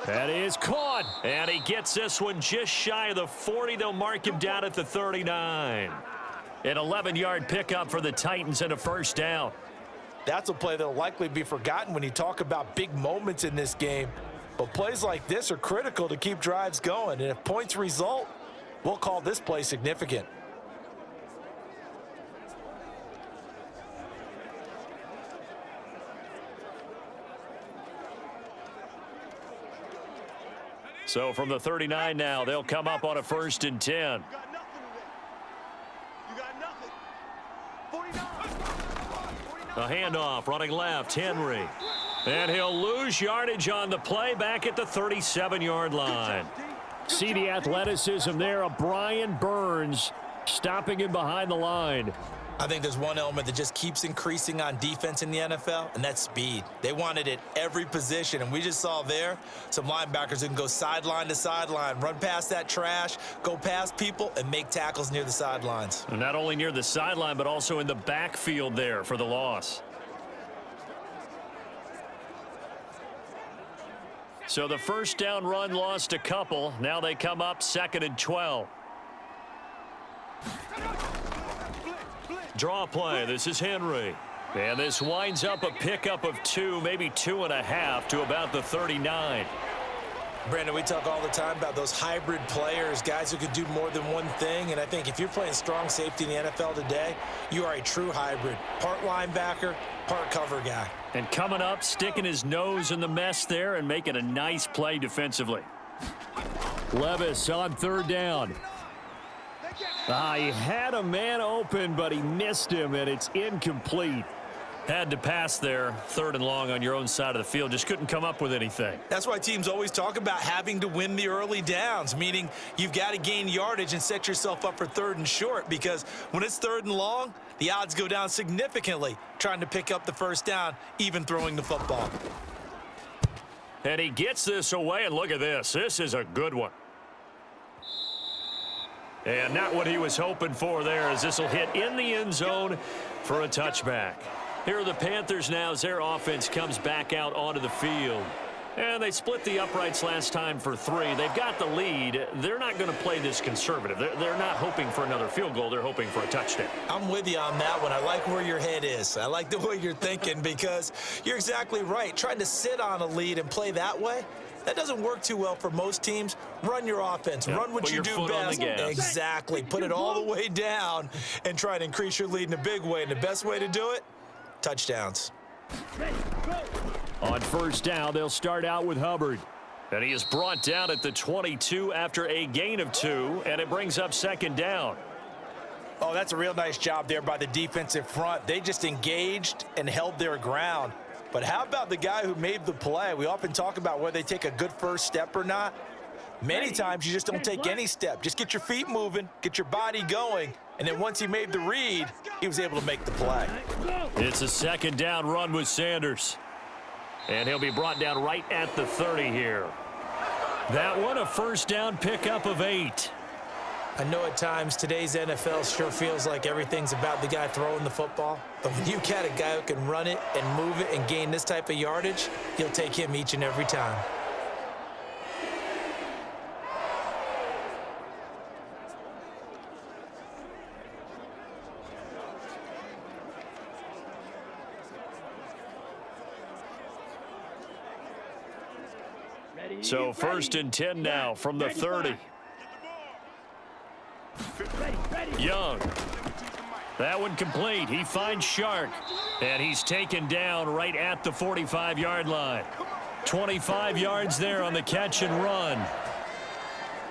That is caught. And he gets this one just shy of the 40. They'll mark him down at the 39. An 11-yard pickup for the Titans and a first down. That's a play that'll likely be forgotten when you talk about big moments in this game. But plays like this are critical to keep drives going. And if points result, we'll call this play significant. So from the 39 now, they'll come up on a 1st and 10. You got nothing. 49. A handoff running left, Henry. And he'll lose yardage on the play back at the 37-yard line. See the athleticism there of Brian Burns stopping him behind the line. I think there's one element that just keeps increasing on defense in the NFL, and that's speed. They want it at every position, and we just saw there some linebackers who can go sideline to sideline, run past that trash, go past people, and make tackles near the sidelines. And not only near the sideline, but also in the backfield there for the loss. So the first down run lost a couple. Now they come up 2nd and 12. Draw play. This is Henry. And this winds up a pickup of 2, maybe 2.5 to about the 39. Brandon, we talk all the time about those hybrid players, guys who could do more than one thing. And I think if you're playing strong safety in the NFL today, you are a true hybrid. Part linebacker, part cover guy. And coming up, sticking his nose in the mess there and making a nice play defensively. Levis on 3rd down. He had a man open, but he missed him, and it's incomplete. Had to pass there, 3rd and long on your own side of the field. Just couldn't come up with anything. That's why teams always talk about having to win the early downs, meaning you've got to gain yardage and set yourself up for 3rd and short, because when it's 3rd and long, the odds go down significantly trying to pick up the first down, even throwing the football. And he gets this away, and look at this. This is a good one. And not what he was hoping for there, as this will hit in the end zone for a touchback. Here are the Panthers now as their offense comes back out onto the field. And they split the uprights last time for 3. They've got the lead. They're not going to play this conservative. They're not hoping for another field goal. They're hoping for a touchdown. I'm with you on that one. I like where your head is. I like the way you're thinking, because you're exactly right. Trying to sit on a lead and play that way, that doesn't work too well for most teams. Run your offense. Yep. Run what Put you your do foot on best. the gas. Exactly. Put it all the way down and try to increase your lead in a big way. And the best way to do it, touchdowns. On first down, they'll start out with Hubbard. And he is brought down at the 22 after a gain of 2, and it brings up 2nd down. Oh, that's a real nice job there by the defensive front. They just engaged and held their ground. But how about the guy who made the play? We often talk about whether they take a good first step or not. Many times you just don't take any step. Just get your feet moving, get your body going, and then once he made the read, he was able to make the play. It's a 2nd down run with Sanders. And he'll be brought down right at the 30 here. That one, a first down pickup of 8. I know at times today's NFL sure feels like everything's about the guy throwing the football. But when you've got a guy who can run it and move it and gain this type of yardage, you'll take him each and every time. So 1st and 10 now from the 30. Young. That one complete. He finds Shark. And he's taken down right at the 45-yard line. 25 yards there on the catch and run.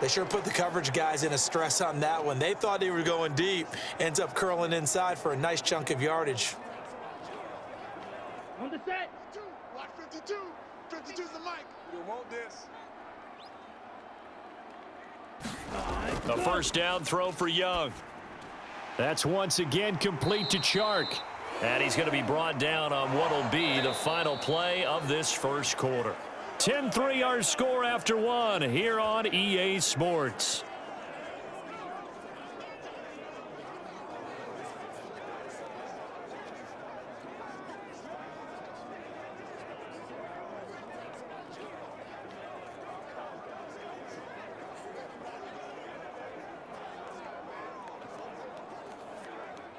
They sure put the coverage guys in a stress on that one. They thought they were going deep. Ends up curling inside for a nice chunk of yardage. On the set. Watch 52. 52's the mic. You want this. A first down throw for Young. That's once again complete to Chark. And he's going to be brought down on what will be the final play of this first quarter. 10-3 our score after 1 here on EA Sports.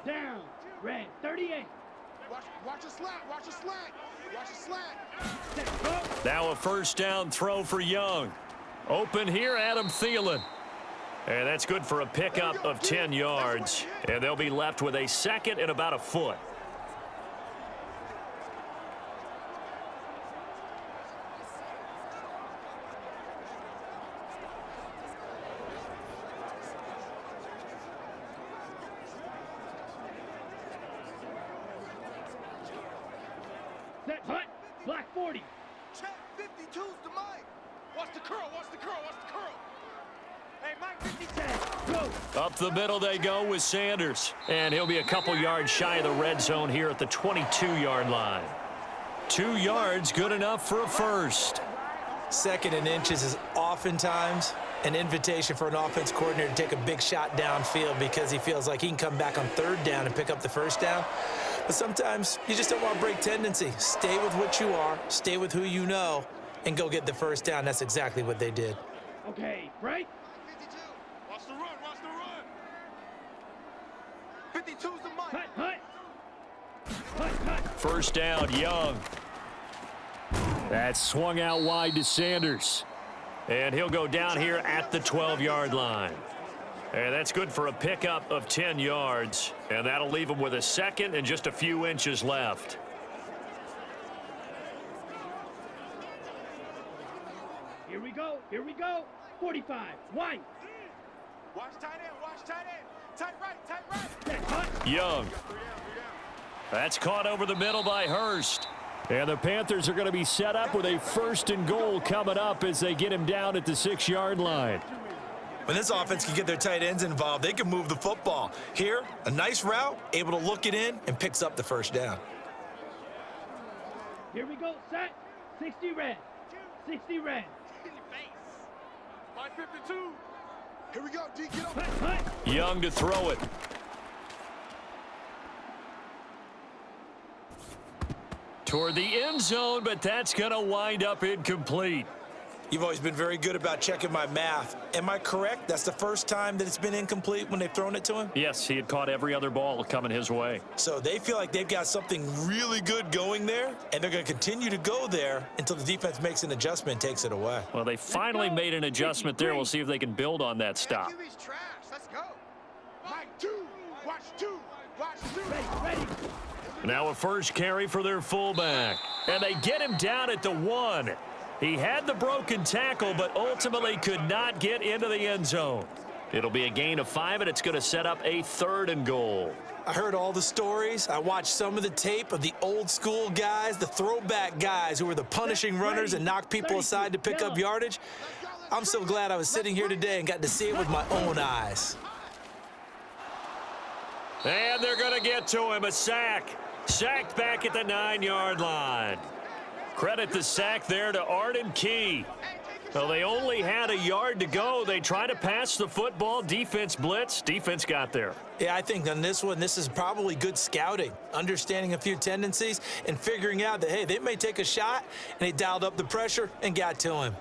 Down. Red. 38. Watch a slant. Watch a slant. Watch a slant. Now a first down throw for Young. Open here, Adam Thielen. And that's good for a pickup of 10 yards. And they'll be left with a 2nd and about a foot. Set. Hut. Black 40. Check. 52's the mic. Watch the curl. Watch the curl. Watch the curl. Hey, Mike 57. Go. Up the middle they go with Sanders. And he'll be a couple yards shy of the red zone here at the 22-yard line. 2 yards, good enough for a first. 2nd and inches is oftentimes an invitation for an offense coordinator to take a big shot downfield because he feels like he can come back on 3rd down and pick up the first down. But sometimes you just don't want to break tendency. Stay with what you are, stay with who you know, and go get the first down. That's exactly what they did. Okay, right? 52. Watch the run. Watch the run. 52's the mic. Hut. Hut. Hut. Hut. First down, Young. That's swung out wide to Sanders. And he'll go down here at the 12-yard line. And that's good for a pickup of 10 yards. And that'll leave him with a 2nd and just a few inches left. Here we go. Here we go. 45. White. Watch tight end. Watch tight end. Tight right. Tight right. Set. Hut. Young. 3 down. That's caught over the middle by Hurst. And the Panthers are going to be set up with a 1st and goal coming up as they get him down at the 6-yard line. When this offense can get their tight ends involved, they can move the football. Here, a nice route, able to look it in, and picks up the 1st down. Here we go, set. 60 red. 60 red. 552. Here we go, D, get up. Young to throw it. Toward the end zone, but that's going to wind up incomplete. You've always been very good about checking my math. Am I correct? That's the first time that it's been incomplete when they've thrown it to him? Yes, he had caught every other ball coming his way. So they feel like they've got something really good going there, and they're going to continue to go there until the defense makes an adjustment and takes it away. Well, they finally made an adjustment there. We'll see if they can build on that stop. QB's trash. Let's go. Mike, 2. Watch 2. Watch 2. Ready. Now a first carry for their fullback. And they get him down at the 1. He had the broken tackle, but ultimately could not get into the end zone. It'll be a gain of 5, and it's going to set up a 3rd and goal. I heard all the stories. I watched some of the tape of the old school guys, the throwback guys who were the punishing runners and knocked people aside to pick up yardage. I'm so glad I was sitting here today and got to see it with my own eyes. And they're going to get to him, a sack. Sacked back at the 9-yard line. Credit the sack there to Arden Key. Well, they only had a yard to go. They tried to pass the football. Defense blitz. Defense got there. Yeah, I think on this one, this is probably good scouting, understanding a few tendencies and figuring out that, hey, they may take a shot, and they dialed up the pressure and got to him.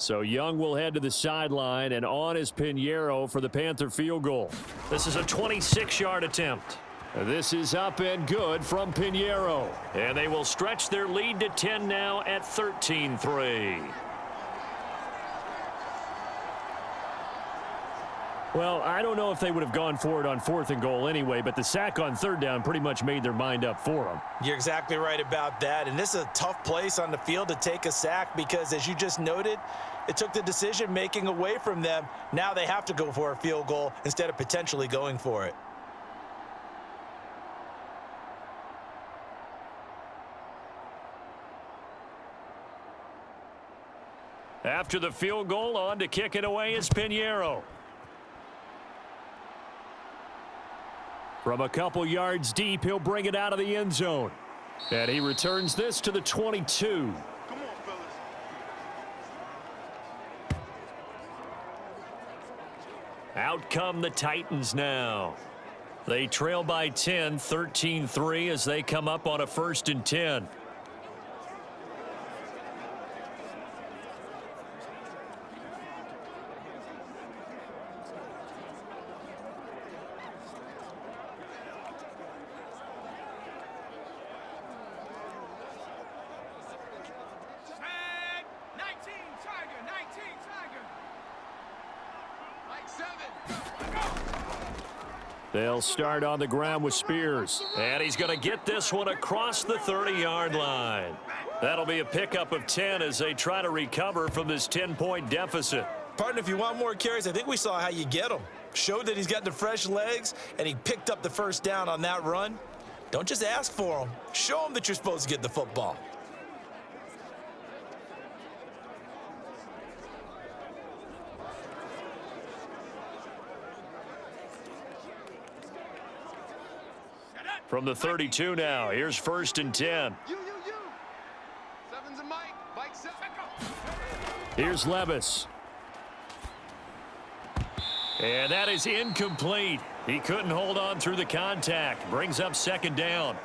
So Young will head to the sideline, and on is Pinheiro for the Panther field goal. This is a 26-yard attempt. This is up and good from Pinheiro. And they will stretch their lead to 10 now at 13-3. Well, I don't know if they would have gone for it on 4th and goal anyway, but the sack on 3rd down pretty much made their mind up for them. You're exactly right about that, and this is a tough place on the field to take a sack because, as you just noted, it took the decision-making away from them. Now they have to go for a field goal instead of potentially going for it. After the field goal, on to kick it away is Pinheiro. From a couple yards deep, he'll bring it out of the end zone. And he returns this to the 22. Come on, fellas. Out come the Titans now. They trail by 10, 13-3 as they come up on a 1st and 10. They'll start on the ground with Spears. And he's going to get this one across the 30-yard line. That'll be a pickup of 10 as they try to recover from this 10-point deficit. Partner, if you want more carries, I think we saw how you get them. Showed that he's got the fresh legs, and he picked up the 1st down on that run. Don't just ask for them. Show them that you're supposed to get the football. From the 32 now, here's 1st and 10. You. Seven's a Mike. Mike 7. Here's Levis. And that is incomplete. He couldn't hold on through the contact. Brings up 2nd down.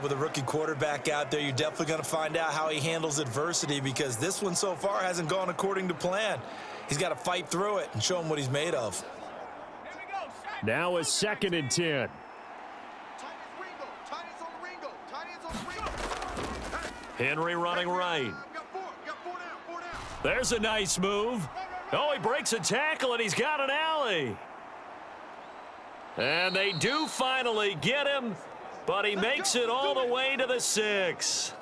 With a rookie quarterback out there, you're definitely going to find out how he handles adversity because this one so far hasn't gone according to plan. He's got to fight through it and show him what he's made of. Now a 2nd and 10. Henry running right. There's a nice move. Oh, he breaks a tackle, and he's got an alley. And they do finally get him, but he makes it all the way to the 6.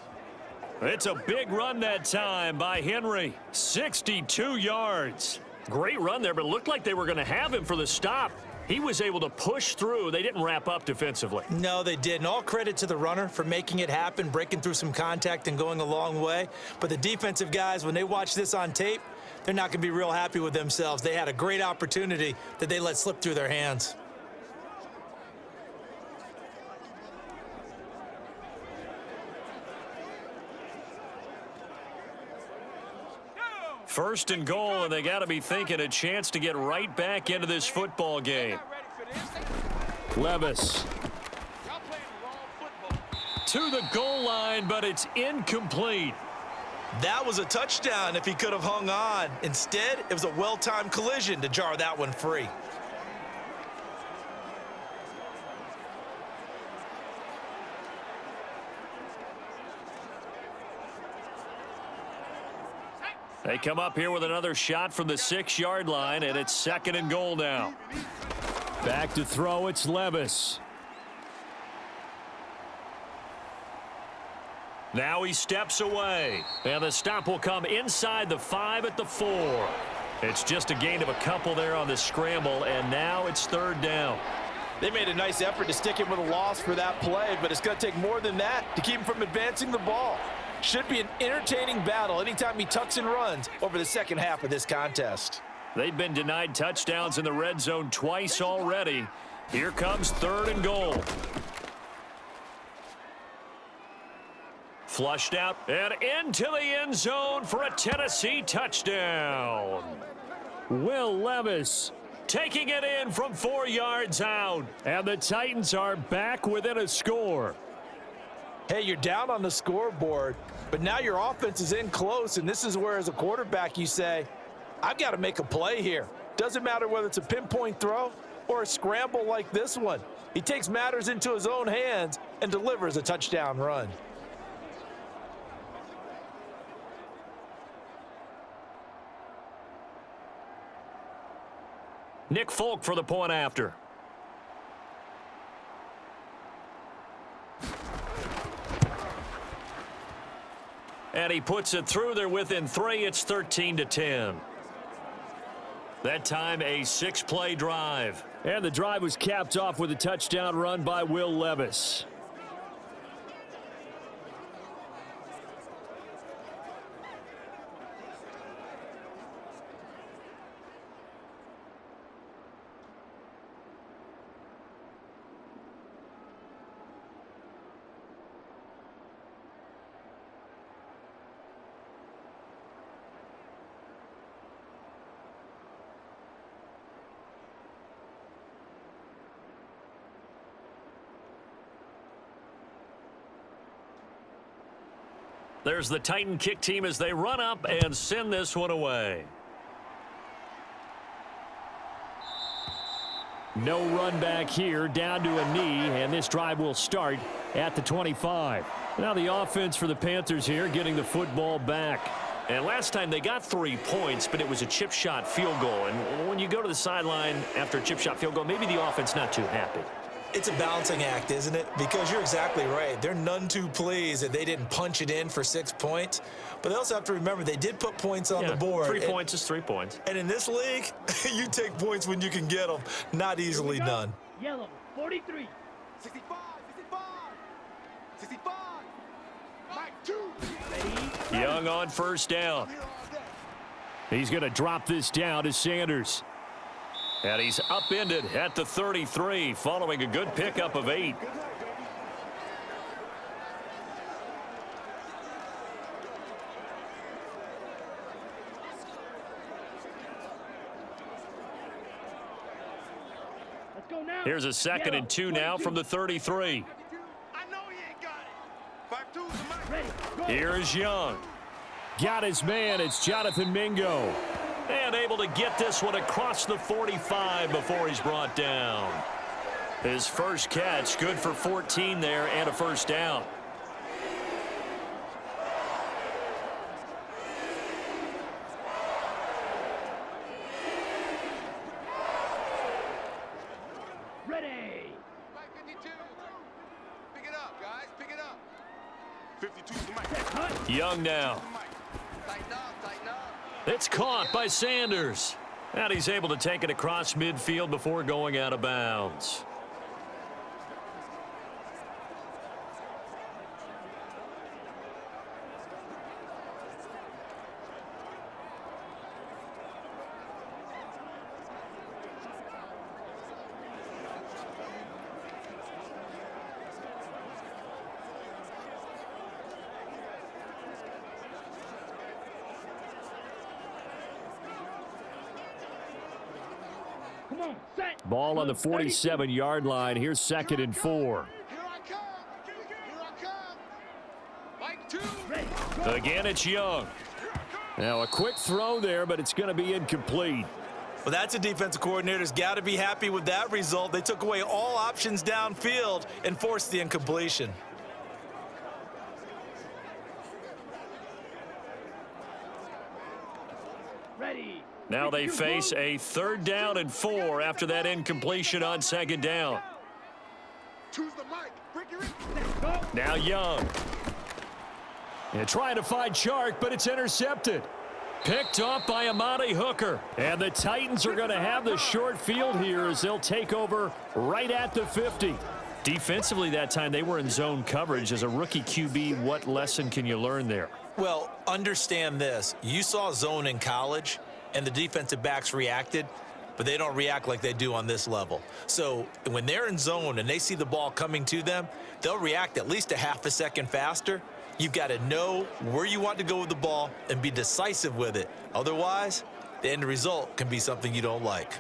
It's a big run that time by Henry. 62 yards. Great run there, but it looked like they were going to have him for the stop. He was able to push through. They didn't wrap up defensively. No, they didn't. All credit to the runner for making it happen, breaking through some contact and going a long way. But the defensive guys, when they watch this on tape, they're not going to be real happy with themselves. They had a great opportunity that they let slip through their hands. First and goal, and they got to be thinking a chance to get right back into this football game. Levis to the goal line, but it's incomplete. That was a touchdown if he could have hung on. Instead, it was a well-timed collision to jar that one free. They come up here with another shot from the 6-yard line, and it's second and goal now. Back to throw, it's Levis. Now he steps away, and the stop will come inside the 5 at the 4. It's just a gain of a couple there on the scramble, and now it's third down. They made a nice effort to stick him with a loss for that play, but it's going to take more than that to keep him from advancing the ball. Should be an entertaining battle anytime he tucks and runs over the second half of this contest. They've been denied touchdowns in the red zone twice already. Here comes third and goal. Flushed out and into the end zone for a Tennessee touchdown. Will Levis taking it in from 4 yards out. And the Titans are back within a score. Hey, you're down on the scoreboard, but now your offense is in close, and this is where, as a quarterback, you say, I've got to make a play here. Doesn't matter whether it's a pinpoint throw or a scramble like this one. He takes matters into his own hands and delivers a touchdown run. Nick Folk for the point after. And he puts it through. They're within 3. It's 13-10. That time a 6-play drive. And the drive was capped off with a touchdown run by Will Levis. There's the Titan kick team as they run up and send this one away. No run back here, down to a knee, and this drive will start at the 25. Now the offense for the Panthers here getting the football back. And last time they got 3 points, but it was a chip shot field goal. And when you go to the sideline after a chip shot field goal, maybe the offense not too happy. It's a balancing act, isn't it? Because you're exactly right. They're none too pleased that they didn't punch it in for 6 points. But they also have to remember they did put points on the board. 3 points is 3 points. And in this league, you take points when you can get them. Not easily done. Yellow, 43. 65, 65, 65. Mike 2. Young on first down. He's going to drop this down to Sanders. And he's upended at the 33 following a good pickup of 8. Let's go now. Here's a 2nd and 2 now from the 33. I know he ain't got it. 5-2 is Mike. Ready, go. Here's Young. Got his man. It's Jonathan Mingo. And able to get this one across the 45 before he's brought down. His first catch, good for 14 there and a first down. Ready. Mike 52. Pick it up, guys. Pick it up. 52's the mic. Young now. Tighten up, tighten up. It's caught by Sanders. And he's able to take it across midfield before going out of bounds. Ball on the 47-yard line. Here's 2nd and 4. Here I come. Here I come. Mike 2. Again, it's Young. Now a quick throw there, but it's going to be incomplete. Well, that's a defensive coordinator's got to be happy with that result. They took away all options downfield and forced the incompletion. Ready. Now they face a 3rd down and 4 after that incompletion on 2nd down. Choose the mic. Break your in. Now Young. And trying to find Chark, but it's intercepted. Picked off by Amani Hooker. And the Titans are going to have the short field here as they'll take over right at the 50. Defensively that time, they were in zone coverage. As a rookie QB, what lesson can you learn there? Well, understand this. You saw zone in college, and the defensive backs reacted, but they don't react like they do on this level. So when they're in zone and they see the ball coming to them, they'll react at least a half a second faster. You've got to know where you want to go with the ball and be decisive with it. Otherwise, the end result can be something you don't like.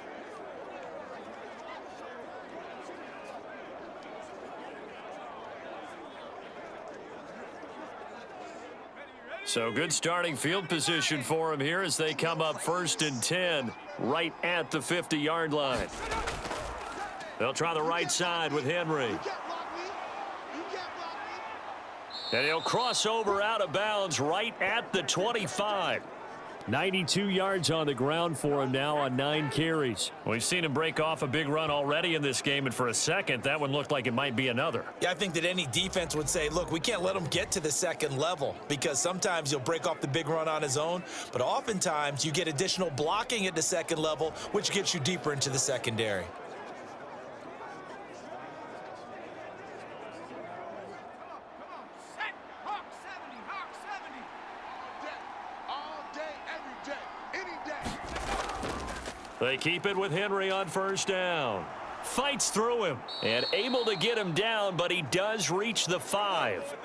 So good starting field position for him here as they come up 1st and 10 right at the 50-yard line. They'll try the right side with Henry. You can't block me. You can't block me. And he'll cross over out of bounds right at the 25. 92 yards on the ground for him now on 9 carries. We've seen him break off a big run already in this game, and for a second, that one looked like it might be another. Yeah, I think that any defense would say, look, we can't let him get to the 2nd level because sometimes he'll break off the big run on his own, but oftentimes you get additional blocking at the 2nd level, which gets you deeper into the secondary. Set. Hawk 70. Hawk 70. All day, every day, any day. They keep it with Henry on 1st down. Fights through him and able to get him down, but he does reach the 5.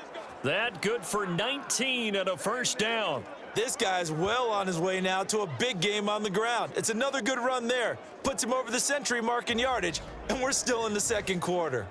That good for 19 and a 1st down. This guy's well on his way now to a big game on the ground. It's another good run there. Puts him over the century mark in yardage, and we're still in the 2nd quarter.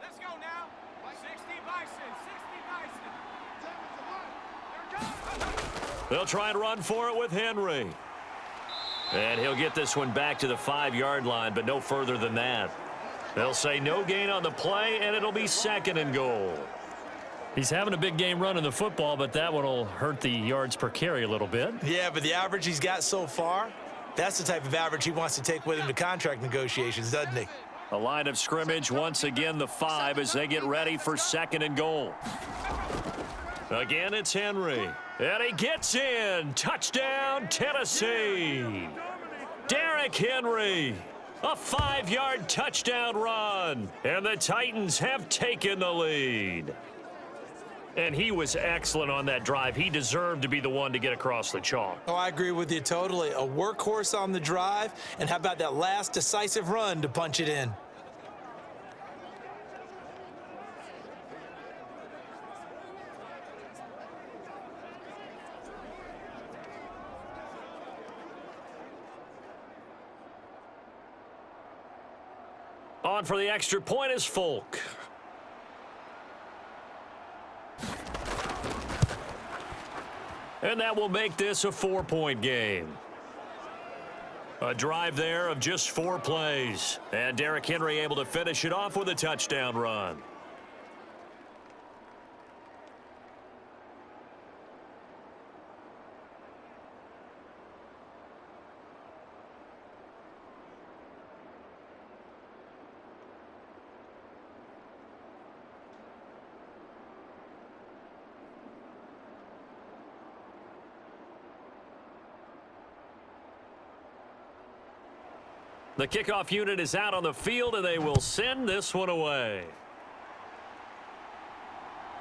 Let's go now. 60 Bison. 60 Bison. There it goes. They'll try and run for it with Henry. And he'll get this one back to the 5-yard line, but no further than that. They'll say no gain on the play, and it'll be 2nd and goal. He's having a big game running the football, but that one will hurt the yards per carry a little bit. Yeah, but the average he's got so far, that's the type of average he wants to take with him to contract negotiations, doesn't he? A line of scrimmage, once again the 5 as they get ready for 2nd and goal. Again, it's Henry. And he gets in. Touchdown, Tennessee. Derrick Henry. A 5-yard touchdown run. And the Titans have taken the lead. And he was excellent on that drive. He deserved to be the one to get across the chalk. Oh, I agree with you totally. A workhorse on the drive, and how about that last decisive run to punch it in? On for the extra point is Folk. And that will make this a 4-point game. A drive there of just 4 plays. And Derrick Henry able to finish it off with a touchdown run. The kickoff unit is out on the field, and they will send this one away.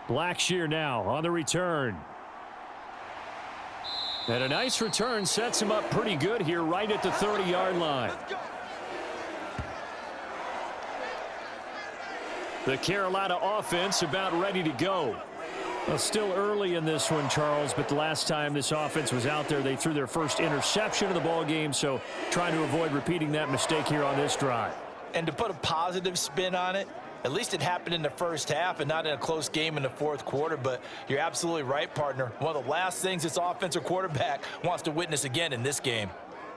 Blackshear now on the return. And a nice return sets him up pretty good here right at the 30-yard line. The Carolina offense about ready to go. Well, still early in this one, Charles, but the last time this offense was out there, they threw their first interception of the ball game, so trying to avoid repeating that mistake here on this drive. And to put a positive spin on it, at least it happened in the first half and not in a close game in the fourth quarter, but you're absolutely right, partner. One of the last things this offensive quarterback wants to witness again in this game.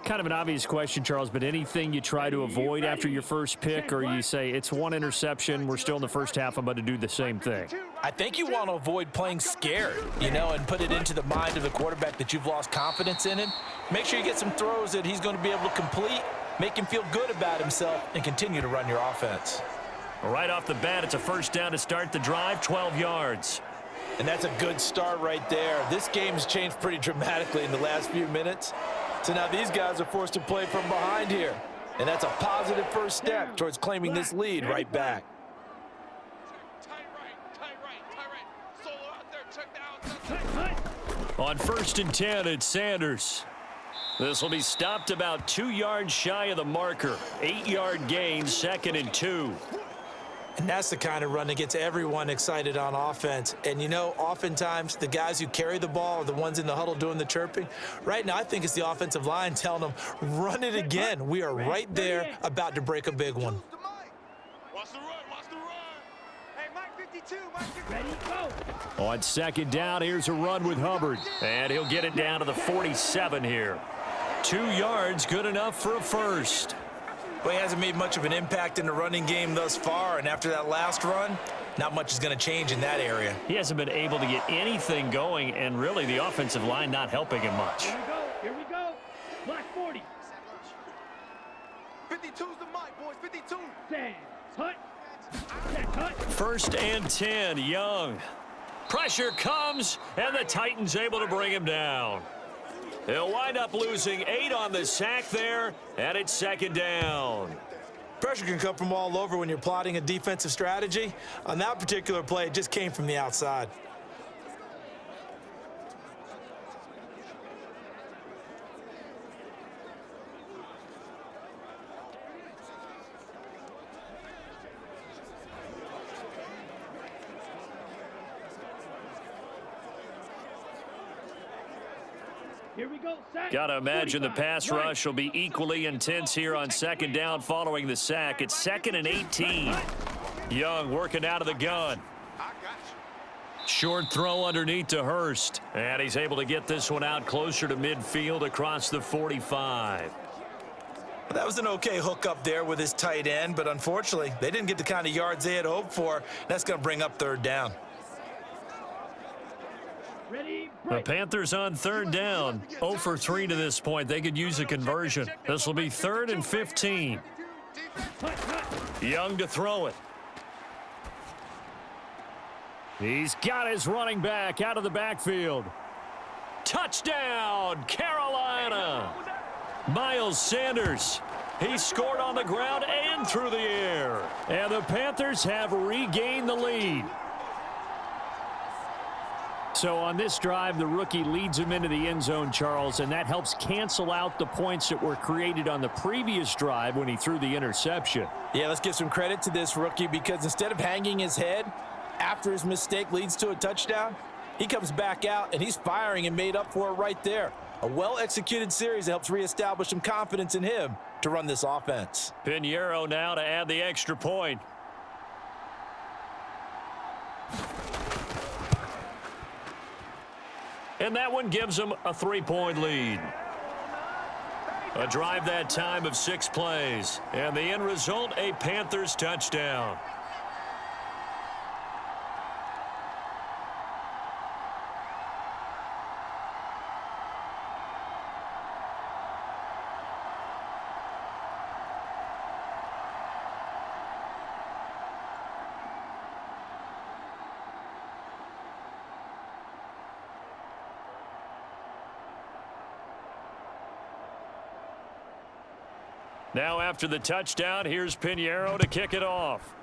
Kind of an obvious question, Charles, but anything you try to avoid after your first pick, or you say it's one interception, we're still in the first half, I'm about to do the same thing? I think you want to avoid playing scared, and put it into the mind of the quarterback that you've lost confidence in him. Make sure you get some throws that he's going to be able to complete, make him feel good about himself, and continue to run your offense. Right off the bat, it's a first down to start the drive, 12 yards. And that's a good start right there. This game has changed pretty dramatically in the last few minutes. So now these guys are forced to play from behind here. And that's a positive first step towards claiming this lead right back. Solo out there, check the outside. On 1st and 10, it's Sanders. This will be stopped about 2 yards shy of the marker. 8-yard gain, 2nd and 2. And that's the kind of run that gets everyone excited on offense. And, oftentimes the guys who carry the ball are the ones in the huddle doing the chirping. Right now, I think it's the offensive line telling them, run it again. We are right there about to break a big one. Watch the run, watch the run. Hey, Mike 52, Mike 52. Ready, go. On 2nd down, here's a run with Hubbard. And he'll get it down to the 47 here. 2 yards, good enough for a first. Well, he hasn't made much of an impact in the running game thus far, and after that last run, not much is going to change in that area. He hasn't been able to get anything going, and really the offensive line not helping him much. Here we go. Black 40. 52's the mic, boys, 52. Sands. Hut. Set, hut. 1st and 10, Young. Pressure comes, and the Titans able to bring him down. He'll wind up losing 8 on the sack there, and it's 2nd down. Pressure can come from all over when you're plotting a defensive strategy. On that particular play, it just came from the outside. Here we go. Sack. Got to imagine the 45. pass Right. rush will be equally intense here on 2nd down following the sack. It's 2nd and 18. Young working out of the gun. I got you. Short throw underneath to Hurst. And he's able to get this one out closer to midfield across the 45. That was an okay hook up there with his tight end, but unfortunately, they didn't get the kind of yards they had hoped for. That's going to bring up 3rd down. Ready. The Break. Panthers on 3rd down. 0 for 3 to this point. They could use a conversion. This will be 3rd and 15. Hut, hut. Young to throw it. He's got his running back out of the backfield. Touchdown, Carolina. Miles Sanders. He scored on the ground and through the air. And the Panthers have regained the lead. So on this drive, the rookie leads him into the end zone, Charles, and that helps cancel out the points that were created on the previous drive when he threw the interception. Yeah, let's give some credit to this rookie because instead of hanging his head after his mistake leads to a touchdown, he comes back out and he's firing and made up for it right there. A well-executed series that helps reestablish some confidence in him to run this offense. Pinheiro now to add the extra point. And that one gives them a 3-point lead. A drive that time of 6 plays. And the end result, a Panthers touchdown. Now after the touchdown, here's Pinheiro to kick it off.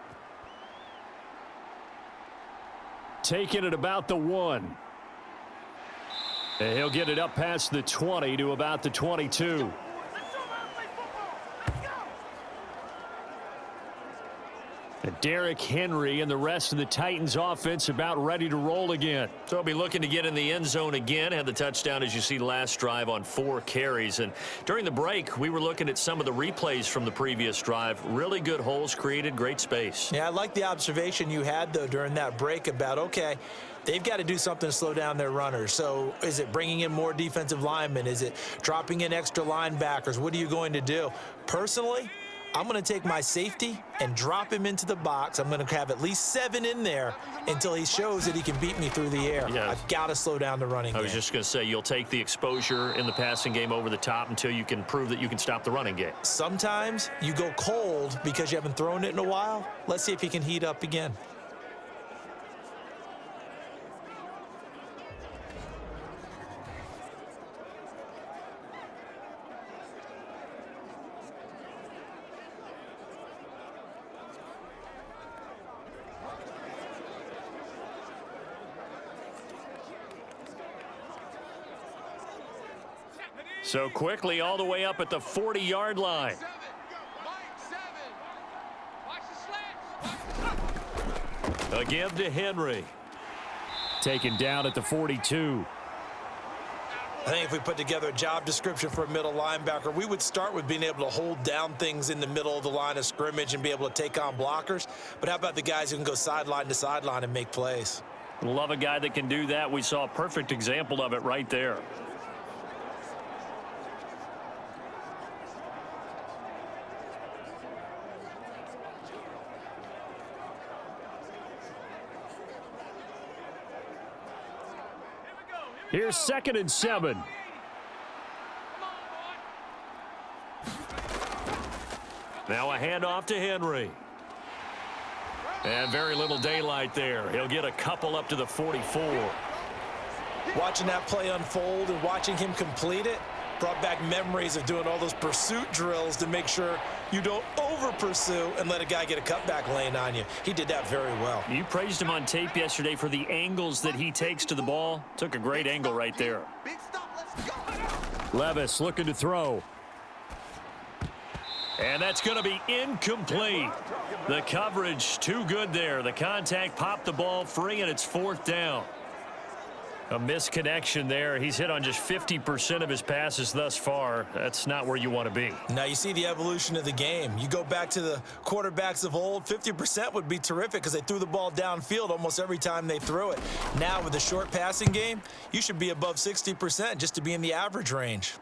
Taking it about the 1. And he'll get it up past the 20 to about the 22. And Derrick Henry and the rest of the Titans offense about ready to roll again. So he'll be looking to get in the end zone again. Had the touchdown, as you see, last drive on 4 carries. And during the break, we were looking at some of the replays from the previous drive. Really good holes created, great space. Yeah, I like the observation you had, though, during that break about, okay, they've got to do something to slow down their runners. So is it bringing in more defensive linemen? Is it dropping in extra linebackers? What are you going to do? Personally, I'm going to take my safety and drop him into the box. I'm going to have at least 7 in there until he shows that he can beat me through the air. Yeah. I've got to slow down the running game. I was just going to say, you'll take the exposure in the passing game over the top until you can prove that you can stop the running game. Sometimes you go cold because you haven't thrown it in a while. Let's see if he can heat up again. So quickly all the way up at the 40-yard line. A give to Henry. Taken down at the 42. I think if we put together a job description for a middle linebacker, we would start with being able to hold down things in the middle of the line of scrimmage and be able to take on blockers. But how about the guys who can go sideline to sideline and make plays? Love a guy that can do that. We saw a perfect example of it right there. Here's 2nd and 7. Now a handoff to Henry. And very little daylight there. He'll get a couple up to the 44. Watching that play unfold and watching him complete it brought back memories of doing all those pursuit drills to make sure you don't over-pursue and let a guy get a cutback lane on you. He did that very well. You praised him on tape yesterday for the angles that he takes to the ball. Took a great angle right there. Levis looking to throw. And that's going to be incomplete. The coverage too good there. The contact popped the ball free, and it's 4th down. A misconnection there. He's hit on just 50% of his passes thus far. That's not where you want to be. Now you see the evolution of the game. You go back to the quarterbacks of old, 50% would be terrific because they threw the ball downfield almost every time they threw it. Now with the short passing game, you should be above 60% just to be in the average range.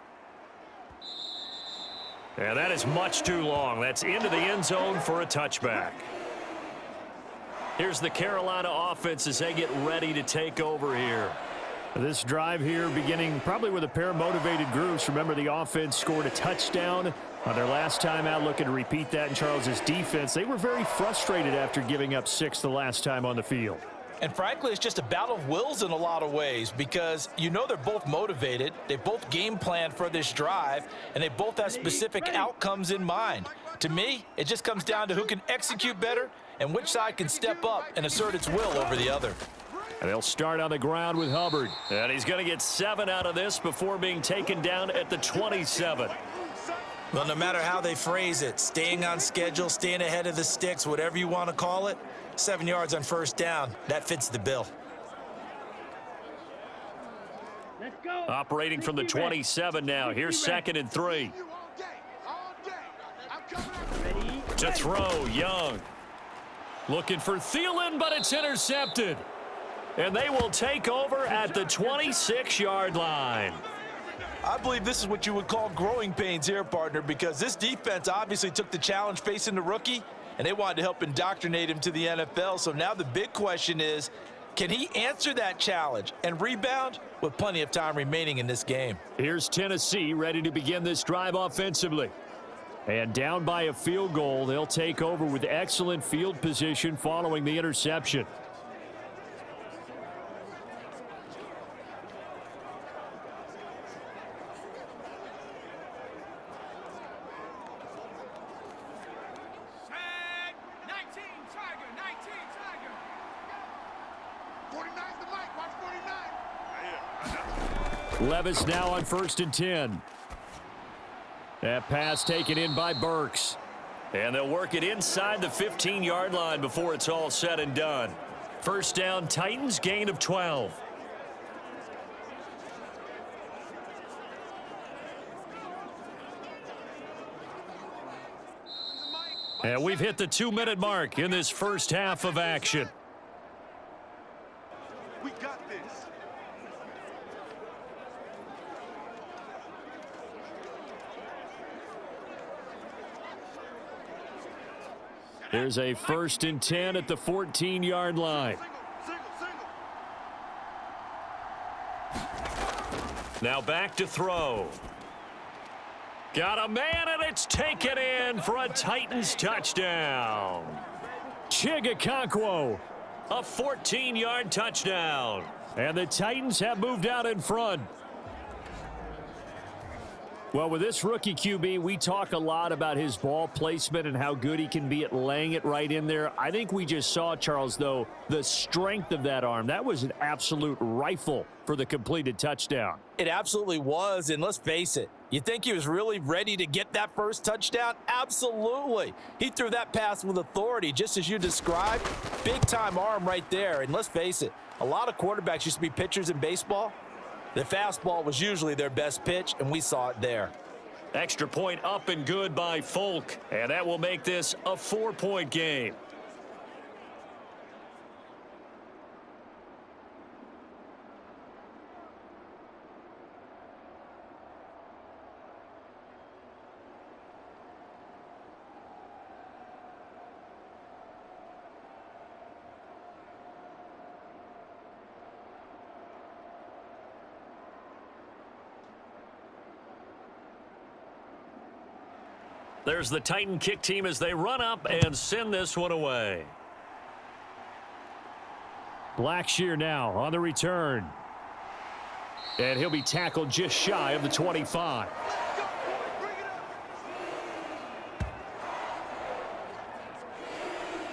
And that is much too long. That's into the end zone for a touchback. Here's the Carolina offense as they get ready to take over here. This drive here beginning probably with a pair of motivated groups. Remember, the offense scored a touchdown on their last time out. Looking to repeat that in Charles's defense. They were very frustrated after giving up 6 the last time on the field. And frankly, it's just a battle of wills in a lot of ways because you know they're both motivated. They both game plan for this drive, and they both have specific outcomes in mind. To me, it just comes down to who can execute better and which side can step up and assert its will over the other. And they'll start on the ground with Hubbard. And he's going to get 7 out of this before being taken down at the 27. Well, no matter how they phrase it, staying on schedule, staying ahead of the sticks, whatever you want to call it, 7 yards on 1st down, that fits the bill. Let's go. Operating from the 27 now. Here's 2nd and 3. Ready? To throw, Young. Looking for Thielen, but it's intercepted. And they will take over at the 26-yard line. I believe this is what you would call growing pains here, partner, because this defense obviously took the challenge facing the rookie, and they wanted to help indoctrinate him to the NFL. So now the big question is, can he answer that challenge and rebound with plenty of time remaining in this game? Here's Tennessee ready to begin this drive offensively. And down by a field goal, they'll take over with excellent field position following the interception. Set. 19, Tiger. 19, Tiger. 49's the mic. Watch 49. Levis now on 1st and 10. That pass taken in by Burks. And they'll work it inside the 15-yard line before it's all said and done. First down, Titans, gain of 12. And we've hit the 2-minute mark in this first half of action. We got this. There's a 1st and 10 at the 14-yard line. Now back to throw. Got a man, and it's taken in for a Titans touchdown. Chigakonkwo, a 14-yard touchdown. And the Titans have moved out in front. Well, with this rookie QB, we talk a lot about his ball placement and how good he can be at laying it right in there. I think we just saw, Charles, though, the strength of that arm. That was an absolute rifle for the completed touchdown. It absolutely was, and let's face it, you think he was really ready to get that first touchdown? Absolutely. He threw that pass with authority, just as you described. Big-time arm right there, and let's face it, a lot of quarterbacks used to be pitchers in baseball. The fastball was usually their best pitch, and we saw it there. Extra point up and good by Folk, and that will make this a 4-point game. There's the Titan kick team as they run up and send this one away. Blackshear now on the return. And he'll be tackled just shy of the 25.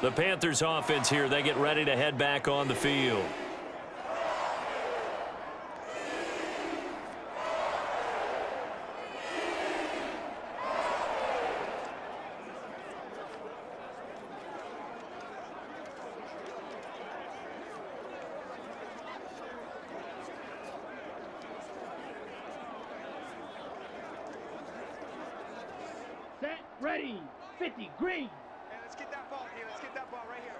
The Panthers offense here, they get ready to head back on the field. Set, ready, 50, green. Hey, let's get that ball here. Let's get that ball right here.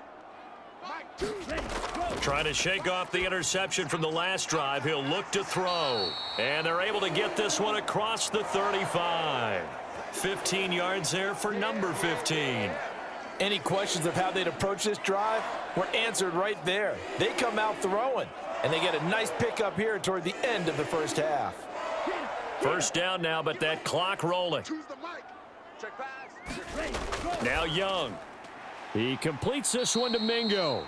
Mike, 2. Ready, go. Trying to shake off the interception from the last drive. He'll look to throw. And they're able to get this one across the 35. 15 yards there for number 15. Any questions of how they'd approach this drive were answered right there. They come out throwing, and they get a nice pickup here toward the end of the first half. First down now, but that clock rolling. Choose the mic. Check pass. Ready, go. Now Young. He completes this one to Mingo.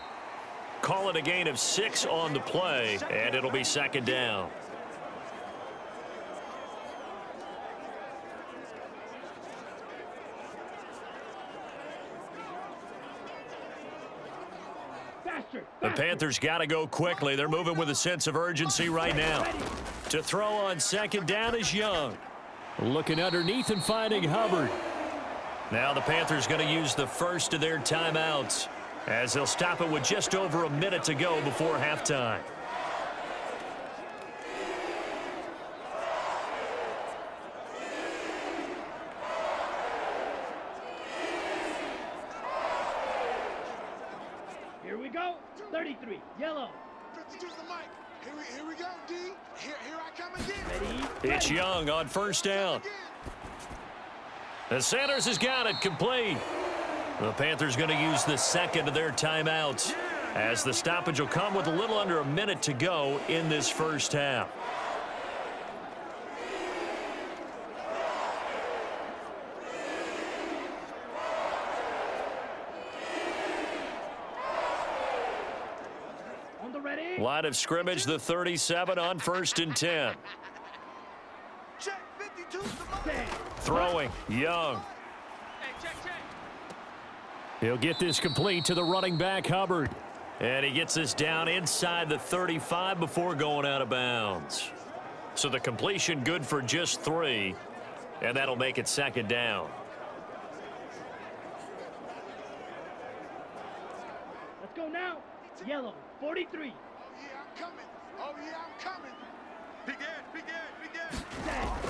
Call it a gain of 6 on the play, and it'll be second down. Faster. The Panthers got to go quickly. They're moving with a sense of urgency right now. To throw on second down is Young. Looking underneath and finding Hubbard. Now the Panthers going to use the first of their timeouts as they'll stop it with just over a minute to go before halftime. Here we go. 33, yellow. 50, choose the mic. Here we go, D. Here I come again. Ready, It's Young on first down. And Sanders has got it complete. The Panthers going to use the second of their timeouts, as the stoppage will come with a little under a minute to go in this first half. On the ready. Line of scrimmage, the 37 on first and 10. Check 52's the money. Throwing, Young. He'll get this complete to the running back, Hubbard. And he gets this down inside the 35 before going out of bounds. So the completion good for just 3, and that'll make it second down. Let's go now. Yellow, 43. Oh, yeah, I'm coming. Oh, yeah, I'm coming. Begin.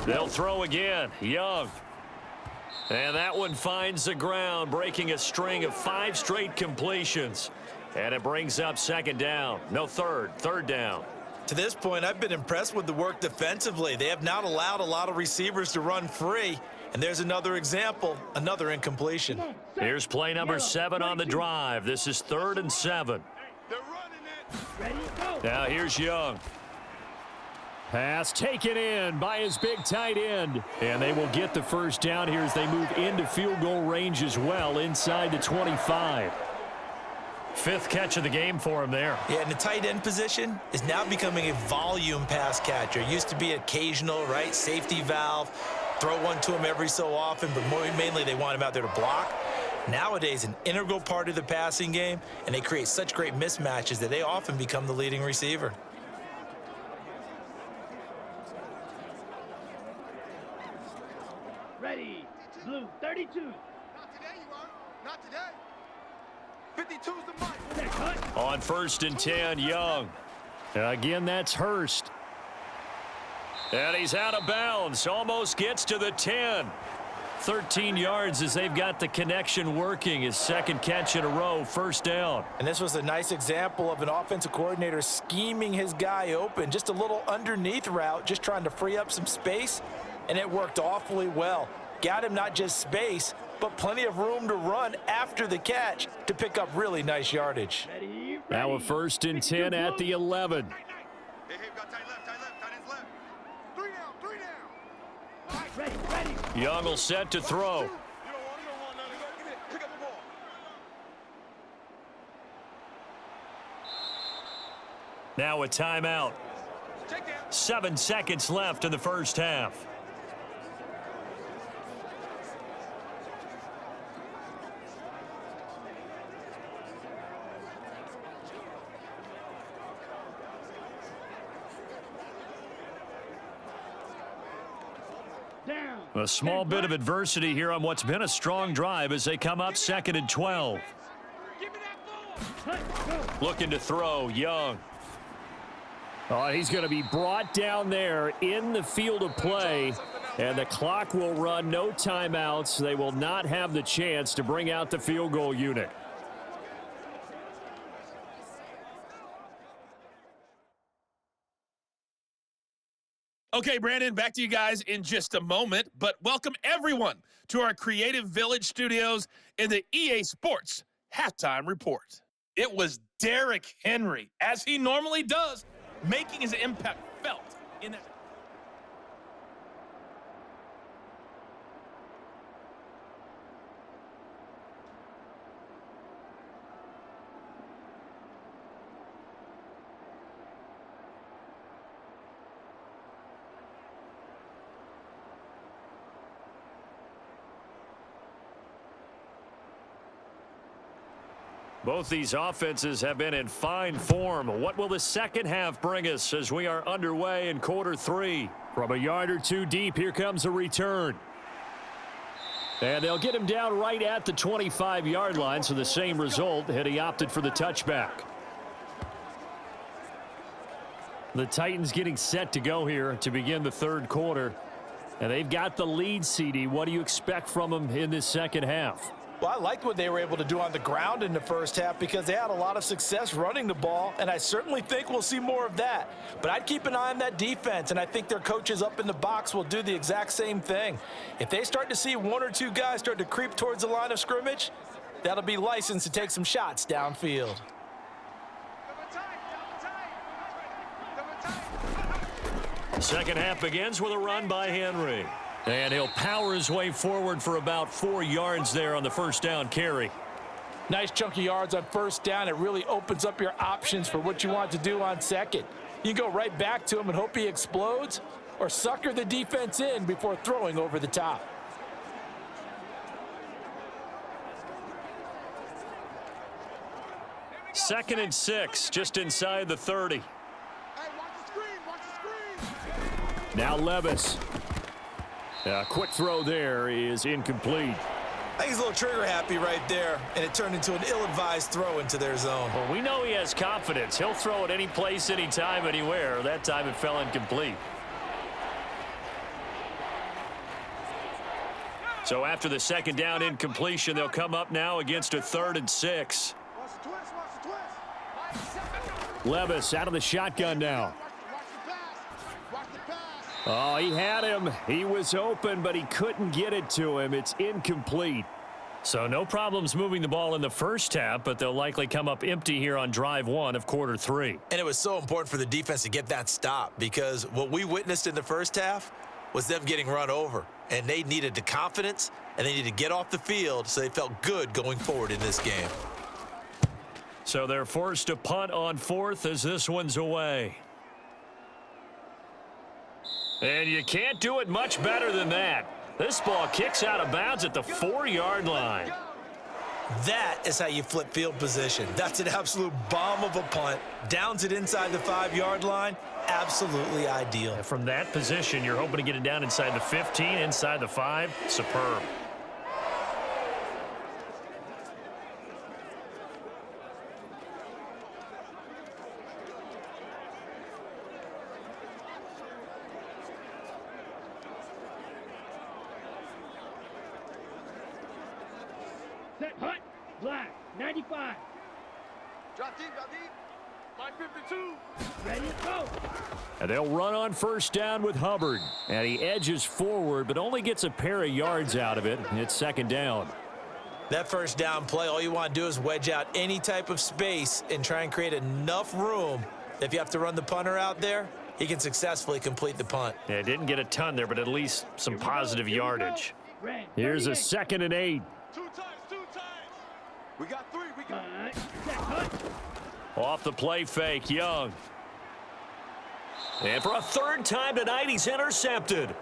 They'll throw again, Young. And that one finds the ground, breaking a string of 5 straight completions. And it brings up second down. No, third down. To this point, I've been impressed with the work defensively. They have not allowed a lot of receivers to run free. And there's another example, another incompletion. Here's play number 7 on the drive. This is 3rd and 7. They're running it. Ready, go. Now here's Young. Pass taken in by his big tight end. And they will get the first down here as they move into field goal range as well, inside the 25. 5th catch of the game for him there. Yeah, and the tight end position is now becoming a volume pass catcher. Used to be occasional, right? Safety valve. Throw one to him every so often, but mainly they want him out there to block. Nowadays, an integral part of the passing game, and they create such great mismatches that they often become the leading receiver. Ready. Blue, 32. Not today, you are. Not today. 52's the money. That cut. On 1st and 10, Young. Again, that's Hurst. And he's out of bounds. Almost gets to the 10. 13 yards as they've got the connection working. His 2nd catch in a row, first down. And this was a nice example of an offensive coordinator scheming his guy open. Just a little underneath route, just trying to free up some space, and it worked awfully well. Got him not just space, but plenty of room to run after the catch to pick up really nice yardage. Ready. Now a 1st and 10 at the 11. Hey, we got tight left, tight ends left. 3 down. Ready. Young will set to throw. You don't want nothing. Go get it. Pick up the ball. Now a timeout. 7 seconds left in the first half. Down. A small bit of adversity here on what's been a strong drive as they come up 2nd and 12. Give me that ball. Cut. Go. Looking to throw, Young. Oh, he's going to be brought down there in the field of play, and the clock will run, no timeouts. They will not have the chance to bring out the field goal unit. Okay, Brandon, back to you guys in just a moment, but welcome everyone to our Creative Village studios in the EA Sports Halftime Report. It was Derrick Henry, as he normally does, making his impact felt in that. Both these offenses have been in fine form. What will the second half bring us as we are underway in quarter 3? From a yard or 2 deep, here comes a return. And they'll get him down right at the 25-yard line, so the same result, had he opted for the touchback. The Titans getting set to go here to begin the 3rd quarter. And they've got the lead, CD. What do you expect from them in this second half? Well, I liked what they were able to do on the ground in the first half because they had a lot of success running the ball, and I certainly think we'll see more of that. But I'd keep an eye on that defense, and I think their coaches up in the box will do the exact same thing. If they start to see one or two guys start to creep towards the line of scrimmage, that'll be licensed to take some shots downfield. Second half begins with a run by Henry. And he'll power his way forward for about 4 yards there on the first down carry. Nice chunky yards on first down. It really opens up your options for what you want to do on second. You can go right back to him and hope he explodes, or sucker the defense in before throwing over the top. Second and 6, just inside the 30. Hey, watch the screen, watch the screen. Now Levis. A quick throw there is incomplete. I think he's a little trigger happy right there, and it turned into an ill-advised throw into their zone. Well, we know he has confidence. He'll throw it any place, anytime, anywhere. That time it fell incomplete. So after the second down incompletion, they'll come up now against a 3rd and 6. Watch the twist, watch the twist. Levis out of the shotgun now. Oh, he had him. He was open, but he couldn't get it to him. It's incomplete. So no problems moving the ball in the first half, but they'll likely come up empty here on drive 1 of quarter 3. And it was so important for the defense to get that stop because what we witnessed in the first half was them getting run over. And they needed the confidence, and they needed to get off the field so they felt good going forward in this game. So they're forced to punt on 4th as this one's away. And you can't do it much better than that. This ball kicks out of bounds at the 4-yard line. That is how you flip field position. That's an absolute bomb of a punt. Downs it inside the 5-yard line. Absolutely ideal. And from that position, you're hoping to get it down inside the 15, inside the 5. Superb. Set, hut, black, 95. Drop deep, drop deep. Line 52. Ready to go. And they'll run on first down with Hubbard. And he edges forward, but only gets a pair of yards out of it. It's second down. That first down play, all you want to do is wedge out any type of space and try and create enough room. If you have to run the punter out there, he can successfully complete the punt. Yeah, didn't get a ton there, but at least some positive yardage. Here's a 2nd and 8. Two times. We got 3, we got... Set, hut. Off the play fake, Young. And for a 3rd time tonight, he's intercepted.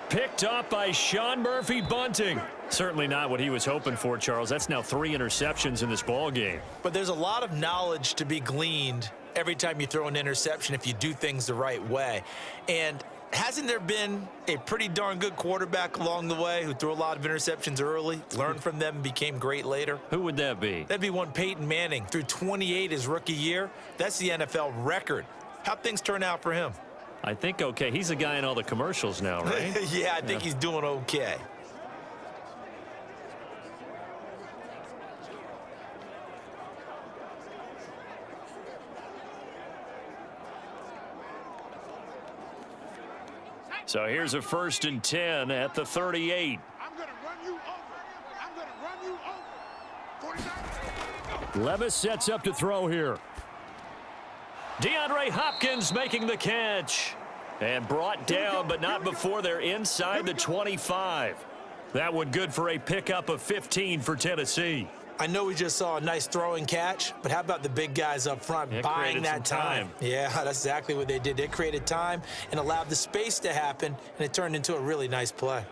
Picked up by Sean Murphy-Bunting. Certainly not what he was hoping for, Charles. That's now 3 interceptions in this ball game. But there's a lot of knowledge to be gleaned every time you throw an interception if you do things the right way. And hasn't there been a pretty darn good quarterback along the way who threw a lot of interceptions early, learned from them, and became great later? Who would that be? That'd be one Peyton Manning. Threw 28 his rookie year. That's the NFL record. How'd things turn out for him? I think okay. He's the guy in all the commercials now, right? Yeah, I think he's doing okay. So here's a 1st and 10 at the 38. I'm going to run you over. I'm going to run you over. 49. Levis sets up to throw here. DeAndre Hopkins making the catch. And brought down, but not before they're inside the 25. That one good for a pickup of 15 for Tennessee. I know we just saw a nice throwing catch, but how about the big guys up front buying that time? Yeah, that's exactly what they did. They created time and allowed the space to happen, and it turned into a really nice play.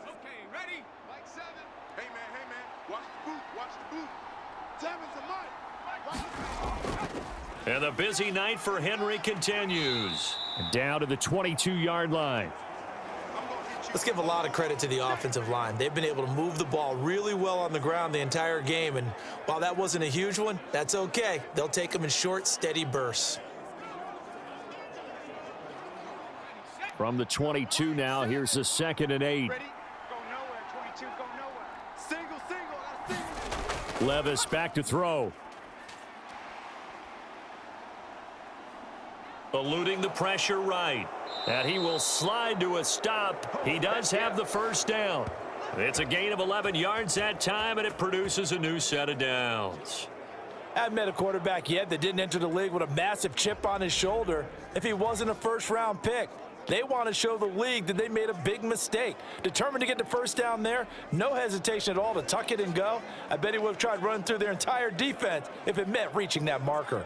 Okay, ready? Mike 7. Hey, man. Watch the boot, watch the boot. 7's a Mike. And the busy night for Henry continues. Down to the 22-yard line. I'm going to hit Let's give a lot of credit to the offensive line. They've been able to move the ball really well on the ground the entire game, and while that wasn't a huge one, that's okay. They'll take them in short, steady bursts. From the 22 now, here's a 2nd and 8. Ready? Go nowhere, 22, go nowhere. Single, I got a single. Levis back to throw. Eluding the pressure right. And he will slide to a stop. He does have the first down. It's a gain of 11 yards that time, and it produces a new set of downs. I haven't met a quarterback yet that didn't enter the league with a massive chip on his shoulder if he wasn't a first-round pick. They want to show the league that they made a big mistake. Determined to get the first down there, no hesitation at all to tuck it and go. I bet he would have tried running through their entire defense if it meant reaching that marker.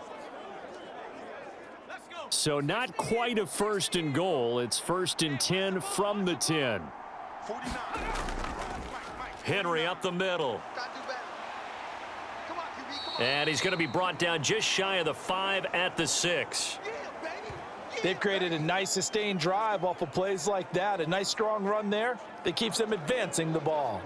So not quite a 1st and goal. It's 1st and 10 from the 10. 49. Henry up the middle. Gotta do better. Come on, QB, come on. And he's going to be brought down just shy of the 5 at the 6. Yeah, baby. Yeah, They've created a nice sustained drive off of plays like that. A nice strong run there that keeps them advancing the ball.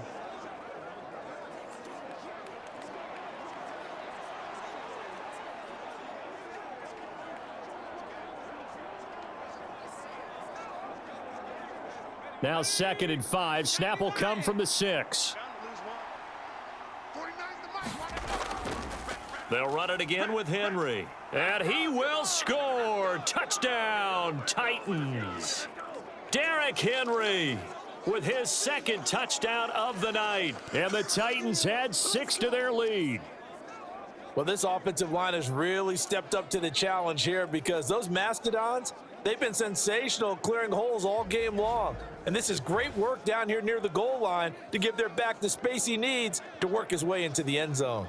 Now 2nd and 5. Snap will come from the 6. They'll run it again with Henry. And he will score. Touchdown, Titans. Derrick Henry with his 2nd touchdown of the night. And the Titans add 6 to their lead. Well, this offensive line has really stepped up to the challenge here because those Mastodons, they've been sensational clearing holes all game long. And this is great work down here near the goal line to give their back the space he needs to work his way into the end zone.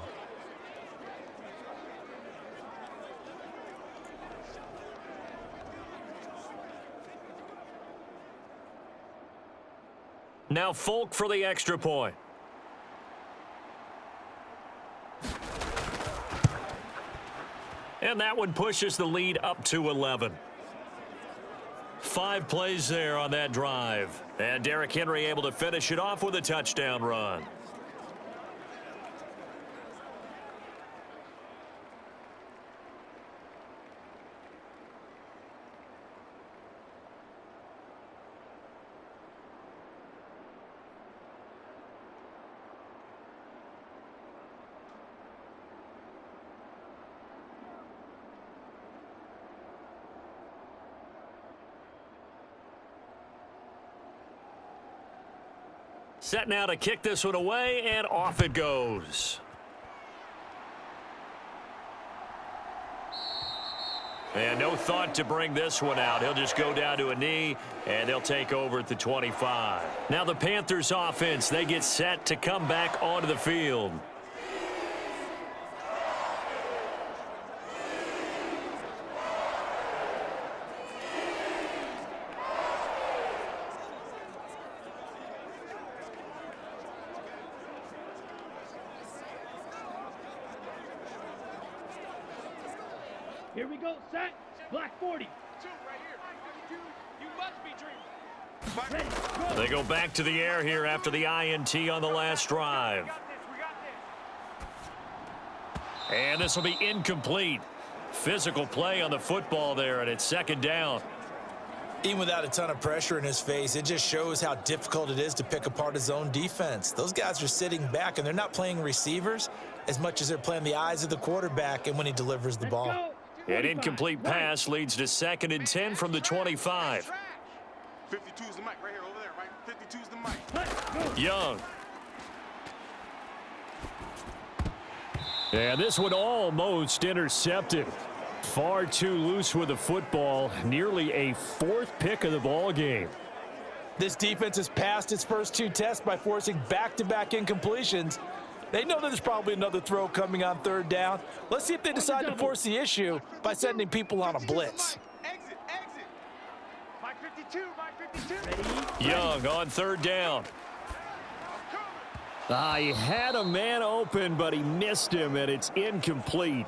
Now Folk for the extra point. And that one pushes the lead up to 11. 5 plays there on that drive. And Derrick Henry able to finish it off with a touchdown run. Set now to kick this one away, and off it goes. And no thought to bring this one out. He'll just go down to a knee, and they'll take over at the 25. Now the Panthers offense, they get set to come back onto the field. Here we go, set. Black 40. Two right here. You must be dreaming. Ready, go. They go back to the air here after the INT on the last drive. We got this. And this will be incomplete. Physical play on the football there, and it's 2nd down. Even without a ton of pressure in his face, it just shows how difficult it is to pick apart his own defense. Those guys are sitting back, and they're not playing receivers as much as they're playing the eyes of the quarterback and when he delivers the ball. An incomplete pass leads to 2nd and 10 from the 25. 52's the mic right here over there, right? 52's the mic. Young. And this one almost intercepted. Far too loose with the football. Nearly a 4th pick of the ball game. This defense has passed its first 2 tests by forcing back-to-back incompletions. They know that there's probably another throw coming on 3rd down. Let's see if they decide to force the issue by sending people on a blitz. Exit. Mike 52, Mike 52. Young on 3rd down. He had a man open, but he missed him, and it's incomplete.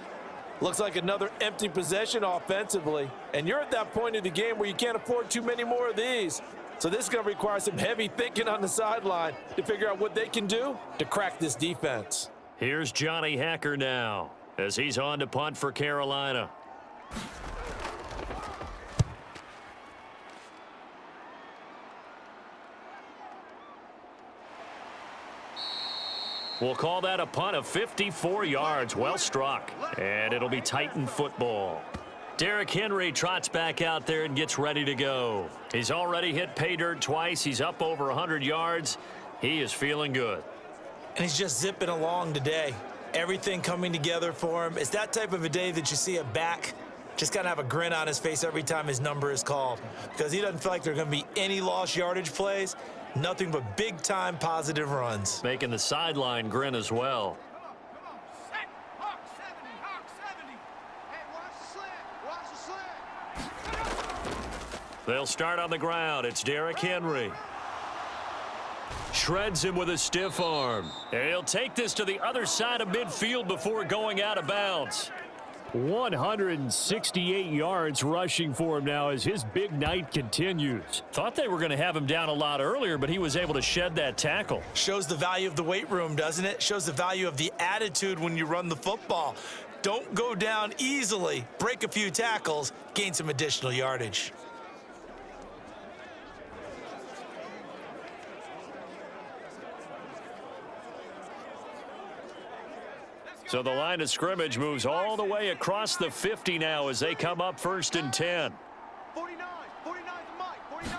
Looks like another empty possession offensively. And you're at that point in the game where you can't afford too many more of these. So this is going to require some heavy thinking on the sideline to figure out what they can do to crack this defense. Here's Johnny Hacker now as he's on to punt for Carolina. We'll call that a punt of 54 yards. Well struck. And it'll be Titan football. Derrick Henry trots back out there and gets ready to go. He's already hit pay dirt twice. He's up over 100 yards. He is feeling good. And he's just zipping along today. Everything coming together for him. It's that type of a day that you see a back just kind of have a grin on his face every time his number is called, because he doesn't feel like there are going to be any lost yardage plays. Nothing but big-time positive runs. Making the sideline grin as well. Set. Hawk 70. Hawk 70. Hey, watch the slant. Watch the slant. They'll start on the ground. It's Derrick Henry. Shreds him with a stiff arm. And he'll take this to the other side of midfield before going out of bounds. 168 yards rushing for him now as his big night continues. Thought they were going to have him down a lot earlier, but he was able to shed that tackle. Shows the value of the weight room, doesn't it? Shows the value of the attitude when you run the football. Don't go down easily. Break a few tackles, gain some additional yardage. So the line of scrimmage moves all the way across the 50 now as they come up 1st and 10. 49 Mike. 49.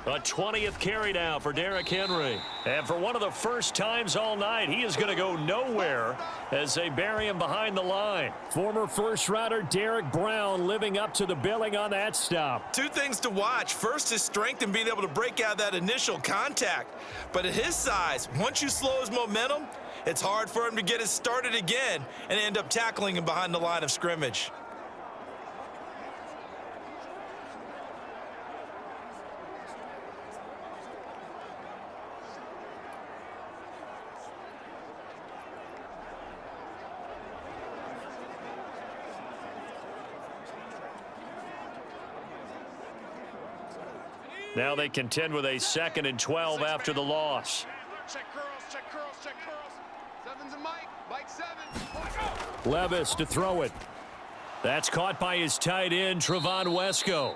A 20th carry now for Derrick Henry. And for one of the first times all night, he is going to go nowhere as they bury him behind the line. Former first-rounder Derek Brown living up to the billing on that stop. Two things to watch. First, his strength and being able to break out that initial contact. But at his size, once you slow his momentum, it's hard for him to get it started again and end up tackling him behind the line of scrimmage. Now they contend with a 2nd and 12 after the loss. Check curls. Seven's a Mike. Mike 7. Levis to throw it. That's caught by his tight end, Trevon Wesco.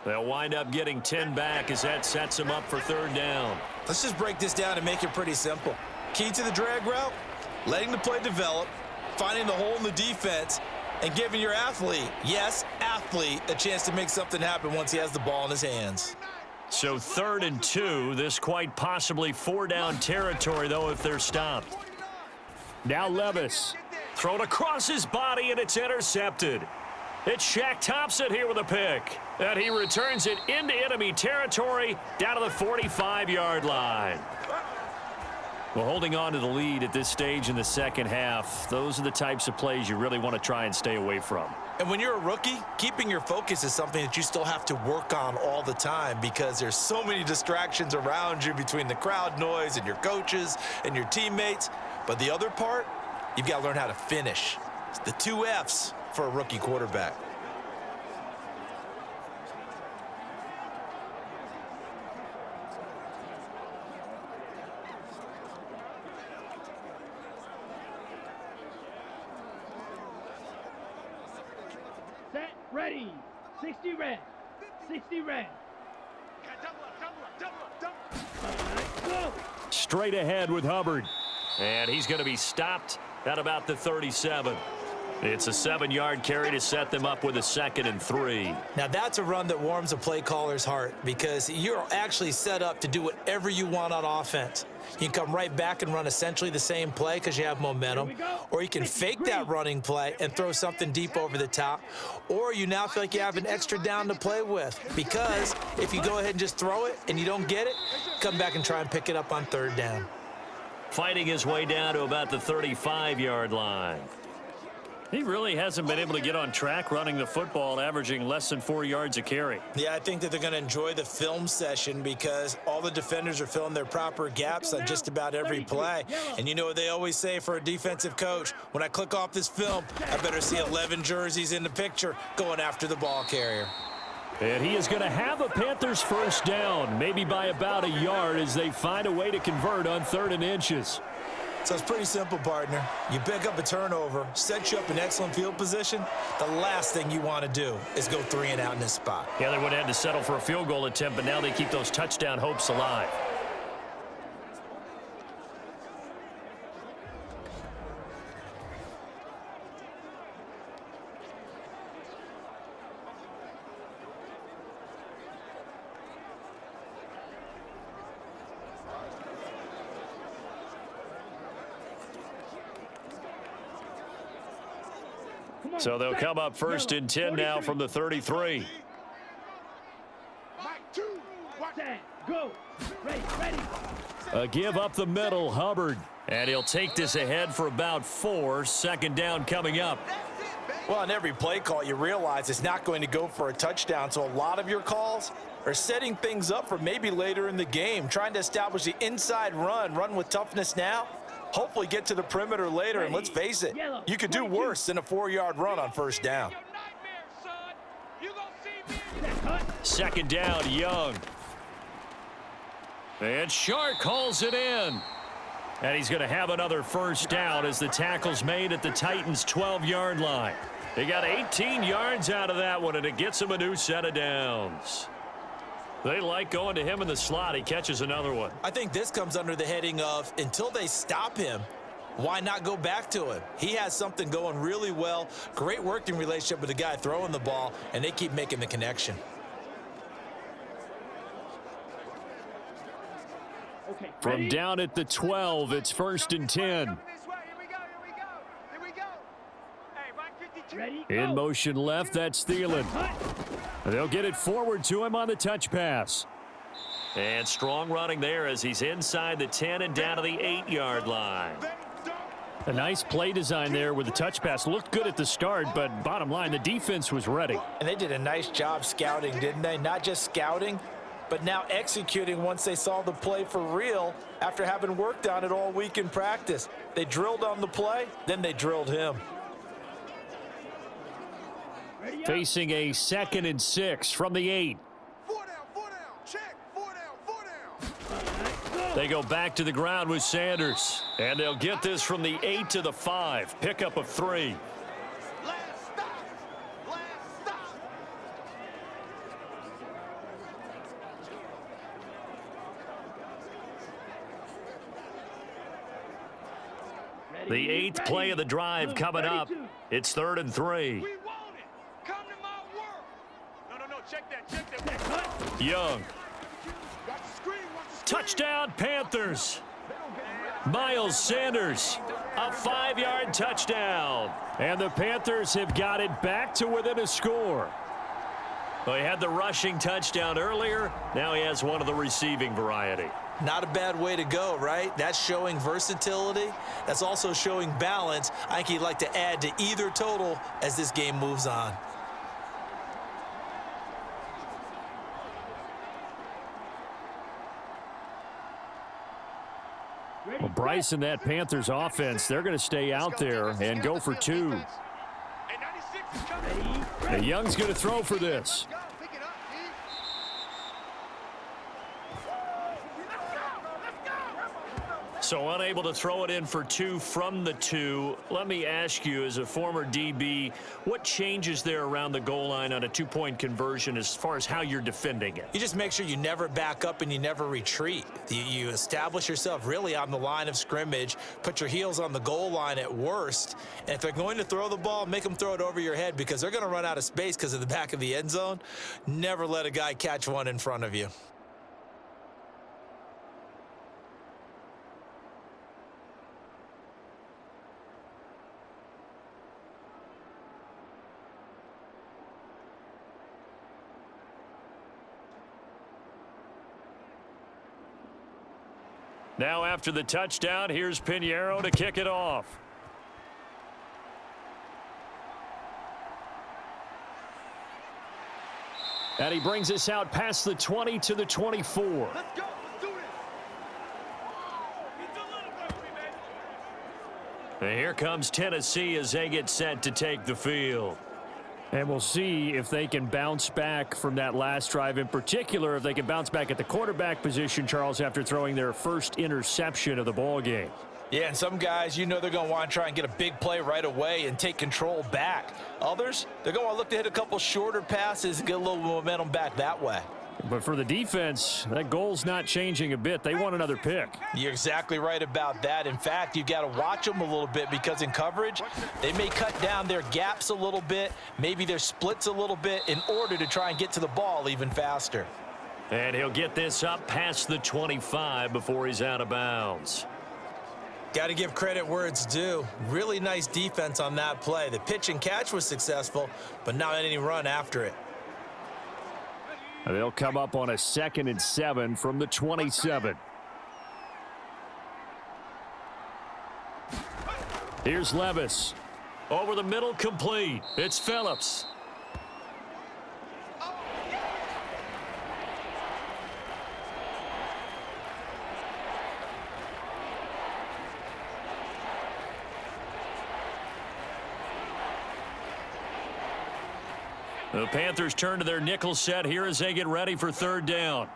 They'll wind up getting 10 back as that sets him up for 3rd down. Let's just break this down and make it pretty simple. Key to the drag route, letting the play develop, finding the hole in the defense, and giving your athlete, yes, athlete, a chance to make something happen once he has the ball in his hands. So 3rd and 2, this quite possibly 4-down territory, though, if they're stopped. Now Levis. Thrown across his body, and it's intercepted. It's Shaq Thompson here with a pick. And he returns it into enemy territory down to the 45-yard line. Well, holding on to the lead at this stage in the second half, those are the types of plays you really want to try and stay away from. And when you're a rookie, keeping your focus is something that you still have to work on all the time because there's so many distractions around you between the crowd noise and your coaches and your teammates. But the other part, you've got to learn how to finish. It's the 2 F's for a rookie quarterback. Set, ready. 60 red. 60 red. Go. Straight ahead with Hubbard. And he's going to be stopped at about the 37. It's a 7-yard carry to set them up with a 2nd and 3. Now that's a run that warms a play caller's heart because you're actually set up to do whatever you want on offense. You can come right back and run essentially the same play because you have momentum, or you can fake that running play and throw something deep over the top, or you now feel like you have an extra down to play with because if you go ahead and just throw it and you don't get it, come back and try and pick it up on 3rd down. Fighting his way down to about the 35-yard line. He really hasn't been able to get on track running the football, averaging less than 4 yards a carry. Yeah, I think that they're going to enjoy the film session because all the defenders are filling their proper gaps on just about every play. And you know what they always say for a defensive coach? When I click off this film, I better see 11 jerseys in the picture going after the ball carrier. And he is going to have a Panthers first down, maybe by about a yard as they find a way to convert on 3rd and inches. So it's pretty simple, partner. You pick up a turnover, set you up in excellent field position. The last thing you want to do is go 3 and out in this spot. Yeah, they would have had to settle for a field goal attempt, but now they keep those touchdown hopes alive. So they'll come up 1st and 10 now from the 33. Go. Ready. A give up the middle, Hubbard. And he'll take this ahead for about 4. 2nd down coming up. Well, on every play call, you realize it's not going to go for a touchdown. So a lot of your calls are setting things up for maybe later in the game, trying to establish the inside run with toughness now. Hopefully get to the perimeter later, and let's face it, you could do worse than a 4-yard run on 1st down. 2nd down, Young. And Shark calls it in. And he's going to have another 1st down as the tackle's made at the Titans' 12-yard line. They got 18 yards out of that one, and it gets him a new set of downs. They like going to him in the slot. He catches another one. I think this comes under the heading of until they stop him, why not go back to him? He has something going really well. Great working relationship with the guy throwing the ball, and they keep making the connection. From down at the 12, it's 1st and 10. In motion left, that's Thielen. They'll get it forward to him on the touch pass. And strong running there as he's inside the 10 and down to the 8-yard line. A nice play design there with the touch pass. Looked good at the start, but bottom line, the defense was ready. And they did a nice job scouting, didn't they? Not just scouting, but now executing once they saw the play for real after having worked on it all week in practice. They drilled on the play, then they drilled him. Facing a 2nd and 6 from the 8. 4 down, check, 4 down. They go back to the ground with Sanders. And they'll get this from the 8 to the 5. Pickup of 3. Last stop. The 8th play of the drive coming up. It's 3rd and 3. We want it. Come to my world. No. Check that. Young. Watch the screen. Touchdown, Panthers. Miles Sanders, a 5-yard touchdown. And the Panthers have got it back to within a score. Well, he had the rushing touchdown earlier. Now he has one of the receiving variety. Not a bad way to go, right? That's showing versatility. That's also showing balance. I think he'd like to add to either total as this game moves on. Well, Bryce and that Panthers offense, they're going to stay out there and go for 2. And Young's going to throw for this. So unable to throw it in for 2 from the 2. Let me ask you, as a former DB, what changes there around the goal line on a 2-point conversion as far as how you're defending it? You just make sure you never back up and you never retreat. You establish yourself really on the line of scrimmage, put your heels on the goal line at worst, and if they're going to throw the ball, make them throw it over your head because they're going to run out of space because of the back of the end zone. Never let a guy catch one in front of you. Now after the touchdown, here's Pinheiro to kick it off. And he brings us out past the 20 to the 24. Let's go. Let's do this. And here comes Tennessee as they get set to take the field. And we'll see if they can bounce back from that last drive, in particular, if they can bounce back at the quarterback position, Charles, after throwing their first interception of the ball game. Yeah, and some guys, you know they're going to want to try and get a big play right away and take control back. Others, they're going to look to hit a couple shorter passes and get a little momentum back that way. But for the defense, that goal's not changing a bit. They want another pick. You're exactly right about that. In fact, you've got to watch them a little bit because in coverage, they may cut down their gaps a little bit, maybe their splits a little bit in order to try and get to the ball even faster. And he'll get this up past the 25 before he's out of bounds. Got to give credit where it's due. Really nice defense on that play. The pitch and catch was successful, but not any run after it. They'll come up on a 2nd and 7 from the 27. Here's Levis. Over the middle, complete. It's Phillips. The Panthers turn to their nickel set here as they get ready for 3rd down.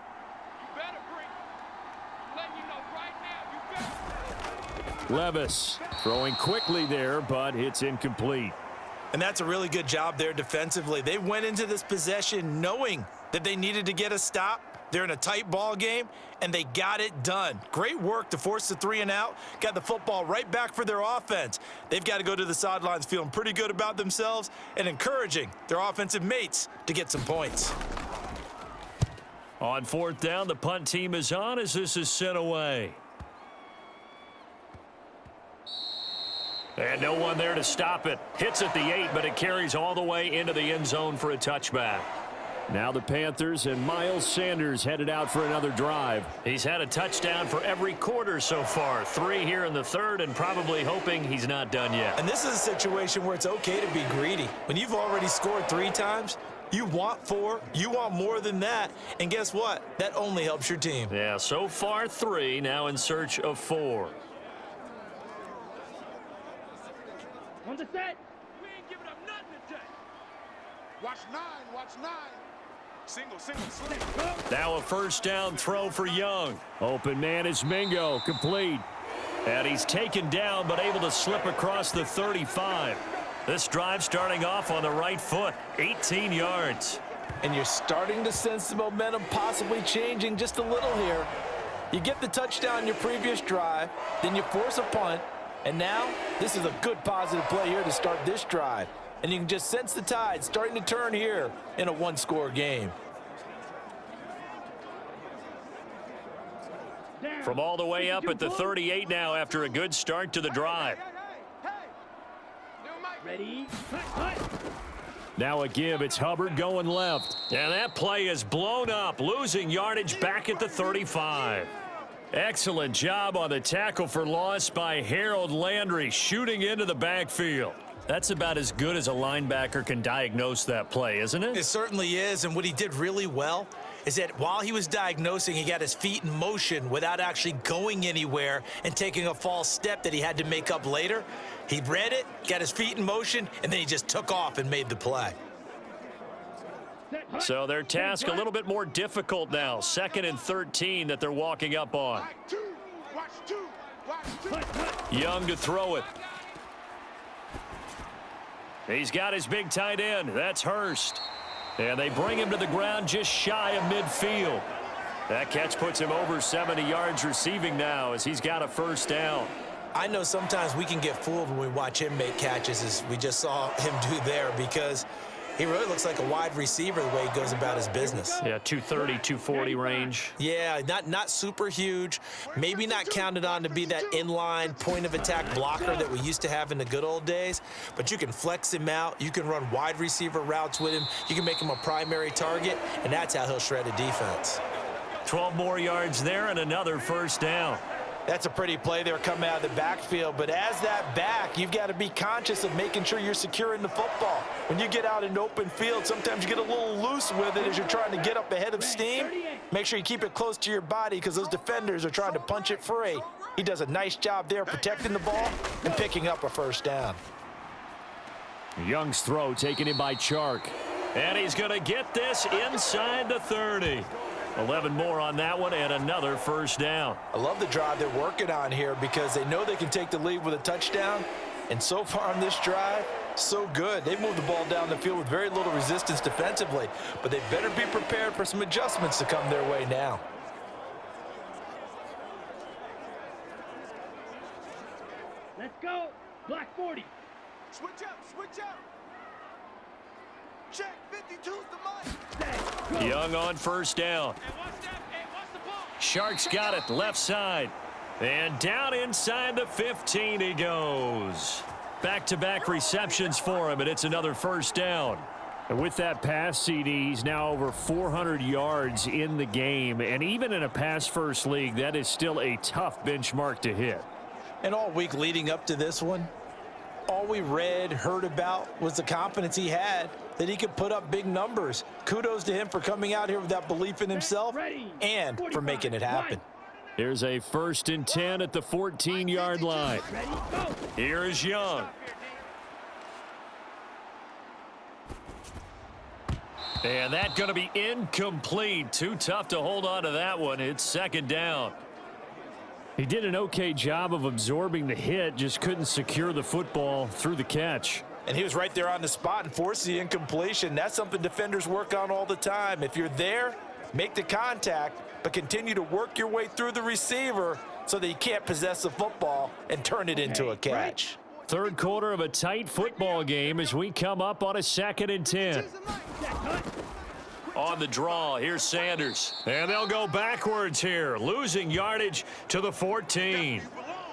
Levis throwing quickly there, but it's incomplete. And that's a really good job there defensively. They went into this possession knowing that they needed to get a stop. They're in a tight ball game, and they got it done. Great work to force the 3 and out. Got the football right back for their offense. They've got to go to the sidelines feeling pretty good about themselves and encouraging their offensive mates to get some points. On 4th down, the punt team is on as this is sent away. And no one there to stop it. Hits at the 8, but it carries all the way into the end zone for a touchback. Now the Panthers and Miles Sanders headed out for another drive. He's had a touchdown for every quarter so far. 3 here in the 3rd and probably hoping he's not done yet. And this is a situation where it's okay to be greedy. When you've already scored 3 times, you want 4, you want more than that. And guess what? That only helps your team. Yeah, so far 3, now in search of 4. On the set. We ain't giving up nothing today. Watch 9, watch 9. Single, slip. Now a 1st down throw for Young. Open man is Mingo, complete. And he's taken down but able to slip across the 35. This drive starting off on the right foot, 18 yards. And you're starting to sense the momentum possibly changing just a little here. You get the touchdown your previous drive, then you force a punt, and now this is a good positive play here to start this drive. And you can just sense the tide starting to turn here in a 1-score game. From all the way up at the 38 now after a good start to the drive. Ready? Now a give. It's Hubbard going left. And that play is blown up, losing yardage back at the 35. Excellent job on the tackle for loss by Harold Landry, shooting into the backfield. That's about as good as a linebacker can diagnose that play, isn't it? It certainly is, and what he did really well is that while he was diagnosing, he got his feet in motion without actually going anywhere and taking a false step that he had to make up later. He read it, got his feet in motion, and then he just took off and made the play. So their task a little bit more difficult now. 2nd and 13 that they're walking up on. Watch two. Young to throw it. He's got his big tight end. That's Hurst. And they bring him to the ground just shy of midfield. That catch puts him over 70 yards receiving now as he's got a 1st down. I know sometimes we can get fooled when we watch him make catches, as we just saw him do there, because he really looks like a wide receiver the way he goes about his business. Yeah, 230, 240 range. Yeah, not super huge. Maybe not counted on to be that inline point-of-attack blocker that we used to have in the good old days. But you can flex him out. You can run wide receiver routes with him. You can make him a primary target, and that's how he'll shred a defense. 12 more yards there and another 1st down. That's a pretty play there coming out of the backfield, but as that back, you've got to be conscious of making sure you're securing the football. When you get out in open field, sometimes you get a little loose with it as you're trying to get up ahead of steam. Make sure you keep it close to your body because those defenders are trying to punch it free. He does a nice job there protecting the ball and picking up a 1st down. Young's throw taken in by Chark. And he's going to get this inside the 30. 11 more on that one and another first down. I love the drive they're working on here because they know they can take the lead with a touchdown. And so far on this drive, so good. They moved the ball down the field with very little resistance defensively, but they better be prepared for some adjustments to come their way now. Let's go. Black 40. Switch up, switch up. Check, 52's the mic. Young on first down. Shark's got it left side. And down inside the 15 he goes. Back-to-back receptions for him, and it's another first down. And with that pass, CD, he's now over 400 yards in the game. And even in a pass-first league, that is still a tough benchmark to hit. And all week leading up to this one, all we read, heard about was the confidence he had that he could put up big numbers. Kudos to him for coming out here with that belief in himself and for making it happen. Here's a 1st and 10 at the 14-yard line. Here is Young. And that's going to be incomplete. Too tough to hold on to that one. It's second down. He did an okay job of absorbing the hit, just couldn't secure the football through the catch. And he was right there on the spot and forced the incompletion. That's something defenders work on all the time. If you're there, make the contact, but continue to work your way through the receiver so that you can't possess the football and turn it into a catch. Third quarter of a tight football game as we come up on a 2nd and 10. On the draw, here's Sanders. And they'll go backwards here, losing yardage to the 14.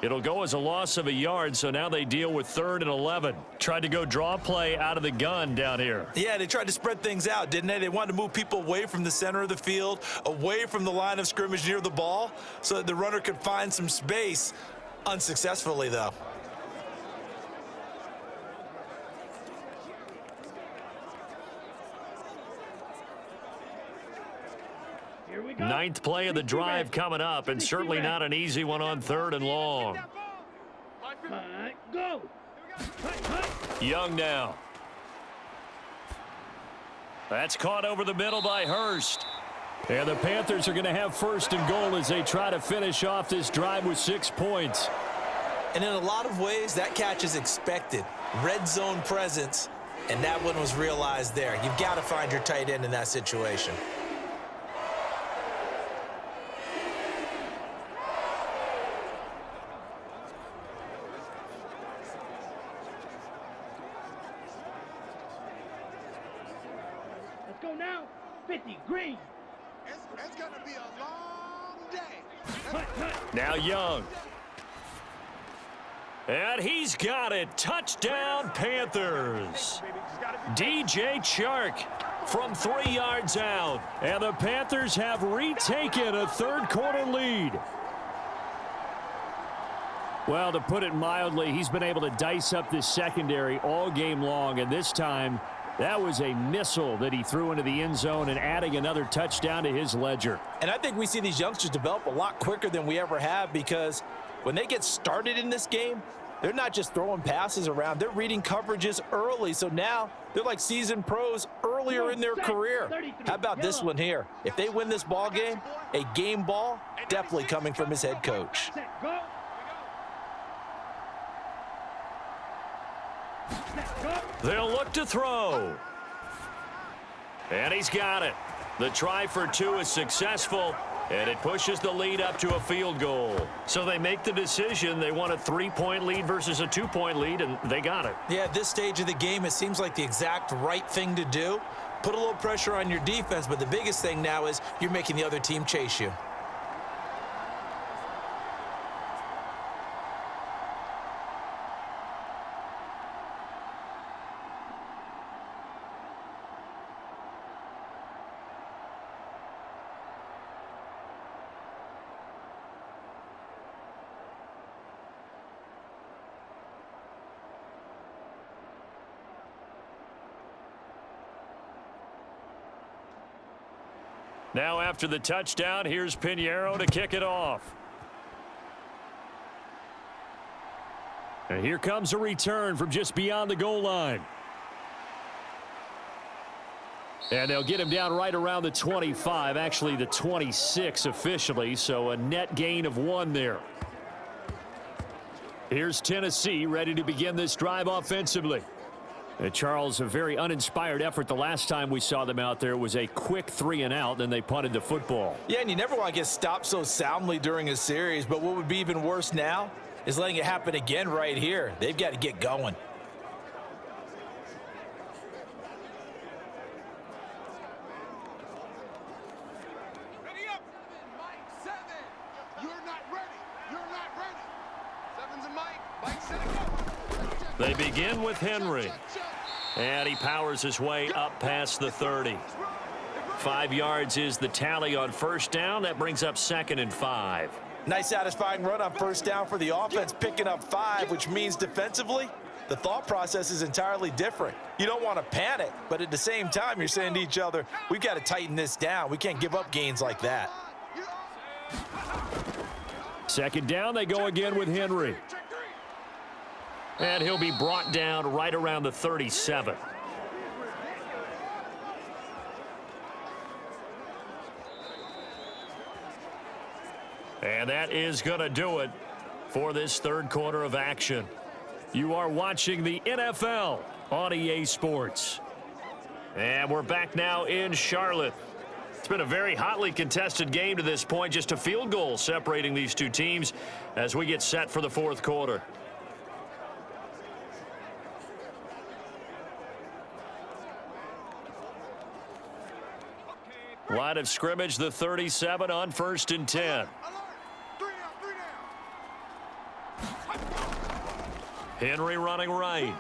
It'll go as a loss of a yard, so now they deal with 3rd and 11. Tried to go draw play out of the gun down here. Yeah, they tried to spread things out, didn't they? They wanted to move people away from the center of the field, away from the line of scrimmage near the ball, so that the runner could find some space. Unsuccessfully, though. Ninth play of the drive coming up, and certainly not an easy one on 3rd and long. Go. Young now. That's caught over the middle by Hurst. And the Panthers are going to have 1st and goal as they try to finish off this drive with 6 points. And in a lot of ways, that catch is expected. Red zone presence, and that one was realized there. You've got to find your tight end in that situation. Go now. 50, green. It's going to be a long day. Now Young. And he's got it. Touchdown, Panthers. DJ Chark from 3 yards out. And the Panthers have retaken a third-quarter lead. Well, to put it mildly, he's been able to dice up this secondary all game long, and this time that was a missile that he threw into the end zone and adding another touchdown to his ledger. And I think we see these youngsters develop a lot quicker than we ever have, because when they get started in this game, they're not just throwing passes around. They're reading coverages early. So now they're like seasoned pros earlier in their career. How about this one here? If they win this ball game, a game ball definitely coming from his head coach. They'll look to throw. And he's got it. The try for 2 is successful, and it pushes the lead up to a field goal. So they make the decision. They want a 3-point lead versus a 2-point lead, and they got it. Yeah, at this stage of the game, it seems like the exact right thing to do. Put a little pressure on your defense, but the biggest thing now is you're making the other team chase you. Now after the touchdown, here's Pinheiro to kick it off. And here comes a return from just beyond the goal line. And they'll get him down right around the 25, actually the 26 officially, so a net gain of 1 there. Here's Tennessee ready to begin this drive offensively. And Charles, a very uninspired effort the last time we saw them out there was a quick 3 and out, then they punted the football. Yeah, and you never want to get stopped so soundly during a series, but what would be even worse now is letting it happen again right here. They've got to get going. Ready up. Mike 7. You're not ready. You're not ready. 7's a Mike. Mike 7. They begin with Henry. And he powers his way up past the 30. 5 yards is the tally on first down. That brings up 2nd and 5. Nice satisfying run on first down for the offense, picking up 5, which means defensively, the thought process is entirely different. You don't want to panic, but at the same time, you're saying to each other, we've got to tighten this down. We can't give up gains like that. 2nd down, they go again with Henry. And he'll be brought down right around the 37. And that is going to do it for this 3rd quarter of action. You are watching the NFL on EA Sports. And we're back now in Charlotte. It's been a very hotly contested game to this point. Just a field goal separating these two teams as we get set for the 4th quarter. Line of scrimmage, the 37 on 1st and 10. Henry running right.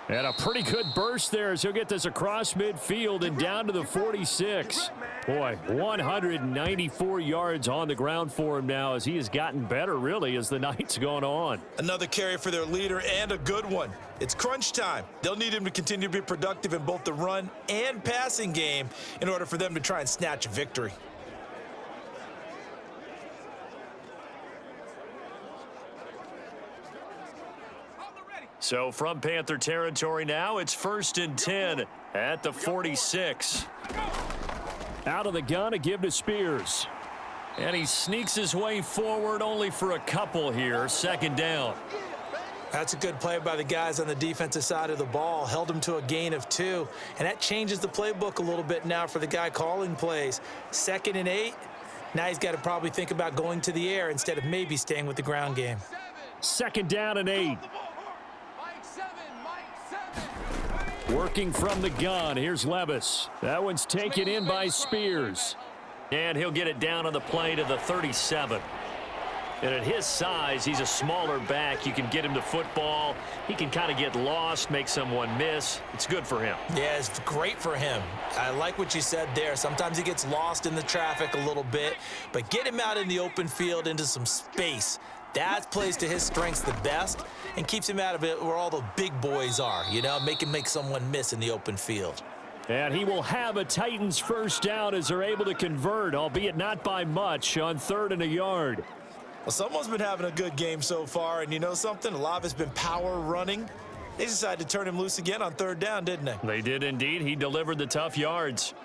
And a pretty good burst there as he'll get this across midfield and down to the 46. Boy, 194 yards on the ground for him now as he has gotten better, really, as the night's gone on. Another carry for their leader and a good one. It's crunch time. They'll need him to continue to be productive in both the run and passing game in order for them to try and snatch a victory. So from Panther territory now, it's 1st and 10 at the 46. Out of the gun, a give to Spears. And he sneaks his way forward only for a couple here. 2nd down. That's a good play by the guys on the defensive side of the ball. Held him to a gain of 2. And that changes the playbook a little bit now for the guy calling plays. 2nd and 8. Now he's got to probably think about going to the air instead of maybe staying with the ground game. 2nd down and 8. Working from the gun. Here's Levis. That one's taken in by Spears. And he'll get it down on the play to the 37. And at his size, he's a smaller back. You can get him the football. He can kind of get lost, make someone miss. It's good for him. Yeah, it's great for him. I like what you said there. Sometimes he gets lost in the traffic a little bit, but get him out in the open field into some space. That plays to his strengths the best and keeps him out of it where all the big boys are, you know, make him make someone miss in the open field. And he will have a Titans first down as they're able to convert, albeit not by much, on 3rd and a yard. Well, someone's been having a good game so far, and you know something? A lot of it's been power running. They decided to turn him loose again on 3rd down, didn't they? They did indeed. He delivered the tough yards.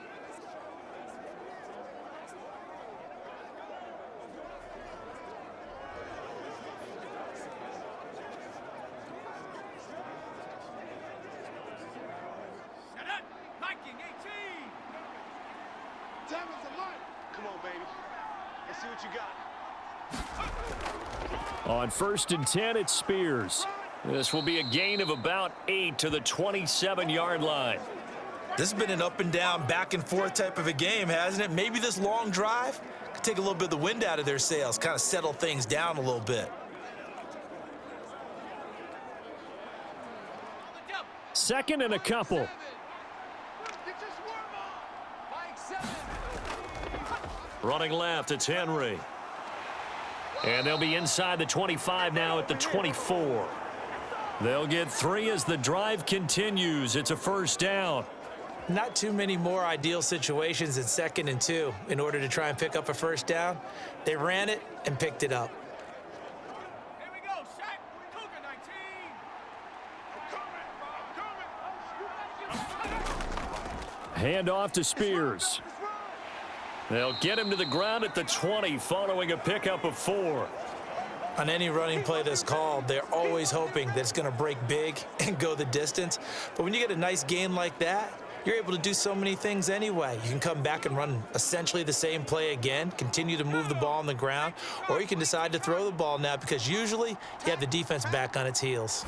On 1st and 10, it's Spears. This will be a gain of about 8 to the 27-yard line. This has been an up and down, back and forth type of a game, hasn't it? Maybe this long drive could take a little bit of the wind out of their sails, kind of settle things down a little bit. 2nd and a couple. Running left, it's Henry. And they'll be inside the 25 now at the 24. They'll get 3 as the drive continues. It's a first down. Not too many more ideal situations in 2nd and 2 in order to try and pick up a first down. They ran it and picked it up. Here we go, Shaq. Cougar 19. Hand off to Spears. They'll get him to the ground at the 20 following a pickup of 4. On any running play that's called, they're always hoping that it's going to break big and go the distance. But when you get a nice gain like that, you're able to do so many things anyway. You can come back and run essentially the same play again, continue to move the ball on the ground, or you can decide to throw the ball now because usually you have the defense back on its heels.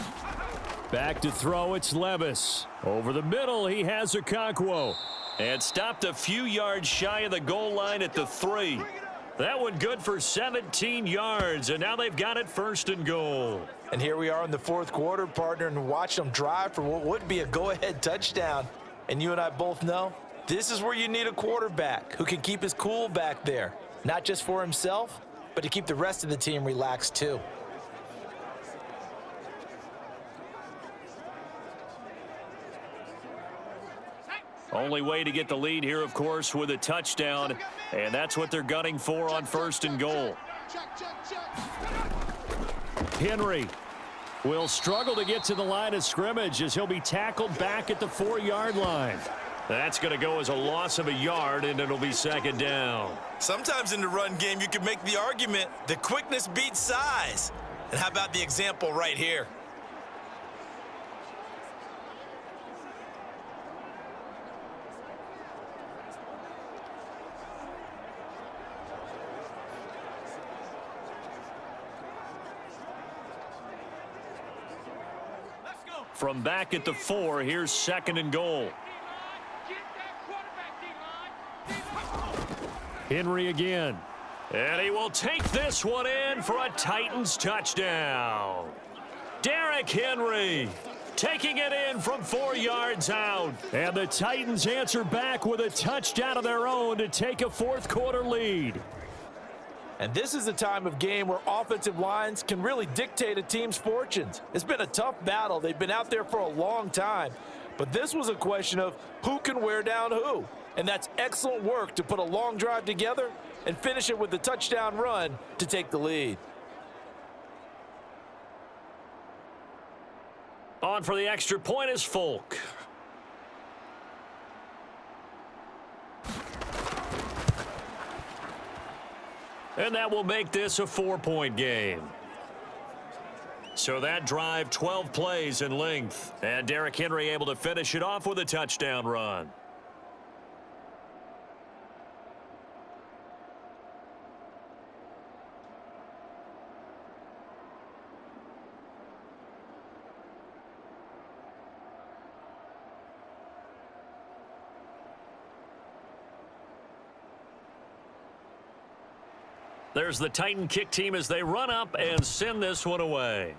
Back to throw, it's Levis. Over the middle, he has Okonkwo. And stopped a few yards shy of the goal line at the 3. That one good for 17 yards, and now they've got it 1st and goal. And here we are in the 4th quarter, partner, and watch them drive for what would be a go-ahead touchdown. And you and I both know this is where you need a quarterback who can keep his cool back there, not just for himself, but to keep the rest of the team relaxed too. Only way to get the lead here, of course, with a touchdown, and that's what they're gunning for on 1st and goal. Henry will struggle to get to the line of scrimmage as he'll be tackled back at the 4-yard line. That's going to go as a loss of a yard, and it'll be 2nd down. Sometimes in the run game, you can make the argument that quickness beats size. And how about the example right here? From back at the 4, here's 2nd and goal. Henry again. And he will take this one in for a Titans touchdown. Derrick Henry taking it in from 4 yards out. And the Titans answer back with a touchdown of their own to take a 4th quarter lead. And this is the time of game where offensive lines can really dictate a team's fortunes. It's been a tough battle. They've been out there for a long time. But this was a question of who can wear down who. And that's excellent work to put a long drive together and finish it with the touchdown run to take the lead. On for the extra point is Folk. And that will make this a 4-point game. So that drive, 12 plays in length. And Derrick Henry able to finish it off with a touchdown run. There's the Titan kick team as they run up and send this one away.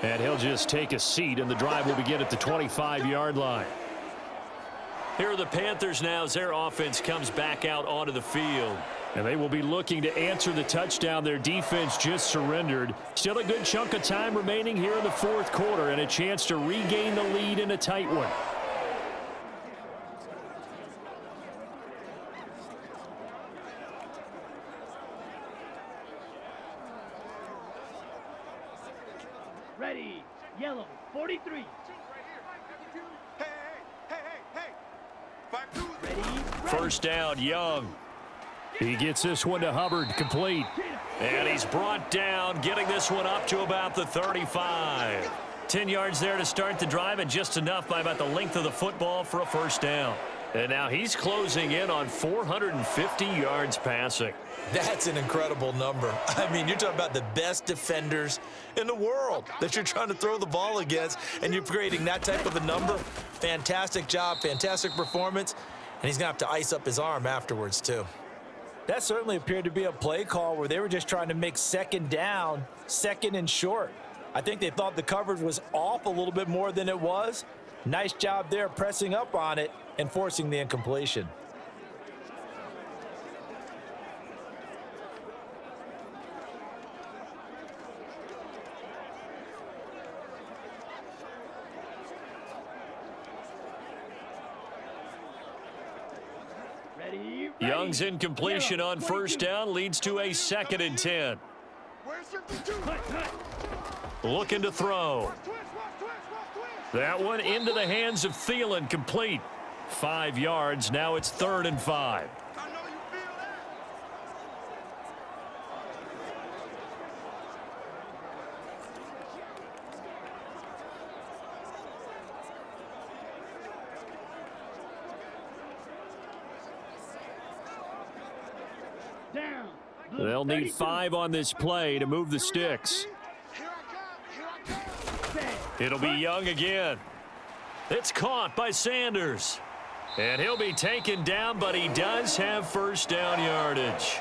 And he'll just take a seat, and the drive will begin at the 25-yard line. Here are the Panthers now as their offense comes back out onto the field. And they will be looking to answer the touchdown their defense just surrendered. Still a good chunk of time remaining here in the 4th quarter and a chance to regain the lead in a tight one. Ready, yellow, 43. First down, Young. He gets this one to Hubbard, complete. And he's brought down, getting this one up to about the 35. 10 yards there to start the drive, and just enough by about the length of the football for a first down. And now he's closing in on 450 yards passing. That's an incredible number. I mean, you're talking about the best defenders in the world that you're trying to throw the ball against, and you're creating that type of a number. Fantastic job, fantastic performance, and he's going to have to ice up his arm afterwards, too. That certainly appeared to be a play call where they were just trying to make 2nd down, 2nd and short. I think they thought the coverage was off a little bit more than it was. Nice job there pressing up on it and forcing the incompletion. Young's incompletion on first down leads to a 2nd and 10. Looking to throw. That one into the hands of Thielen, complete. 5 yards. Now it's 3rd and 5. I know you feel that. Down. They'll need 5 on this play to move the sticks. Here I come. It'll be Young again. It's caught by Sanders. And he'll be taken down, but he does have first down yardage.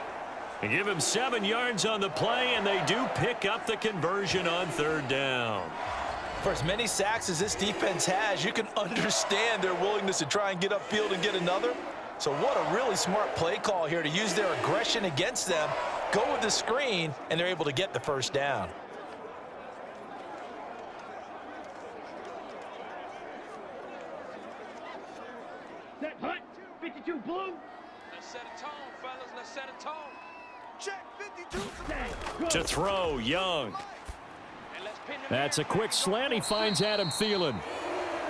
They give him 7 yards on the play, and they do pick up the conversion on 3rd down. For as many sacks as this defense has, you can understand their willingness to try and get upfield and get another. So what a really smart play call here to use their aggression against them, go with the screen, and they're able to get the first down. Set hut. 52 blue. Let's set a tone, fellas. Let's set a tone. Check 52. Set. Go. To throw, Young. And let's pin them That's a quick slant. He finds Adam Thielen.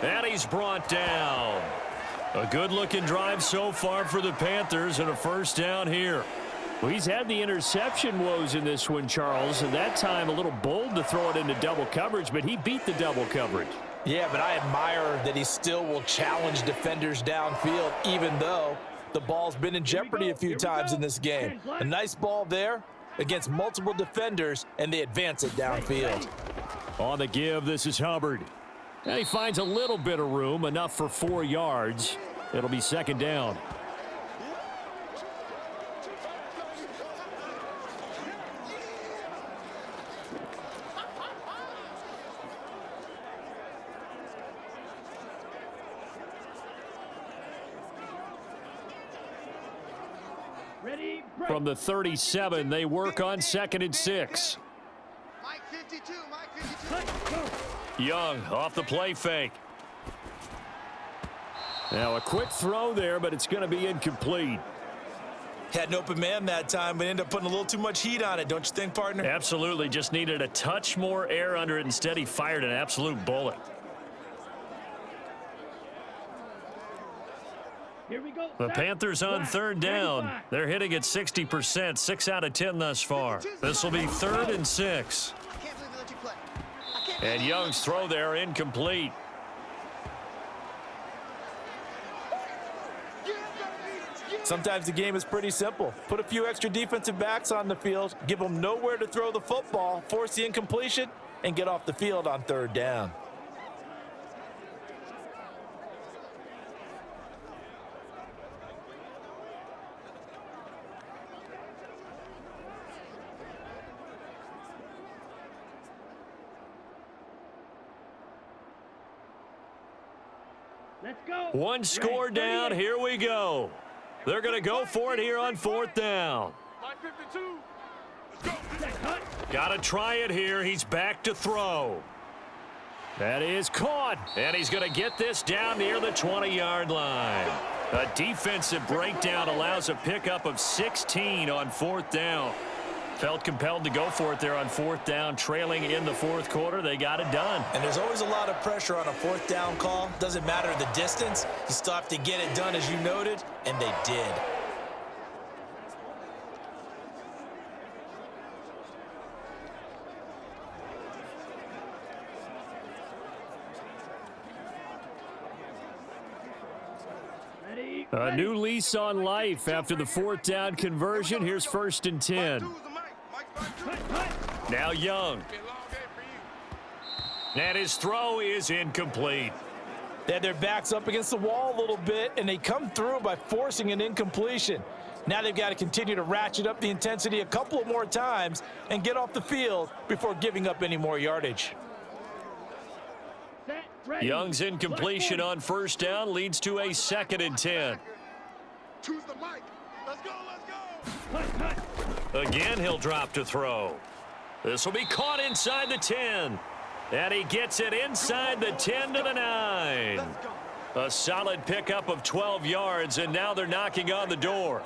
And he's brought down. A good-looking drive so far for the Panthers, and a first down here. Well, he's had the interception woes in this one, Charles, and that time a little bold to throw it into double coverage, but he beat the double coverage. Yeah, but I admire that he still will challenge defenders downfield, even though the ball's been in jeopardy a few times in this game. A nice ball there against multiple defenders, and they advance it downfield. On the give, this is Hubbard. And he finds a little bit of room, enough for 4 yards. It'll be 2nd down. Ready. Break. From the 37, they work on 2nd and 6. Mike 52. Mike 52. Hut. Go. Young off the play fake. Now a quick throw there, but it's going to be incomplete. Had an open man that time, but ended up putting a little too much heat on it, don't you think, partner? Absolutely, just needed a touch more air under it. Instead, he fired an absolute bullet. Here we go. The Set. Panthers on Flat. 3rd down. 35. They're hitting at 60%, 6 out of 10 thus far. This will be 3rd and 6. I can't believe they let you play. I can't And believe Young's throw there incomplete. Sometimes the game is pretty simple. Put a few extra defensive backs on the field, give them nowhere to throw the football, force the incompletion, and get off the field on 3rd down. Let's go. One score Ready. down. Here we go. They're going to go for it here on 4th down. Mike 52. Set hut. Got to try it here. He's back to throw. That is caught. And he's going to get this down near the 20-yard line. A defensive breakdown allows a pickup of 16 on 4th down. Felt compelled to go for it there on 4th down, trailing in the 4th quarter. They got it done. And there's always a lot of pressure on a 4th down call. Doesn't matter the distance. You still have to get it done, as you noted, and they did. Ready. A new lease on life after the 4th down conversion. Here's 1st and 10. Hut. Hut. Now Young. Be a long day for you. And his throw is incomplete. They had their backs up against the wall a little bit, and they come through by forcing an incompletion. Now they've got to continue to ratchet up the intensity a couple of more times and get off the field before giving up any more yardage. Set. Ready. Young's incompletion on 1st down leads to a 2nd and 10. Choose the mic. Let's go. Let's go. Hut. Hut. Again, he'll drop to throw. This will be caught inside the 10. And he gets it inside the 10 to the 9. A solid pickup of 12 yards, and now they're knocking on the door.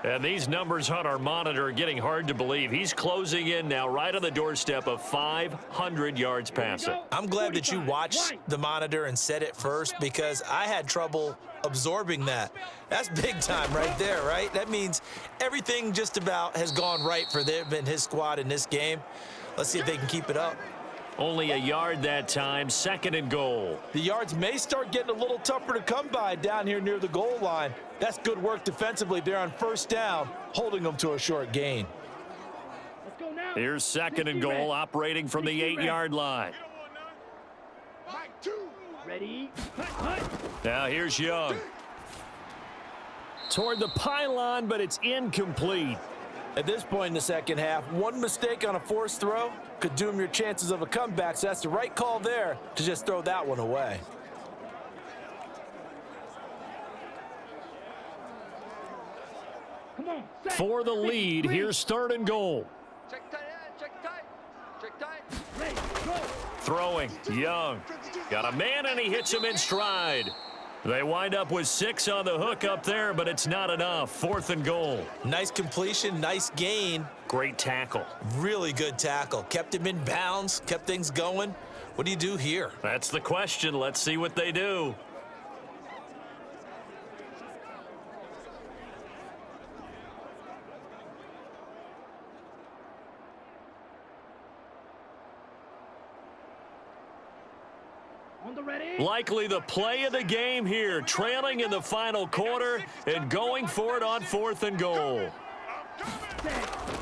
And these numbers on our monitor are getting hard to believe. He's closing in now right on the doorstep of 500 yards passing. I'm glad that you watched the monitor and said it first because I had trouble absorbing that. That's big time right there, right? That means everything just about has gone right for them and his squad in this game. Let's see if they can keep it up. Only a yard that time, 2nd and goal. The yards may start getting a little tougher to come by down here near the goal line. That's good work defensively there on 1st down, holding them to a short gain. Let's go now. Here's 2nd and goal, operating from the 8-yard line. Ready. Hut. Now here's Young. Toward the pylon, but it's incomplete. At this point in the second half, one mistake on a forced throw could doom your chances of a comeback, so that's the right call there to just throw that one away. Come on. For the lead, here's 3rd and goal. Check tight end, check tight. Check tight. Ready. Go. Throwing, Young. Got a man, and he hits him in stride. They wind up with 6 on the hook up there, but it's not enough. 4th and goal. Nice completion, nice gain. Great tackle. Really good tackle. Kept him in bounds, kept things going. What do you do here? That's the question. Let's see what they do. On the ready. Likely the play of the game here, trailing in the final quarter and going for it on 4th and goal.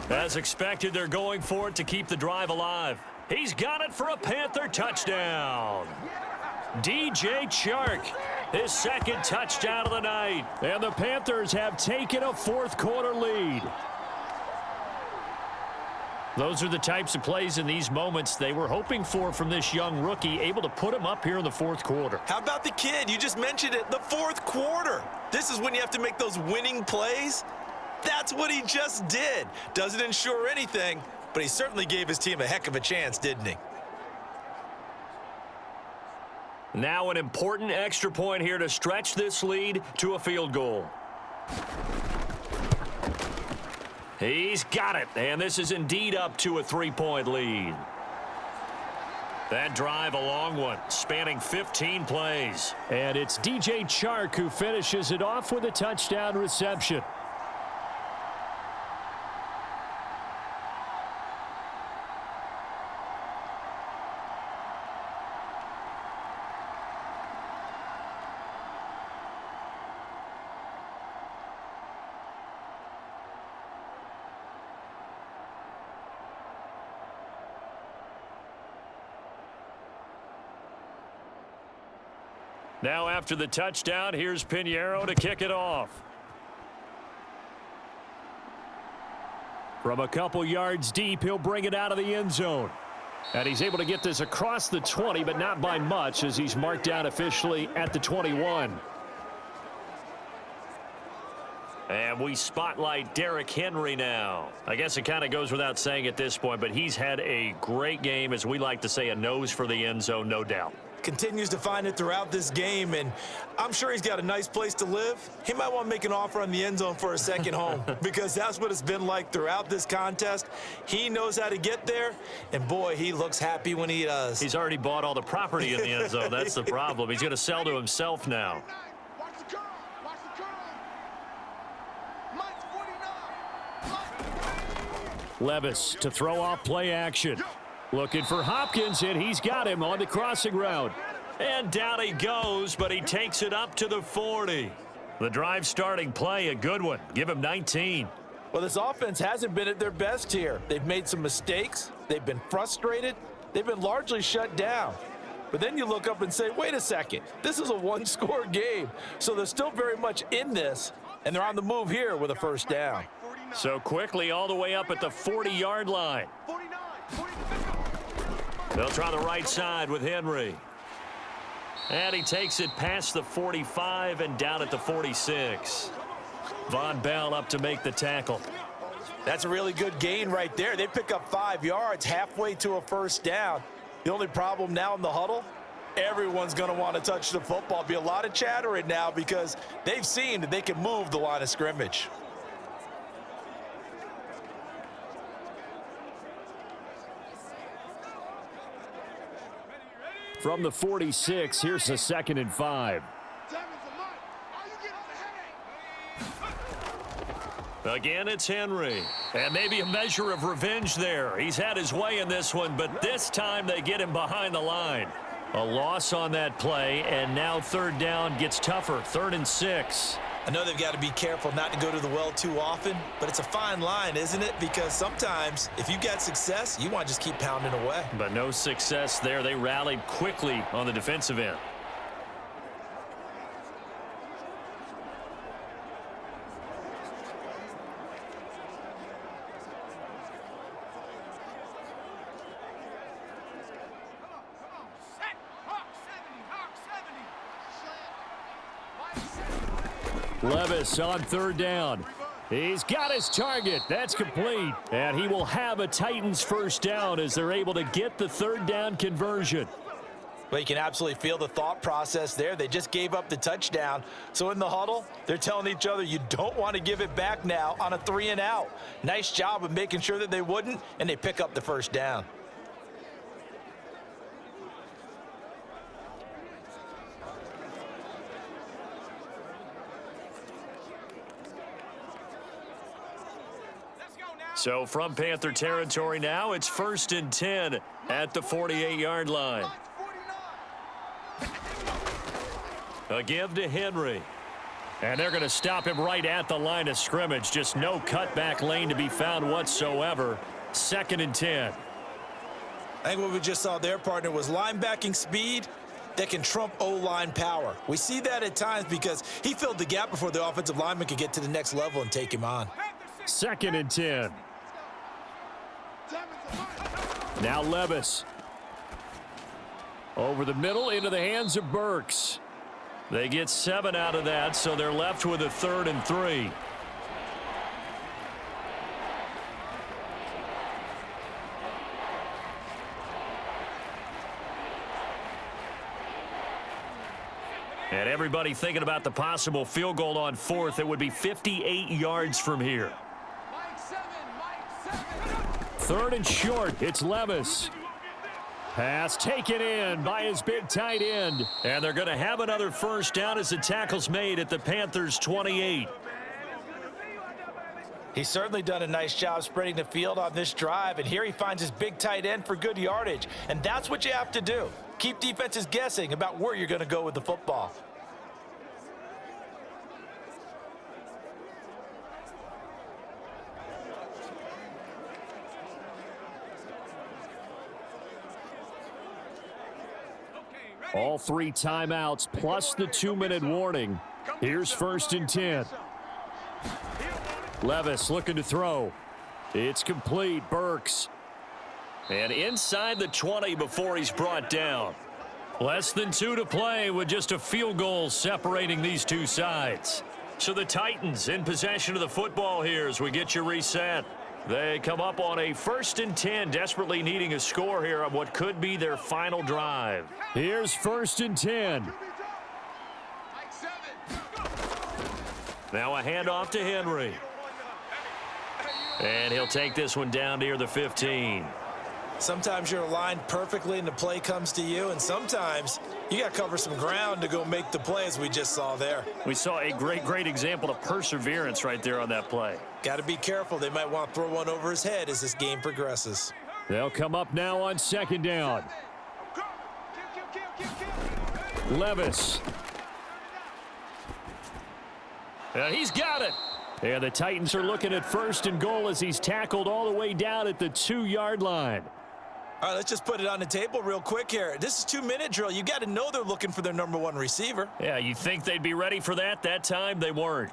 As expected, they're going for it to keep the drive alive. He's got it for a Panther touchdown. DJ Chark, his 2nd touchdown of the night. And the Panthers have taken a 4th quarter lead. Those are the types of plays in these moments they were hoping for from this young rookie, able to put him up here in the 4th quarter. How about the kid? You just mentioned it, the 4th quarter. This is when you have to make those winning plays. That's what he just did. Doesn't ensure anything, but he certainly gave his team a heck of a chance, didn't he? Now an important extra point here to stretch this lead to a field goal. He's got it, and this is indeed up to a 3-point lead. That drive, a long one, spanning 15 plays. And it's DJ Chark who finishes it off with a touchdown reception. Now after the touchdown, here's Pinheiro to kick it off. From a couple yards deep, he'll bring it out of the end zone. And he's able to get this across the 20, but not by much, as he's marked down officially at the 21. And we spotlight Derrick Henry now. I guess it kind of goes without saying at this point, but he's had a great game, as we like to say, a nose for the end zone, no doubt. Continues to find it throughout this game, and I'm sure he's got a nice place to live. He might want to make an offer on the end zone for a second home because that's what it's been like throughout this contest. He knows how to get there, and boy, he looks happy when he does. He's already bought all the property in the end zone. That's the problem. He's going to sell to himself now. Watch the curl. Watch the curl. Mike's 49. Levis to throw off play action. Looking for Hopkins, and he's got him on the crossing route. And down he goes, but he takes it up to the 40. The drive starting play, a good one. Give him 19. Well, this offense hasn't been at their best here. They've made some mistakes. They've been frustrated. They've been largely shut down. But then you look up and say, wait a second, this is a one-score game. So they're still very much in this, and they're on the move here with a 1st down. So quickly all the way up at the 40-yard line. They'll try the right side with Henry. And he takes it past the 45 and down at the 46. Von Bell up to make the tackle. That's a really good gain right there. They pick up 5 yards halfway to a 1st down. The only problem now in the huddle, everyone's going to want to touch the football. Be a lot of chattering now because they've seen that they can move the line of scrimmage. from the 46. Here's the 2nd and 5. Again, it's Henry. And maybe a measure of revenge there. He's had his way in this one, but this time they get him behind the line. A loss on that play, and now 3rd down gets tougher. 3rd and 6. I know they've got to be careful not to go to the well too often, but it's a fine line, isn't it? Because sometimes if you got success, you want to just keep pounding away. But no success there. They rallied quickly on the defensive end. Levis on 3rd down. He's got his target. That's complete. And he will have a Titans 1st down as they're able to get the 3rd down conversion. Well, you can absolutely feel the thought process there. They just gave up the touchdown. So in the huddle, they're telling each other, you don't want to give it back now on a 3 and out. Nice job of making sure that they wouldn't, and they pick up the 1st down. So from Panther territory now, it's 1st and 10 at the 48-yard line. A give to Henry. And they're going to stop him right at the line of scrimmage. Just no cutback lane to be found whatsoever. 2nd and 10. I think what we just saw there, partner, was linebacking speed that can trump O-line power. We see that at times because he filled the gap before the offensive lineman could get to the next level and take him on. 2nd and 10. Now Levis. Over the middle into the hands of Burks. They get 7 out of that, so they're left with a 3rd and 3. And everybody thinking about the possible field goal on 4th. It would be 58 yards from here. 3rd and short. It's Levis. Pass taken in by his big tight end. And they're going to have another 1st down as the tackle's made at the Panthers' 28. He's certainly done a nice job spreading the field on this drive, and here he finds his big tight end for good yardage. And that's what you have to do. Keep defenses guessing about where you're going to go with the football. All 3 timeouts plus the 2-minute warning. Here's 1st and 10. Levis looking to throw. It's complete. Burks. And inside the 20 before he's brought down. Less than 2 to play with just a field goal separating these two sides. So the Titans in possession of the football here as we get you reset. They come up on a 1st and 10, desperately needing a score here on what could be their final drive. Here's 1st and 10. Now a handoff to Henry. And he'll take this one down near the 15. Sometimes you're aligned perfectly and the play comes to you, and sometimes you got to cover some ground to go make the play, as we just saw there. We saw a great example of perseverance right there on that play. Got to be careful. They might want to throw one over his head as this game progresses. They'll come up now on 2nd down. Levis. And he's got it. And the Titans are looking at 1st and goal as he's tackled all the way down at the 2-yard line. All right, let's just put it on the table real quick here. This is 2-minute drill. You got to know they're looking for their number 1 receiver. Yeah, you think they'd be ready for that? That time they weren't.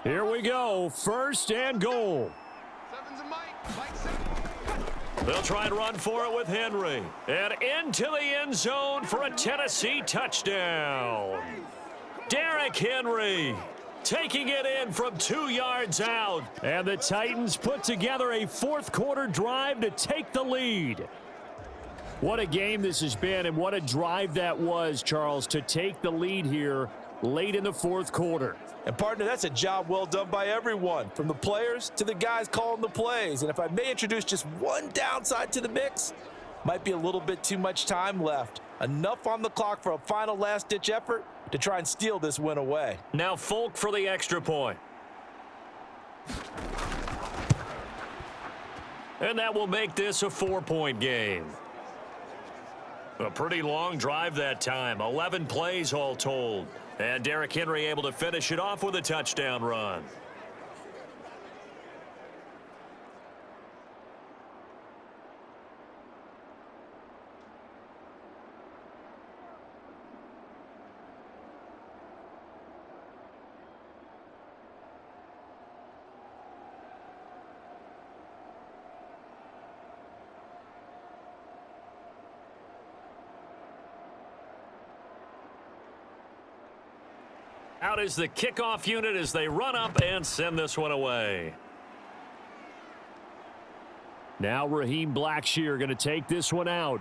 Here we go. 1st and goal. They'll try and run for it with Henry. And into the end zone for a Tennessee touchdown. Derrick Henry taking it in from 2 yards out. And the Titans put together a 4th quarter drive to take the lead. What a game this has been, and what a drive that was, Charles, to take the lead here late in the 4th quarter. And, partner, that's a job well done by everyone, from the players to the guys calling the plays. And if I may introduce just one downside to the mix, might be a little bit too much time left. Enough on the clock for a final last-ditch effort to try and steal this win away. Now Folk for the extra point. And that will make this a 4-point game. A pretty long drive that time. 11 plays all told. And Derrick Henry able to finish it off with a touchdown run. Out is the kickoff unit as they run up and send this one away. Now Raheem Blackshear going to take this one out.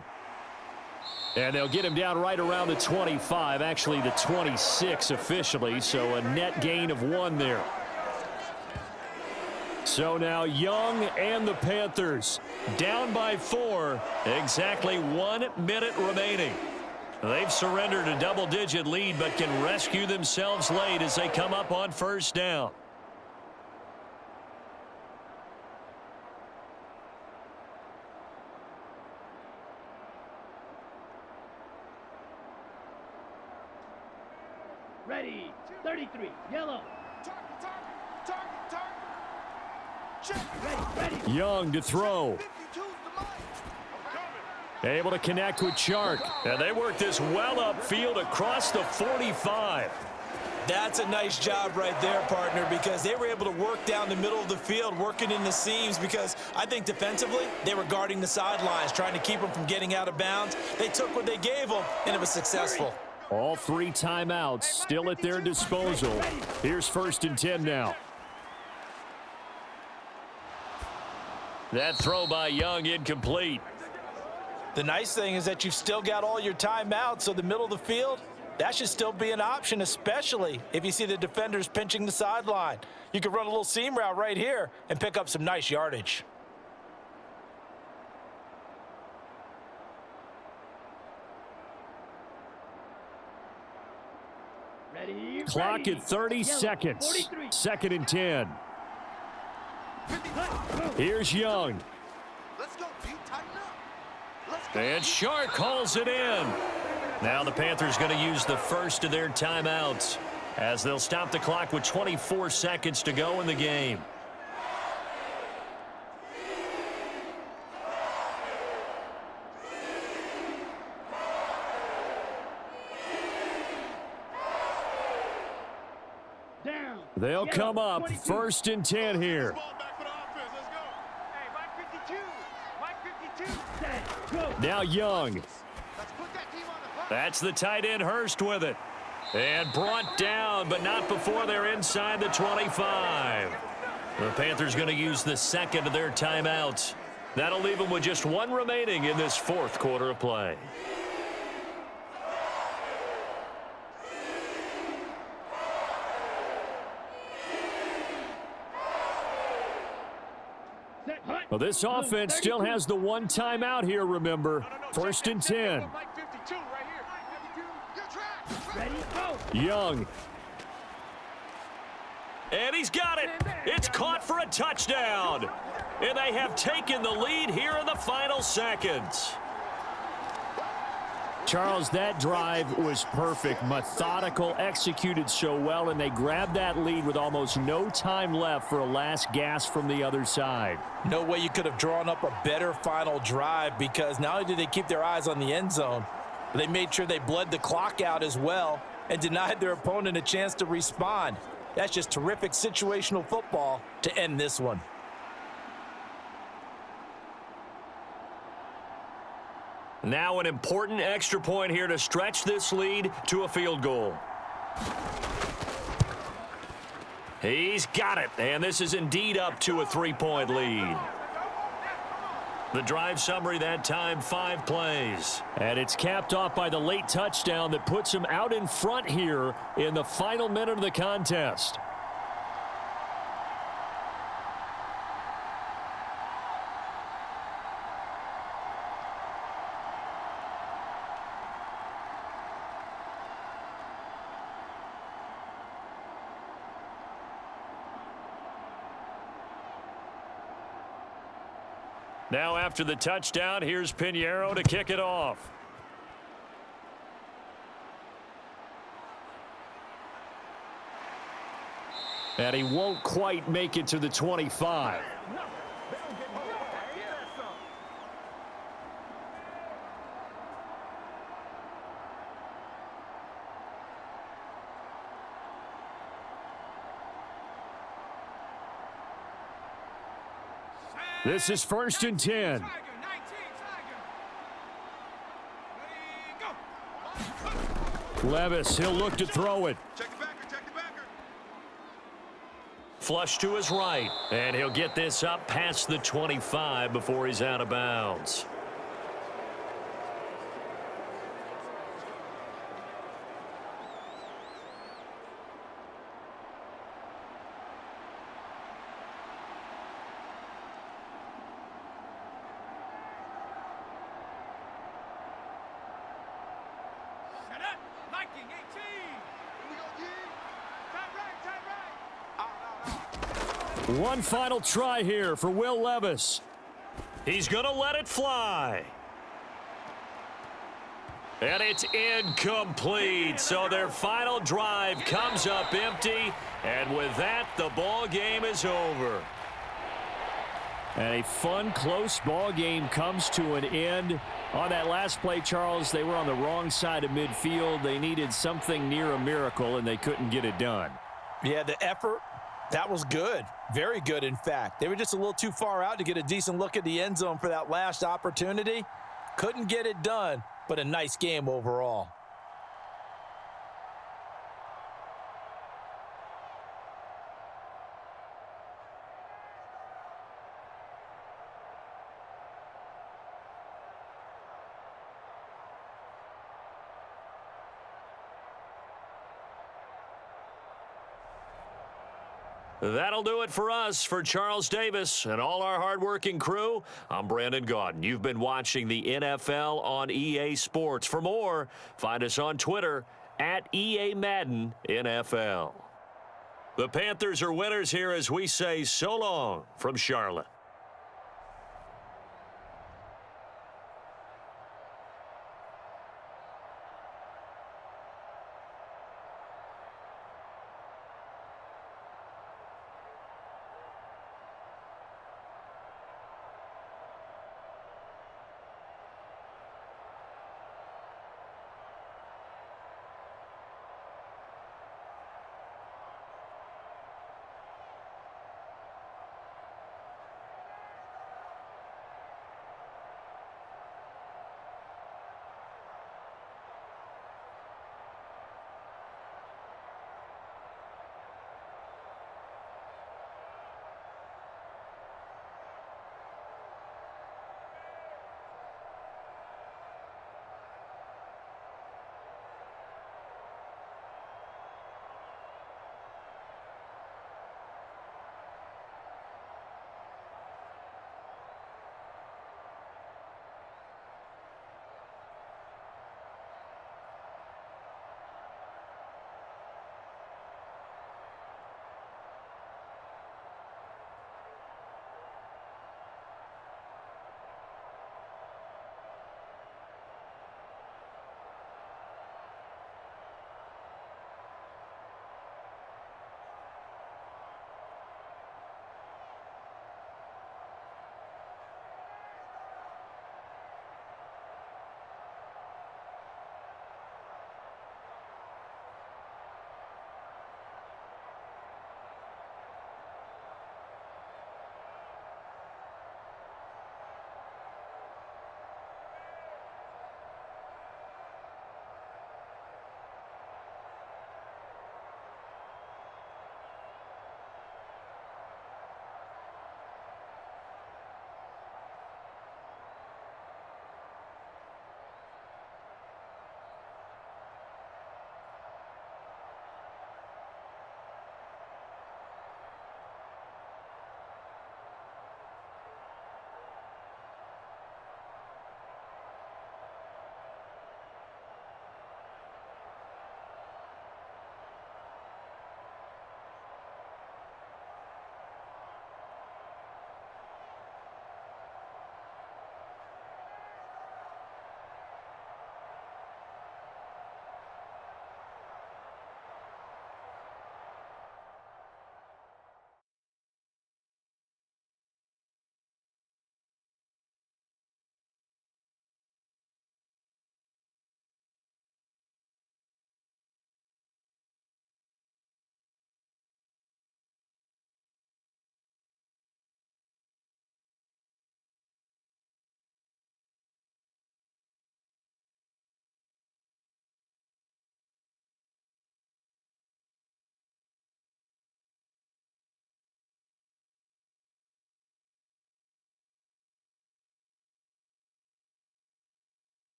And they'll get him down right around the 25, actually the 26 officially, so a net gain of 1 there. So now Young and the Panthers down by 4, exactly 1 minute remaining. They've surrendered a double-digit lead but can rescue themselves late as they come up on first down. Ready. 33. Yellow. Ready. Young to throw. Able to connect with Chark. And they work this well upfield across the 45. That's a nice job right there, partner, because they were able to work down the middle of the field, working in the seams, because I think defensively they were guarding the sidelines, trying to keep them from getting out of bounds. They took what they gave them, and it was successful. All 3 timeouts still at their disposal. Here's 1st and 10 now. That throw by Young incomplete. The nice thing is that you've still got all your timeouts, so the middle of the field, that should still be an option, especially if you see the defenders pinching the sideline. You could run a little seam route right here and pick up some nice yardage. Ready. Clock at 30 seconds. 43. 2nd and 10. Here's Young. Let's go, Pete. Tighten up. Let's go. And Chark calls it in. Now the Panthers going to use the first of their timeouts as they'll stop the clock with 24 seconds to go in the game. Down. They'll come up 1st and 10 here. Ball back for the offense. Let's go. Hey, Mike 52. Mike 52. Set. Go. Now Young. Let's put that team on the hunt. That's the tight end Hurst with it. And brought down, but not before they're inside the 25. The Panthers going to use the second of their timeouts. That'll leave them with just 1 remaining in this 4th quarter of play. Set. Hut. Well, this offense still has the 1 timeout here, remember. 1st and 10. Mike 52 right here. Mike 52. Good track. Ready. Go. Young. And he's got it. It's caught for a touchdown. And they have taken the lead here in the final seconds. Charles, that drive was perfect, methodical, executed so well, and they grabbed that lead with almost no time left for a last gasp from the other side. No way you could have drawn up a better final drive, because not only did they keep their eyes on the end zone, but they made sure they bled the clock out as well and denied their opponent a chance to respond. That's just terrific situational football to end this one. Now an important extra point here to stretch this lead to a field goal. He's got it, and this is indeed up to a 3-point lead. The drive summary that time, 5 plays. And it's capped off by the late touchdown that puts him out in front here in the final minute of the contest. Now after the touchdown, here's Pinheiro to kick it off. And he won't quite make it to the 25. This is 1st and 10. Levis, he'll look to throw it. Flush to his right, and he'll get this up past the 25 before he's out of bounds. One final try here for Will Levis. He's going to let it fly. And it's incomplete. So their final drive comes up empty. And with that, the ball game is over. And a fun, close ball game comes to an end. On that last play, Charles, they were on the wrong side of midfield. They needed something near a miracle, and they couldn't get it done. Yeah, the effort, that was good. Very good, in fact. They were just a little too far out to get a decent look at the end zone for that last opportunity. Couldn't get it done, but a nice game overall. That'll do it for us. For Charles Davis and all our hardworking crew, I'm Brandon Gaudin. You've been watching the NFL on EA Sports. For more, find us on Twitter at EA Madden NFL. The Panthers are winners here as we say so long from Charlotte.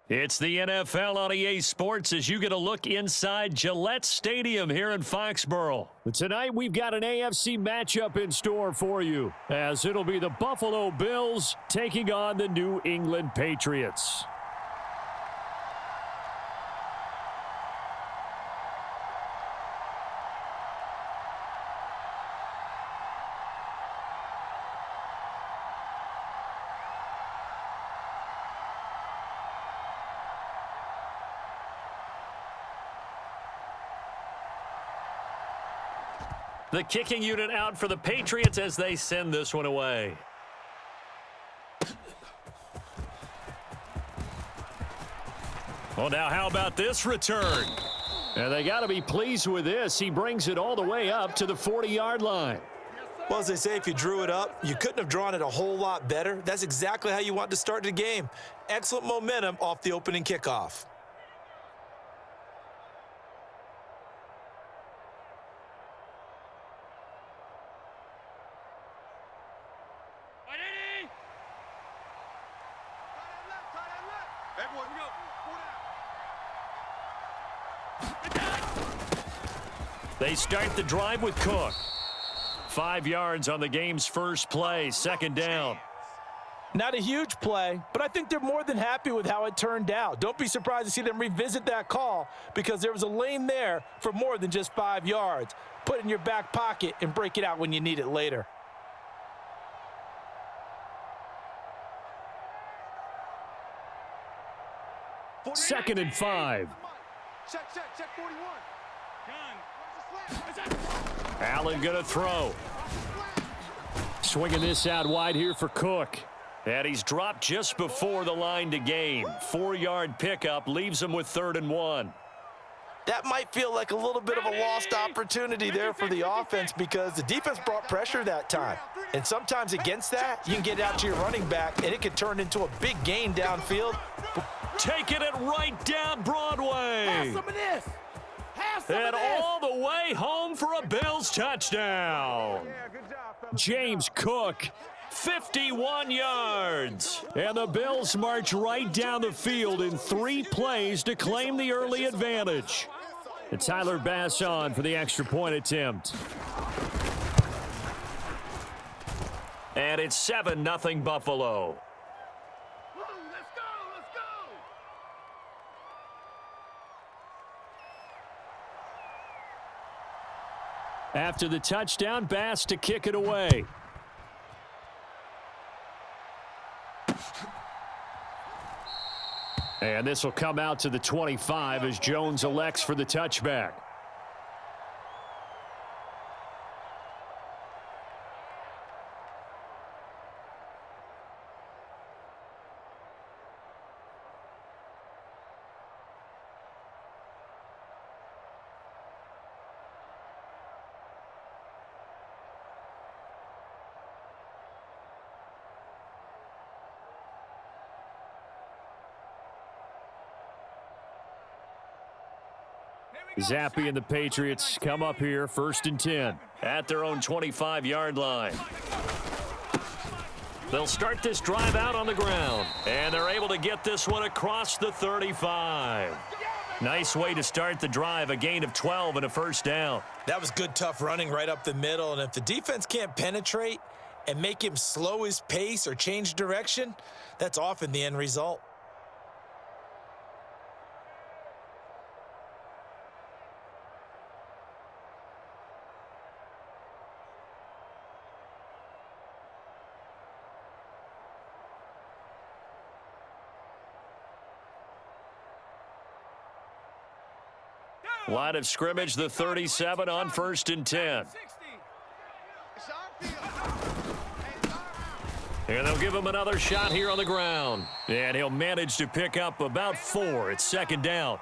It's the NFL on EA Sports as you get a look inside Gillette Stadium here in Foxborough. Tonight we've got an AFC matchup in store for you, as it'll be the Buffalo Bills taking on the New England Patriots. The kicking unit out for the Patriots as they send this one away. Well, now how about this return? And they got to be pleased with this. He brings it all the way up to the 40-yard line. Well, as they say, if you drew it up, you couldn't have drawn it a whole lot better. That's exactly how you want to start the game. Excellent momentum off the opening kickoff. They start the drive with Cook. 5 yards on the game's first play, second down. Not a huge play, but I think they're more than happy with how it turned out. Don't be surprised to see them revisit that call because there was a lane there for more than just 5 yards. Put it in your back pocket and break it out when you need it later. Second and 5. Check 41. Allen going to throw. Swinging this out wide here for Cook. And he's dropped just before the line to gain. 4-yard pickup leaves him with 3rd and 1. That might feel like a little bit of a lost opportunity there for the offense because the defense brought pressure that time. And sometimes against that, you can get out to your running back, and it could turn into a big gain downfield. Taking it right down Broadway. Have some of this. And all the way home for a Bills touchdown. James Cook, 51 yards. And the Bills march right down the field in 3 plays to claim the early advantage. And Tyler Bass on for the extra point attempt. And it's 7-0 Buffalo. After the touchdown, Bass to kick it away. And this will come out to the 25 as Jones elects for the touchback. Zappi and the Patriots come up here, 1st and 10 at their own 25-yard line. They'll start this drive out on the ground, and they're able to get this one across the 35. Nice way to start the drive, a gain of 12 and a 1st down. That was good, tough running right up the middle, and if the defense can't penetrate and make him slow his pace or change direction, that's often the end result. Line of scrimmage, the 37 on 1st and 10. And they'll give him another shot here on the ground. And he'll manage to pick up about 4. It's 2nd down.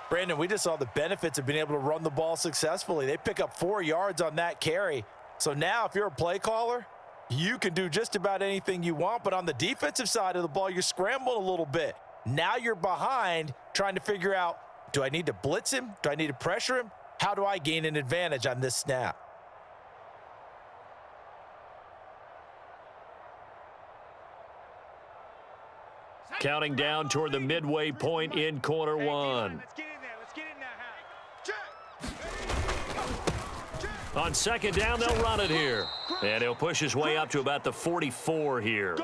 Brandon, we just saw the benefits of being able to run the ball successfully. They pick up 4 yards on that carry. So now if you're a play caller, you can do just about anything you want. But on the defensive side of the ball, you're scrambling a little bit. Now you're behind trying to figure out, do I need to blitz him? Do I need to pressure him? How do I gain an advantage on this snap? counting down toward the midway point in quarter one. Let's get in there. Let's get in there, Hal. On second down, they'll run it here. And he'll push his way up to about the 44 here.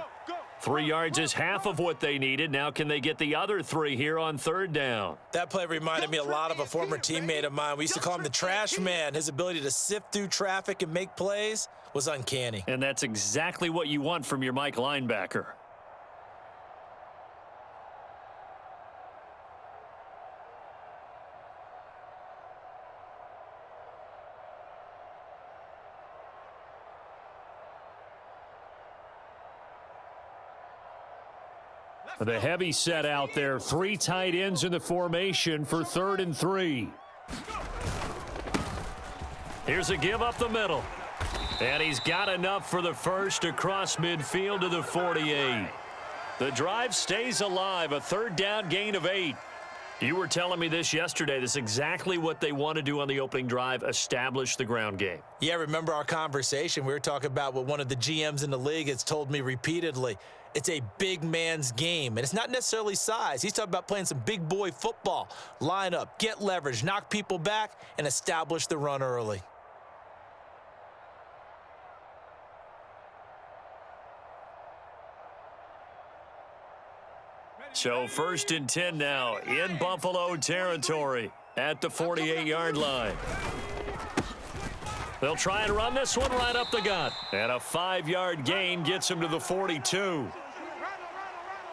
3 yards is half of what they needed. Now can they get the other 3 here on third down? That play reminded me a lot of a former teammate of mine. We used to call him the trash man. His ability to sift through traffic and make plays was uncanny. And that's exactly what you want from your Mike linebacker. The heavy set out there. 3 tight ends in the formation for 3rd and 3. Here's a give up the middle. And he's got enough for the first across midfield to the 48. The drive stays alive. A 3rd down gain of 8. You were telling me this yesterday. This is exactly what they want to do on the opening drive, establish the ground game. Yeah, remember our conversation? We were talking about what one of the GMs in the league has told me repeatedly. It's a big man's game, and it's not necessarily size. He's talking about playing some big boy football. Line up, get leverage, knock people back, and establish the run early. So 1st and 10 now in Buffalo territory at the 48-yard line. They'll try and run this one right up the gut. And a 5-yard gain gets him to the 42.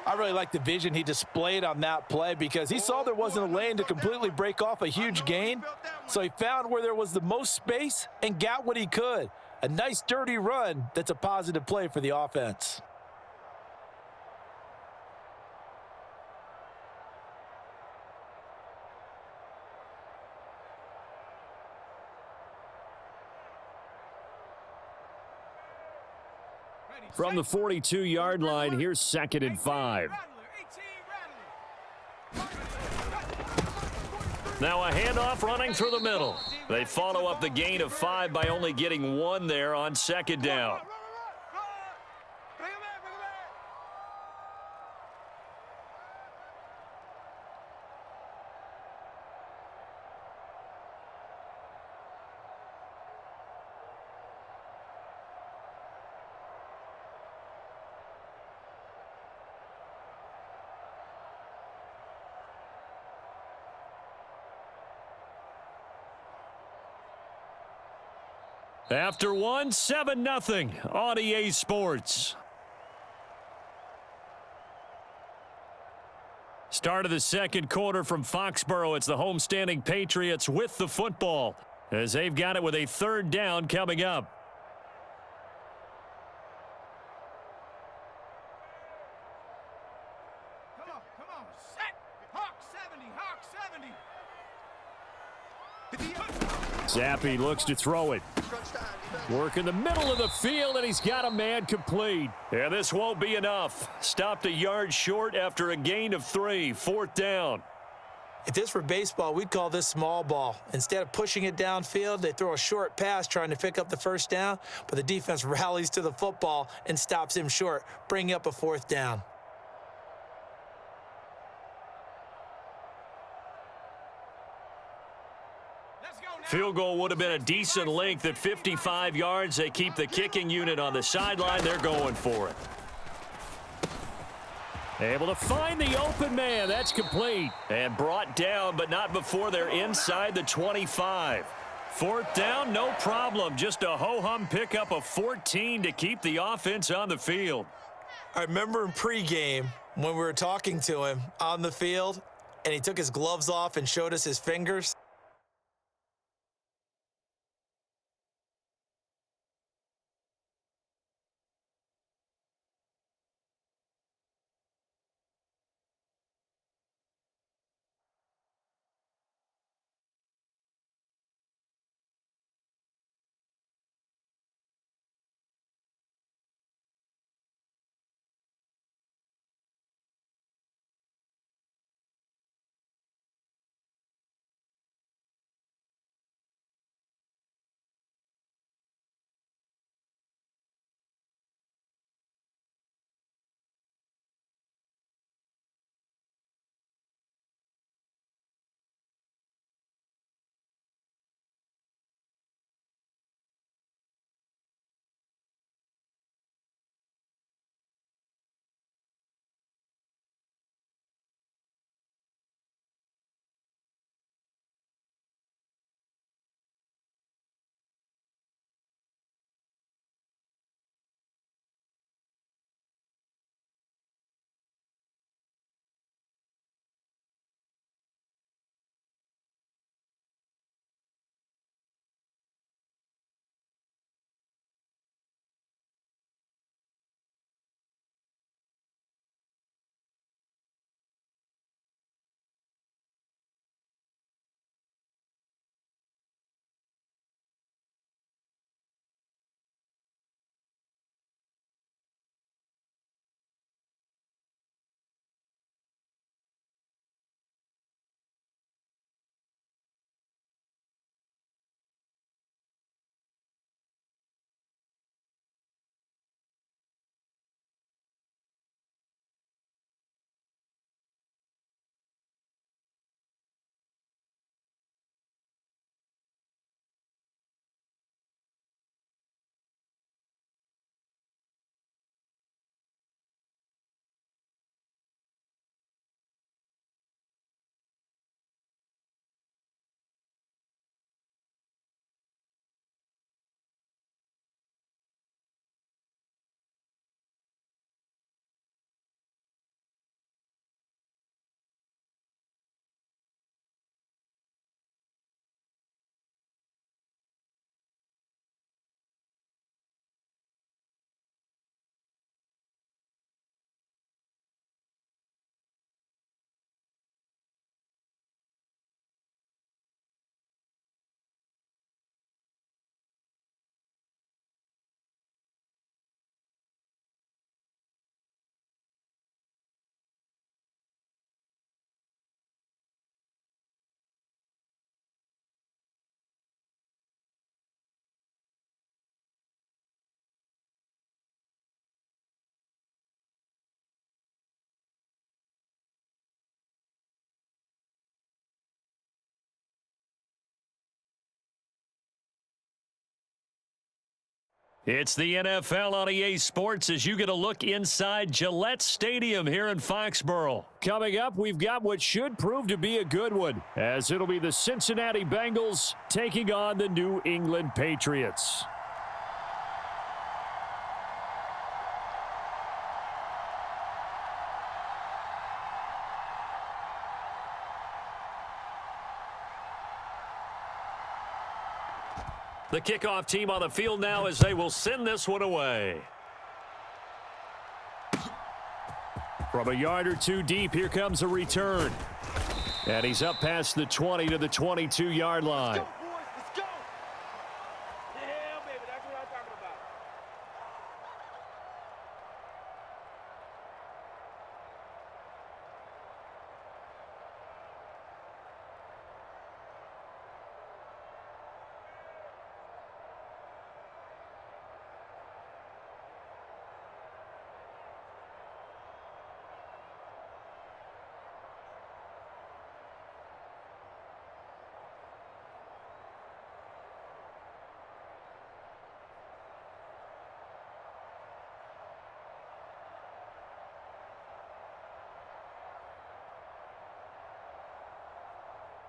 I really like the vision he displayed on that play because he saw there wasn't a lane to completely break off a huge gain. So he found where there was the most space and got what he could. A nice, dirty run that's a positive play for the offense. From the 42-yard line, here's 2nd and 5. Now a handoff running through the middle. They follow up the gain of 5 by only getting 1 there on 2nd down. After 1, 7-0 on EA Sports. Start of the second quarter from Foxborough. It's the homestanding Patriots with the football as they've got it with a 3rd down coming up. Come on, set. Hawk 70, Hawk 70. Zappi looks to throw it. Work in the middle of the field, and he's got a man complete. Yeah, this won't be enough. Stopped a yard short after a gain of 3. 4th down. If this were baseball, we'd call this small ball. Instead of pushing it downfield, they throw a short pass trying to pick up the 1st down, but the defense rallies to the football and stops him short, bringing up a 4th down. Field goal would have been a decent length at 55 yards. They keep the kicking unit on the sideline. They're going for it. Able to find the open man. That's complete. And brought down, but not before they're inside the 25. 4th down, no problem. Just a ho-hum pickup of 14 to keep the offense on the field. I remember in pregame when we were talking to him on the field, and he took his gloves off and showed us his fingers. It's the NFL on EA Sports as you get a look inside Gillette Stadium here in Foxborough. Coming up, we've got what should prove to be a good one, as it'll be the Cincinnati Bengals taking on the New England Patriots. The kickoff team on the field now as they will send this one away. From a yard or two deep, here comes a return. And he's up past the 20 to the 22-yard line. Let's go, boys. Let's go. Yeah, baby. That's what I'm talking about.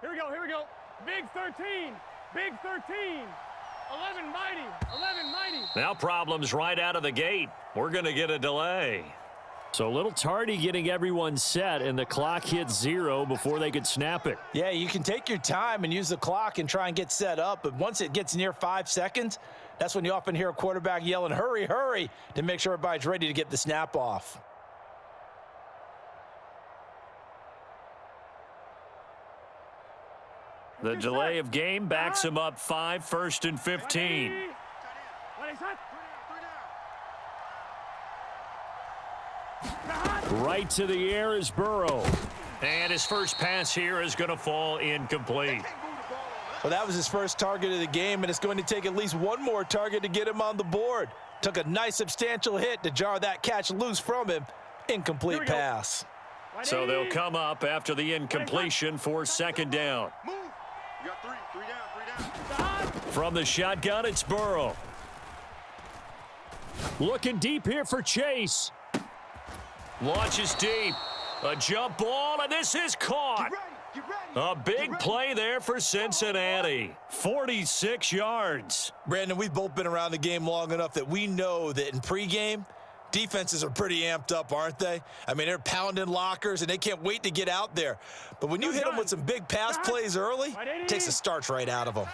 Here we go, here we go. Big 13, big 13. 11 mighty, 11 mighty. Now problems right out of the gate. We're going to get a delay. So a little tardy getting everyone set, and the clock hit 0 before they could snap it. Yeah, you can take your time and use the clock and try and get set up, but once it gets near 5 seconds, that's when you often hear a quarterback yelling, hurry, hurry, to make sure everybody's ready to get the snap off. The delay of game backs him up 5, 1st and 15. Right to the air is Burrow. And his first pass here is going to fall incomplete. Well, that was his first target of the game, and it's going to take at least one more target to get him on the board. Took a nice substantial hit to jar that catch loose from him. Incomplete pass. So they'll come up after the incompletion for 2nd down. Move. You got three down. From the shotgun, it's Burrow. Looking deep here for Chase. Launches deep. A jump ball, and this is caught. Get ready. A big play there for Cincinnati. 46 yards. Brandon, we've both been around the game long enough that we know that in pregame, defenses are pretty amped up, aren't they? I mean, they're pounding lockers, and they can't wait to get out there. But when you hit them with some big pass plays early, it takes the starch right out of them.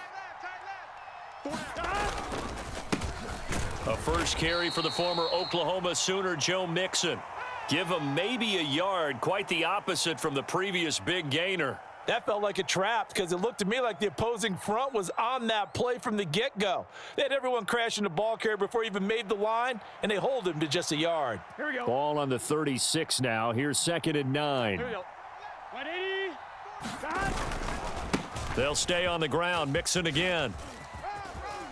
A first carry for the former Oklahoma Sooner, Joe Mixon. Give him maybe a yard, quite the opposite from the previous big gainer. That felt like a trap because it looked to me like the opposing front was on that play from the get-go. They had everyone crashing the ball carrier before he even made the line, and they hold him to just a yard. Here we go. Ball on the 36 now. Here's 2nd and 9. Here we go. 180. They'll stay on the ground. Mixon again.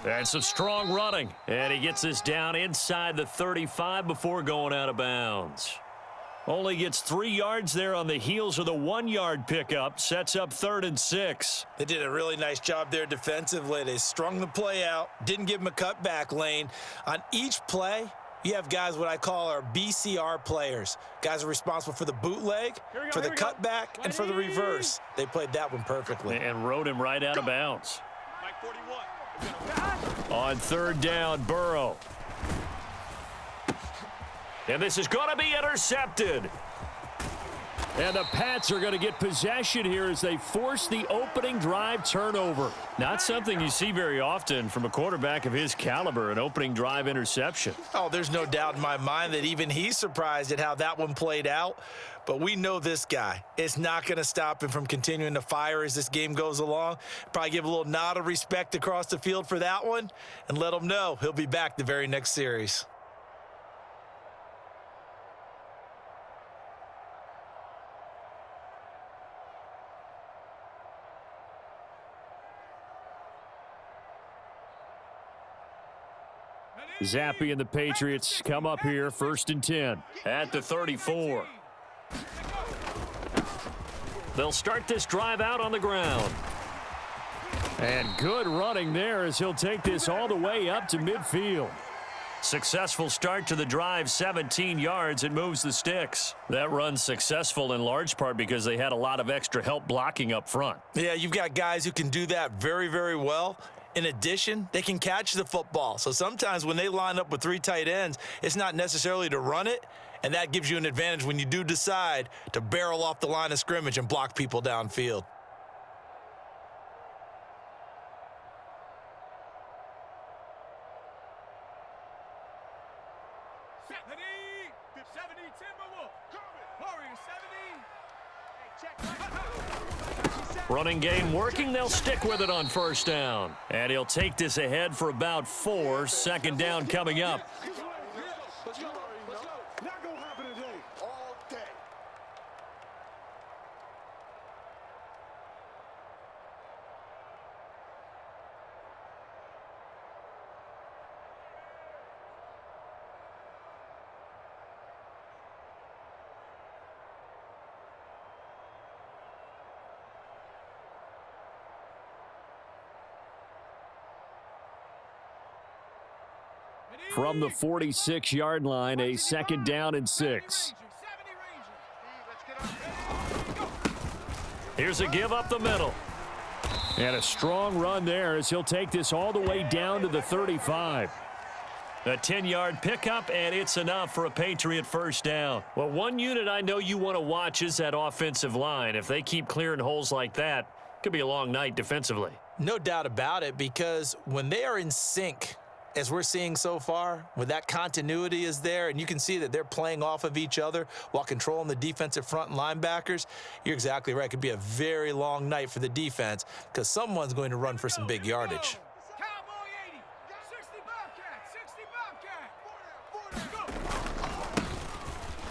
And some strong running. And he gets this down inside the 35 before going out of bounds. Only gets 3 yards there on the heels of the 1-yard pickup. Sets up 3rd and 6. They did a really nice job there defensively. They strung the play out, didn't give him a cutback lane. On each play, you have guys what I call our BCR players. Guys are responsible for the bootleg, for the cutback, and for the reverse. They played that one perfectly. And rode him right out of bounds. Mike 41. On 3rd down, Burrow. And this is going to be intercepted. And the Pats are going to get possession here as they force the opening drive turnover. Not something you see very often from a quarterback of his caliber, an opening drive interception. Oh, there's no doubt in my mind that even he's surprised at how that one played out. But we know this guy. It's not going to stop him from continuing to fire as this game goes along. Probably give a little nod of respect across the field for that one and let him know he'll be back the very next series. Zappi and the Patriots come up here 1st and 10 at the 34. They'll start this drive out on the ground. And good running there as he'll take this all the way up to midfield. Successful start to the drive, 17 yards. It moves the sticks. That run's successful in large part because they had a lot of extra help blocking up front. Yeah, you've got guys who can do that very, very well. In addition, they can catch the football. So sometimes when they line up with 3 tight ends, it's not necessarily to run it, and that gives you an advantage when you do decide to barrel off the line of scrimmage and block people downfield. Running game working. They'll stick with it on first down. And he'll take this ahead for about 4. Second down coming up. Let's go. Not gonna happen today. All day. From the 46-yard line, a second down and 6. Here's a give up the middle. And a strong run there as he'll take this all the way down to the 35. A 10-yard pickup, and it's enough for a Patriot first down. Well, one unit I know you want to watch is that offensive line. If they keep clearing holes like that, it could be a long night defensively. No doubt about it, because when they are in sync, as we're seeing so far, when that continuity is there and you can see that they're playing off of each other while controlling the defensive front and linebackers, you're exactly right. It could be a very long night for the defense because someone's going to run for some big yardage. Cowboy 80, 60 Bobcat,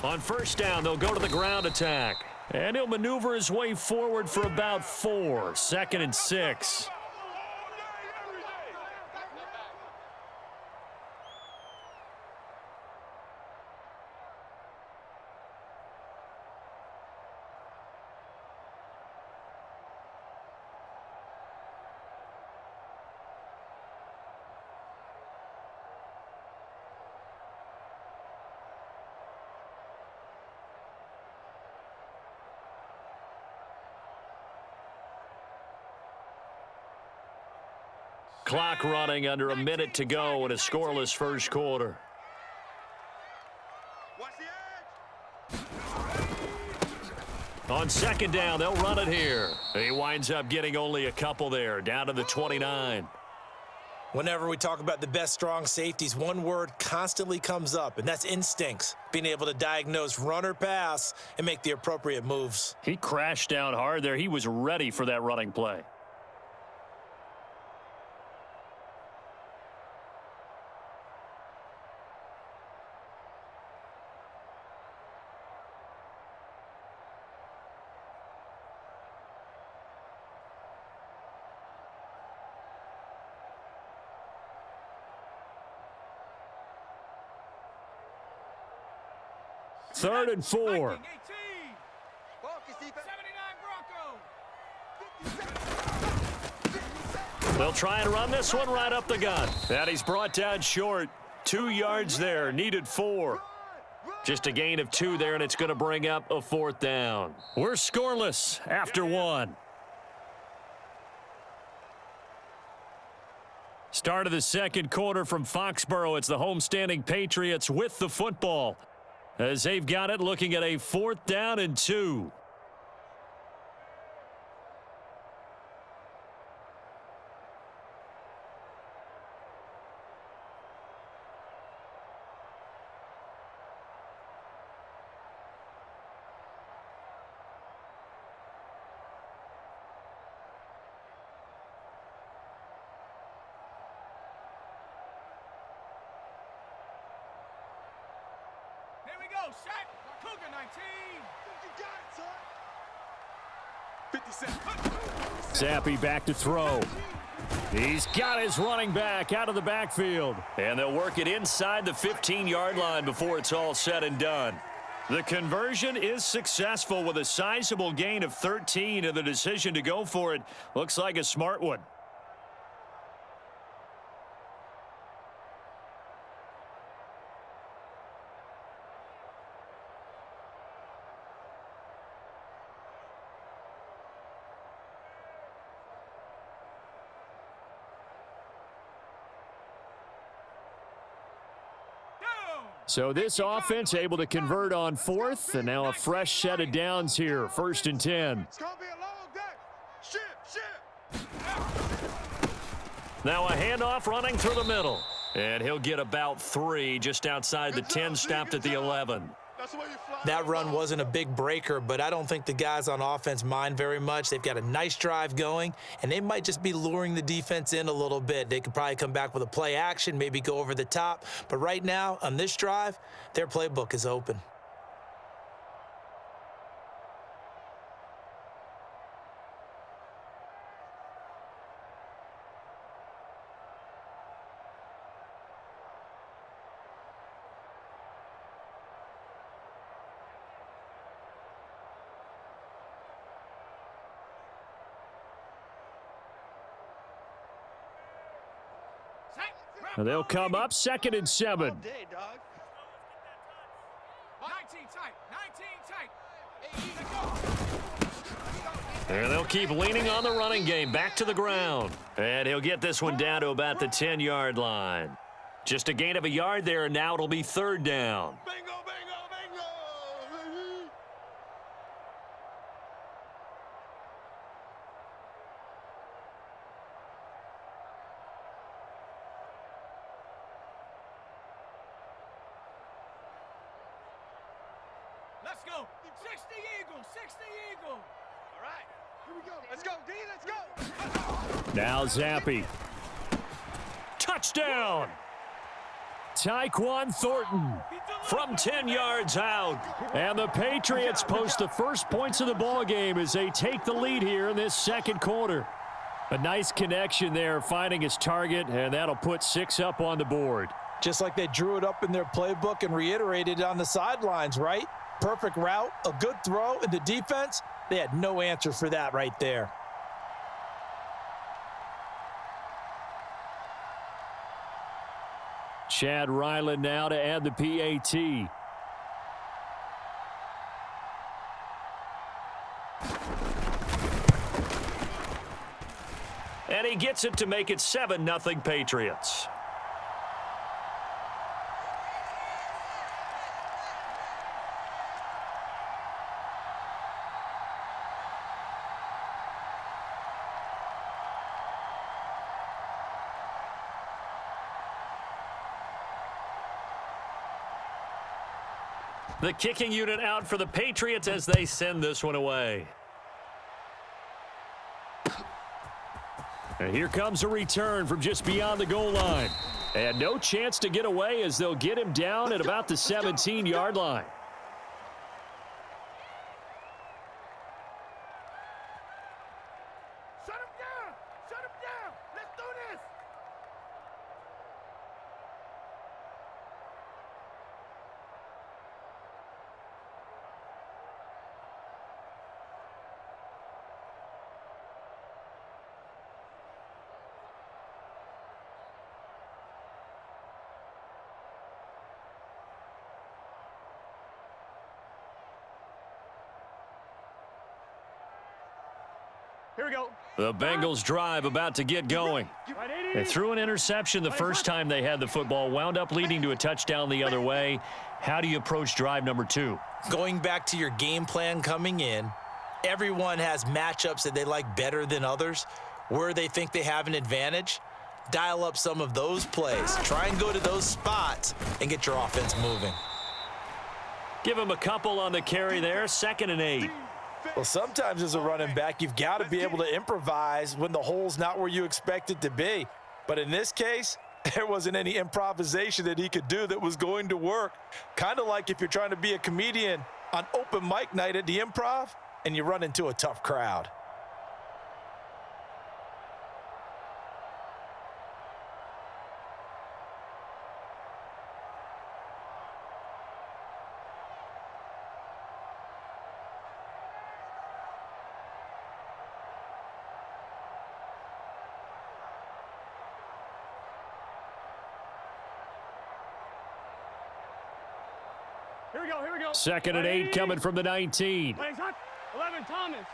On first down, they'll go to the ground attack. And he'll maneuver his way forward for about 4. Second and 6. Clock running under a minute to go in a scoreless first quarter. Watch the edge. On second down, they'll run it here. He winds up getting only a couple there, down to the 29. Whenever we talk about the best strong safeties, one word constantly comes up, and that's instincts. Being able to diagnose run or pass and make the appropriate moves. He crashed down hard there. He was ready for that running play. Third and 4. 18, Focus, defense. 79 Bronco. They'll try and run this one right up the gut. And he's brought down short. 2 yards there, needed 4. Just a gain of 2 there, and it's going to bring up a 4th down. We're scoreless after 1. Start of the second quarter from Foxborough. It's the homestanding Patriots with the football, as they've got it, looking at a 4th down and 2. Here we go, set. Cougar 19. You got it, son. 50 Zappi back to throw. He's got his running back out of the backfield. And they'll work it inside the 15-yard line before it's all said and done. The conversion is successful with a sizable gain of 13, and the decision to go for it looks like a smart one. So this offense able to convert on fourth, and now a fresh set of downs here, 1st and 10. It's going to be a long day. Ship. Now a handoff running through the middle. And he'll get about 3 just outside the 10, stopped at the 11. That's the way you fly. That run wasn't a big breaker, but I don't think the guys on offense mind very much. They've got a nice drive going, and they might just be luring the defense in a little bit. They could probably come back with a play action, maybe go over the top. But right now, on this drive, their playbook is open. And they'll come up 2nd and 7. All day, dog. 19 tight. And they'll keep leaning on the running game, back to the ground. And he'll get this one down to about the 10-yard line. Just a gain of a yard there, and now it'll be 3rd down. Bingo, bingo, bingo. Let's go. 60 Eagle. 60 Eagle. All right. Here we go. Let's go, D. Let's go. Now Zappi. Touchdown! Tyquan Thornton from 10 yards out. And the Patriots post the first points of the ball game as they take the lead here in this 2nd quarter. A nice connection there, finding his target, and that'll put 6 up on the board. Just like they drew it up in their playbook and reiterated it on the sidelines, right? Perfect route, a good throw, and the defense, they had no answer for that right there. Chad Ryland now to add the PAT. And he gets it to make it 7-0 Patriots. The kicking unit out for the Patriots as they send this one away. And here comes a return from just beyond the goal line. And no chance to get away as they'll get him down at about the 17-yard line. Shut him down. Shut him down. Let's do this. Here we go. The Bengals drive about to get going. Right, They threw an interception the first time they had the football, wound up leading to a touchdown the other way. How do you approach drive number 2? Going back to your game plan coming in, everyone has matchups that they like better than others, where they think they have an advantage. Dial up some of those plays. Try and go to those spots and get your offense moving. Give him a couple on the carry there, 2nd and 8. Well, sometimes as a running back, you've got to be able to improvise when the hole's not where you expect it to be. But in this case, there wasn't any improvisation that he could do that was going to work. Kind of like if you're trying to be a comedian on open mic night at the Improv and you run into a tough crowd. Here we go. Here we go. 2nd and 8 coming from the 19. Legs hot. 11 Thomas.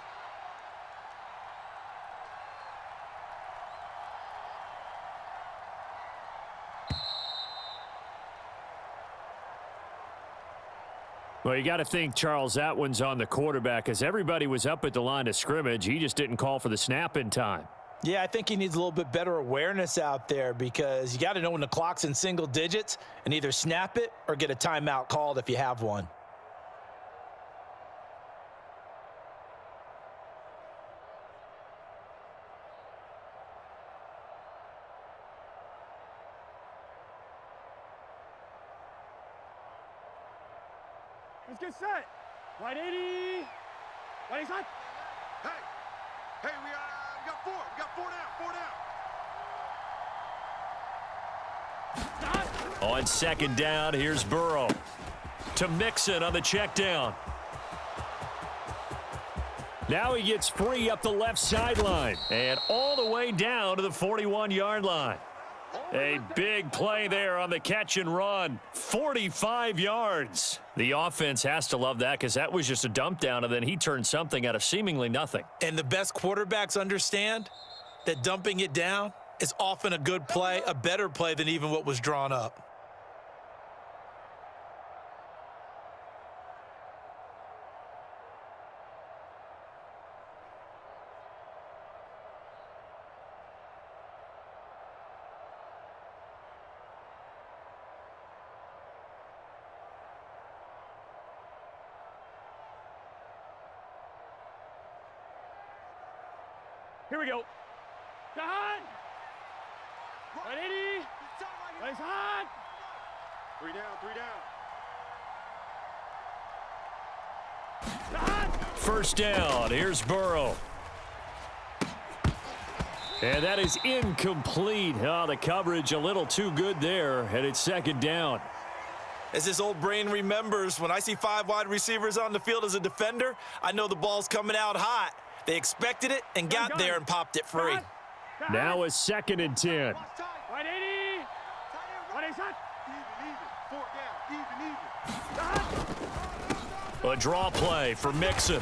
Well, you got to think, Charles, that one's on the quarterback as everybody was up at the line of scrimmage. He just didn't call for the snap in time. Yeah, I think he needs a little bit better awareness out there because you got to know when the clock's in single digits and either snap it or get a timeout called if you have one. Let's get set. Right 80. Right 80 side. Hey, we got four. We got four down. Stop. On second down, here's Burrow to Mixon on the check down. Now he gets free up the left sideline and all the way down to the 41-yard line. A big play there on the catch and run. 45 yards. The offense has to love that because that was just a dump down, and then he turned something out of seemingly nothing. And the best quarterbacks understand that dumping it down is often a good play, a better play than even what was drawn up. Here we go. Hot. Right 80. Right hot. Three down. Hot. First down, here's Burrow. And that is incomplete. Oh, the coverage a little too good there, and it's second down. As his old brain remembers, when I see 5 wide receivers on the field as a defender, I know the ball's coming out hot. They expected it and got there and popped it free. Now a 2nd and 10. Right 80. Right 80 side. Even. 4 down. A draw play for Mixon.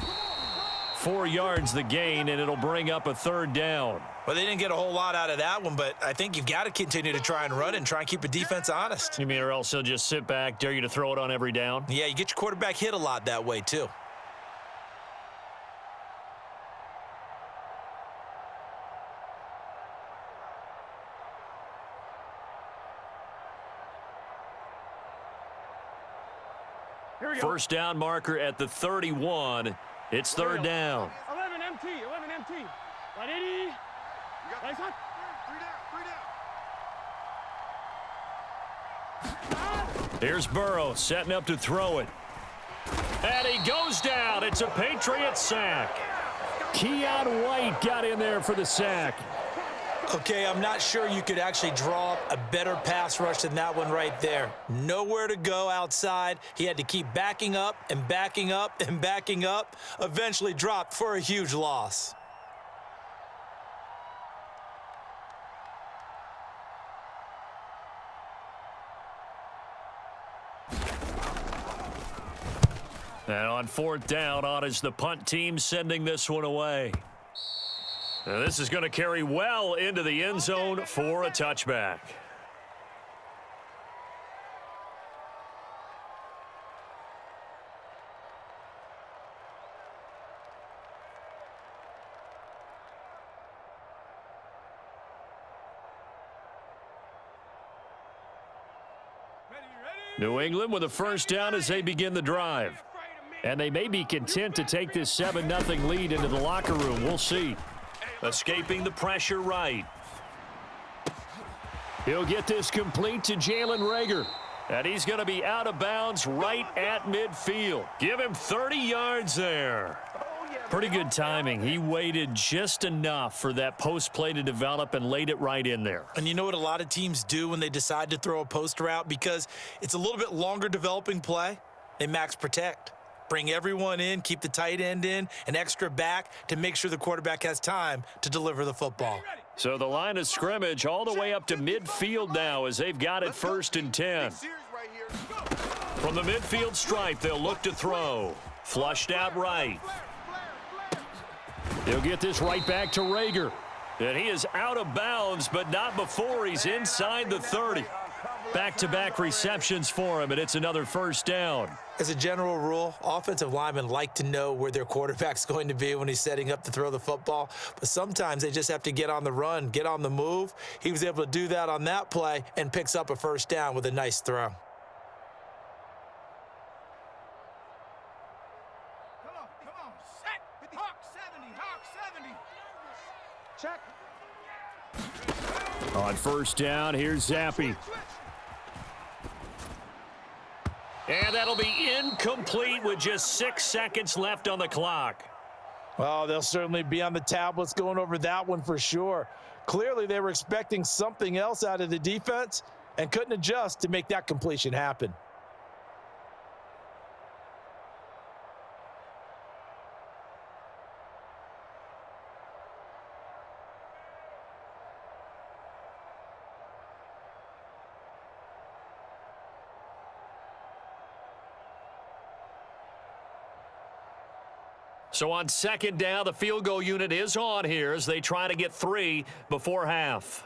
4 yards the gain, and it'll bring up a 3rd down. Well, they didn't get a whole lot out of that one, but I think you've got to continue to try and run and try and keep the defense honest. You mean or else he'll just sit back, dare you to throw it on every down? Yeah, you get your quarterback hit a lot that way, too. First down marker at the 31. It's 3rd down. 11 MT. 11 MT. Right 80. Right side. Three down. Here's Burrow setting up to throw it. And he goes down. It's a Patriot sack. Keon White got in there for the sack. Okay, I'm not sure you could actually draw up a better pass rush than that one right there. Nowhere to go outside. He had to keep backing up and backing up and backing up. Eventually dropped for a huge loss. And on 4th down, on is the punt team sending this one away. Now this is going to carry well into the end zone for a touchback. New England with a first down as they begin the drive. And they may be content to take this 7-0 lead into the locker room. We'll see. Escaping the pressure right. He'll get this complete to Jalen Reagor. And he's going to be out of bounds right at midfield. Give him 30 yards there. Pretty good timing. He waited just enough for that post play to develop and laid it right in there. And you know what a lot of teams do when they decide to throw a post route? Because it's a little bit longer developing play, they max protect. Bring everyone in, keep the tight end in, an extra back to make sure the quarterback has time to deliver the football. So the line of scrimmage all the way up to midfield now as they've got it 1st and 10. From the midfield stripe, they'll look to throw. Flushed out right. They'll get this right back to Reagor. And he is out of bounds, but not before he's inside the 30. Back-to-back receptions for him, and it's another first down. As a general rule, offensive linemen like to know where their quarterback's going to be when he's setting up to throw the football, but sometimes they just have to get on the run, get on the move. He was able to do that on that play and picks up a first down with a nice throw. Come on, set. Hawk 70. Check. On first down, here's Zappi. And that'll be incomplete with just 6 seconds left on the clock. Well, they'll certainly be on the tablets going over that one for sure. Clearly, they were expecting something else out of the defense and couldn't adjust to make that completion happen. So on second down, the field goal unit is on here as they try to get 3 before half.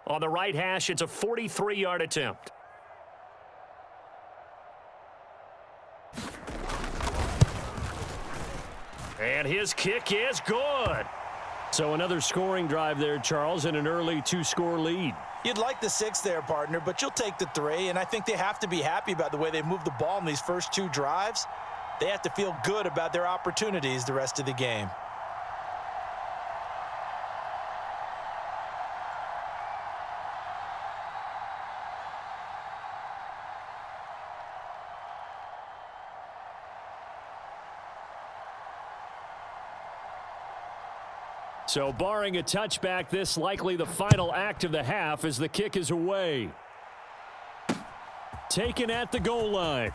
On the right hash, it's a 43-yard attempt. And his kick is good. So another scoring drive there, Charles, and an early 2-score lead. You'd like the 6 there, partner, but you'll take the 3, and I think they have to be happy about the way they moved the ball in these first 2 drives. They have to feel good about their opportunities the rest of the game. So barring a touchback, this likely the final act of the half as the kick is away. Taken at the goal line.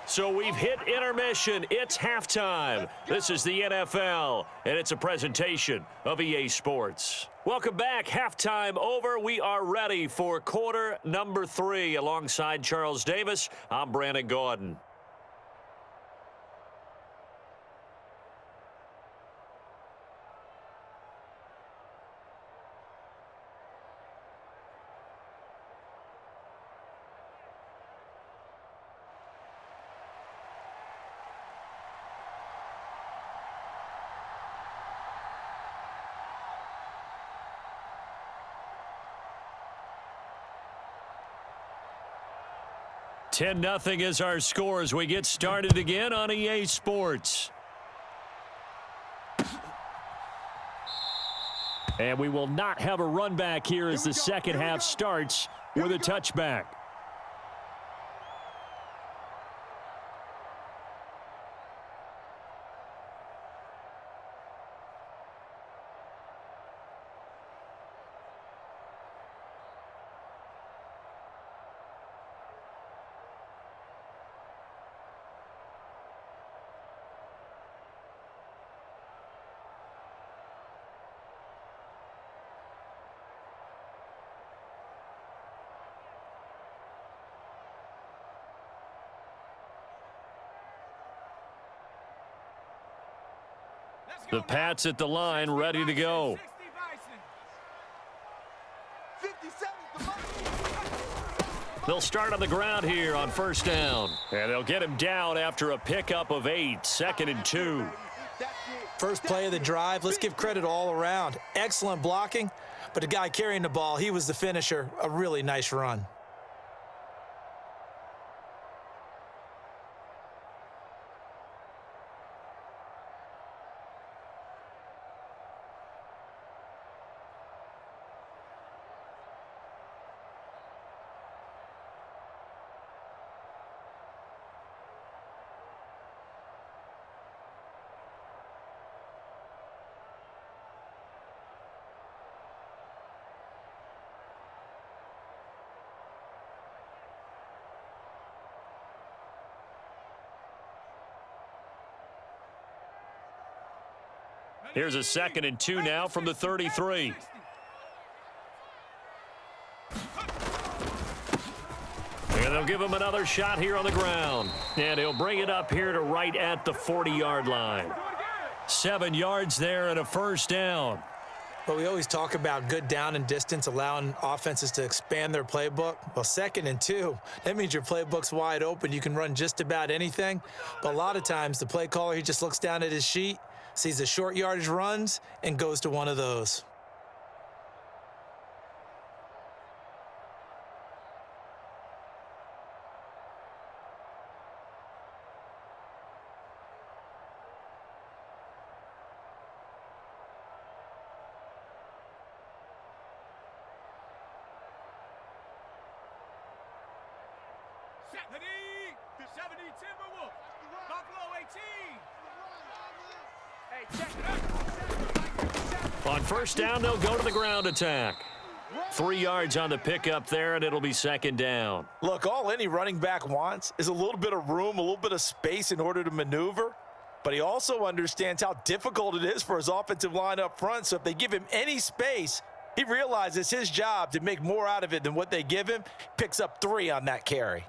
So we've hit intermission. It's halftime. This is the NFL, and it's a presentation of EA Sports. Welcome back. Halftime over. We are ready for quarter number 3. Alongside Charles Davis, I'm Brandon Gordon. $10-0 is our score as we get started again on EA Sports. And we will not have a run back here as the second half starts with a touchback. The Pats at the line, ready to go. They'll start on the ground here on first down. And they'll get him down after a pickup of 8, 2nd and 2. First play of the drive, let's give credit all around. Excellent blocking, but the guy carrying the ball, he was the finisher. A really nice run. Here's a 2nd and 2 now from the 33. And they'll give him another shot here on the ground. And he'll bring it up here to right at the 40-yard line. 7 yards there and a first down. Well, we always talk about good down and distance, allowing offenses to expand their playbook. Well, 2nd and 2, that means your playbook's wide open. You can run just about anything. But a lot of times, the play caller, he just looks down at his sheet, sees the short yardage runs, and goes to one of those. The 70 Timberwolf. Buffalo 18. Hey, check it out. On first down, they'll go to the ground attack. 3 yards on the pickup there, and it'll be 2nd down. Look, all any running back wants is a little bit of room, a little bit of space in order to maneuver. But he also understands how difficult it is for his offensive line up front. So if they give him any space, he realizes his job to make more out of it than what they give him. Picks up 3 on that carry.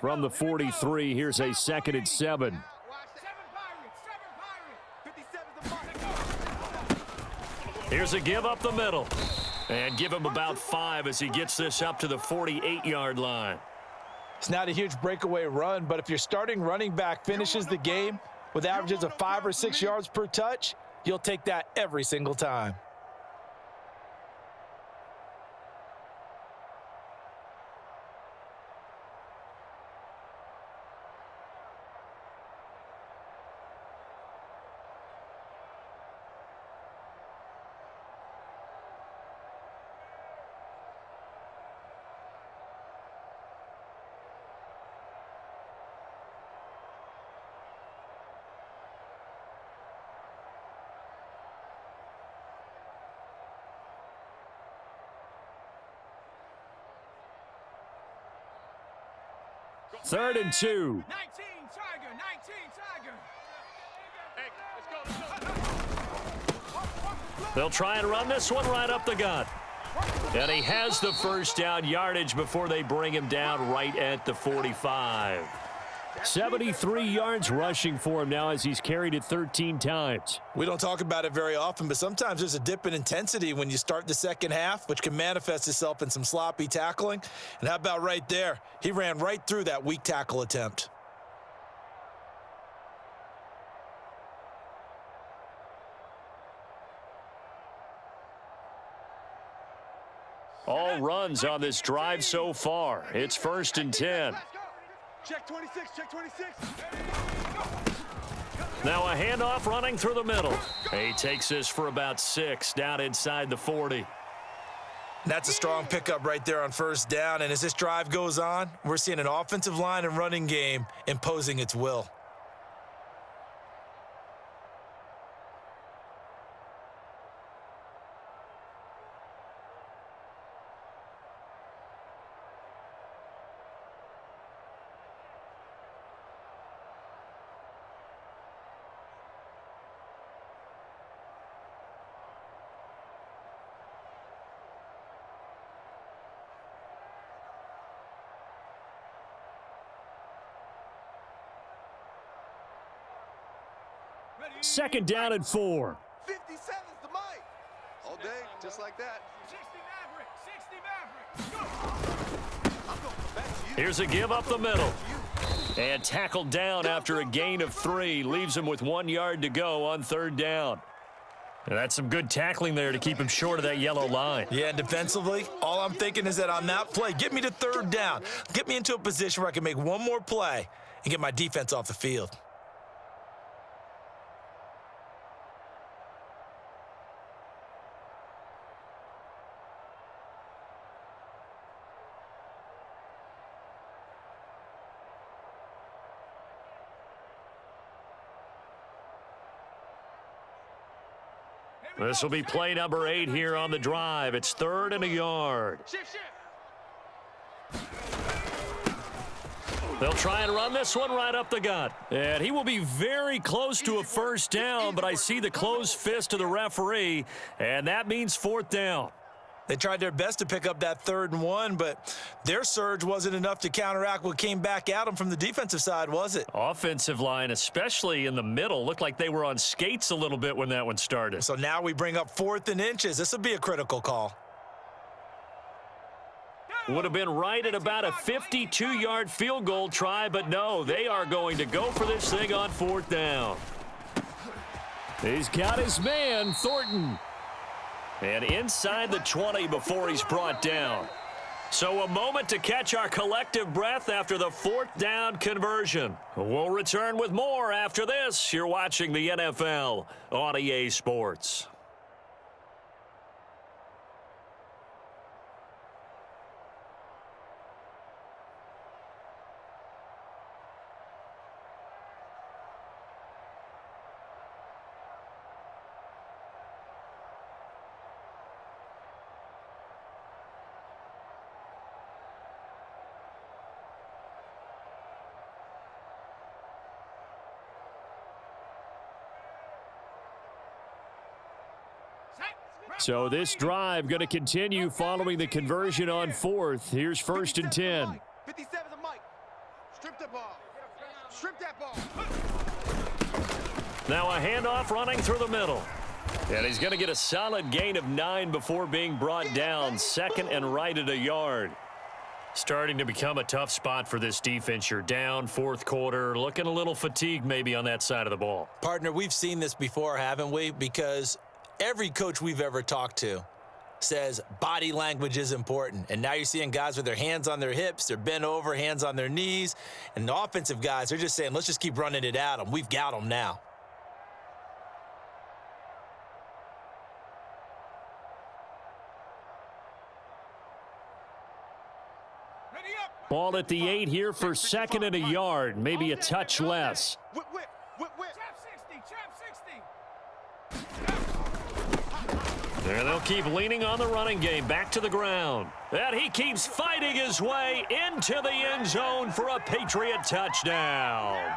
From the 43, here's a 2nd and 7. Here's a give up the middle. And give him about 5 as he gets this up to the 48-yard line. It's not a huge breakaway run, but if your starting running back finishes the game with averages of 5 or 6 yards per touch, you'll take that every single time. Third and 2. 19 Tiger, 19 Tiger. Hey, let's go. They'll try and run this one right up the gut. And he has the first down yardage before they bring him down right at the 45. 73 yards rushing for him now as he's carried it 13 times. We don't talk about it very often, but sometimes there's a dip in intensity when you start the second half, which can manifest itself in some sloppy tackling. And how about right there? He ran right through that weak tackle attempt. All runs on this drive so far. It's 1st and 10. Check 26, check 26. Now a handoff running through the middle. He takes this for about 6 down inside the 40. That's a strong pickup right there on first down. And as this drive goes on, we're seeing an offensive line and running game imposing its will. Second down and 4. 57's the mic. All day, just like that. 60 Maverick, I'm going back to you. Here's a give up the middle. And tackled down after a gain of 3. Leaves him with 1 yard to go on third down. And that's some good tackling there to keep him short of that yellow line. Yeah, and defensively, all I'm thinking is that on that play, get me to third down. Get me into a position where I can make one more play and get my defense off the field. This will be play number 8 here on the drive. It's 3rd and a yard. Shift. They'll try and run this one right up the gut. And he will be very close to a first down, but I see the closed fist of the referee, and that means fourth down. They tried their best to pick up that 3rd and 1, but their surge wasn't enough to counteract what came back at them from the defensive side, was it? Offensive line, especially in the middle, looked like they were on skates a little bit when that one started. So now we bring up 4th and inches. This will be a critical call. Would have been right at about a 52-yard field goal try, but no, they are going to go for this thing on 4th down. He's got his man, Thornton. And inside the 20 before he's brought down. So a moment to catch our collective breath after the 4th down conversion. We'll return with more after this. You're watching the NFL on EA Sports. So this drive going to continue following the conversion on 4th. Here's 1st and 10. 57 to Mike. Strip the ball. Strip that ball. Now a handoff running through the middle. And he's going to get a solid gain of 9 before being brought down. 2nd and right at a yard. Starting to become a tough spot for this defense. You're down 4th quarter. Looking a little fatigued maybe on that side of the ball. Partner, we've seen this before, haven't we? Because every coach we've ever talked to says body language is important. And now you're seeing guys with their hands on their hips, they're bent over, hands on their knees. And the offensive guys, they're just saying, let's just keep running it at them. We've got them now. Ball at the 8 here for 2nd and a yard, maybe a touch less. Whip. And they'll keep leaning on the running game, back to the ground. And he keeps fighting his way into the end zone for a Patriot touchdown.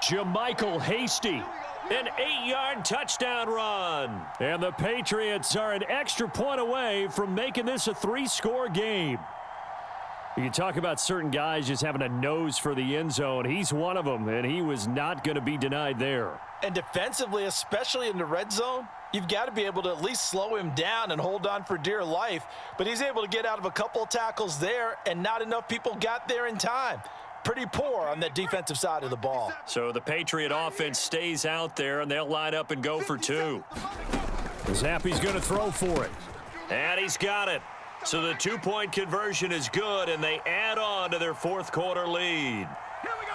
Jermichael Hasty, an 8-yard touchdown run. And the Patriots are an extra point away from making this a 3-score game. You can talk about certain guys just having a nose for the end zone. He's one of them, and he was not going to be denied there. And defensively, especially in the red zone, you've got to be able to at least slow him down and hold on for dear life. But he's able to get out of a couple of tackles there, and not enough people got there in time. Pretty poor on that defensive side of the ball. So the Patriot offense stays out there, and they'll line up and go for 2. Zappy's going to throw for it. And he's got it. So the 2-point conversion is good, and they add on to their 4th quarter lead. Here we go.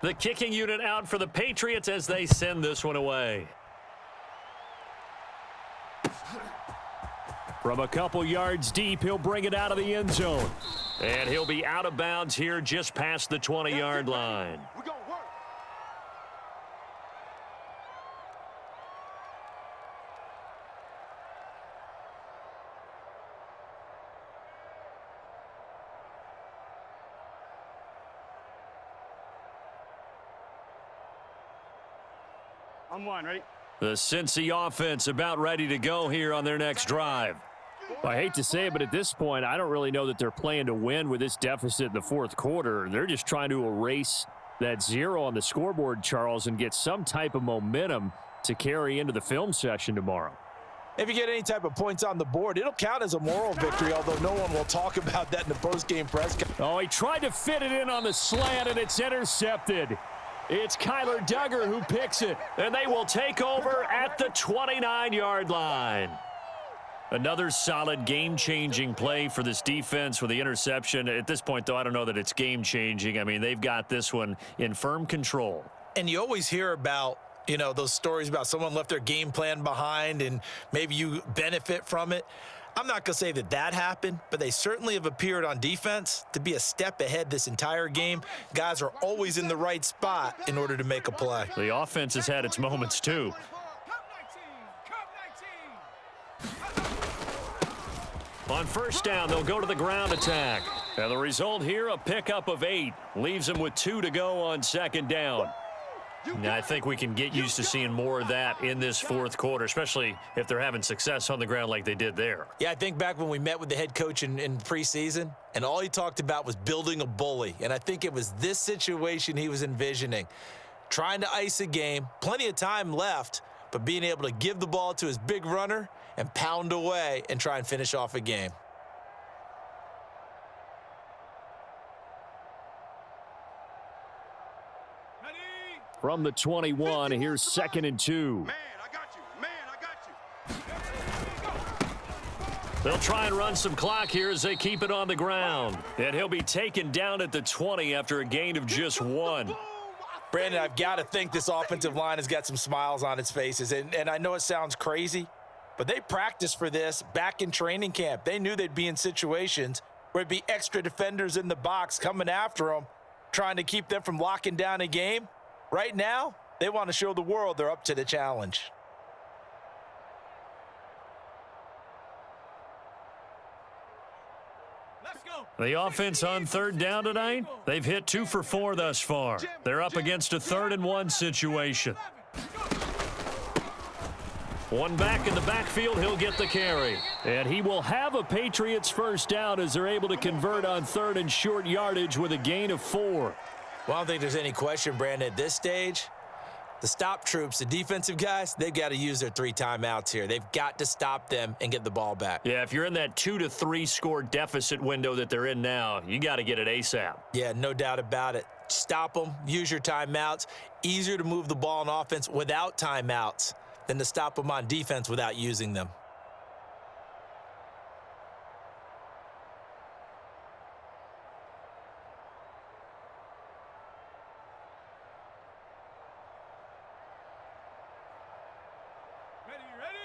The kicking unit out for the Patriots as they send this one away. From a couple yards deep, he'll bring it out of the end zone. And he'll be out of bounds here just past the 20-yard line. We're going to work. On 1, ready? The Cincy offense about ready to go here on their next drive. I hate to say it, but at this point, I don't really know that they're playing to win with this deficit in the 4th quarter. They're just trying to erase that 0 on the scoreboard, Charles, and get some type of momentum to carry into the film session tomorrow. If you get any type of points on the board, it'll count as a moral victory, although no one will talk about that in the post-game press conference. Oh, he tried to fit it in on the slant, and it's intercepted. It's Kyler Duggar who picks it. And they will take over at the 29-yard line. Another solid game-changing play for this defense with the interception. At this point, though, I don't know that it's game-changing. I mean, they've got this one in firm control. And you always hear about, those stories about someone left their game plan behind and maybe you benefit from it. I'm not going to say that happened, but they certainly have appeared on defense to be a step ahead this entire game. Guys are always in the right spot in order to make a play. The offense has had its moments, too. On first down, they'll go to the ground attack. And the result here, a pickup of 8. Leaves them with 2 to go on second down. Now, I think we can get used to seeing more of that in this fourth quarter, especially if they're having success on the ground like they did there. Yeah, I think back when we met with the head coach in preseason, and all he talked about was building a bully. And I think it was this situation he was envisioning. Trying to ice a game, plenty of time left, but being able to give the ball to his big runner and pound away and try and finish off a game. From the 21, here's 2nd and 2. Man, I got you. Man, I got you. They'll try and run some clock here as they keep it on the ground. And he'll be taken down at the 20 after a gain of just 1. Brandon, I've got to think this offensive line has got some smiles on its faces. And I know it sounds crazy, but they practiced for this back in training camp. They knew they'd be in situations where it'd be extra defenders in the box coming after them, trying to keep them from locking down a game. Right now, they want to show the world they're up to the challenge. Let's go. The offense on third down tonight, they've hit 2 for 4 thus far. They're up against a 3rd and 1 situation. One back in the backfield, he'll get the carry. And he will have a Patriots first down as they're able to convert on 3rd and short yardage with a gain of 4. Well, I don't think there's any question, Brandon, at this stage, the stop troops, the defensive guys, they've got to use their 3 timeouts here. They've got to stop them and get the ball back. Yeah, if you're in that 2 to 3 score deficit window that they're in now, you got to get it ASAP. Yeah, no doubt about it. Stop them, use your timeouts. Easier to move the ball on offense without timeouts than to stop them on defense without using them.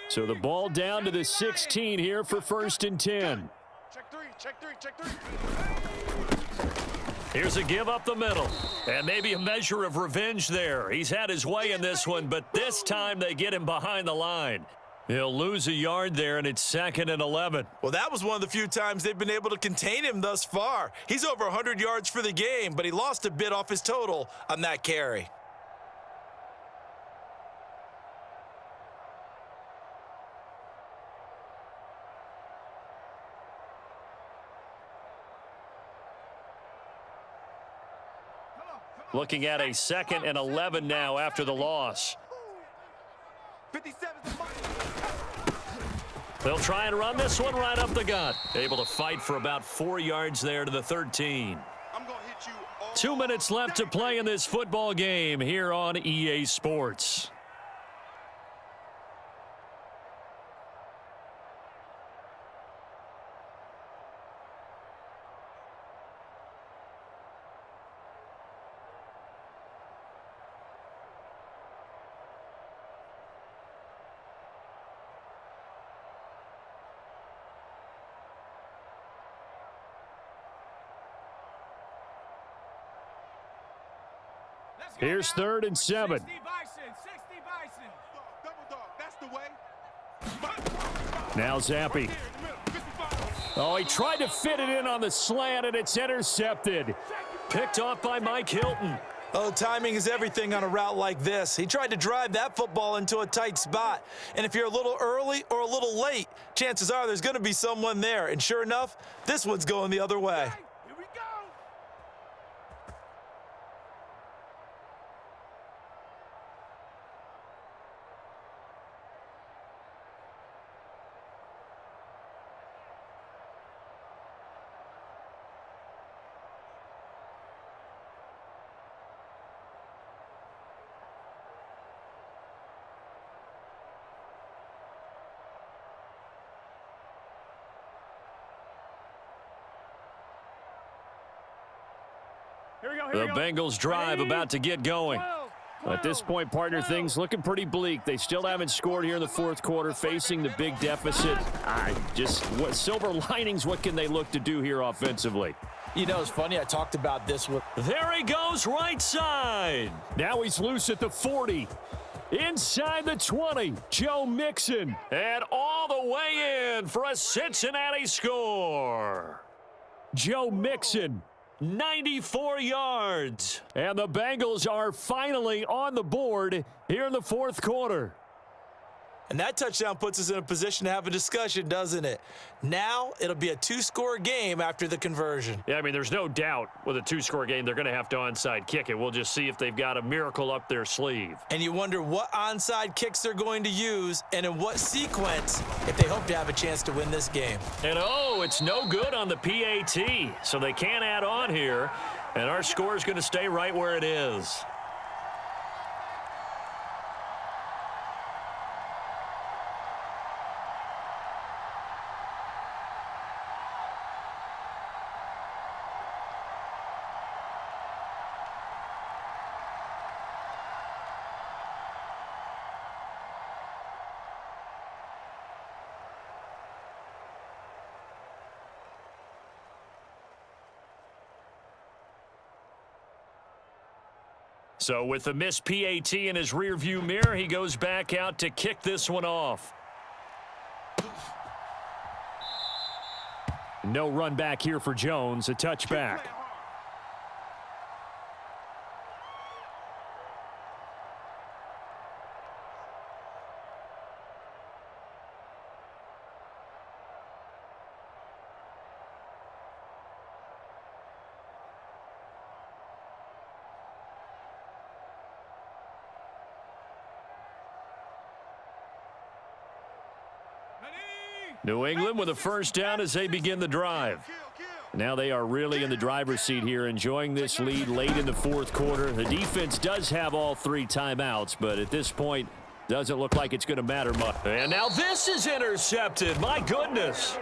So the ball down to the 16 here for 1st and 10. Check 3, check 3, check 3. Here's a give up the middle. And maybe a measure of revenge there. He's had his way in this one, but this time they get him behind the line. He'll lose a yard there, and it's 2nd and 11. Well, that was one of the few times they've been able to contain him thus far. He's over 100 yards for the game, but he lost a bit off his total on that carry. Looking at a 2nd and 11 now after the loss. 57's the money. They'll try and run this one right up the gut. Able to fight for about 4 yards there to the 13. I'm going to hit you all 2 minutes left to play in this football game here on EA Sports. Here's 3rd and 7. 60 Bison. double dog. That's the way. Now Zappi. Oh, he tried to fit it in on the slant, and it's intercepted. Picked off by Mike Hilton. Oh, timing is everything on a route like this. He tried to drive that football into a tight spot. And if you're a little early or a little late, chances are there's going to be someone there. And sure enough, this one's going the other way. Here we go. Here we go. Here The we go. Bengals drive Ready? about to get going. 12, At this point, partner, 12. things looking pretty bleak. They still haven't scored here in the fourth quarter, facing the big deficit. What silver linings, what can they look to do here offensively? You know, it's funny. I talked about this with. There he goes, right side. Now he's loose at the 40. Inside the 20, Joe Mixon. And all the way in for a Cincinnati score. Joe Mixon, 94 yards. And the Bengals are finally on the board here in the fourth quarter. And that touchdown puts us in a position to have a discussion, doesn't it? Now it'll be a two-score game after the conversion. Yeah, I mean, there's no doubt with a two-score game, they're going to have to onside kick it. We'll just see if they've got a miracle up their sleeve. And you wonder what onside kicks they're going to use and in what sequence if they hope to have a chance to win this game. And it's no good on the PAT, so they can't add on here. And our score is going to stay right where it is. So with the missed PAT in his rearview mirror, he goes back out to kick this one off. No run back here for Jones, a touchback. New England with a first down as they begin the drive. Now they are really in the driver's seat here, enjoying this lead late in the fourth quarter. The defense does have all three timeouts, but at this point, doesn't look like it's going to matter much. And now this is intercepted. My goodness.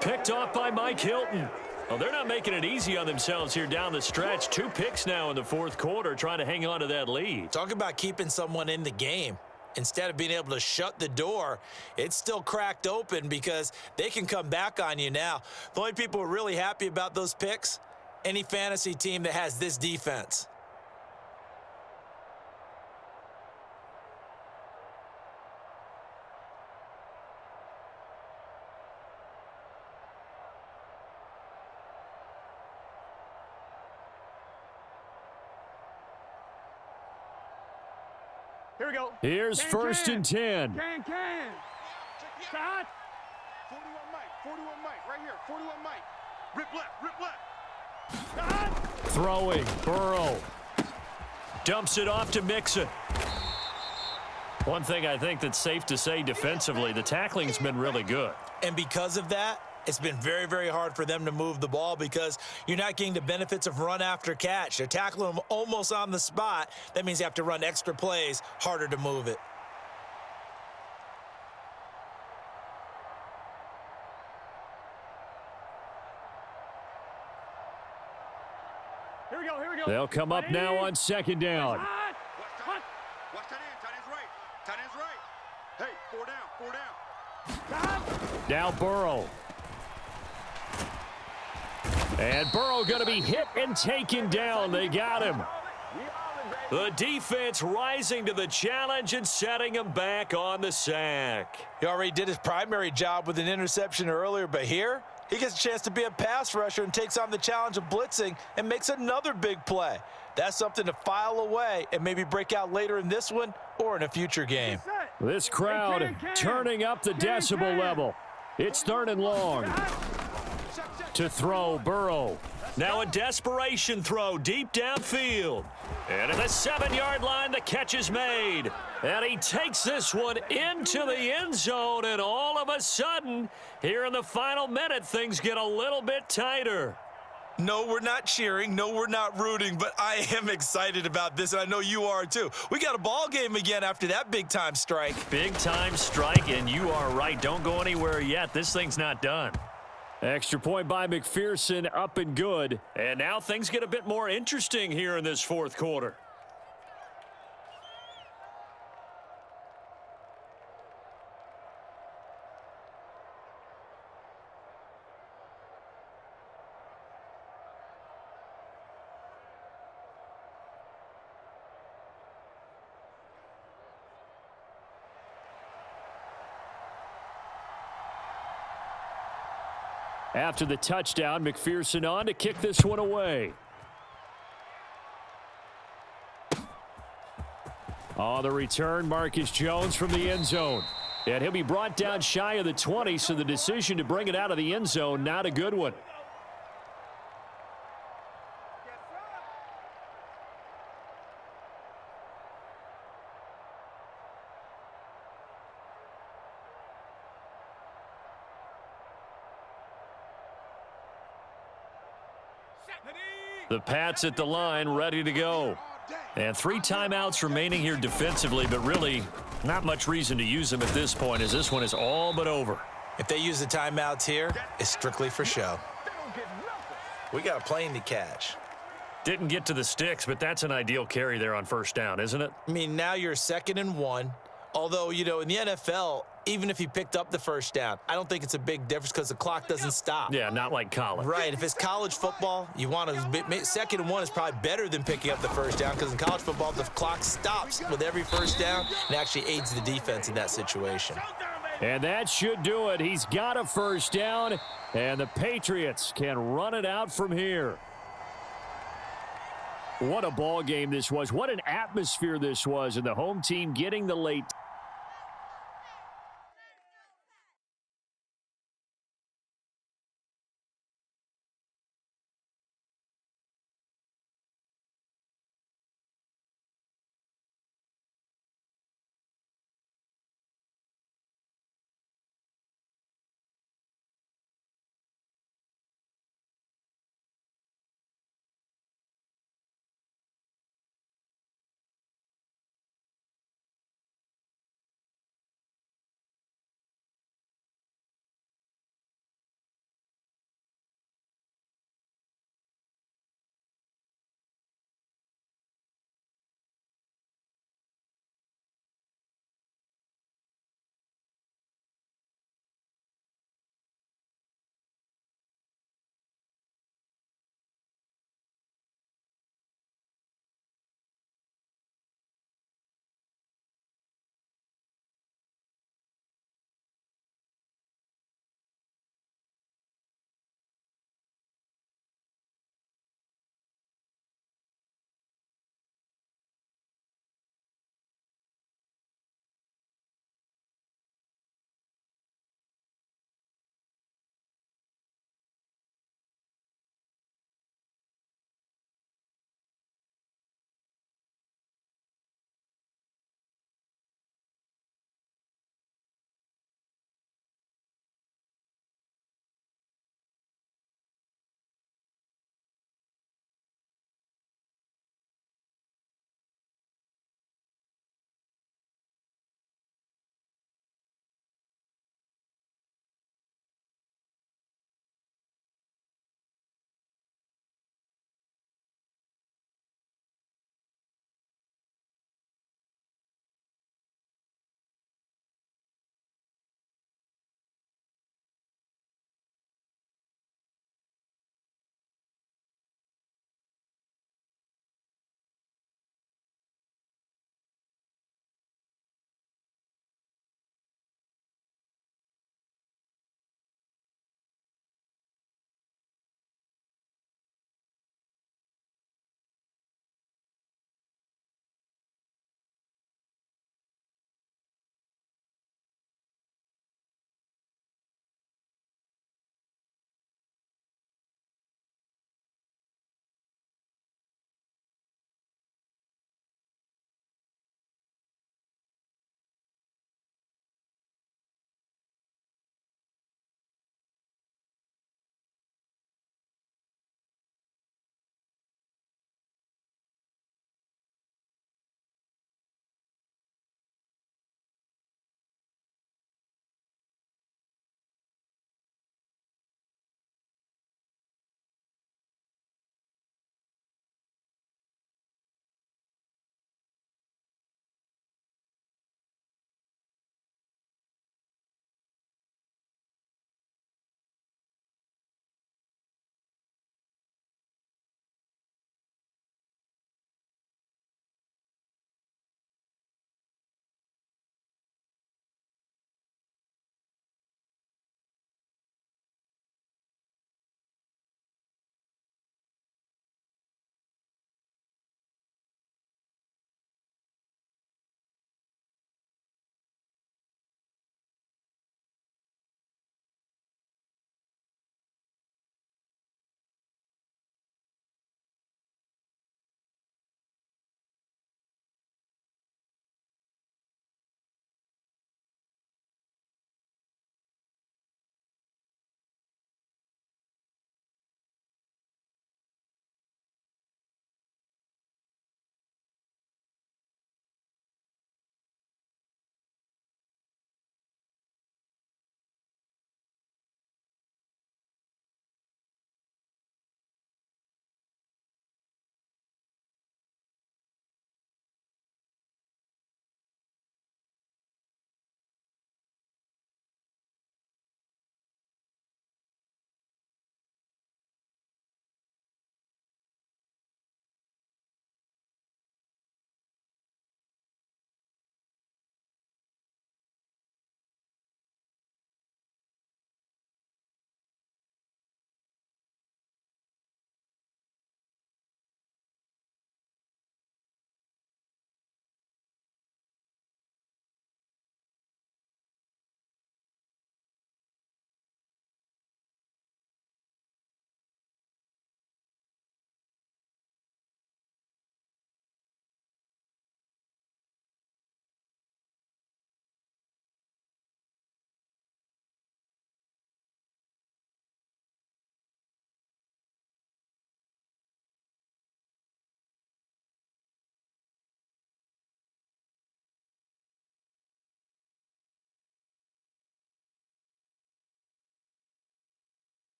Picked off by Mike Hilton. Well, they're not making it easy on themselves here down the stretch. 2 picks now in the fourth quarter, trying to hang on to that lead. Talk about keeping someone in the game. Instead of being able to shut the door, it's still cracked open because they can come back on you now. The only people who are really happy about those picks, any fantasy team that has this defense. Here we go. Here's first and 10. Can. Shot. 41 Mike. 41 Mike. Right here. 41 Mike. Rip left. Rip left. Shot. Throwing, Burrow. Dumps it off to Mixon. One thing I think that's safe to say defensively, the tackling's been really good. And because of that, it's been very, very hard for them to move the ball because you're not getting the benefits of run after catch. They're tackling them almost on the spot. That means you have to run extra plays, harder to move it. Here we go. Here we go. They'll come up now on second down. Hot. Watch tight end. Tight end's right. Tight end's right. Hey, 4 down. 4 down. Shot. Now Burrow. And Burrow going to be hit and taken down. They got him. The defense rising to the challenge and setting him back on the sack. He already did his primary job with an interception earlier, but here he gets a chance to be a pass rusher and takes on the challenge of blitzing and makes another big play. That's something to file away and maybe break out later in this one or in a future game. This crowd turning up the decibel level. It's third and long. To throw, Burrow. Now a desperation throw deep downfield. And at the 7-yard line, the catch is made. And he takes this one into the end zone. And all of a sudden, here in the final minute, things get a little bit tighter. No, we're not cheering. No, we're not rooting. But I am excited about this, and I know you are too. We got a ball game again after that big-time strike. Big-time strike, and you are right. Don't go anywhere yet. This thing's not done. Extra point by McPherson, up and good. And now things get a bit more interesting here in this fourth quarter. After the touchdown, McPherson on to kick this one away. On the return, Marcus Jones from the end zone. And he'll be brought down shy of the 20, so the decision to bring it out of the end zone, not a good one. The Pats at the line, ready to go. And 3 timeouts remaining here defensively, but really not much reason to use them at this point, as this one is all but over. If they use the timeouts here, it's strictly for show. We got a plane to catch. Didn't get to the sticks, but that's an ideal carry there on first down, isn't it? I mean, now you're 2nd and 1. Although, you know, in the NFL, even if he picked up the first down, I don't think it's a big difference because the clock doesn't stop. Yeah, not like college. Right. If it's college football, you want to 2nd and 1 is probably better than picking up the first down because in college football, the clock stops with every first down and actually aids the defense in that situation. And that should do it. He's got a first down, and the Patriots can run it out from here. What a ball game this was. What an atmosphere this was, and the home team getting the late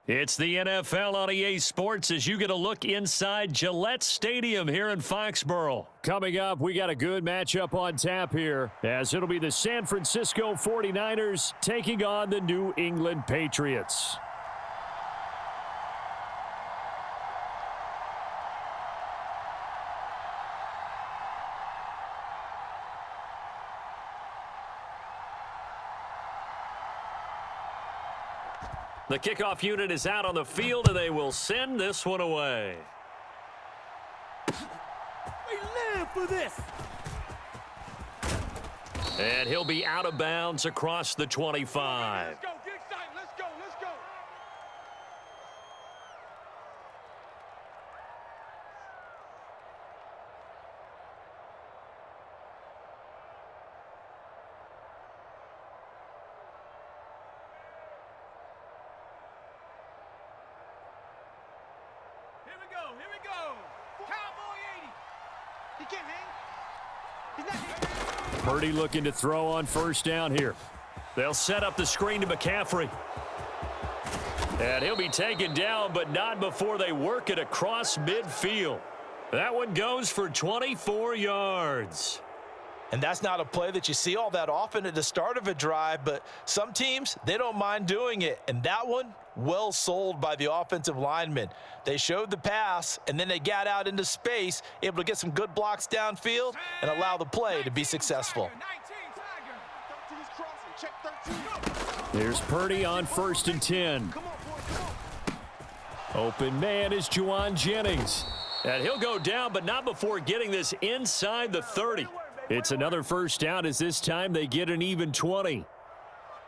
It's the NFL on EA Sports as you get a look inside Gillette Stadium here in Foxborough. Coming up, we got a good matchup on tap here as it'll be the San Francisco 49ers taking on the New England Patriots. The kickoff unit is out on the field, and they will send this one away. We live for this. And he'll be out of bounds across the 25. Let's go. Get excited. Let's go. Let's go. Here we go. Here we go. Cowboy 80. He can't hang. He's not hanging. Purdy looking to throw on first down here. They'll set up the screen to McCaffrey. And he'll be taken down, but not before they work it across midfield. That one goes for 24 yards. And that's not a play that you see all that often at the start of a drive, but some teams, they don't mind doing it. And that one, well sold by the offensive linemen. They showed the pass, and then they got out into space, able to get some good blocks downfield and allow the play to be successful. 13's crossing. Check 13. Here's Purdy on 1st and 10. Come on, boy. Come on. Open man is Juwan Jennings. And he'll go down, but not before getting this inside the 30. It's another first down as this time they get an even 20.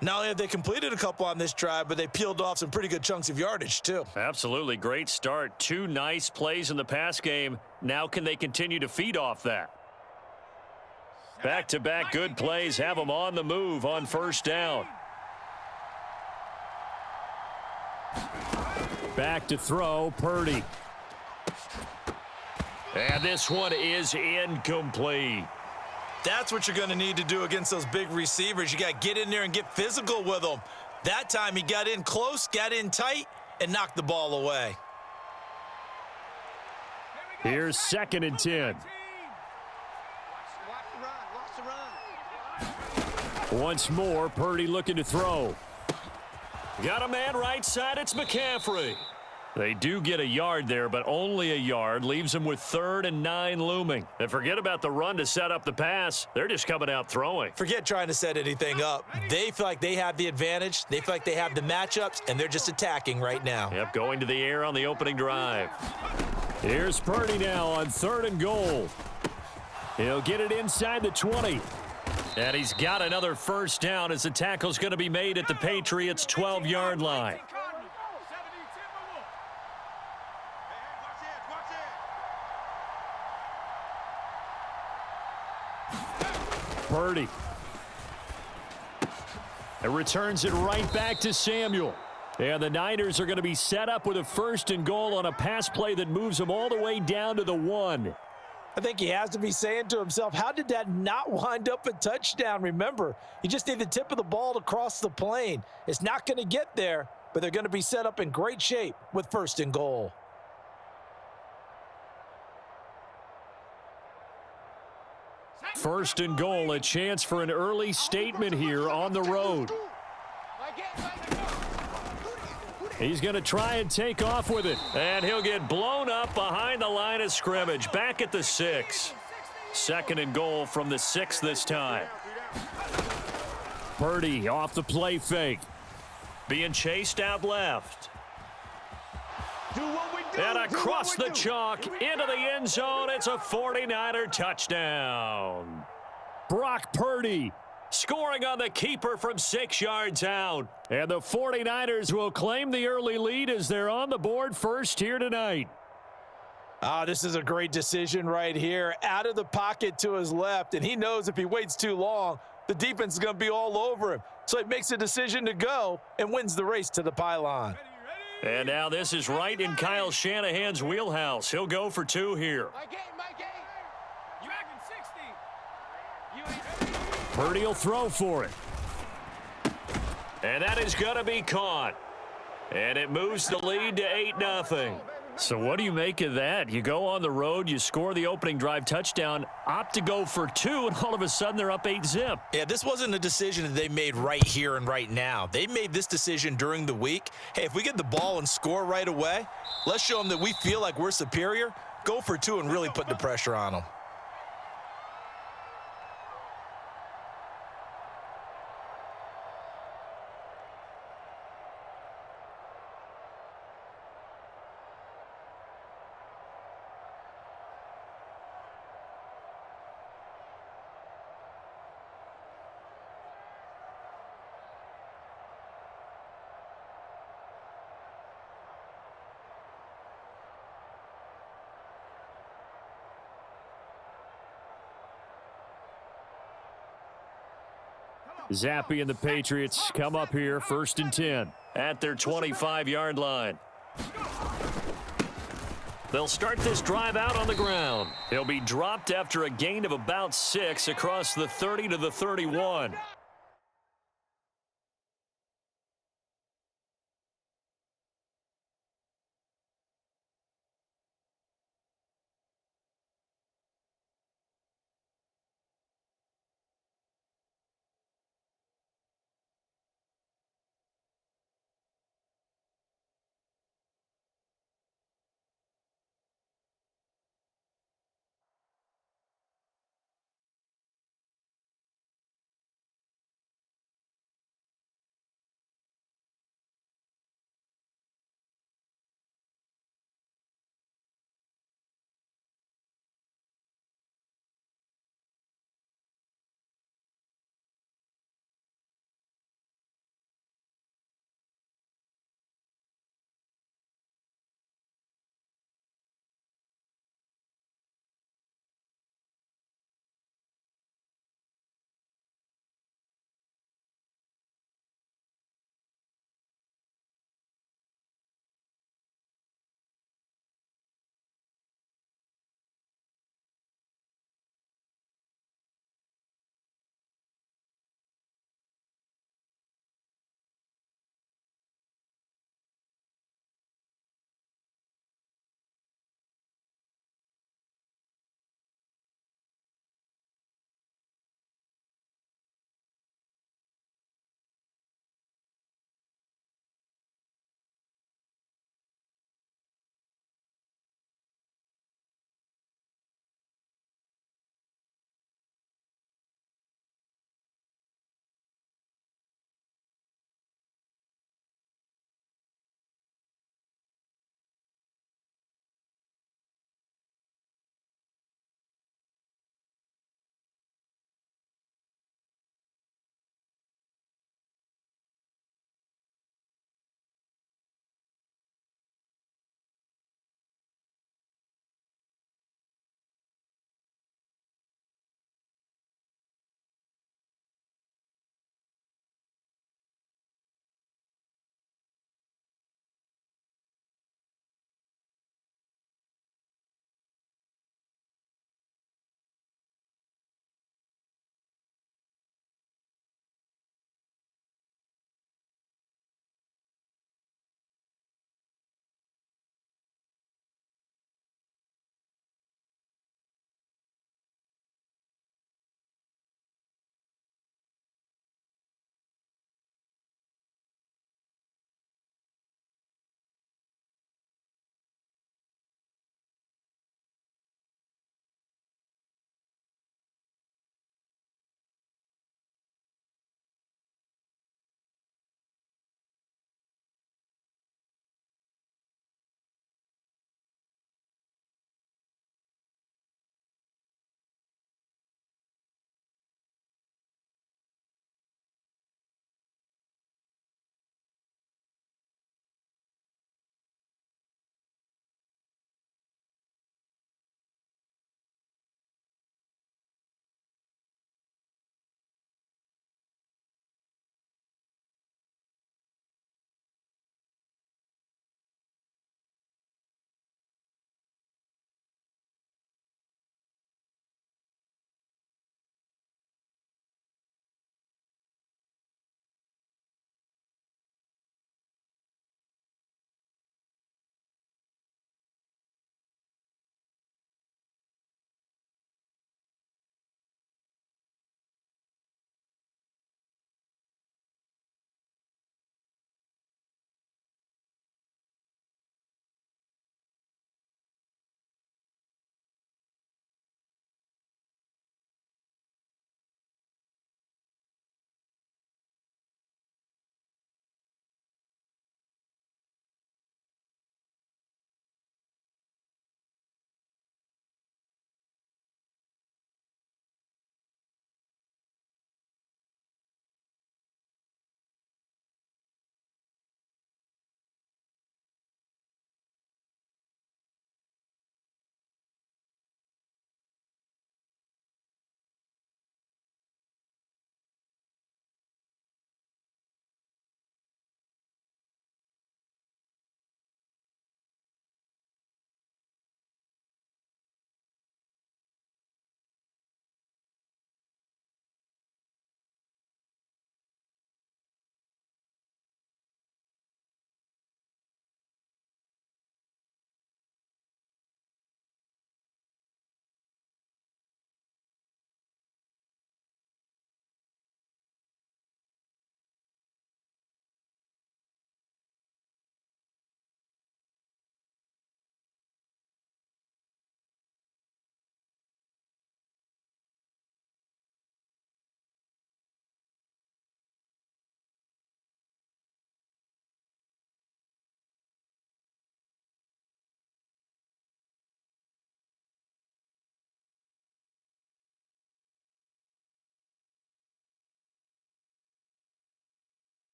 Not only have they completed a couple on this drive, but they peeled off some pretty good chunks of yardage, too. Absolutely great start. 2 nice plays in the pass game. Now can they continue to feed off that? Back-to-back good plays have them on the move on first down. Back to throw, Purdy. And this one is incomplete. That's what you're going to need to do against those big receivers. You got to get in there and get physical with them. That time he got in close, got in tight, and knocked the ball away. Here's 2nd and 10. Once more, Purdy looking to throw. Got a man right side, it's McCaffrey. They do get a yard there, but only a yard. Leaves them with 3rd and 9 looming. And forget about the run to set up the pass. They're just coming out throwing. Forget trying to set anything up. They feel like they have the advantage. They feel like they have the matchups, and they're just attacking right now. Yep, going to the air on the opening drive. Here's Purdy now on 3rd and goal. He'll get it inside the 20. And he's got another first down as the tackle's going to be made at the Patriots' 12-yard line. Purdy. It returns it right back to Samuel. And the Niners are going to be set up with a 1st and goal on a pass play that moves them all the way down to the 1. I think he has to be saying to himself, how did that not wind up a touchdown? Remember, you just need the tip of the ball to cross the plane. It's not going to get there, but they're going to be set up in great shape with 1st and goal. First and goal, a chance for an early statement here on the road. He's going to try and take off with it. And he'll get blown up behind the line of scrimmage. Back at the 6. 2nd and goal from the 6 this time. Purdy off the play fake. Being chased out left. And across the chalk into the end zone. It's a 49er touchdown. Brock Purdy scoring on the keeper from 6 yards out. And the 49ers will claim the early lead as they're on the board first here tonight. This is a great decision right here. Out of the pocket to his left, and he knows if he waits too long, the defense is going to be all over him. So he makes a decision to go and wins the race to the pylon. And now this is right in Kyle Shanahan's wheelhouse. He'll go for 2 here. You acting 60. Purdy will throw for it. And that is going to be caught. And it moves the lead to 8-0. So what do you make of that? You go on the road, you score the opening drive touchdown, opt to go for 2, and all of a sudden they're up 8-zip. Yeah, this wasn't a decision that they made right here and right now. They made this decision during the week. Hey, if we get the ball and score right away, let's show them that we feel like we're superior. Go for 2 and really put the pressure on them. Zappe and the Patriots come up here 1st and 10 at their 25-yard line. They'll start this drive out on the ground. He'll be dropped after a gain of about 6 across the 30 to the 31.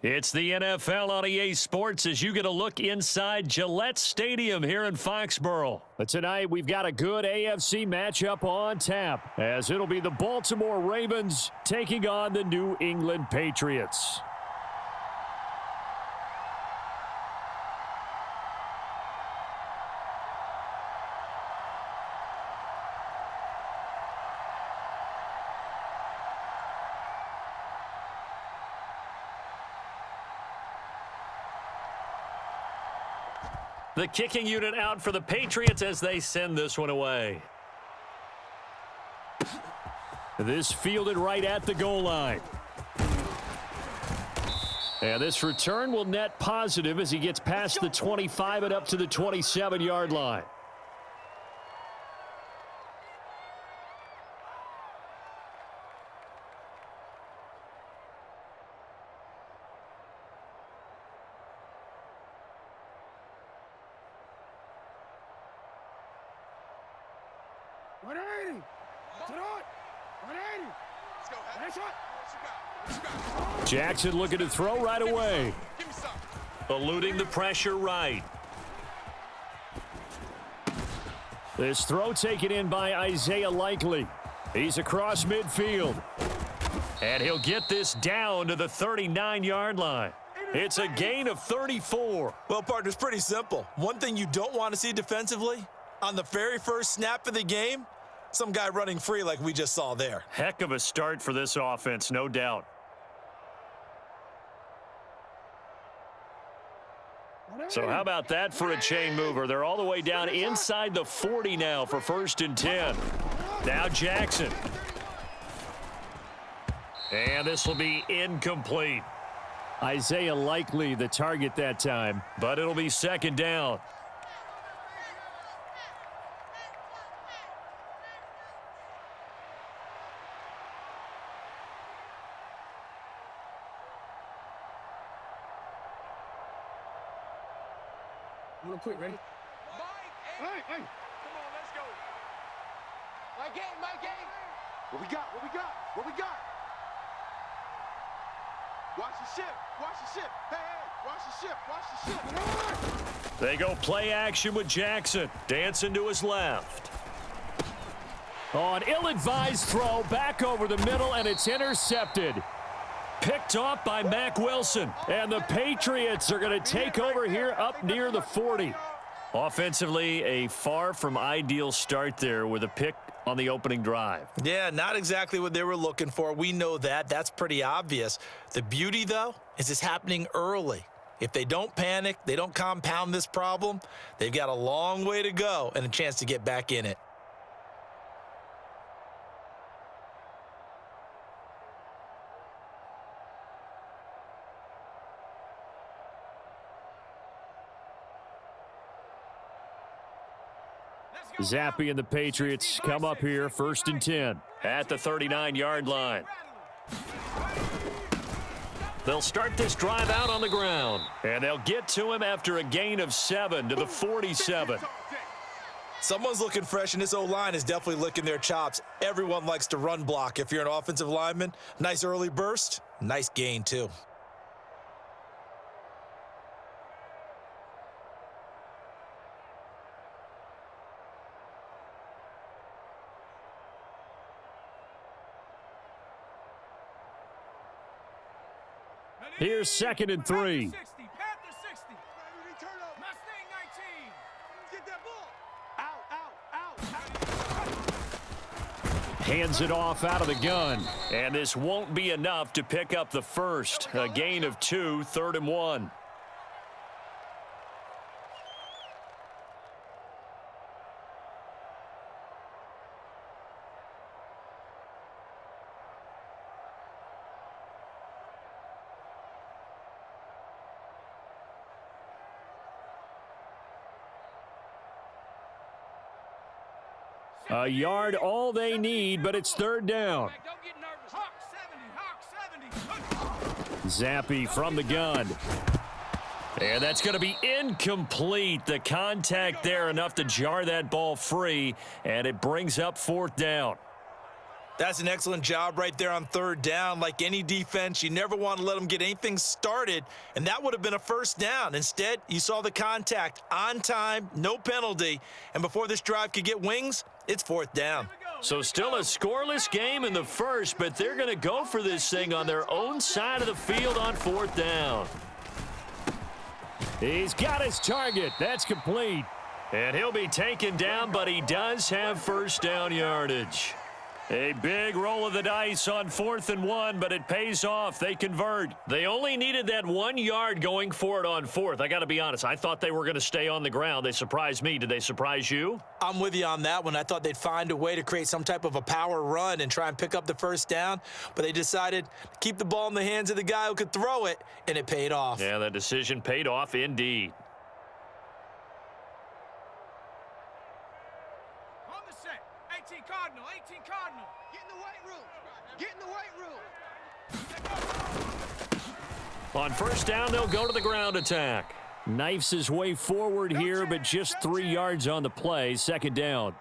It's the NFL on EA Sports as you get a look inside Gillette Stadium here in Foxborough. But tonight we've got a good AFC matchup on tap as it'll be the Baltimore Ravens taking on the New England Patriots. The kicking unit out for the Patriots as they send this one away. This fielded right at the goal line. And this return will net positive as he gets past the 25 and up to the 27-yard line. Jackson looking to throw right away. Eluding the pressure right. This throw taken in by Isaiah Likely. He's across midfield. And he'll get this down to the 39-yard line. It's a gain of 34. Well, partner, it's pretty simple. One thing you don't want to see defensively, on the very first snap of the game, some guy running free like we just saw there. Heck of a start for this offense, no doubt. So how about that for a chain mover? They're all the way down inside the 40 now for 1st and 10. Now Jackson. And this will be incomplete. Isaiah Likely the target that time, but it'll be 2nd down. Real quick, ready? Hey, hey. Come on, let's go. My game. What we got? Watch the ship. Hey, watch the ship. They go play action with Jackson. Dancing to his left. Oh, an ill-advised throw back over the middle, and it's intercepted. Picked off by Mack Wilson. And the Patriots are going to take over here up near the 40. Offensively, a far from ideal start there with a pick on the opening drive. Yeah, not exactly what they were looking for. We know that. That's pretty obvious. The beauty, though, is it's happening early. If they don't panic, they don't compound this problem, they've got a long way to go and a chance to get back in it. Zappi and the Patriots come up here 1st and 10 at the 39-yard line. They'll start this drive out on the ground, and they'll get to him after a gain of 7 to the 47. Someone's looking fresh, and this O-line is definitely licking their chops. Everyone likes to run block. If you're an offensive lineman, nice early burst, nice gain too. Here's 2nd and 3. Panther 60. Mustang 19. Get that ball. Out. Hands it off out of the gun. And this won't be enough to pick up the first. A gain of 2, 3rd and 1. A yard all they need, but it's 3rd down. Don't get nervous. Hawk 70. Zappi from the gun. And that's going to be incomplete. The contact there enough to jar that ball free, and it brings up 4th down. That's an excellent job right there on third down. Like any defense, you never want to let them get anything started, and that would have been a first down. Instead, you saw the contact on time, no penalty, and before this drive could get wings, it's fourth down. So still a scoreless game in the first, but they're going to go for this thing on their own side of the field on fourth down. He's got his target. That's complete. And he'll be taken down, but he does have first down yardage. A big roll of the dice on 4th and 1, but it pays off. They convert. They only needed that 1 yard going for it on 4th. I got to be honest. I thought they were going to stay on the ground. They surprised me. Did they surprise you? I'm with you on that one. I thought they'd find a way to create some type of a power run and try and pick up the first down, but they decided to keep the ball in the hands of the guy who could throw it, and it paid off. Yeah, that decision paid off indeed. On the set. 18 Cardinal, 18 Cardinal. Get in the weight room. Get in the weight room. On first down, they'll go to the ground attack. Knifes his way forward here, but just 3 yards on the play. Second down.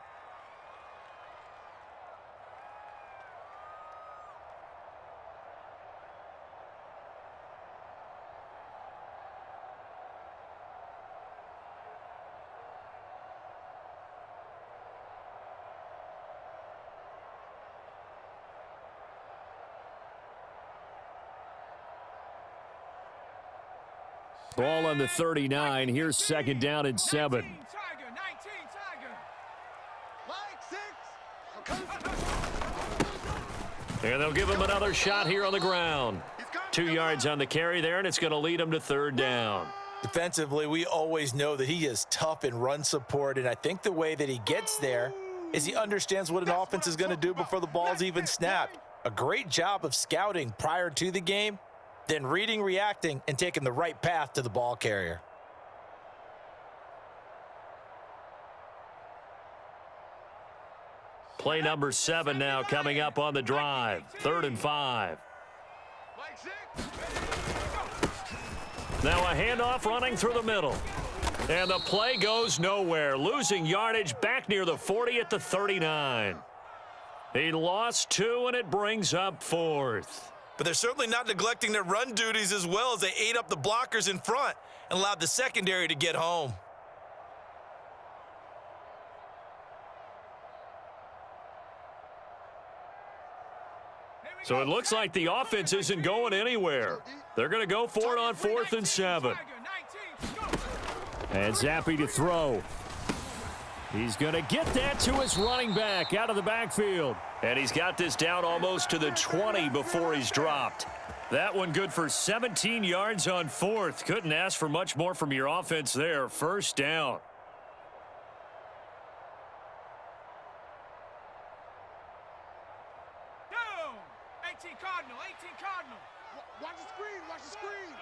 Ball on the 39. Here's second down and 7. 19 Tiger, 19 Tiger. Flag 6. And they'll give him another shot here on the ground. 2 yards on the carry there, and it's going to lead him to third down. Defensively, we always know that he is tough in run support, and I think the way that he gets there is he understands what an offense is going to do before the ball's even snapped. A great job of scouting prior to the game, then reading, reacting, and taking the right path to the ball carrier. Play number 7 now coming up on the drive. 3rd and 5. Flag 6. Now a handoff running through the middle. And the play goes nowhere. Losing yardage back near the 40 at the 39. He lost 2, and it brings up 4th. But they're certainly not neglecting their run duties as well as they ate up the blockers in front and allowed the secondary to get home. So it looks like the offense isn't going anywhere. They're going to go for it on 4th and 7. And Zappe to throw. He's going to get that to his running back out of the backfield. And he's got this down almost to the 20 before he's dropped. That one good for 17 yards on 4th. Couldn't ask for much more from your offense there. First down. Down. 18 Cardinal, 18 Cardinal. Watch the screen. Watch the screen.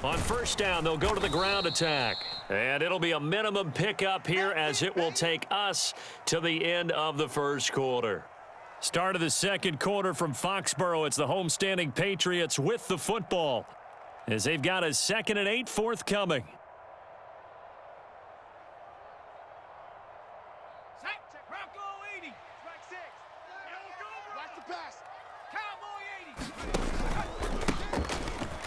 On first down, they'll go to the ground attack. And it'll be a minimum pickup here as it will take us to the end of the first quarter. Start of the second quarter from Foxborough. It's the homestanding Patriots with the football as they've got a 2nd and 8 forthcoming. Set. Bronco 80. Flag 6. Watch the pass. Cowboy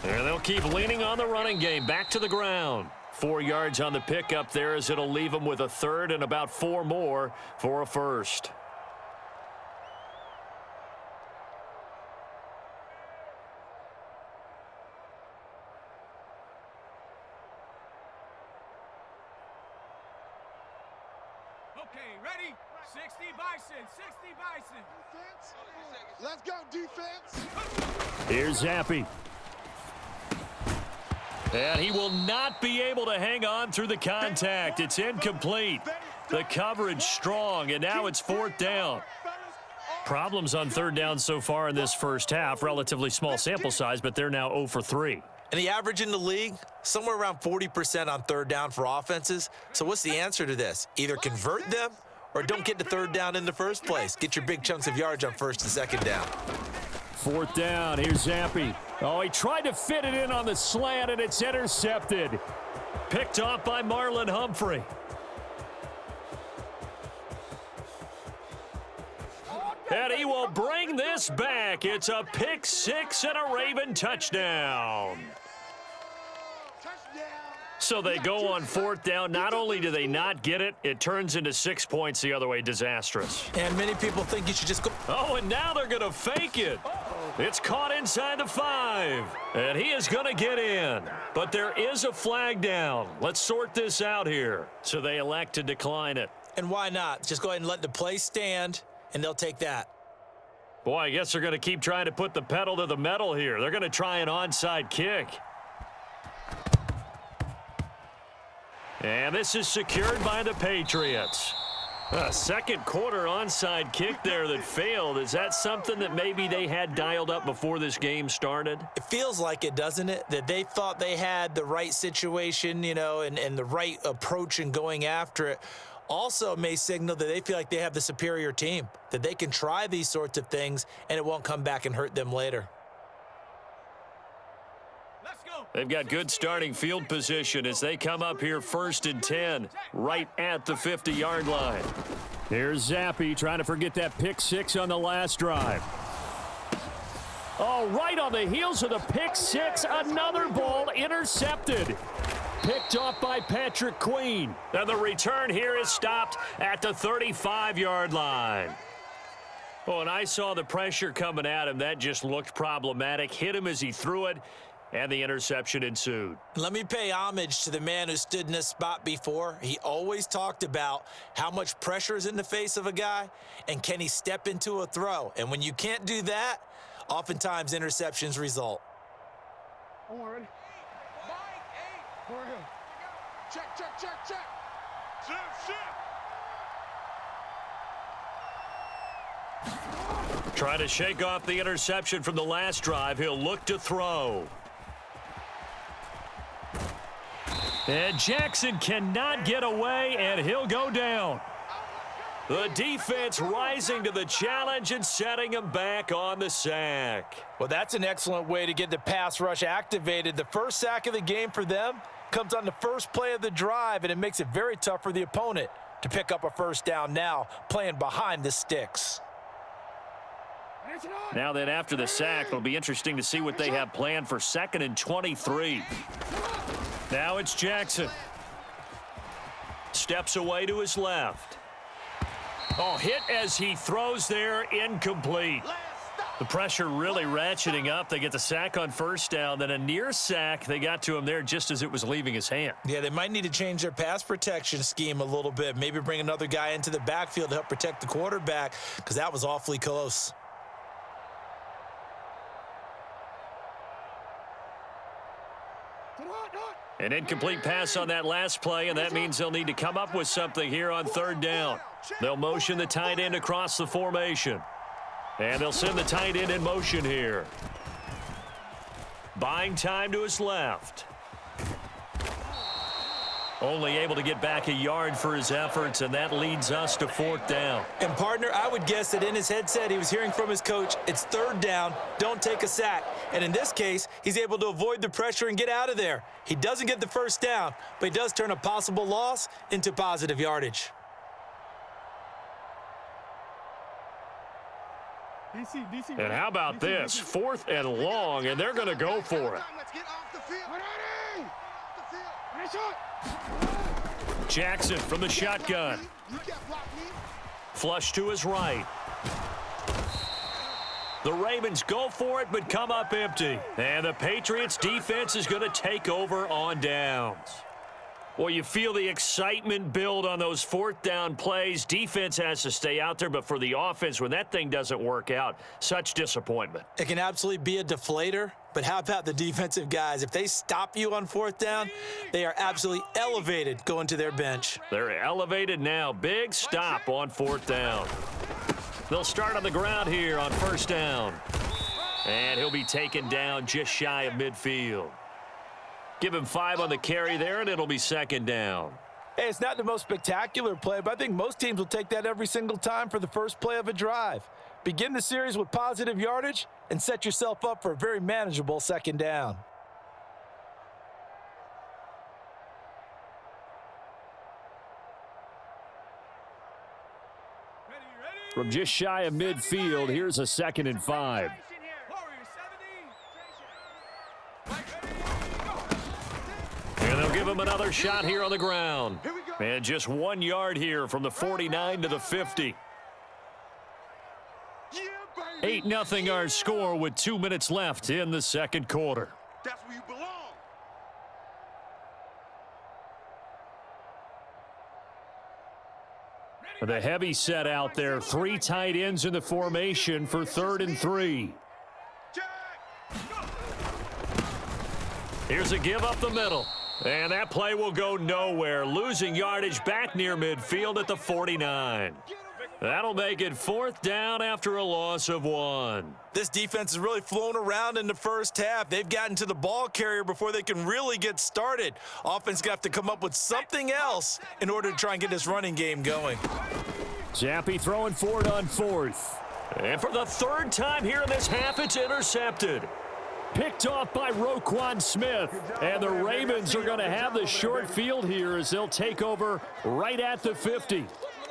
80. And they'll keep leaning on the running game. Back to the ground. 4 yards on the pickup there as it'll leave them with a 3rd and about 4 more for a first. Okay, ready? 60 Bison, 60 Bison. Defense. Let's go, defense. Here's Zappe. And he will not be able to hang on through the contact. It's incomplete. The coverage strong, and now it's 4th down. Problems on 3rd down so far in this first half. Relatively small sample size, but they're now 0 for 3. And the average in the league, somewhere around 40% on 3rd down for offenses. So what's the answer to this? Either convert them or don't get to 3rd down in the first place. Get your big chunks of yards on 1st and 2nd down. 4th down. Here's Zappe. Oh, he tried to fit it in on the slant, and it's intercepted. Picked off by Marlon Humphrey. And he will bring this back. It's a pick six and a Raven touchdown. So they go on fourth down. Not only do they not get it, it turns into 6 points the other way. Disastrous. And many people think you should just go. Oh, and now they're going to fake it. It's caught inside the 5. And he is going to get in. But there is a flag down. Let's sort this out here. So they elect to decline it. And why not? Just go ahead and let the play stand, and they'll take that. Boy, I guess they're going to keep trying to put the pedal to the metal here. They're going to try an onside kick. And this is secured by the Patriots. A second quarter onside kick there that failed. Is that something that maybe they had dialed up before this game started? It feels like it, doesn't it? That they thought they had the right situation, you know, and the right approach in going after it. Also may signal that they feel like they have the superior team, that they can try these sorts of things and it won't come back and hurt them later. They've got good starting field position as they come up here 1st and 10, right at the 50-yard line. Here's Zappi trying to forget that pick six on the last drive. Oh, right on the heels of the pick six, another ball intercepted. Picked off by Patrick Queen. And the return here is stopped at the 35-yard line. Oh, and I saw the pressure coming at him. That just looked problematic. Hit him as he threw it. And the interception ensued. Let me pay homage to the man who stood in this spot before. He always talked about how much pressure is in the face of a guy and can he step into a throw. And when you can't do that, oftentimes interceptions result. Ready? Check, check, check, check. Trying to shake off the interception from the last drive. He'll look to throw. And Jackson cannot get away, and he'll go down. The defense rising to the challenge and setting him back on the sack. Well, that's an excellent way to get the pass rush activated. The first sack of the game for them comes on the first play of the drive, and it makes it very tough for the opponent to pick up a first down now, playing behind the sticks. Now then, after the sack, it'll be interesting to see what they have planned for 2nd and 23. Now it's Jackson. Steps away to his left. Oh, hit as he throws there, incomplete. The pressure really ratcheting up. They get the sack on first down, then a near sack. They got to him there just as it was leaving his hand. Yeah, they might need to change their pass protection scheme a little bit. Maybe bring another guy into the backfield to help protect the quarterback because that was awfully close. An incomplete pass on that last play, and that means they'll need to come up with something here on 3rd down. They'll motion the tight end across the formation. And they'll send the tight end in motion here. Buying time to his left. Only able to get back a yard for his efforts, and that leads us to 4th down. And, partner, I would guess that in his headset he was hearing from his coach, it's 3rd down, don't take a sack. And in this case, he's able to avoid the pressure and get out of there. He doesn't get the first down, but he does turn a possible loss into positive yardage. DC. And how about this? 4th and long, and they're going to go for it. Let's get off the field. Jackson from the shotgun. Flush to his right. The Ravens go for it, but come up empty. And the Patriots defense is going to take over on downs. Well, you feel the excitement build on those 4th down plays. Defense has to stay out there, but for the offense, when that thing doesn't work out, such disappointment. It can absolutely be a deflator, but how about the defensive guys? If they stop you on 4th down, they are absolutely elevated going to their bench. They're elevated now. Big stop on 4th down. They'll start on the ground here on 1st down. And he'll be taken down just shy of midfield. Give him 5 on the carry there, and it'll be 2nd down. Hey, it's not the most spectacular play, but I think most teams will take that every single time for the first play of a drive. Begin the series with positive yardage and set yourself up for a very manageable 2nd down. From just shy of midfield, here's a 2nd and 5. And they'll give him another shot here on the ground. And just 1 yard here from the 49 to the 50. 8-0 our score with 2 minutes left in the second quarter. That's where you belong. The heavy set out there. 3 tight ends in the formation for 3rd and 3. Here's a give up the middle. And that play will go nowhere. Losing yardage back near midfield at the 49. That'll make it 4th down after a loss of 1. This defense has really flown around in the first half. They've gotten to the ball carrier before they can really get started. Offense got to come up with something else in order to try and get this running game going. Zappi throwing forward on 4th. And for the 3rd time here in this half, it's intercepted. Picked off by Roquan Smith. And the Ravens are going to have the short field here as they'll take over right at the 50.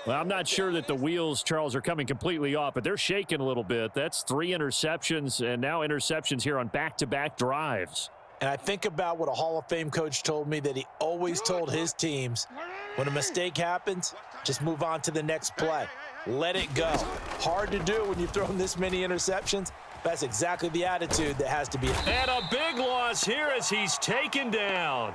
Well, I'm not sure that the wheels, Charles, are coming completely off, but they're shaking a little bit. That's 3 interceptions, and now interceptions here on back-to-back drives. And I think about what a Hall of Fame coach told me, that he always told his teams, when a mistake happens, just move on to the next play. Let it go. Hard to do when you've thrown this many interceptions. That's exactly the attitude that has to be. And a big loss here as he's taken down.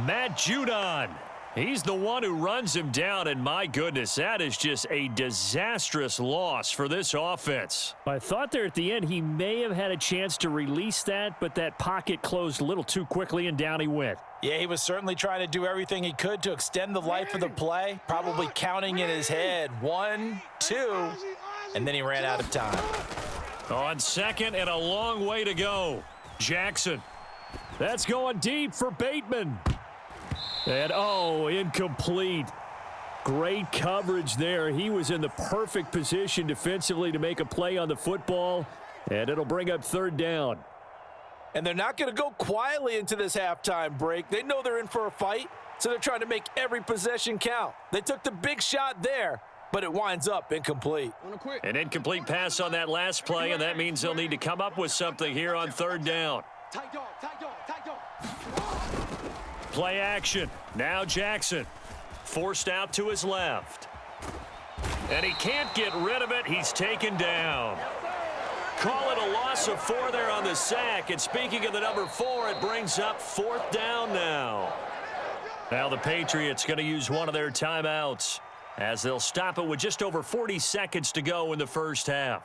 Matt Judon. He's the one who runs him down, and my goodness, that is just a disastrous loss for this offense. I thought there at the end he may have had a chance to release that, but that pocket closed a little too quickly, and down he went. Yeah, he was certainly trying to do everything he could to extend the life of the play, probably counting in his head 1, 2, and then he ran out of time. On 2nd and a long way to go. Jackson. That's going deep for Bateman. And, incomplete. Great coverage there. He was in the perfect position defensively to make a play on the football, and it'll bring up 3rd down. And they're not going to go quietly into this halftime break. They know they're in for a fight, so they're trying to make every possession count. They took the big shot there, but it winds up incomplete. An incomplete pass on that last play, and that means they'll need to come up with something here on 3rd down. Tight dog, tight dog, tight dog. Play action. Now Jackson. Forced out to his left. And he can't get rid of it. He's taken down. Call it a loss of 4 there on the sack. And speaking of the number 4, it brings up 4th down now. Now the Patriots going to use one of their timeouts as they'll stop it with just over 40 seconds to go in the first half.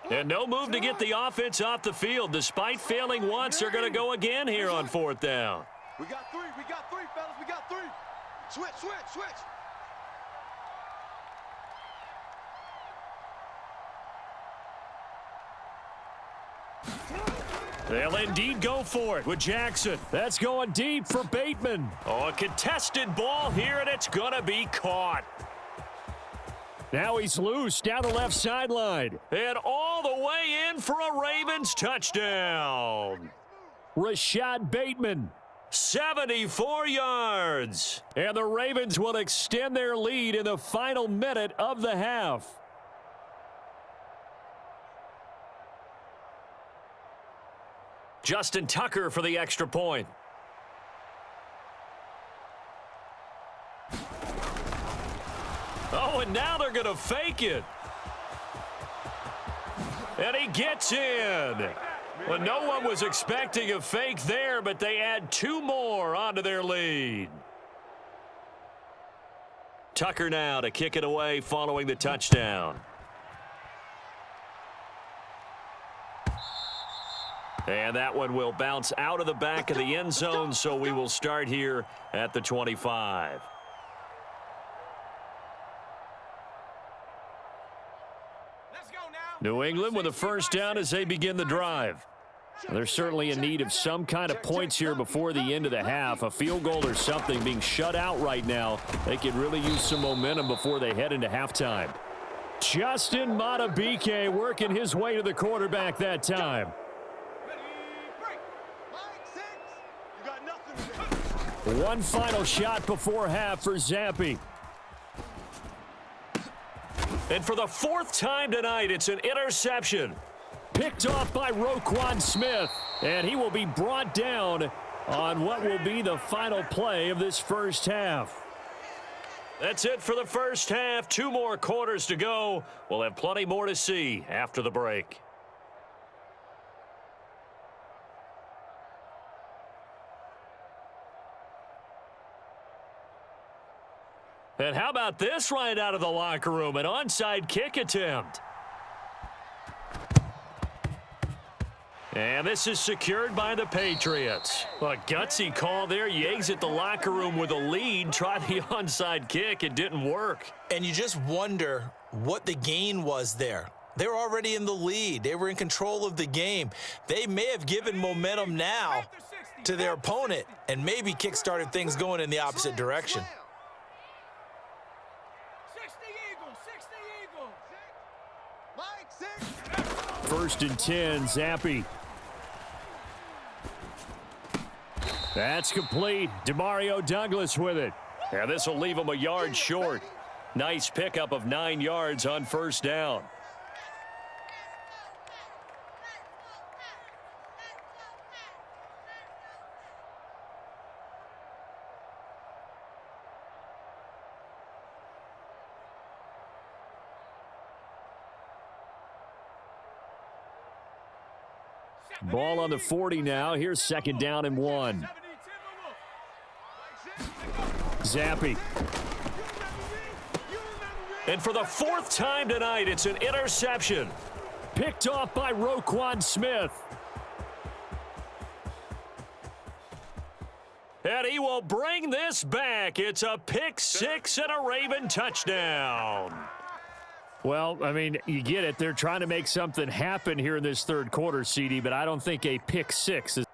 And no move to get the offense off the field. Despite failing once, they're going to go again here on 4th down. We got 3, fellas, we got 3. Switch. They'll indeed go for it with Jackson. That's going deep for Bateman. Oh, a contested ball here, and it's going to be caught. Now he's loose down the left sideline. And all the way in for a Ravens touchdown. Rashad Bateman, 74 yards. And the Ravens will extend their lead in the final minute of the half. Justin Tucker for the extra point. Oh, and now they're going to fake it. And he gets in. Well, no one was expecting a fake there, but they add 2 more onto their lead. Tucker now to kick it away following the touchdown. And that one will bounce out of the back of the end zone, so we will start here at the 25. New England with a first down as they begin the drive. They're certainly in need of some kind of points here before the end of the half. A field goal or something. Being shut out right now, they could really use some momentum before they head into halftime. Justin Madubuike working his way to the quarterback that time. One final shot before half for Zampi. And for the fourth time tonight, it's an interception. Picked off by Roquan Smith. And he will be brought down on what will be the final play of this first half. That's it for the first half. 2 more quarters to go. We'll have plenty more to see after the break. And how about this right out of the locker room? An onside kick attempt. And this is secured by the Patriots. A gutsy call there. You exit the locker room with a lead. Try the onside kick. It didn't work. And you just wonder what the gain was there. They were already in the lead. They were in control of the game. They may have given momentum now to their opponent and maybe kick-started things going in the opposite direction. 1st and 10, Zampi. That's complete. Demario Douglas with it. And this will leave him a yard short. Nice pickup of 9 yards on first down. Ball on the 40 now. Here's 2nd down and 1. Zampi. And for the 4th time tonight, it's an interception. Picked off by Roquan Smith. And he will bring this back. It's a pick 6 and a Raven touchdown. Well, I mean, you get it. They're trying to make something happen here in this 3rd quarter, CD, but I don't think a pick 6 is